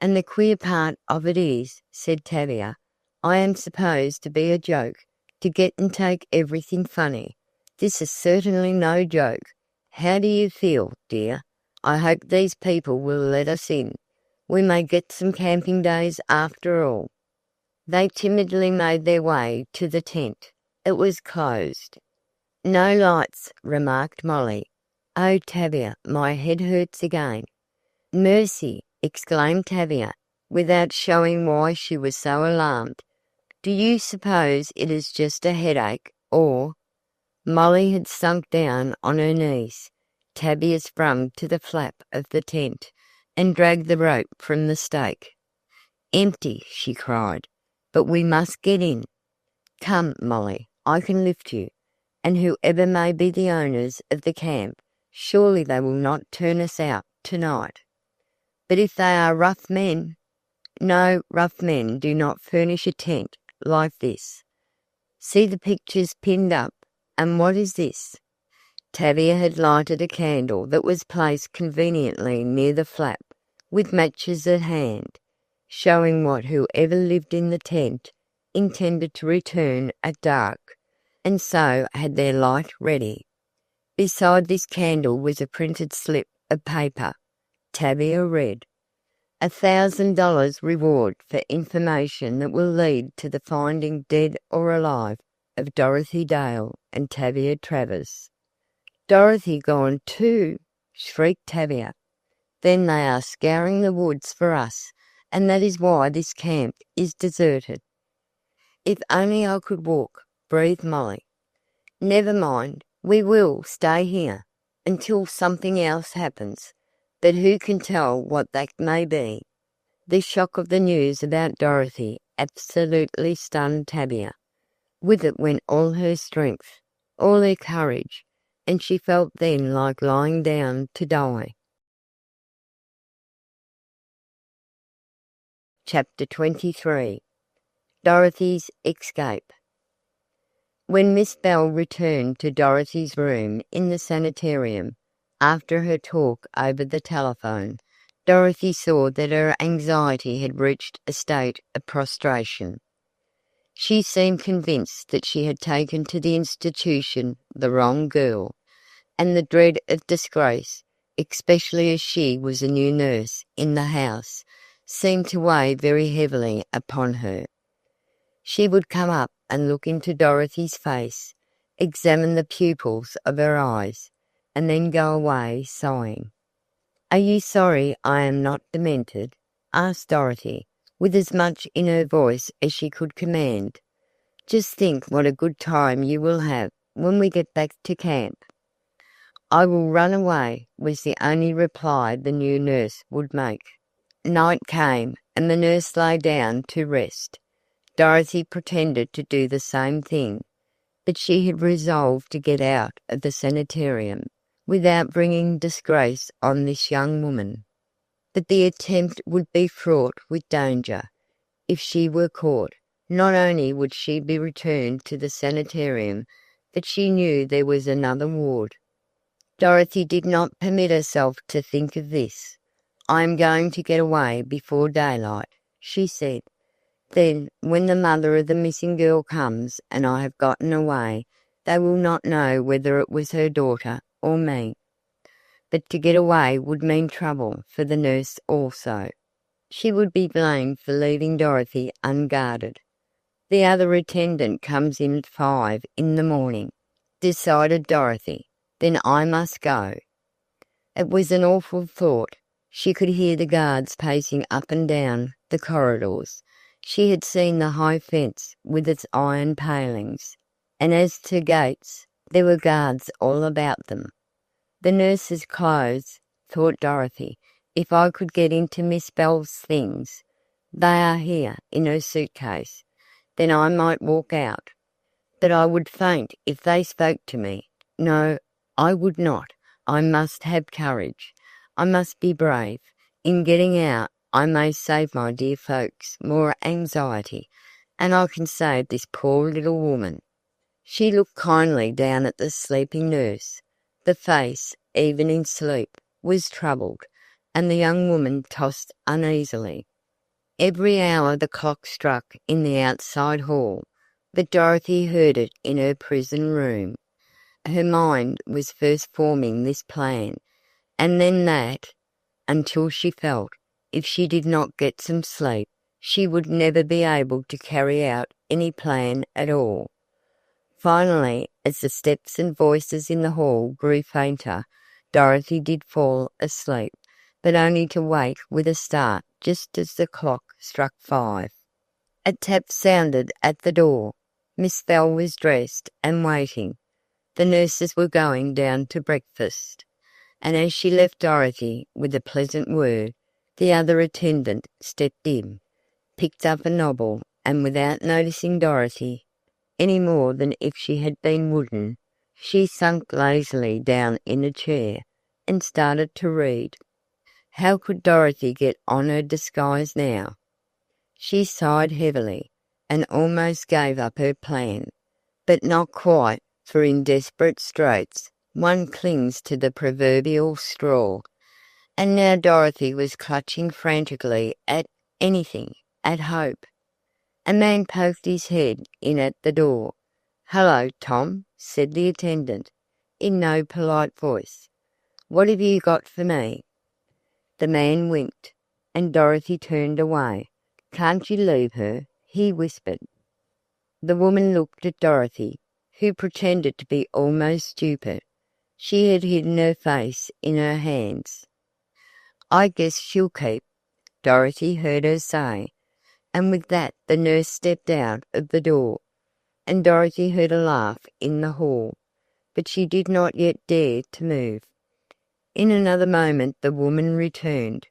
"And the queer part of it is," said Tavia, "I am supposed to be a joke, to get and take everything funny. This is certainly no joke. How do you feel, dear? I hope these people will let us in. We may get some camping days after all." They timidly made their way to the tent. It was closed. "No lights," remarked Molly. "Oh, Tavia, my head hurts again." "Mercy!" exclaimed Tavia, without showing why she was so alarmed. "Do you suppose it is just a headache, or—" Molly had sunk down on her knees. Tavia sprang to the flap of the tent, and dragged the rope from the stake. "Empty!" she cried. "But we must get in. Come, Molly, I can lift you, and whoever may be the owners of the camp, surely they will not turn us out tonight." "But if they are rough men—" "No, rough men do not furnish a tent like this. See the pictures pinned up, and what is this?" Tavia had lighted a candle that was placed conveniently near the flap, with matches at hand, showing what whoever lived in the tent intended to return at dark, and so had their light ready. Beside this candle was a printed slip of paper. Tavia read, $1,000 reward for information that will lead to the finding dead or alive of Dorothy Dale and Tavia Travers. "Dorothy gone too!" shrieked Tavia. "Then they are scouring the woods for us, and that is why this camp is deserted." "If only I could walk," breathed Molly. "Never mind, we will stay here until something else happens, but who can tell what that may be?" The shock of the news about Dorothy absolutely stunned Tavia. With it went all her strength, all her courage, and she felt then like lying down to die. Chapter 23. Dorothy's Escape. When Miss Bell returned to Dorothy's room in the sanitarium, after her talk over the telephone, Dorothy saw that her anxiety had reached a state of prostration. She seemed convinced that she had taken to the institution the wrong girl, and the dread of disgrace, especially as she was a new nurse in the house, seemed to weigh very heavily upon her. She would come up and look into Dorothy's face, examine the pupils of her eyes, and then go away sighing. "Are you sorry I am not demented?" asked Dorothy, with as much in her voice as she could command. "Just think what a good time you will have when we get back to camp." "I will run away," was the only reply the new nurse would make. Night came, and the nurse lay down to rest. Dorothy pretended to do the same thing, but she had resolved to get out of the sanitarium without bringing disgrace on this young woman. But the attempt would be fraught with danger. If she were caught, not only would she be returned to the sanitarium, but she knew there was another ward. Dorothy did not permit herself to think of this. "I am going to get away before daylight," she said. "Then, when the mother of the missing girl comes and I have gotten away, they will not know whether it was her daughter or me." But to get away would mean trouble for the nurse also. She would be blamed for leaving Dorothy unguarded. "The other attendant comes in at 5 in the morning," decided Dorothy. "Then I must go." It was an awful thought. She could hear the guards pacing up and down the corridors. She had seen the high fence with its iron palings, and as to gates, there were guards all about them. "The nurse's clothes," thought Dorothy. "If I could get into Miss Bell's things, they are here in her suitcase, then I might walk out. But I would faint if they spoke to me. No, I would not. I must have courage. I must be brave. In getting out, I may save my dear folks more anxiety, and I can save this poor little woman." She looked kindly down at the sleeping nurse. The face, even in sleep, was troubled, and the young woman tossed uneasily. Every hour the clock struck in the outside hall, but Dorothy heard it in her prison room. Her mind was first forming this plan, and then that, until she felt, if she did not get some sleep, she would never be able to carry out any plan at all. Finally, as the steps and voices in the hall grew fainter, Dorothy did fall asleep, but only to wake with a start just as the clock struck 5. A tap sounded at the door. Miss Bell was dressed and waiting. The nurses were going down to breakfast, and as she left Dorothy with a pleasant word, the other attendant stepped in, picked up a novel, and without noticing Dorothy, any more than if she had been wooden, she sank lazily down in a chair and started to read. How could Dorothy get on her disguise now? She sighed heavily, and almost gave up her plan, but not quite, for in desperate straits one clings to the proverbial straw, and now Dorothy was clutching frantically at anything, at hope. A man poked his head in at the door. "Hello, Tom," said the attendant, in no polite voice. "What have you got for me?" The man winked, and Dorothy turned away. "Can't you leave her?" he whispered. The woman looked at Dorothy, who pretended to be almost stupid. She had hidden her face in her hands. "I guess she'll keep," Dorothy heard her say, and with that the nurse stepped out of the door, and Dorothy heard a laugh in the hall, but she did not yet dare to move. In another moment the woman returned.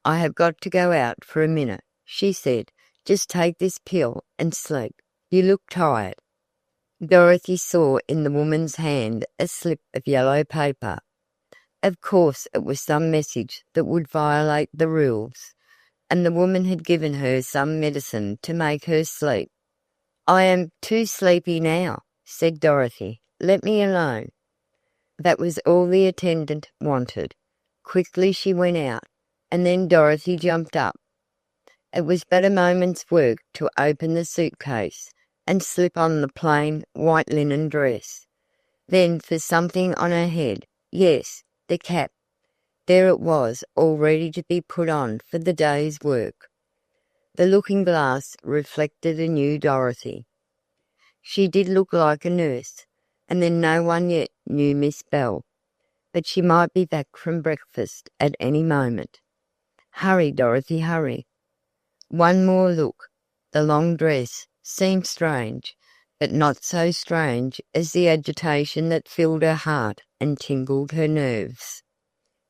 "I have got to go out for a minute," she said. "Just take this pill and sleep. You look tired." Dorothy saw in the woman's hand a slip of yellow paper. Of course it was some message that would violate the rules, and the woman had given her some medicine to make her sleep. "I am too sleepy now," said Dorothy. "Let me alone." That was all the attendant wanted. Quickly she went out, and then Dorothy jumped up. It was but a moment's work to open the suitcase and slip on the plain white linen dress. Then for something on her head. Yes, the cap. There it was, all ready to be put on for the day's work. The looking-glass reflected a new Dorothy. She did look like a nurse, and then no one yet knew Miss Bell. but she might be back from breakfast at any moment. Hurry, Dorothy, hurry. One more look. The long dress seemed strange, but not so strange as the agitation that filled her heart and tingled her nerves.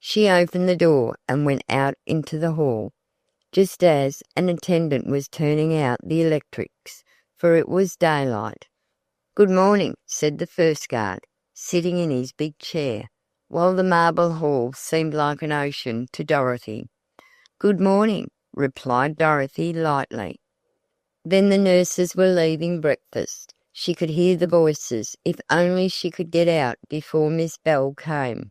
She opened the door and went out into the hall, just as an attendant was turning out the electrics, for it was daylight. "Good morning," said the first guard, sitting in his big chair, while the marble hall seemed like an ocean to Dorothy. "Good morning," replied Dorothy lightly. Then the nurses were leaving breakfast. She could hear the voices, if only she could get out before Miss Bell came.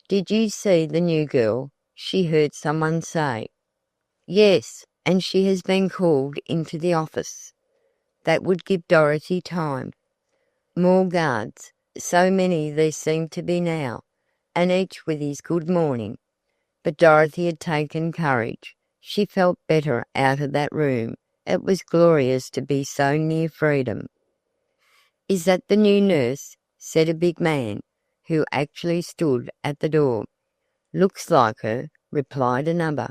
"Did you see the new girl?" she heard someone say. "Yes, and she has been called into the office." That would give Dorothy time. More guards, so many there seemed to be now, and each with his good morning. But Dorothy had taken courage. She felt better out of that room. It was glorious to be so near freedom. "Is that the new nurse?" said a big man, who actually stood at the door. "Looks like her," replied another,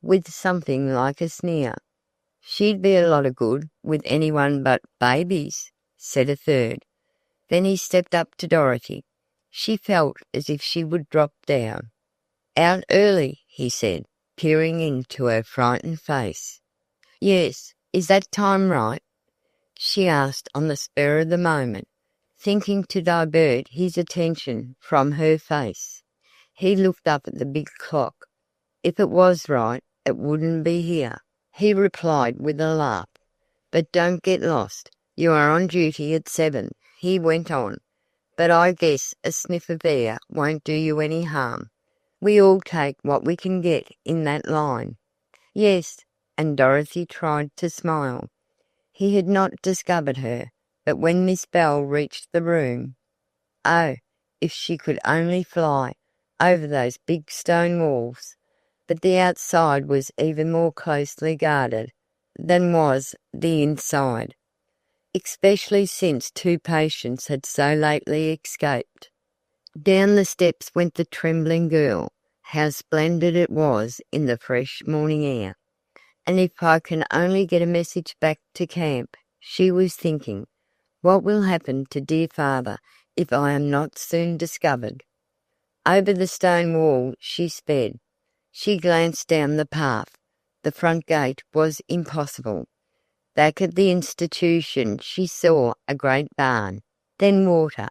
with something like a sneer. "She'd be a lot of good with anyone but babies," said a third. Then he stepped up to Dorothy. She felt as if she would drop down. "Out early," he said, peering into her frightened face. "Yes, is that time right?" she asked on the spur of the moment, thinking to divert his attention from her face. He looked up at the big clock. "If it was right, it wouldn't be here," he replied with a laugh. "But don't get lost. You are on duty at 7, he went on. "But I guess a sniff of air won't do you any harm. We all take what we can get in that line." "Yes," and Dorothy tried to smile. He had not discovered her, but when Miss Bell reached the room, oh, if she could only fly over those big stone walls! But the outside was even more closely guarded than was the inside, especially since 2 patients had so lately escaped. Down the steps went the trembling girl. How splendid it was in the fresh morning air. "And if I can only get a message back to camp," she was thinking. "What will happen to dear father if I am not soon discovered?" Over the stone wall she sped. She glanced down the path. The front gate was impossible. Back at the institution she saw a great barn, then water.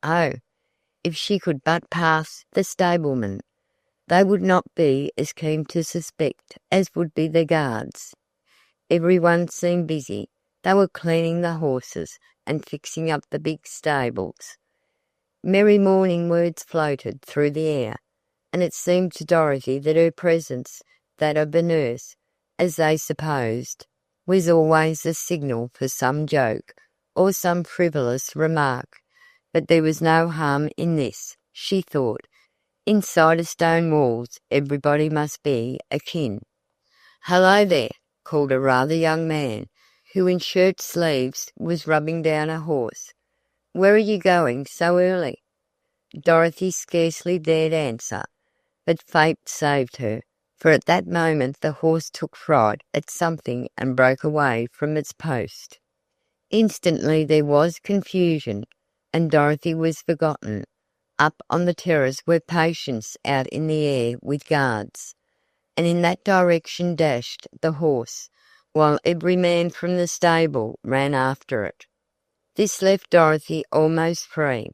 Oh, if she could but pass the stablemen! They would not be as keen to suspect as would be the guards. Everyone seemed busy. They were cleaning the horses and fixing up the big stables. Merry morning words floated through the air, and it seemed to Dorothy that her presence, that of the nurse, as they supposed, was always a signal for some joke or some frivolous remark. But there was no harm in this, she thought. Inside of stone walls everybody must be akin. "Hello there," called a rather young man, who in shirt sleeves was rubbing down a horse. "Where are you going so early?" Dorothy scarcely dared answer, but fate saved her, for at that moment the horse took fright at something and broke away from its post. Instantly there was confusion, and Dorothy was forgotten. Up on the terrace were patients out in the air with guards, and in that direction dashed the horse, while every man from the stable ran after it. This left Dorothy almost free.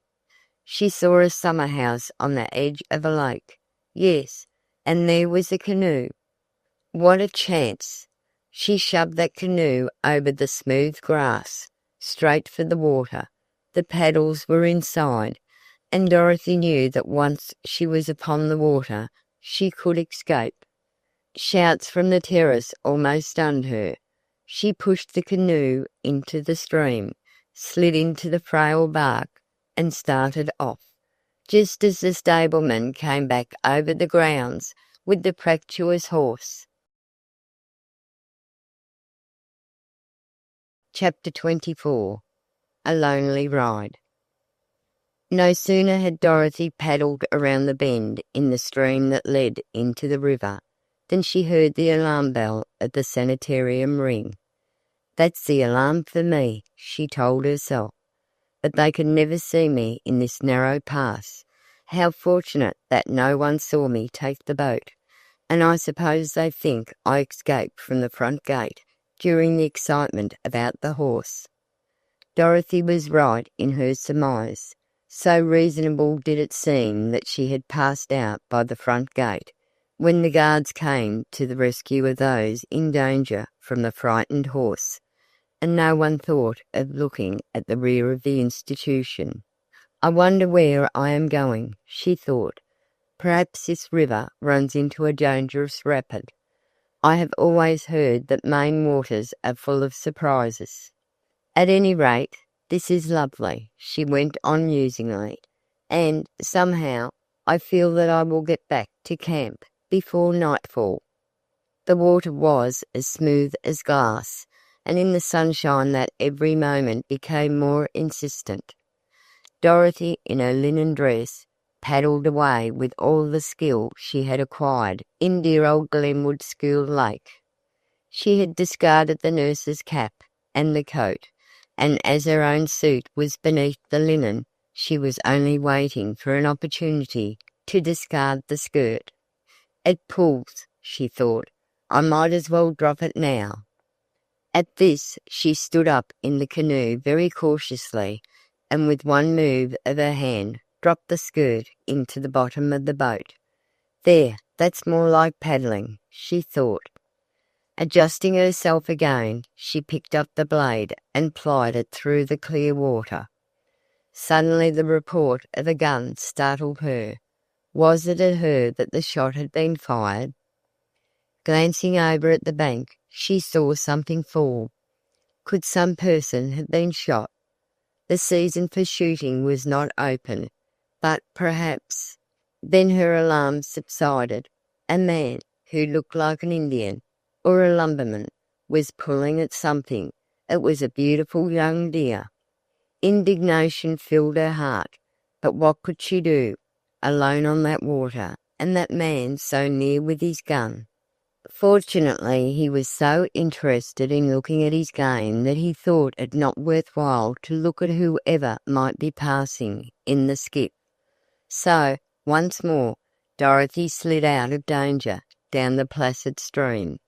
She saw a summer house on the edge of a lake. Yes, and there was a canoe. What a chance! She shoved that canoe over the smooth grass, straight for the water. The paddles were inside, and Dorothy knew that once she was upon the water she could escape. Shouts from the terrace almost stunned her. She pushed the canoe into the stream, slid into the frail bark, and started off, just as the stableman came back over the grounds with the fractious horse. Chapter 24. A Lonely Ride. No sooner had Dorothy paddled around the bend in the stream that led into the river than she heard the alarm bell at the sanitarium ring. "That's the alarm for me," she told herself. "But they could never see me in this narrow pass. How fortunate that no one saw me take the boat. And I suppose they think I escaped from the front gate during the excitement about the horse." Dorothy was right in her surmise. So reasonable did it seem that she had passed out by the front gate when the guards came to the rescue of those in danger from the frightened horse, and no one thought of looking at the rear of the institution. "I wonder where I am going," she thought. "Perhaps this river runs into a dangerous rapid. I have always heard that Maine waters are full of surprises. At any rate, this is lovely," she went on musingly, "and, somehow, I feel that I will get back to camp before nightfall." The water was as smooth as glass, and in the sunshine that every moment became more insistent. Dorothy, in her linen dress, paddled away with all the skill she had acquired in dear old Glenwood School Lake. She had discarded the nurse's cap and the coat, and as her own suit was beneath the linen, she was only waiting for an opportunity to discard the skirt. "It pulls," she thought. "I might as well drop it now." At this she stood up in the canoe very cautiously, and with one move of her hand dropped the skirt into the bottom of the boat. "There, that's more like paddling," she thought. Adjusting herself again, she picked up the blade and plied it through the clear water. Suddenly the report of a gun startled her. Was it at her that the shot had been fired? Glancing over at the bank, she saw something fall. Could some person have been shot? The season for shooting was not open, but perhaps— Then her alarm subsided. A man, who looked like an Indian or a lumberman, was pulling at something. It was a beautiful young deer. Indignation filled her heart, but what could she do, alone on that water, and that man so near with his gun? Fortunately, he was so interested in looking at his game that he thought it not worthwhile to look at whoever might be passing in the skiff. So, once more, Dorothy slid out of danger down the placid stream.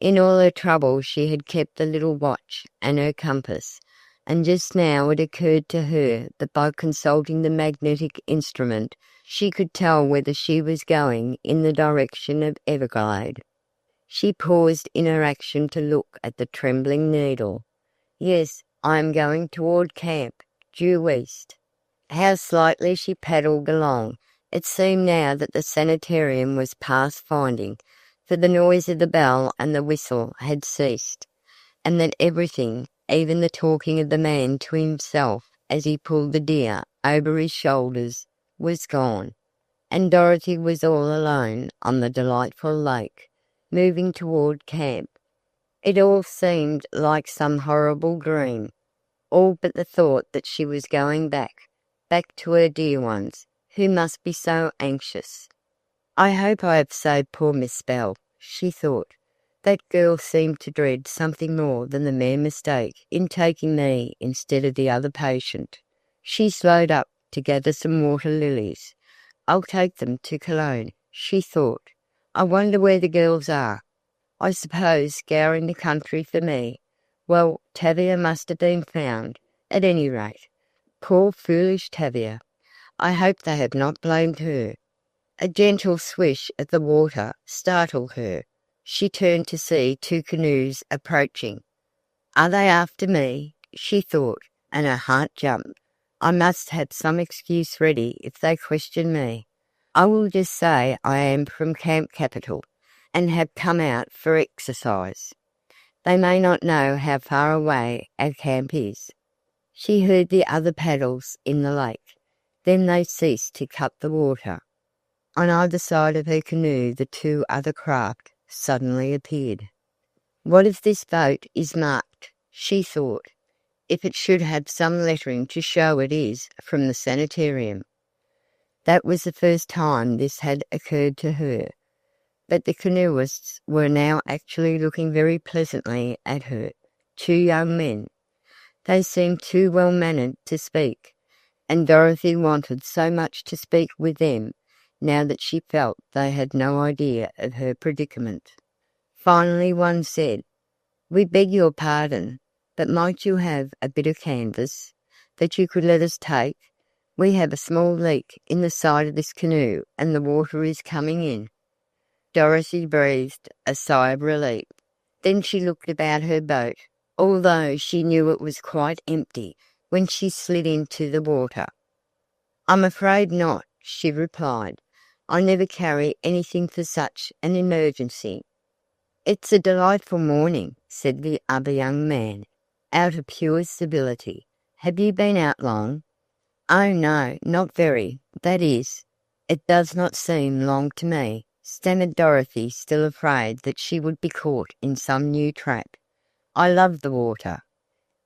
In all her trouble she had kept the little watch and her compass, and just now it occurred to her that by consulting the magnetic instrument she could tell whether she was going in the direction of Everglade. She paused in her action to look at the trembling needle. "Yes, I am going toward camp, due east." How slightly she paddled along. It seemed now that the sanitarium was past finding, for the noise of the bell and the whistle had ceased, and that everything, even the talking of the man to himself as he pulled the deer over his shoulders, was gone, and Dorothy was all alone on the delightful lake, moving toward camp. It all seemed like some horrible dream, all but the thought that she was going back to her dear ones, who must be so anxious. "I hope I have saved poor Miss Bell," she thought. "That girl seemed to dread something more than the mere mistake in taking me instead of the other patient." She slowed up to gather some water lilies. "I'll take them to Cologne," she thought. "I wonder where the girls are. I suppose scouring the country for me. Well, Tavia must have been found, at any rate. Poor foolish Tavia. I hope they have not blamed her." A gentle swish of the water startled her. She turned to see two canoes approaching. "Are they after me?" she thought, and her heart jumped. "I must have some excuse ready if they question me. I will just say I am from Camp Capital, and have come out for exercise. They may not know how far away our camp is." She heard the other paddles in the lake. Then they ceased to cut the water. On either side of her canoe the two other craft suddenly appeared. "What if this boat is marked?" she thought. if it should have some lettering to show it is from the sanitarium. That was the first time this had occurred to her, but the canoeists were now actually looking very pleasantly at her, 2 young men. They seemed too well-mannered to speak, and Dorothy wanted so much to speak with them now that she felt they had no idea of her predicament. Finally one said, "We beg your pardon, but might you have a bit of canvas that you could let us take? We have a small leak in the side of this canoe and the water is coming in." Dorothy breathed a sigh of relief. Then she looked about her boat, although she knew it was quite empty when she slid into the water. "I'm afraid not," she replied. "I never carry anything for such an emergency." "It's a delightful morning," said the other young man, out of pure civility. "Have you been out long?" "Oh no, not very. That is, it does not seem long to me," stammered Dorothy, still afraid that she would be caught in some new trap. "I love the water."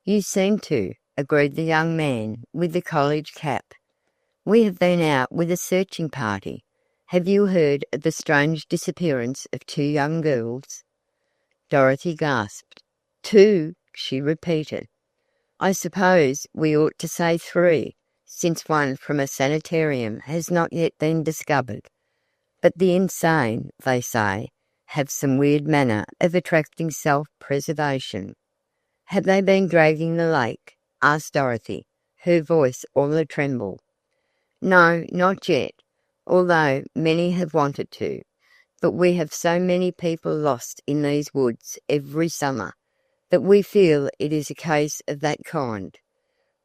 "You seem to," agreed the young man with the college cap. "We have been out with a searching party. Have you heard of the strange disappearance of 2 young girls?" Dorothy gasped. "2?" she repeated. "I suppose we ought to say 3, since one from a sanitarium has not yet been discovered. But the insane, they say, have some weird manner of attracting self-preservation." "Have they been dragging the lake?" asked Dorothy, her voice all a tremble. "No, not yet, although many have wanted to. But we have so many people lost in these woods every summer that we feel it is a case of that kind.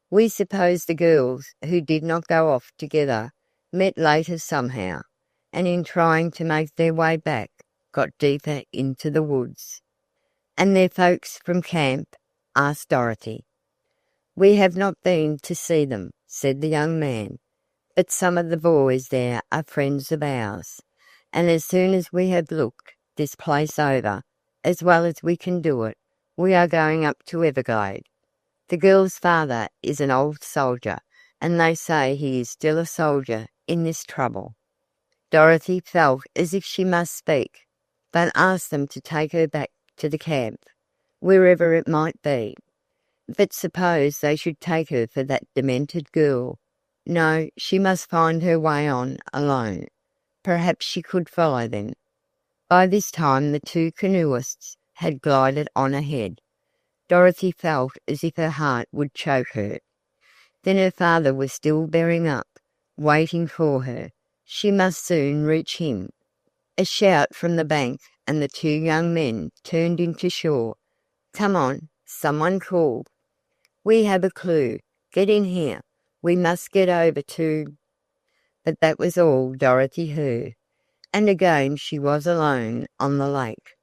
We suppose the girls, who did not go off together, met later somehow, and in trying to make their way back, got deeper into the woods." "And their folks from camp?" asked Dorothy. "We have not been to see them," said the young man, "but some of the boys there are friends of ours, and as soon as we have looked this place over, as well as we can do it, we are going up to Everglade. The girl's father is an old soldier, and they say he is still a soldier in this trouble." Dorothy felt as if she must speak, but asked them to take her back to the camp, wherever it might be. But suppose they should take her for that demented girl? No, she must find her way on alone. Perhaps she could follow them. By this time the 2 canoeists had glided on ahead. Dorothy felt as if her heart would choke her. Then her father was still bearing up, waiting for her. She must soon reach him. A shout from the bank, and the 2 young men turned into shore. "Come on," someone called. "We have a clue. Get in here. We must get over to—" But that was all Dorothy heard, and again she was alone on the lake.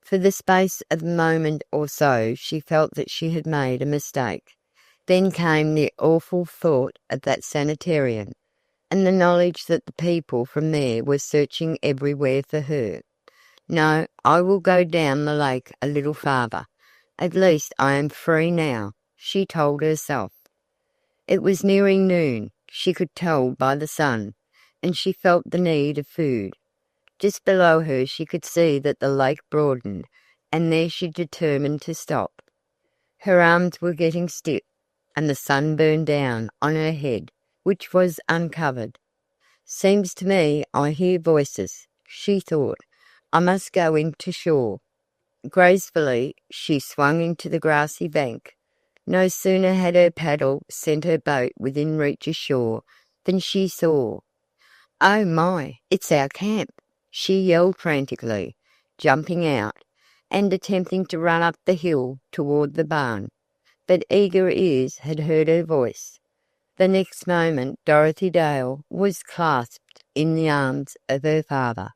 For the space of a moment or so she felt that she had made a mistake. Then came the awful thought of that sanitarium, and the knowledge that the people from there were searching everywhere for her. "No, I will go down the lake a little farther. At least I am free now," she told herself. It was nearing noon, she could tell by the sun, and she felt the need of food. Just below her she could see that the lake broadened, and there she determined to stop. Her arms were getting stiff, and the sun burned down on her head, which was uncovered. "Seems to me I hear voices," she thought. "I must go into shore." Gracefully she swung into the grassy bank. No sooner had her paddle sent her boat within reach of shore than she saw— "Oh my, it's our camp!" she yelled frantically, jumping out, and attempting to run up the hill toward the barn. But eager ears had heard her voice. The next moment Dorothy Dale was clasped in the arms of her father.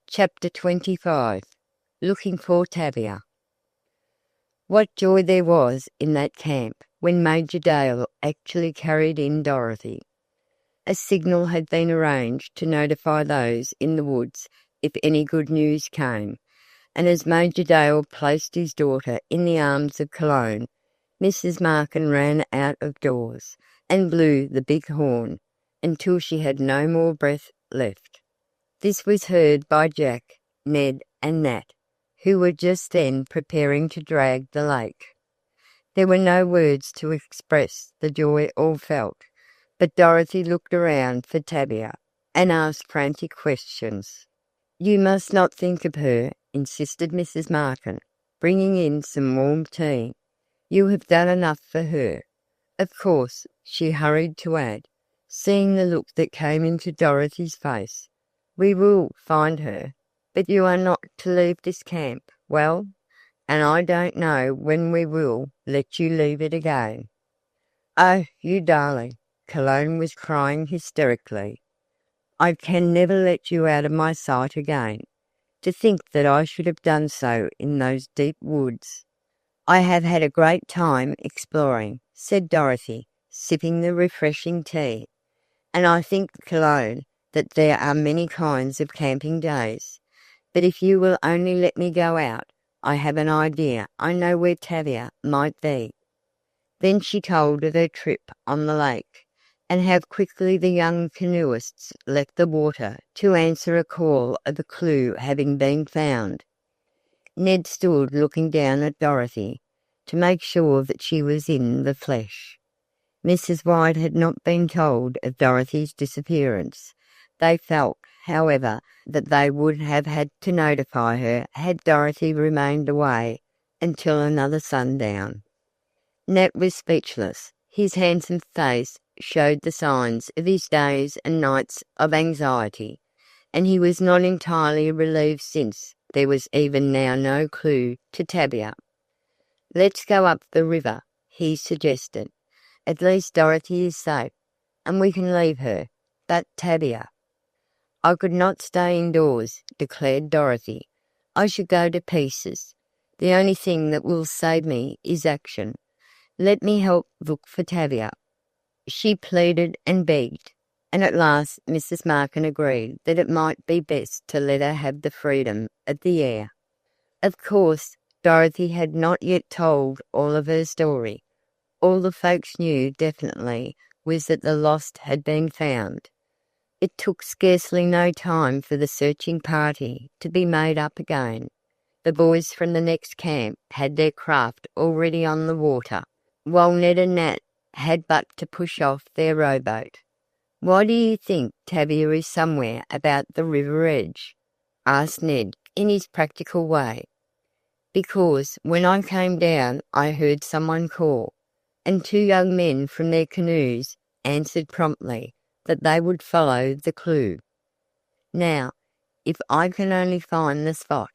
Chapter 25. Looking for Tavia. What joy there was in that camp when Major Dale actually carried in Dorothy. A signal had been arranged to notify those in the woods if any good news came, and as Major Dale placed his daughter in the arms of Cologne, Mrs. Markin ran out of doors and blew the big horn until she had no more breath left. This was heard by Jack, Ned, and Nat, who were just then preparing to drag the lake. There were no words to express the joy all felt, but Dorothy looked around for Tavia and asked frantic questions. "You must not think of her," insisted Mrs. Markin, bringing in some warm tea. "You have done enough for her. Of course," she hurried to add, seeing the look that came into Dorothy's face, "we will find her, but you are not to leave this camp, well, and I don't know when we will let you leave it again." "Oh, you darling," Cologne was crying hysterically. "I can never let you out of my sight again. To think that I should have done so in those deep woods." "I have had a great time exploring," said Dorothy, sipping the refreshing tea, "and I think, Cologne, that there are many kinds of camping days. But if you will only let me go out, I have an idea. I know where Tavia might be." Then she told of her trip on the lake, and how quickly the young canoeists left the water to answer a call of a clue having been found. Ned stood looking down at Dorothy to make sure that she was in the flesh. Mrs. White had not been told of Dorothy's disappearance. They felt, however, that they would have had to notify her had Dorothy remained away until another sundown. Nat was speechless. His handsome face showed the signs of his days and nights of anxiety, and he was not entirely relieved since there was even now no clue to Tavia. "Let's go up the river," he suggested. "At least Dorothy is safe, and we can leave her. But Tavia—" "I could not stay indoors," declared Dorothy. "I should go to pieces. The only thing that will save me is action. Let me help look for Tavia." She pleaded and begged, and at last Mrs. Markin agreed that it might be best to let her have the freedom of the air. Of course, Dorothy had not yet told all of her story. All the folks knew definitely was that the lost had been found. It took scarcely no time for the searching party to be made up again. The boys from the next camp had their craft already on the water, while Ned and Nat had but to push off their rowboat. "Why do you think Tavia is somewhere about the river edge?" asked Ned in his practical way. "Because when I came down I heard someone call, and two young men from their canoes answered promptly that they would follow the clue. Now, if I can only find the spot—"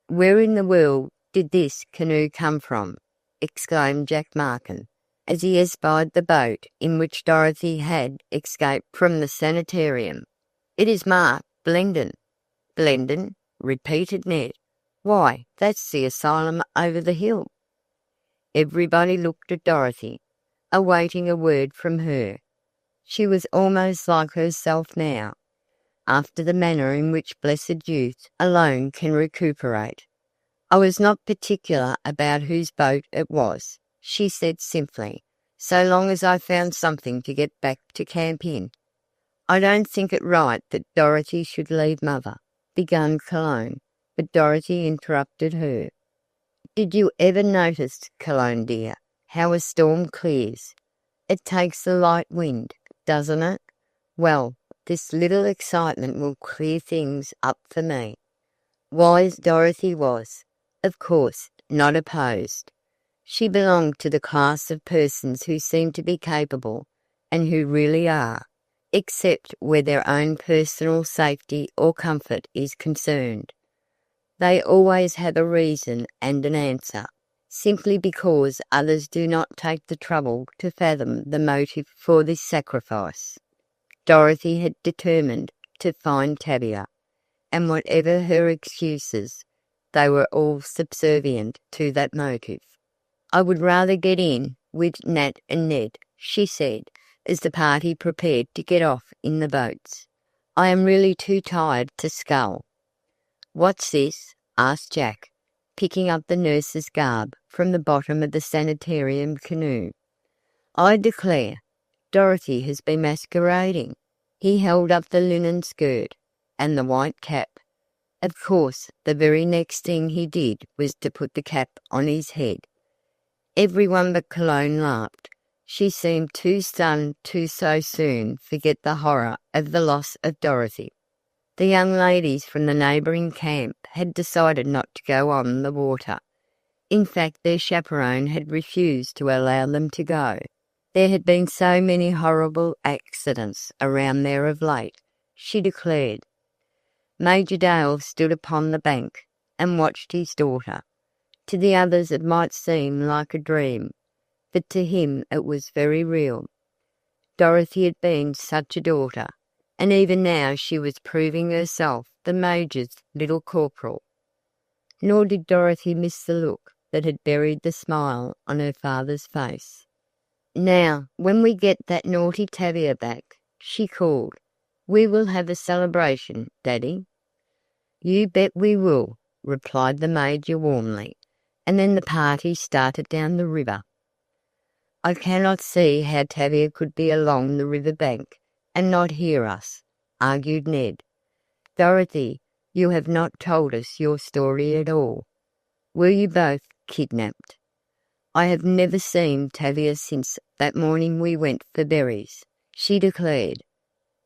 "Where in the world did this canoe come from?" exclaimed Jack Markin, as he espied the boat in which Dorothy had escaped from the sanitarium. "It is marked Blendon." "Blendon?" repeated Ned. "Why, that's the asylum over the hill." Everybody looked at Dorothy, awaiting a word from her. She was almost like herself now, after the manner in which blessed youth alone can recuperate. "I was not particular about whose boat it was," she said simply, "so long as I found something to get back to camp in." "I don't think it right that Dorothy should leave Mother," began Cologne, but Dorothy interrupted her. "Did you ever notice, Cologne dear, how a storm clears? It takes a light wind, doesn't it? Well, this little excitement will clear things up for me." Wise Dorothy was, of course, not opposed. She belonged to the class of persons who seem to be capable, and who really are, except where their own personal safety or comfort is concerned. They always have a reason and an answer, simply because others do not take the trouble to fathom the motive for this sacrifice. Dorothy had determined to find Tavia, and whatever her excuses, they were all subservient to that motive. "I would rather get in with Nat and Ned," she said, as the party prepared to get off in the boats. "I am really too tired to scull." "What's this?" asked Jack, picking up the nurse's garb from the bottom of the sanitarium canoe. I declare, Dorothy has been masquerading. He held up the linen skirt and the white cap. Of course, the very next thing he did was to put the cap on his head. Everyone but Cologne laughed. She seemed too stunned to so soon forget the horror of the loss of Dorothy. The young ladies from the neighbouring camp had decided not to go on the water. In fact, their chaperone had refused to allow them to go. There had been so many horrible accidents around there of late, she declared. Major Dale stood upon the bank and watched his daughter. To the others it might seem like a dream, but to him it was very real. Dorothy had been such a daughter, and even now she was proving herself the Major's little corporal. Nor did Dorothy miss the look that had buried the smile on her father's face. "Now, when we get that naughty Tavia back," she called, "we will have a celebration, Daddy." "You bet we will," replied the Major warmly, and then the party started down the river. "I cannot see how Tavia could be along the river bank and not hear us," argued Ned. "Dorothy, you have not told us your story at all. Were you both kidnapped?" "I have never seen Tavia since that morning we went for berries," she declared.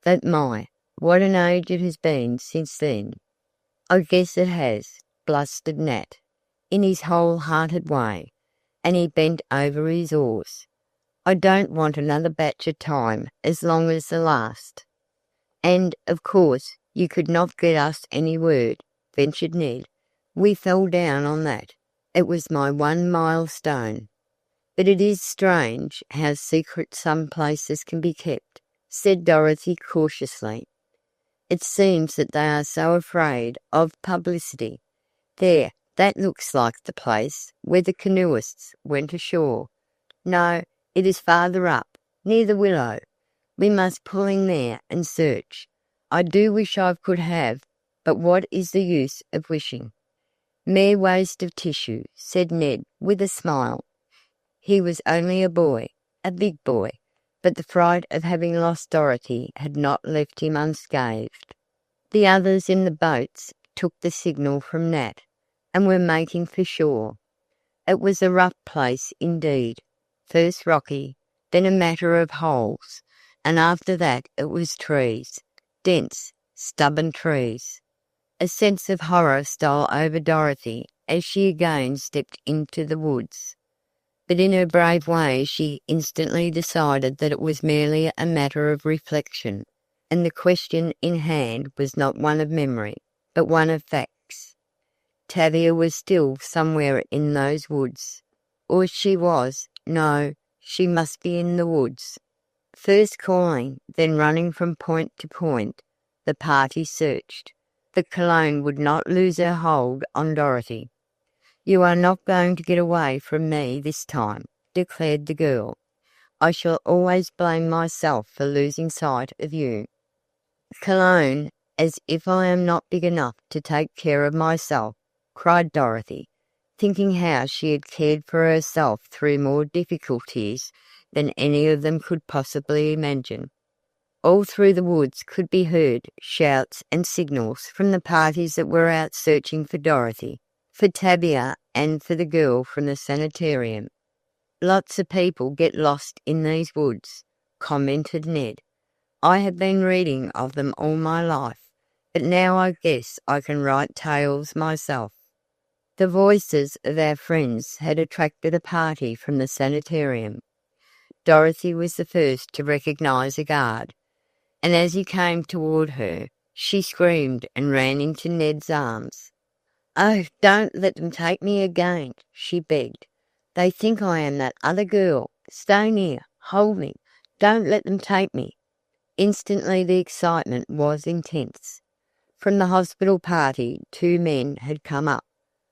"But my, what an age it has been since then." "I guess it has," blustered Nat, in his whole-hearted way, and he bent over his oars. "I don't want another batch of time as long as the last." "And, of course, you could not get us any word," ventured Ned. "We fell down on that. It was my one milestone." "But it is strange how secret some places can be kept," said Dorothy cautiously. "It seems that they are so afraid of publicity. There, that looks like the place where the canoeists went ashore. No, it is farther up, near the willow. We must pull in there and search. I do wish I could have, but what is the use of wishing?" "Mere waste of tissue," said Ned with a smile. He was only a boy, a big boy, but the fright of having lost Dorothy had not left him unscathed. The others in the boats took the signal from Nat, and were making for shore. It was a rough place indeed, first rocky, then a matter of holes, and after that it was trees, dense, stubborn trees. A sense of horror stole over Dorothy as she again stepped into the woods. But in her brave way she instantly decided that it was merely a matter of reflection, and the question in hand was not one of memory, but one of facts. Tavia was still somewhere in those woods, or she must be in the woods. First calling, then running from point to point, the party searched. But Cologne would not lose her hold on Dorothy. "You are not going to get away from me this time," declared the girl. "I shall always blame myself for losing sight of you." "Cologne, as if I am not big enough to take care of myself," cried Dorothy, thinking how she had cared for herself through more difficulties than any of them could possibly imagine. All through the woods could be heard shouts and signals from the parties that were out searching for Dorothy, for Tavia, and for the girl from the sanitarium. "Lots of people get lost in these woods," commented Ned. "I have been reading of them all my life, but now I guess I can write tales myself." The voices of our friends had attracted a party from the sanitarium. Dorothy was the first to recognize a guard, and as he came toward her, she screamed and ran into Ned's arms. "Oh, don't let them take me again," she begged. "They think I am that other girl. Stay near, hold me, don't let them take me." Instantly the excitement was intense. From the hospital party 2 men had come up,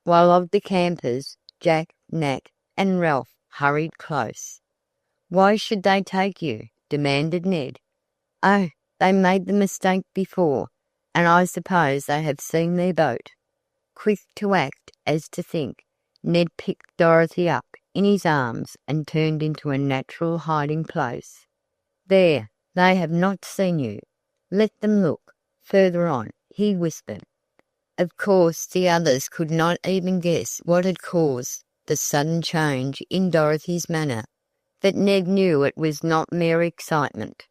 while of the campers, Jack, Nat, and Ralph hurried close. "Why should they take you?" demanded Ned. "Oh, they made the mistake before, and I suppose they have seen their boat." Quick to act as to think, Ned picked Dorothy up in his arms and turned into a natural hiding place. "There, they have not seen you. Let them look further on," he whispered. Of course, the others could not even guess what had caused the sudden change in Dorothy's manner, but Ned knew it was not mere excitement.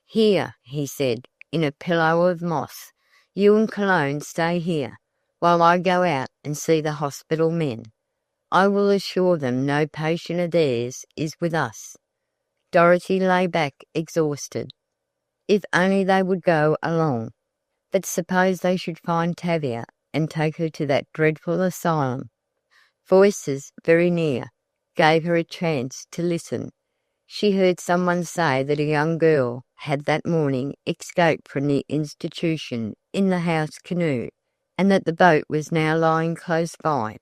"Here," he said, in a pillow of moss, "you and Cologne stay here, while I go out and see the hospital men. I will assure them no patient of theirs is with us." Dorothy lay back exhausted. If only they would go along. But suppose they should find Tavia and take her to that dreadful asylum? Voices very near gave her a chance to listen. She heard someone say that a young girl had that morning escaped from the institution in the house canoe, and that the boat was now lying close by.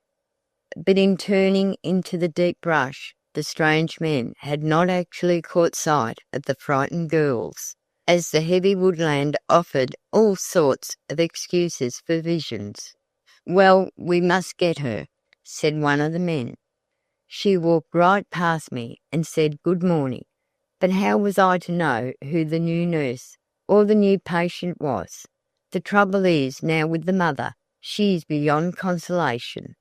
But in turning into the deep brush, the strange men had not actually caught sight of the frightened girls, as the heavy woodland offered all sorts of excuses for visions. "Well, we must get her," said one of the men. "She walked right past me and said good morning, but how was I to know who the new nurse or the new patient was? The trouble is now with the mother, she is beyond consolation."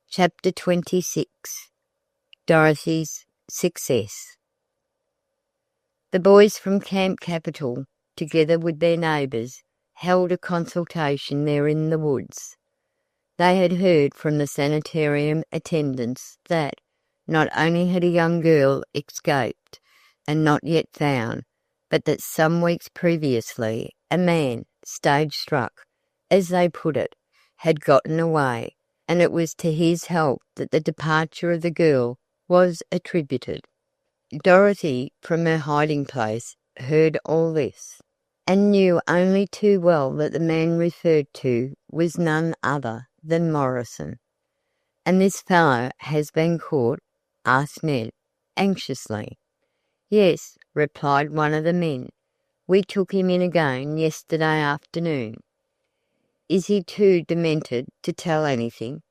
Chapter 26. Dorothy's Success. The boys from Camp Capital, together with their neighbours, held a consultation there in the woods. They had heard from the sanitarium attendants that not only had a young girl escaped and not yet found, but that some weeks previously a man, stage struck, as they put it, had gotten away, and it was to his help that the departure of the girl was attributed. Dorothy, from her hiding place, heard all this, and knew only too well that the man referred to was none other than Morrison. "And this fellow has been caught?" asked Ned, anxiously. "Yes," replied one of the men. "We took him in again yesterday afternoon." "Is he too demented to tell anything?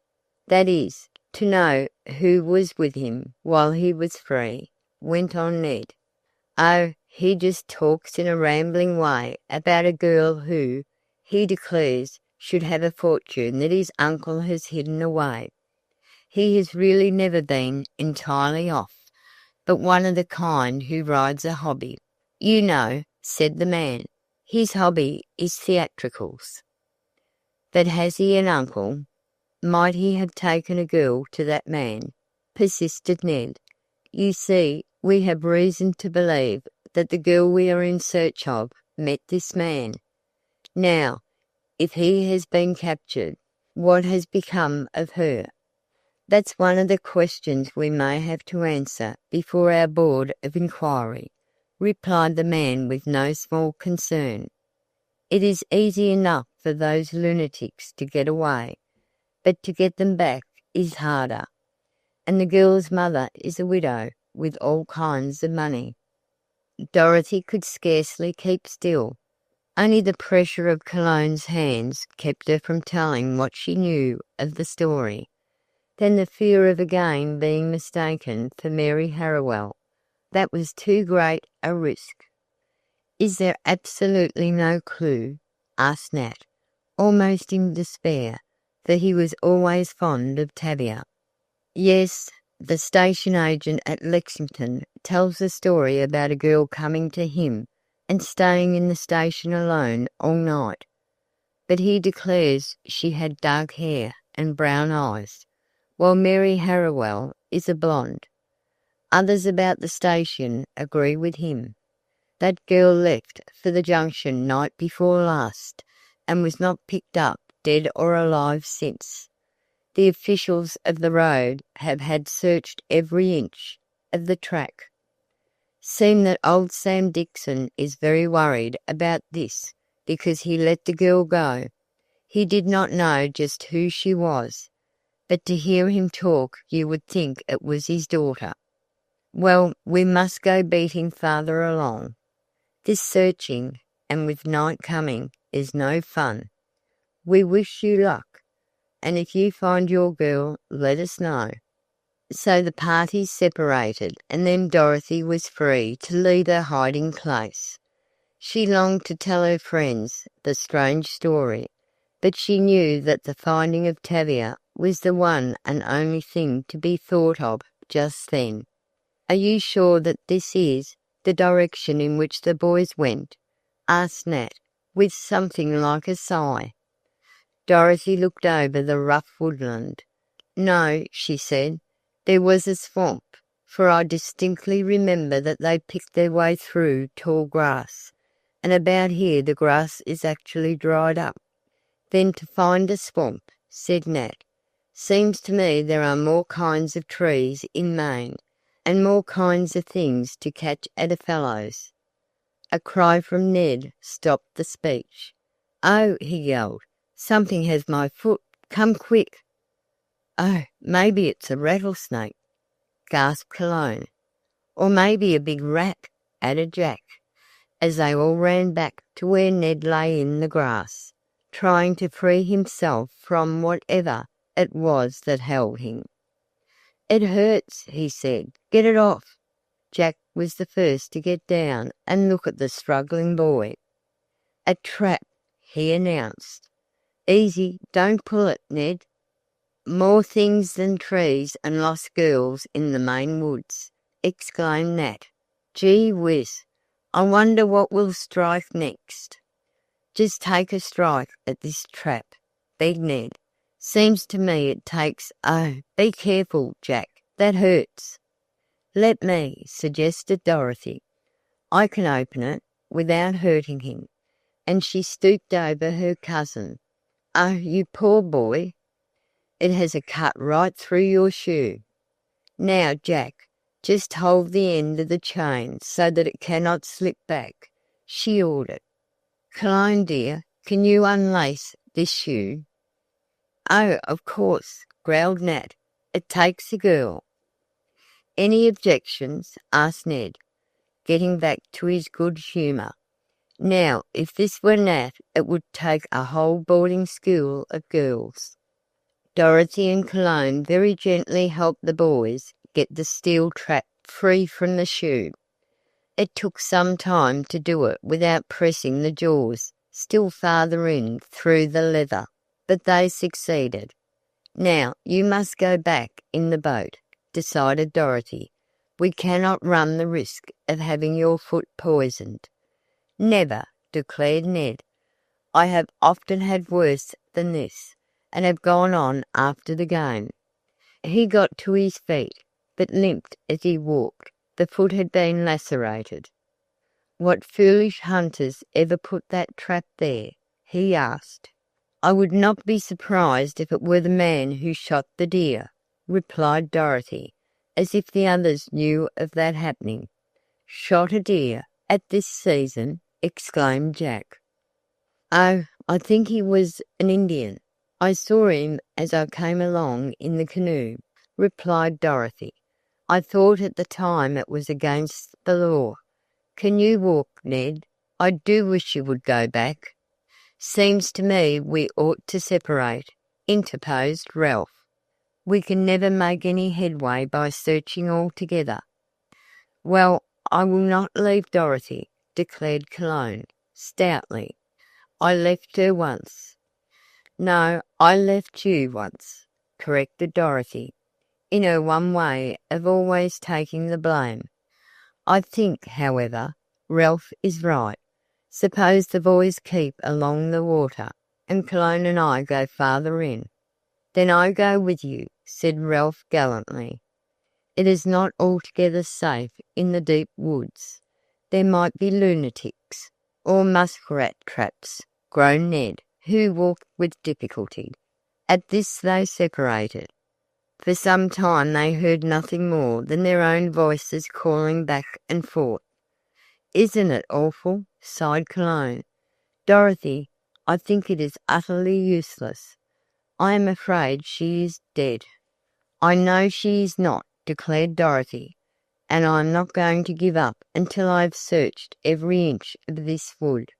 That is, to know who was with him while he was free?" went on Ned. "Oh, he just talks in a rambling way about a girl who, he declares, should have a fortune that his uncle has hidden away. He has really never been entirely off, but one of the kind who rides a hobby. You know," said the man, "his hobby is theatricals." "But has he an uncle? Might he have taken a girl to that man?" persisted Ned. "You see, we have reason to believe that the girl we are in search of met this man. Now, if he has been captured, what has become of her?" "That's one of the questions we may have to answer before our board of inquiry," replied the man with no small concern. "It is easy enough for those lunatics to get away, but to get them back is harder. And the girl's mother is a widow with all kinds of money." Dorothy could scarcely keep still. Only the pressure of Cologne's hands kept her from telling what she knew of the story. Then the fear of again being mistaken for Mary Harrowell. That was too great a risk. "Is there absolutely no clue?" asked Nat, almost in despair, for he was always fond of Tavia. "Yes, the station agent at Lexington tells a story about a girl coming to him and staying in the station alone all night. But he declares she had dark hair and brown eyes, while Mary Harrowell is a blonde. Others about the station agree with him. That girl left for the junction night before last and was not picked up dead or alive since. The officials of the road have had searched every inch of the track. Seems that old Sam Dixon is very worried about this because he let the girl go. He did not know just who she was, but to hear him talk you would think it was his daughter. Well, we must go beating farther along. This searching and with night coming is no fun. We wish you luck, and if you find your girl, let us know." So the party separated, and then Dorothy was free to leave her hiding place. She longed to tell her friends the strange story, but she knew that the finding of Tavia was the one and only thing to be thought of just then. "Are you sure that this is the direction in which the boys went?" asked Nat, with something like a sigh. Dorothy looked over the rough woodland. "No," she said, "there was a swamp, for I distinctly remember that they picked their way through tall grass, and about here the grass is actually dried up." "Then to find a swamp," said Nat. "Seems to me there are more kinds of trees in Maine, and more kinds of things to catch at a fellow's." A cry from Ned stopped the speech. "Oh," he yelled, "something has my foot! Come quick!" "Oh, maybe it's a rattlesnake," gasped Cologne. "Or maybe a big rat," added Jack, as they all ran back to where Ned lay in the grass, trying to free himself from whatever it was that held him. "It hurts," he said. "Get it off." Jack was the first to get down and look at the struggling boy. "A trap," he announced. "Easy, don't pull it, Ned." "More things than trees and lost girls in the Maine woods," exclaimed Nat. "Gee whiz, I wonder what will strike next." "Just take a strike at this trap," begged Ned. "Seems to me it takes— Oh, be careful, Jack, that hurts." "Let me," suggested Dorothy. "I can open it without hurting him," and she stooped over her cousin. "Oh, you poor boy. It has a cut right through your shoe. Now, Jack, just hold the end of the chain so that it cannot slip back," she ordered. "Cologne, dear, can you unlace this shoe?" "Oh, of course," growled Nat. "It takes a girl." "Any objections?" asked Ned, getting back to his good humour. Now, if this were Nat, it would take a whole boarding school of girls. Dorothy and Cologne very gently helped the boys get the steel trap free from the shoe. It took some time to do it without pressing the jaws still farther in through the leather, but they succeeded. "Now you must go back in the boat," decided Dorothy. "We cannot run the risk of having your foot poisoned." "Never," declared Ned. "I have often had worse than this, and have gone on after the game." He got to his feet, but limped as he walked. The foot had been lacerated. "What foolish hunters ever put that trap there?" he asked. "I would not be surprised if it were the man who shot the deer," replied Dorothy, as if the others knew of that happening. "Shot a deer at this season?" exclaimed Jack. "Oh, I think he was an Indian. I saw him as I came along in the canoe," replied Dorothy. "I thought at the time it was against the law. Can you walk, Ned? I do wish you would go back." "Seems to me we ought to separate," interposed Ralph. "We can never make any headway by searching all together." "Well, I will not leave Dorothy," declared Cologne, stoutly. "I left her once." "No, I left you once," corrected Dorothy, in her one way of always taking the blame. "I think, however, Ralph is right. Suppose the boys keep along the water, and Cologne and I go farther in." "Then I go with you," said Ralph gallantly. "It is not altogether safe in the deep woods. There might be lunatics, or muskrat traps," groaned Ned, who walked with difficulty. At this they separated. For some time they heard nothing more than their own voices calling back and forth. "Isn't it awful?" sighed Cologne. "Dorothy, I think it is utterly useless. I am afraid she is dead." "I know she is not," declared Dorothy, "and I am not going to give up until I have searched every inch of this wood."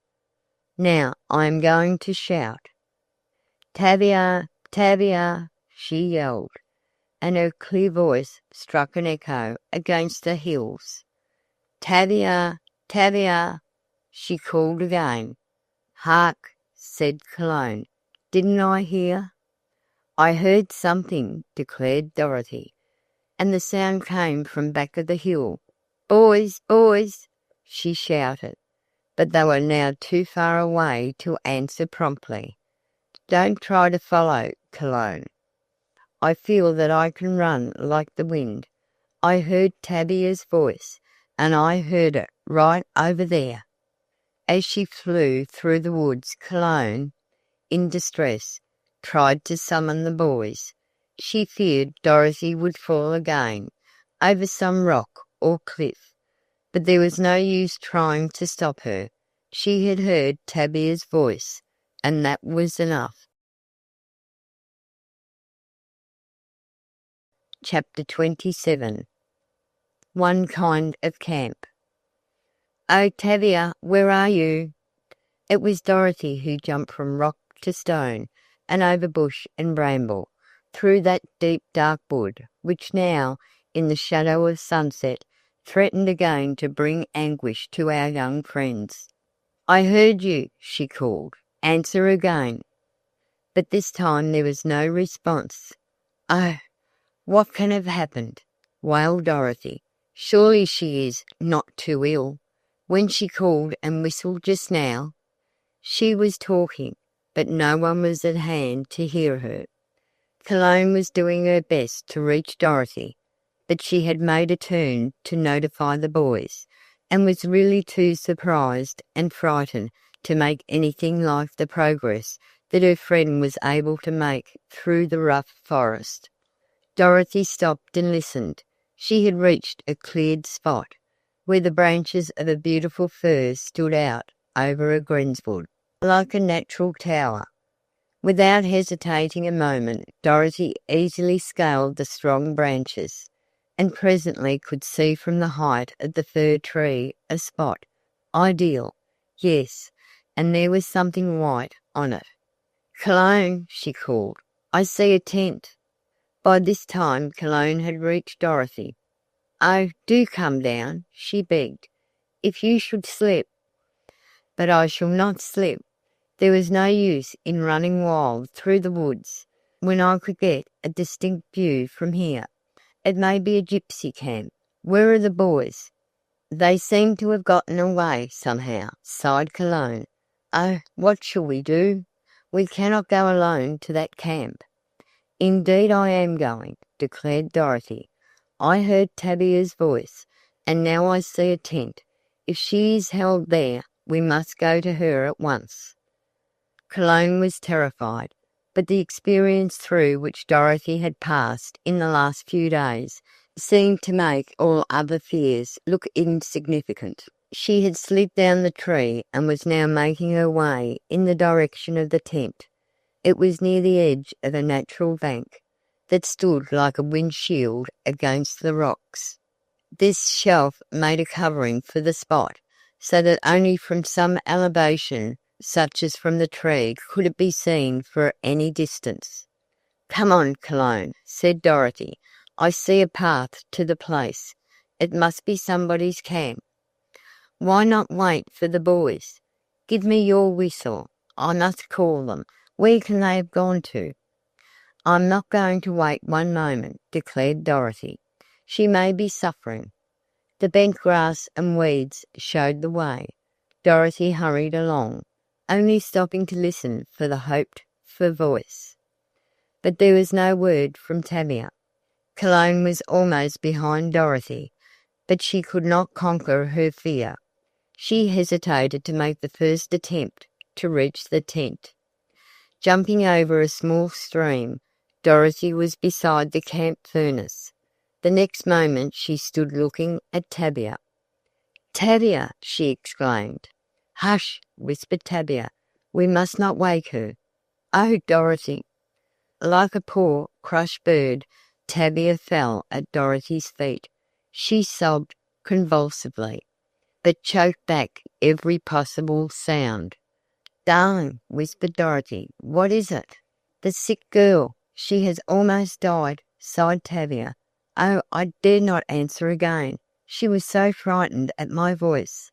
Now I am going to shout. "Tavia, Tavia," she yelled, and her clear voice struck an echo against the hills. "Tavia, Tavia," she called again. "Hark," said Cologne. "Didn't I hear?" "I heard something," declared Dorothy, and the sound came from back of the hill. "Boys, boys!" she shouted, but they were now too far away to answer promptly. "Don't try to follow, Cologne. I feel that I can run like the wind. I heard Tavia's voice, and I heard it right over there." As she flew through the woods, Cologne, in distress, tried to summon the boys. She feared Dorothy would fall again, over some rock or cliff, but there was no use trying to stop her. She had heard Tavia's voice, and that was enough. Chapter 27. One Kind of Camp. "Oh, Tavia, where are you?" It was Dorothy who jumped from rock to stone, and over bush and bramble, through that deep dark wood, which now, in the shadow of sunset, threatened again to bring anguish to our young friends. "I heard you," she called. "Answer again." But this time there was no response. "Oh, what can have happened?" wailed Dorothy. "Surely she is not too ill, when she called and whistled just now." She was talking, but no one was at hand to hear her. Cologne was doing her best to reach Dorothy, but she had made a turn to notify the boys, and was really too surprised and frightened to make anything like the progress that her friend was able to make through the rough forest. Dorothy stopped and listened. She had reached a cleared spot, where the branches of a beautiful fir stood out over a greensward, like a natural tower. Without hesitating a moment, Dorothy easily scaled the strong branches, and presently could see from the height of the fir tree a spot, ideal, yes, and there was something white on it. "Cologne," she called, "I see a tent." By this time Cologne had reached Dorothy. "Oh, do come down," she begged. "If you should slip—" "But I shall not slip. There was no use in running wild through the woods, when I could get a distinct view from here. It may be a gypsy camp. Where are the boys?" "They seem to have gotten away somehow," sighed Cologne. "Oh, what shall we do? We cannot go alone to that camp." "Indeed I am going," declared Dorothy. "I heard Tavia's voice, and now I see a tent. If she is held there, we must go to her at once." Cologne was terrified, but the experience through which Dorothy had passed in the last few days seemed to make all other fears look insignificant. She had slid down the tree and was now making her way in the direction of the tent. It was near the edge of a natural bank that stood like a windshield against the rocks. This shelf made a covering for the spot, so that only from some elevation, such as from the tree, could it be seen for any distance. "Come on, Cologne," said Dorothy. "I see a path to the place. It must be somebody's camp." "Why not wait for the boys? Give me your whistle. I must call them. Where can they have gone to?" "I'm not going to wait one moment," declared Dorothy. "She may be suffering." The bent grass and weeds showed the way. Dorothy hurried along, only stopping to listen for the hoped-for voice. But there was no word from Tavia. Cologne was almost behind Dorothy, but she could not conquer her fear. She hesitated to make the first attempt to reach the tent. Jumping over a small stream, Dorothy was beside the camp furnace. The next moment she stood looking at Tavia. "Tavia!" she exclaimed. "Hush!" whispered Tavia. "We must not wake her." "Oh, Dorothy!" Like a poor, crushed bird, Tavia fell at Dorothy's feet. She sobbed convulsively, but choked back every possible sound. "Darling," whispered Dorothy, "what is it?" "The sick girl. She has almost died," sighed Tavia. "Oh, I dare not answer again. She was so frightened at my voice."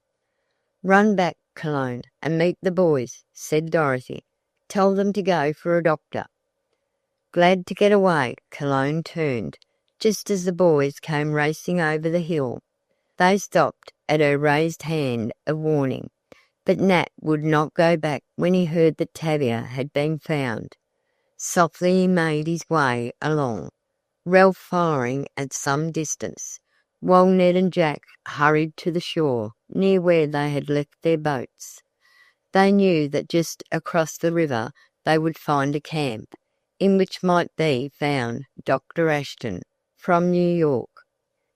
"Run back, Cologne, and meet the boys," said Dorothy. "Tell them to go for a doctor." Glad to get away, Cologne turned, just as the boys came racing over the hill. They stopped at her raised hand of warning, but Nat would not go back when he heard that Tavia had been found. Softly he made his way along, Ralph following at some distance, while Ned and Jack hurried to the shore near where they had left their boats. They knew that just across the river they would find a camp, in which might be found Dr. Ashton, from New York.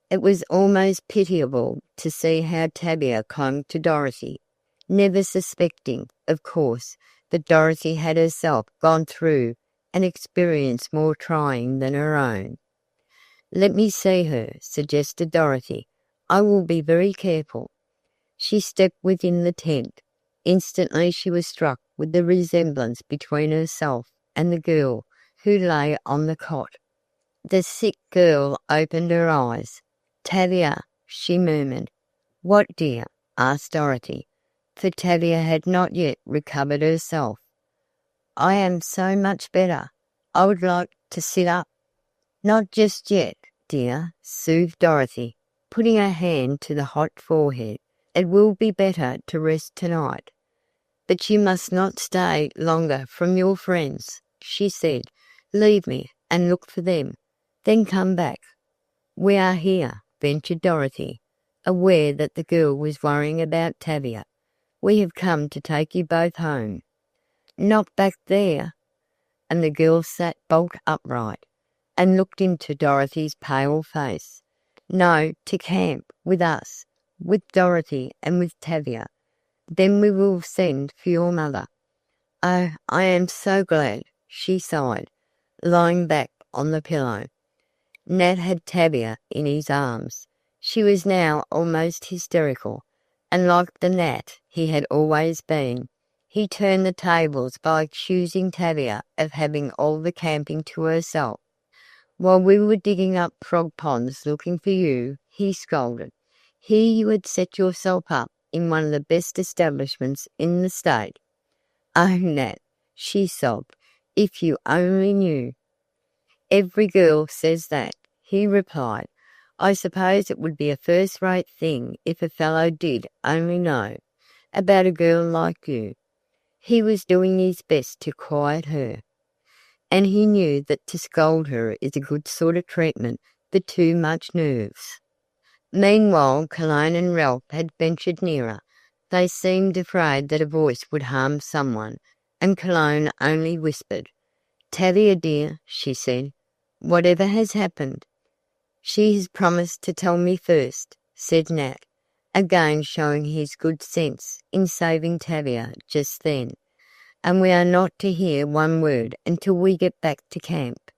It was almost pitiable to see how Tavia clung to Dorothy, never suspecting, of course, that Dorothy had herself gone through an experience more trying than her own. "Let me see her," suggested Dorothy. "I will be very careful." She stepped within the tent. Instantly she was struck with the resemblance between herself and the girl who lay on the cot. The sick girl opened her eyes. "Tavia," she murmured. "What, dear?" asked Dorothy, for Tavia had not yet recovered herself. "I am so much better. I would like to sit up." "Not just yet, dear," soothed Dorothy, putting her hand to the hot forehead. "It will be better to rest tonight." "But you must not stay longer from your friends," she said. "Leave me and look for them. Then come back." "We are here," ventured Dorothy, aware that the girl was worrying about Tavia. "We have come to take you both home." "Not back there," and the girl sat bolt upright and looked into Dorothy's pale face. "No, to camp, with us, with Dorothy and with Tavia. Then we will send for your mother." "Oh, I am so glad," she sighed, lying back on the pillow. Nat had Tavia in his arms. She was now almost hysterical, and like the Nat he had always been, he turned the tables by accusing Tavia of having all the camping to herself. "While we were digging up frog ponds looking for you," he scolded, "here you had set yourself up in one of the best establishments in the state." "Oh, Nat," she sobbed, "if you only knew." "Every girl says that," he replied. "I suppose it would be a first-rate thing if a fellow did only know about a girl like you." He was doing his best to quiet her, and he knew that to scold her is a good sort of treatment for too much nerves. Meanwhile Cologne and Ralph had ventured nearer. They seemed afraid that a voice would harm someone, and Cologne only whispered. "Tavia, dear," she said, "whatever has happened?" "She has promised to tell me first," said Nat, again showing his good sense in saving Tavia just then, "and we are not to hear one word until we get back to camp."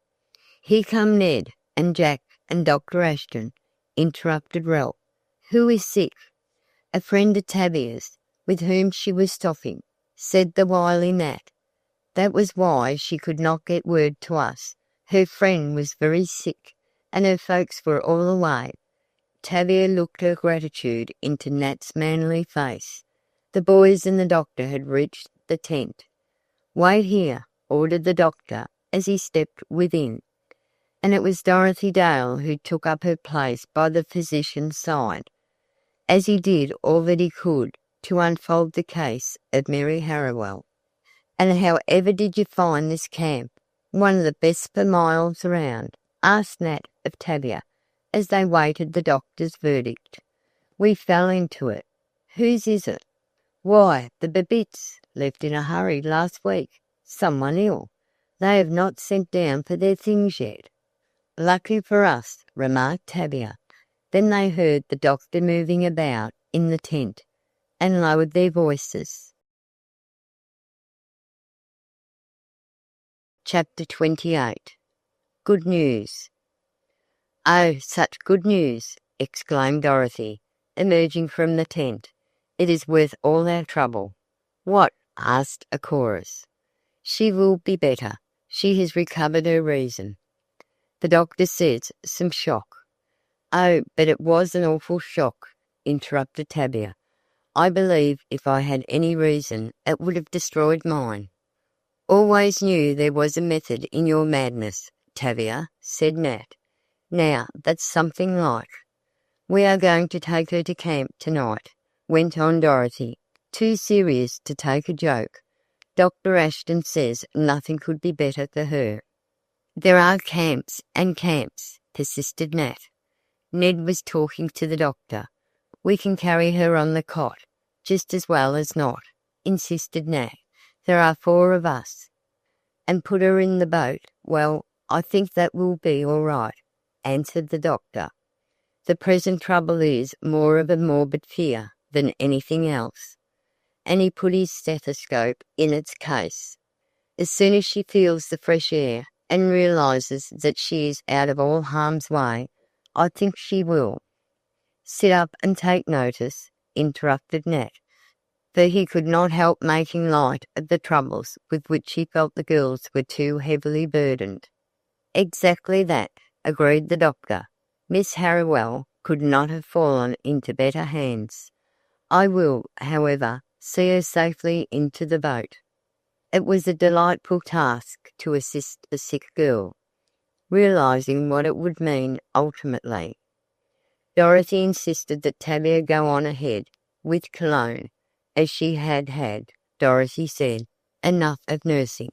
"Here come Ned and Jack and Dr. Ashton," interrupted Ralph. "Who is sick?" "A friend of Tavia's, with whom she was stopping," said the wily Nat. "That was why she could not get word to us. Her friend was very sick, and her folks were all away." Tavia looked her gratitude into Nat's manly face. The boys and the doctor had reached the tent. "Wait here," ordered the doctor as he stepped within, and it was Dorothy Dale who took up her place by the physician's side, as he did all that he could to unfold the case of Mary Harrowell. "And however did you find this camp? One of the best for miles around?" asked Nat of Tavia, as they waited the doctor's verdict. "We fell into it." "Whose is it?" "Why, the Babbitts left in a hurry last week. Someone ill. They have not sent down for their things yet." "Lucky for us," remarked Tavia. Then they heard the doctor moving about in the tent, and lowered their voices. Chapter 28. Good News. "Oh, such good news!" exclaimed Dorothy, emerging from the tent. "It is worth all our trouble." "What?" asked a chorus. She will be better. She has recovered her reason. The doctor says some shock. Oh, but it was an awful shock, interrupted Tavia. I believe if I had any reason, it would have destroyed mine. Always knew there was a method in your madness, Tavia, said Nat. Now, that's something like. We are going to take her to camp tonight, went on Dorothy, too serious to take a joke. Dr. Ashton says nothing could be better for her. There are camps and camps, persisted Nat. Ned was talking to the doctor. We can carry her on the cot, just as well as not, insisted Nat. There are 4 of us. And put her in the boat. Well, I think that will be all right, answered the doctor. The present trouble is more of a morbid fear than anything else. And he put his stethoscope in its case. As soon as she feels the fresh air and realizes that she is out of all harm's way, I think she will. Sit up and take notice, interrupted Nat, for he could not help making light of the troubles with which he felt the girls were too heavily burdened. Exactly that, agreed the doctor. Miss Harrowing could not have fallen into better hands. I will, however, see her safely into the boat. It was a delightful task to assist the sick girl, realizing what it would mean ultimately. Dorothy insisted that Tavia go on ahead with Cologne, as she had had, Dorothy said, enough of nursing.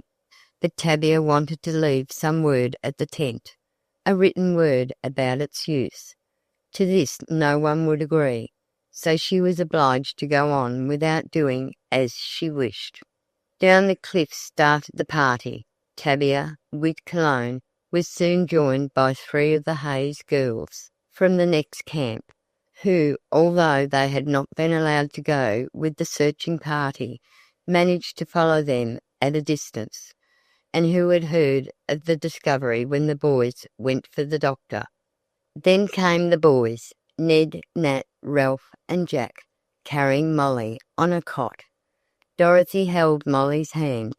But Tavia wanted to leave some word at the tent, a written word about its use. To this no one would agree, so she was obliged to go on without doing as she wished. Down the cliff started the party. Tavia, with Cologne, was soon joined by 3 of the Hayes girls from the next camp, who, although they had not been allowed to go with the searching party, managed to follow them at a distance, and who had heard of the discovery when the boys went for the doctor. Then came the boys, Ned, Nat, Ralph, and Jack, carrying Molly on a cot. Dorothy held Molly's hand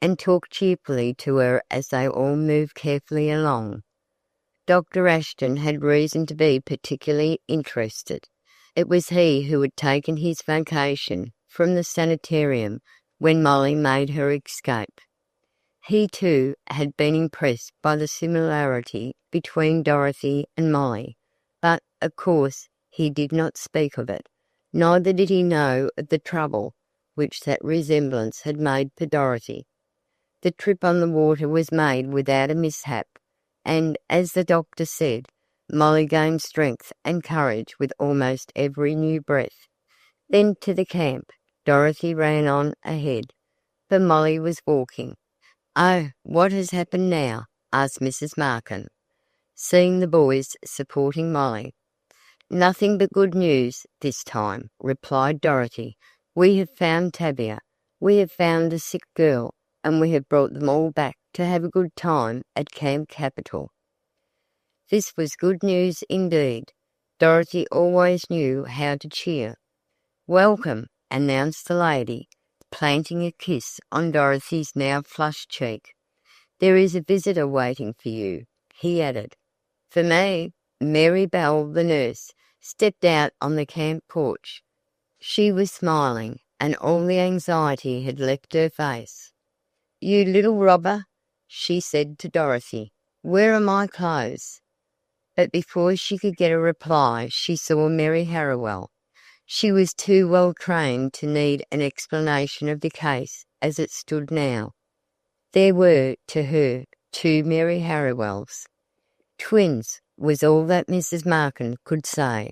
and talked cheerfully to her as they all moved carefully along. Dr. Ashton had reason to be particularly interested. It was he who had taken his vacation from the sanitarium when Molly made her escape. He, too, had been impressed by the similarity between Dorothy and Molly, but, of course, he did not speak of it. Neither did he know of the trouble which that resemblance had made for Dorothy. The trip on the water was made without a mishap, and, as the doctor said, Molly gained strength and courage with almost every new breath. Then to the camp. Dorothy ran on ahead, for Molly was walking. "Oh, what has happened now?" asked Mrs. Markin, seeing the boys supporting Molly. "Nothing but good news this time," replied Dorothy. "We have found Tavia. We have found the sick girl, and we have brought them all back to have a good time at Camp Capital." This was good news indeed. Dorothy always knew how to cheer. "Welcome," announced the lady, planting a kiss on Dorothy's now flushed cheek. "There is a visitor waiting for you," he added. "For me?" Mary Bell, the nurse, stepped out on the camp porch. She was smiling, and all the anxiety had left her face. "You little robber," she said to Dorothy, "where are my clothes?" But before she could get a reply she saw Mary Harrowing. She was too well trained to need an explanation of the case as it stood now. There were, to her, 2 Mary Harrowells. "Twins," was all that Mrs. Markin could say,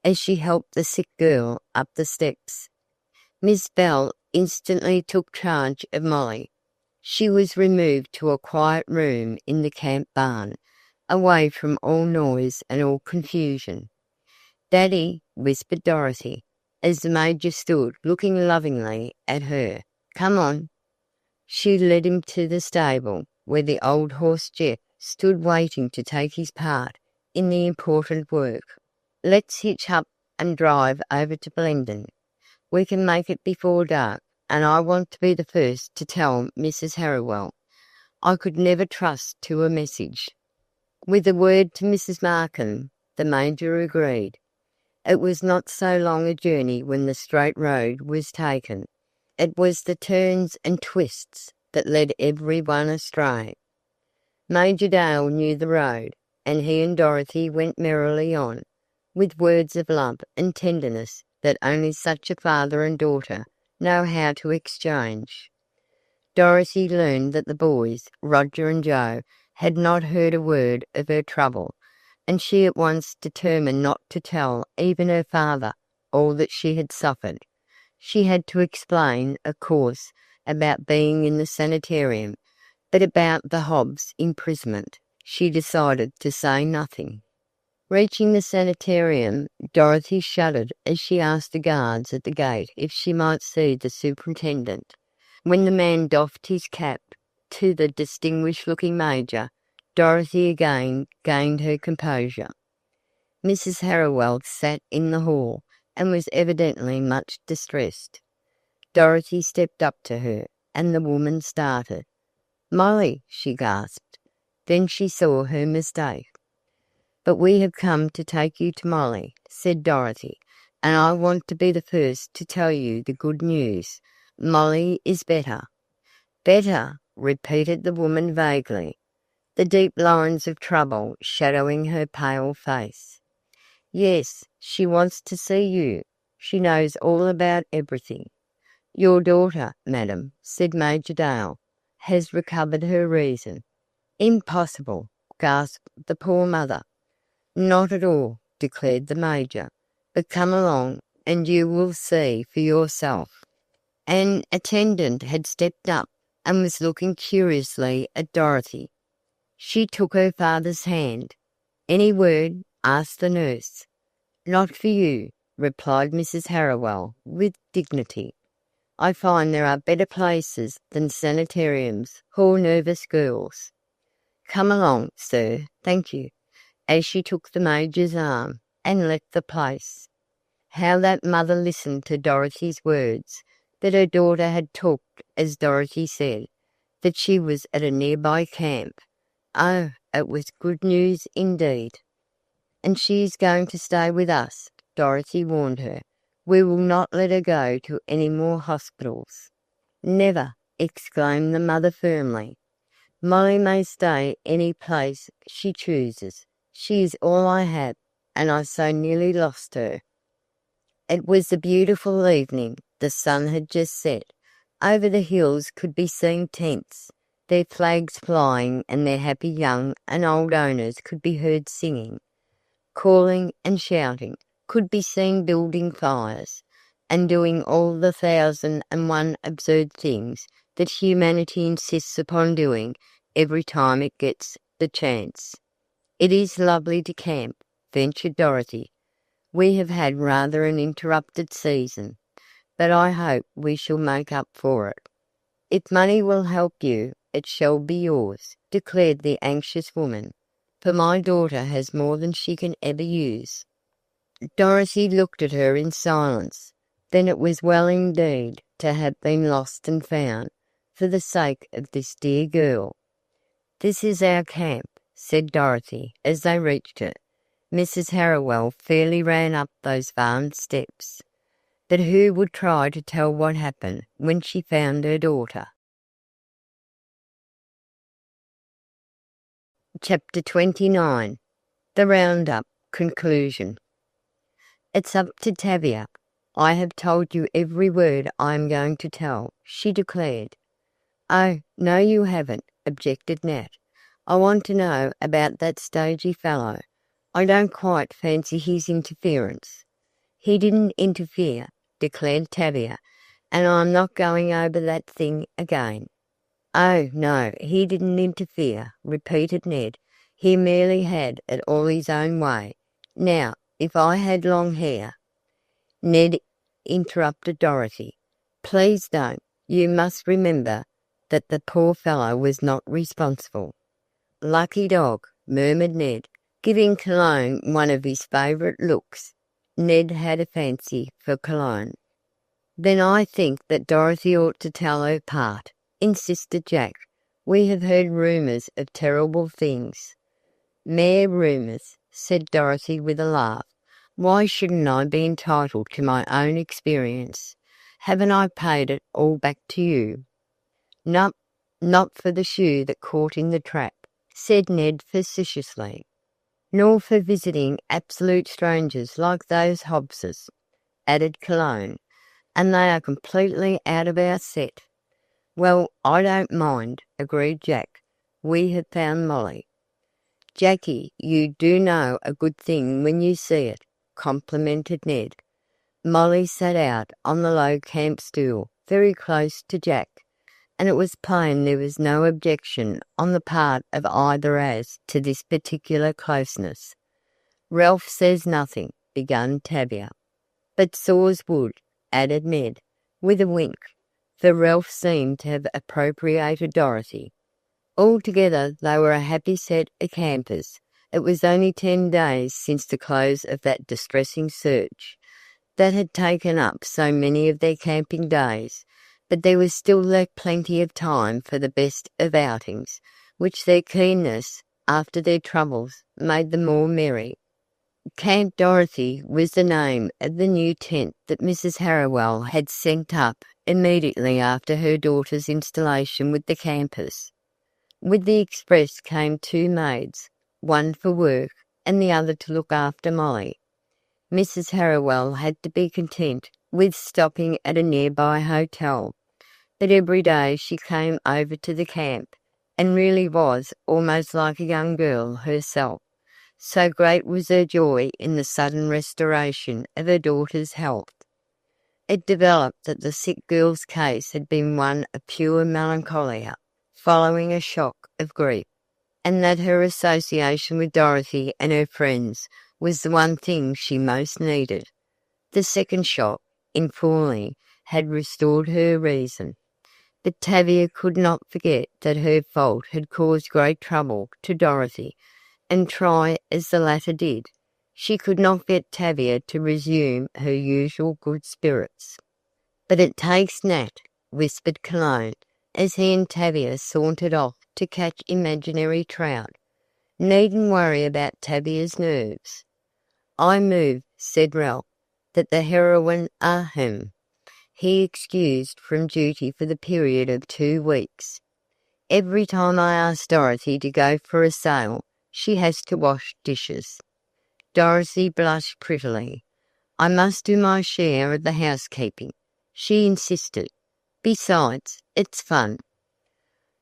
as she helped the sick girl up the steps. Miss Bell instantly took charge of Molly. She was removed to a quiet room in the camp barn, away from all noise and all confusion. "Daddy," whispered Dorothy, as the Major stood looking lovingly at her. "Come on." She led him to the stable, where the old horse Jeff stood waiting to take his part in the important work. "Let's hitch up and drive over to Blendon. We can make it before dark. and I want to be the first to tell Mrs. Harrowell. I could never trust to a message." With a word to Mrs. Markham, the Major agreed. It was not so long a journey when the straight road was taken. It was the turns and twists that led everyone astray. Major Dale knew the road, and he and Dorothy went merrily on, with words of love and tenderness that only such a father and daughter know how to exchange. Dorothy learned that the boys, Roger and Joe, had not heard a word of her trouble, and she at once determined not to tell even her father all that she had suffered. She had to explain, of course, about being in the sanitarium, but about the Hobbs imprisonment she decided to say nothing. Reaching the sanitarium, Dorothy shuddered as she asked the guards at the gate if she might see the superintendent. When the man doffed his cap to the distinguished-looking Major, Dorothy again gained her composure. Mrs. Harrowell sat in the hall and was evidently much distressed. Dorothy stepped up to her, and the woman started. "Molly," she gasped. Then she saw her mistake. "But we have come to take you to Molly," said Dorothy, "and I want to be the first to tell you the good news. Molly is better." "Better," repeated the woman vaguely, the deep lines of trouble shadowing her pale face. "Yes, she wants to see you. She knows all about everything." "Your daughter, madam," said Major Dale, "has recovered her reason." "Impossible," gasped the poor mother. "Not at all," declared the Major, "but come along and you will see for yourself." An attendant had stepped up and was looking curiously at Dorothy. She took her father's hand. "Any word?" asked the nurse. "Not for you," replied Mrs. Harrowell with dignity. "I find there are better places than sanitariums for nervous girls. Come along, sir, thank you," as she took the Major's arm and left the place. How that mother listened to Dorothy's words, that her daughter had talked as Dorothy said, that she was at a nearby camp. Oh, it was good news indeed. "And she is going to stay with us," Dorothy warned her. "We will not let her go to any more hospitals." "Never," exclaimed the mother firmly. "Molly may stay any place she chooses. She is all I have, and I so nearly lost her." It was a beautiful evening. The sun had just set. Over the hills could be seen tents, their flags flying, and their happy young and old owners could be heard singing, calling and shouting, could be seen building fires, and doing all the 1,001 absurd things that humanity insists upon doing every time it gets the chance. "It is lovely to camp," ventured Dorothy. "We have had rather an interrupted season, but I hope we shall make up for it." "If money will help you, it shall be yours," declared the anxious woman, "for my daughter has more than she can ever use." Dorothy looked at her in silence. Then it was well indeed to have been lost and found, for the sake of this dear girl. "This is our camp," said Dorothy as they reached it. Mrs. Harrowell fairly ran up those barn steps. But who would try to tell what happened when she found her daughter? Chapter 29. The Roundup. Conclusion. "It's up to Tavia. I have told you every word I am going to tell," she declared. "Oh, no you haven't," objected Nat. "I want to know about that stagey fellow. I don't quite fancy his interference." "He didn't interfere," declared Tavia, "and I'm not going over that thing again." "Oh, no, he didn't interfere," repeated Ned. "He merely had it all his own way. Now, if I had long hair—" Ned interrupted Dorothy. "Please don't. You must remember that the poor fellow was not responsible." "Lucky dog," murmured Ned, giving Cologne one of his favourite looks. Ned had a fancy for Cologne. "Then I think that Dorothy ought to tell her part," insisted Jack. "We have heard rumours of terrible things." "Mere rumours," said Dorothy with a laugh. "Why shouldn't I be entitled to my own experience? Haven't I paid it all back to you?" "Nope, not for the shoe that caught in the trap," said Ned facetiously. "Nor for visiting absolute strangers like those Hobbses," added Cologne, "and they are completely out of our set." "Well, I don't mind," agreed Jack. "We have found Molly." "Jackie, you do know a good thing when you see it," complimented Ned. Molly sat out on the low camp stool, very close to Jack, and it was plain there was no objection on the part of either as to this particular closeness. "Ralph says nothing," began Tavia. "But saws wood," added Ned, with a wink, for Ralph seemed to have appropriated Dorothy. Altogether they were a happy set of campers. It was only 10 days since the close of that distressing search that had taken up so many of their camping days, but there was still left plenty of time for the best of outings, which their keenness after their troubles made them more merry. Camp Dorothy was the name of the new tent that Mrs. Harrowell had sent up immediately after her daughter's installation with the campers. With the express came 2 maids, one for work and the other to look after Molly. Mrs. Harrowell had to be content with stopping at a nearby hotel, but every day she came over to the camp, and really was almost like a young girl herself, so great was her joy in the sudden restoration of her daughter's health. It developed that the sick girl's case had been one of pure melancholia, following a shock of grief, and that her association with Dorothy and her friends was the one thing she most needed. The second shock, in falling, had restored her reason. But Tavia could not forget that her fault had caused great trouble to Dorothy, and try as the latter did, she could not get Tavia to resume her usual good spirits. "But it takes Nat," whispered Cologne, as he and Tavia sauntered off to catch imaginary trout. "Needn't worry about Tavia's nerves." "I move," said Ralph, "that the heroine he excused from duty for the period of 2 weeks. Every time I ask Dorothy to go for a sail, she has to wash dishes." Dorothy blushed prettily. "I must do my share of the housekeeping," she insisted. "Besides, it's fun."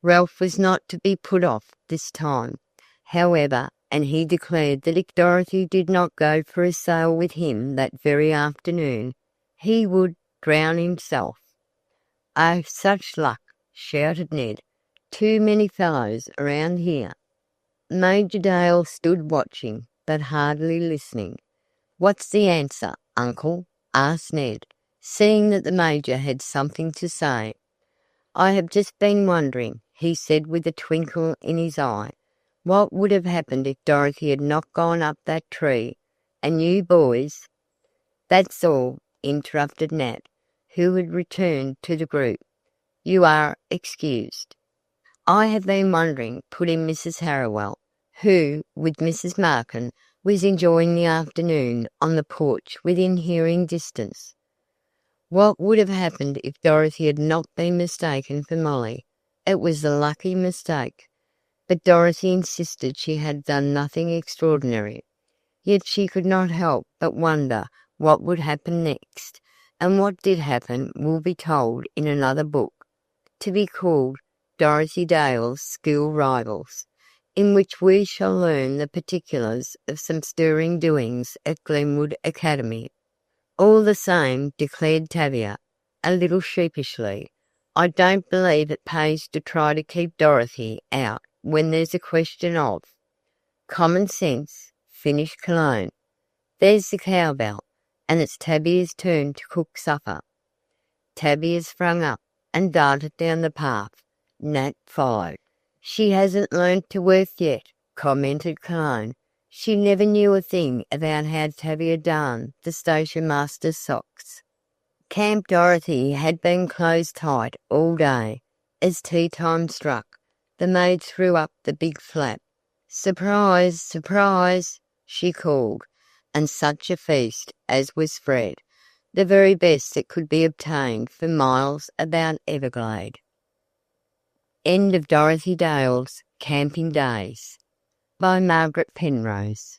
Ralph was not to be put off this time, however, and he declared that if Dorothy did not go for a sail with him that very afternoon, he would drown himself. "Oh, such luck!" shouted Ned. "Too many fellows around here." Major Dale stood watching, but hardly listening. "What's the answer, Uncle?" asked Ned, seeing that the Major had something to say. "I have just been wondering," he said with a twinkle in his eye, "what would have happened if Dorothy had not gone up that tree, and you boys—" "That's all," interrupted Nat, who had returned to the group. "You are excused." "I have been wondering," put in Mrs. Harrowell, who, with Mrs. Markin, was enjoying the afternoon on the porch within hearing distance. "What would have happened if Dorothy had not been mistaken for Molly? It was a lucky mistake." But Dorothy insisted she had done nothing extraordinary. Yet she could not help but wonder what would happen next, and what did happen will be told in another book, to be called Dorothy Dale's School Rivals, in which we shall learn the particulars of some stirring doings at Glenwood Academy. "All the same," declared Tavia, a little sheepishly, "I don't believe it pays to try to keep Dorothy out when there's a question of—" "Common sense," finished Cologne. "There's the cowbell, and it's Tavia's turn to cook supper." Tavia sprang up and darted down the path. Nat followed. "She hasn't learned to work yet," commented Cologne. "She never knew a thing about how Tavia darned the station master's socks." Camp Dorothy had been closed tight all day. As tea time struck, the maid threw up the big flap. "Surprise, surprise," she called, and such a feast as was spread, the very best that could be obtained for miles about Everglade. End of Dorothy Dale's Camping Days by Margaret Penrose.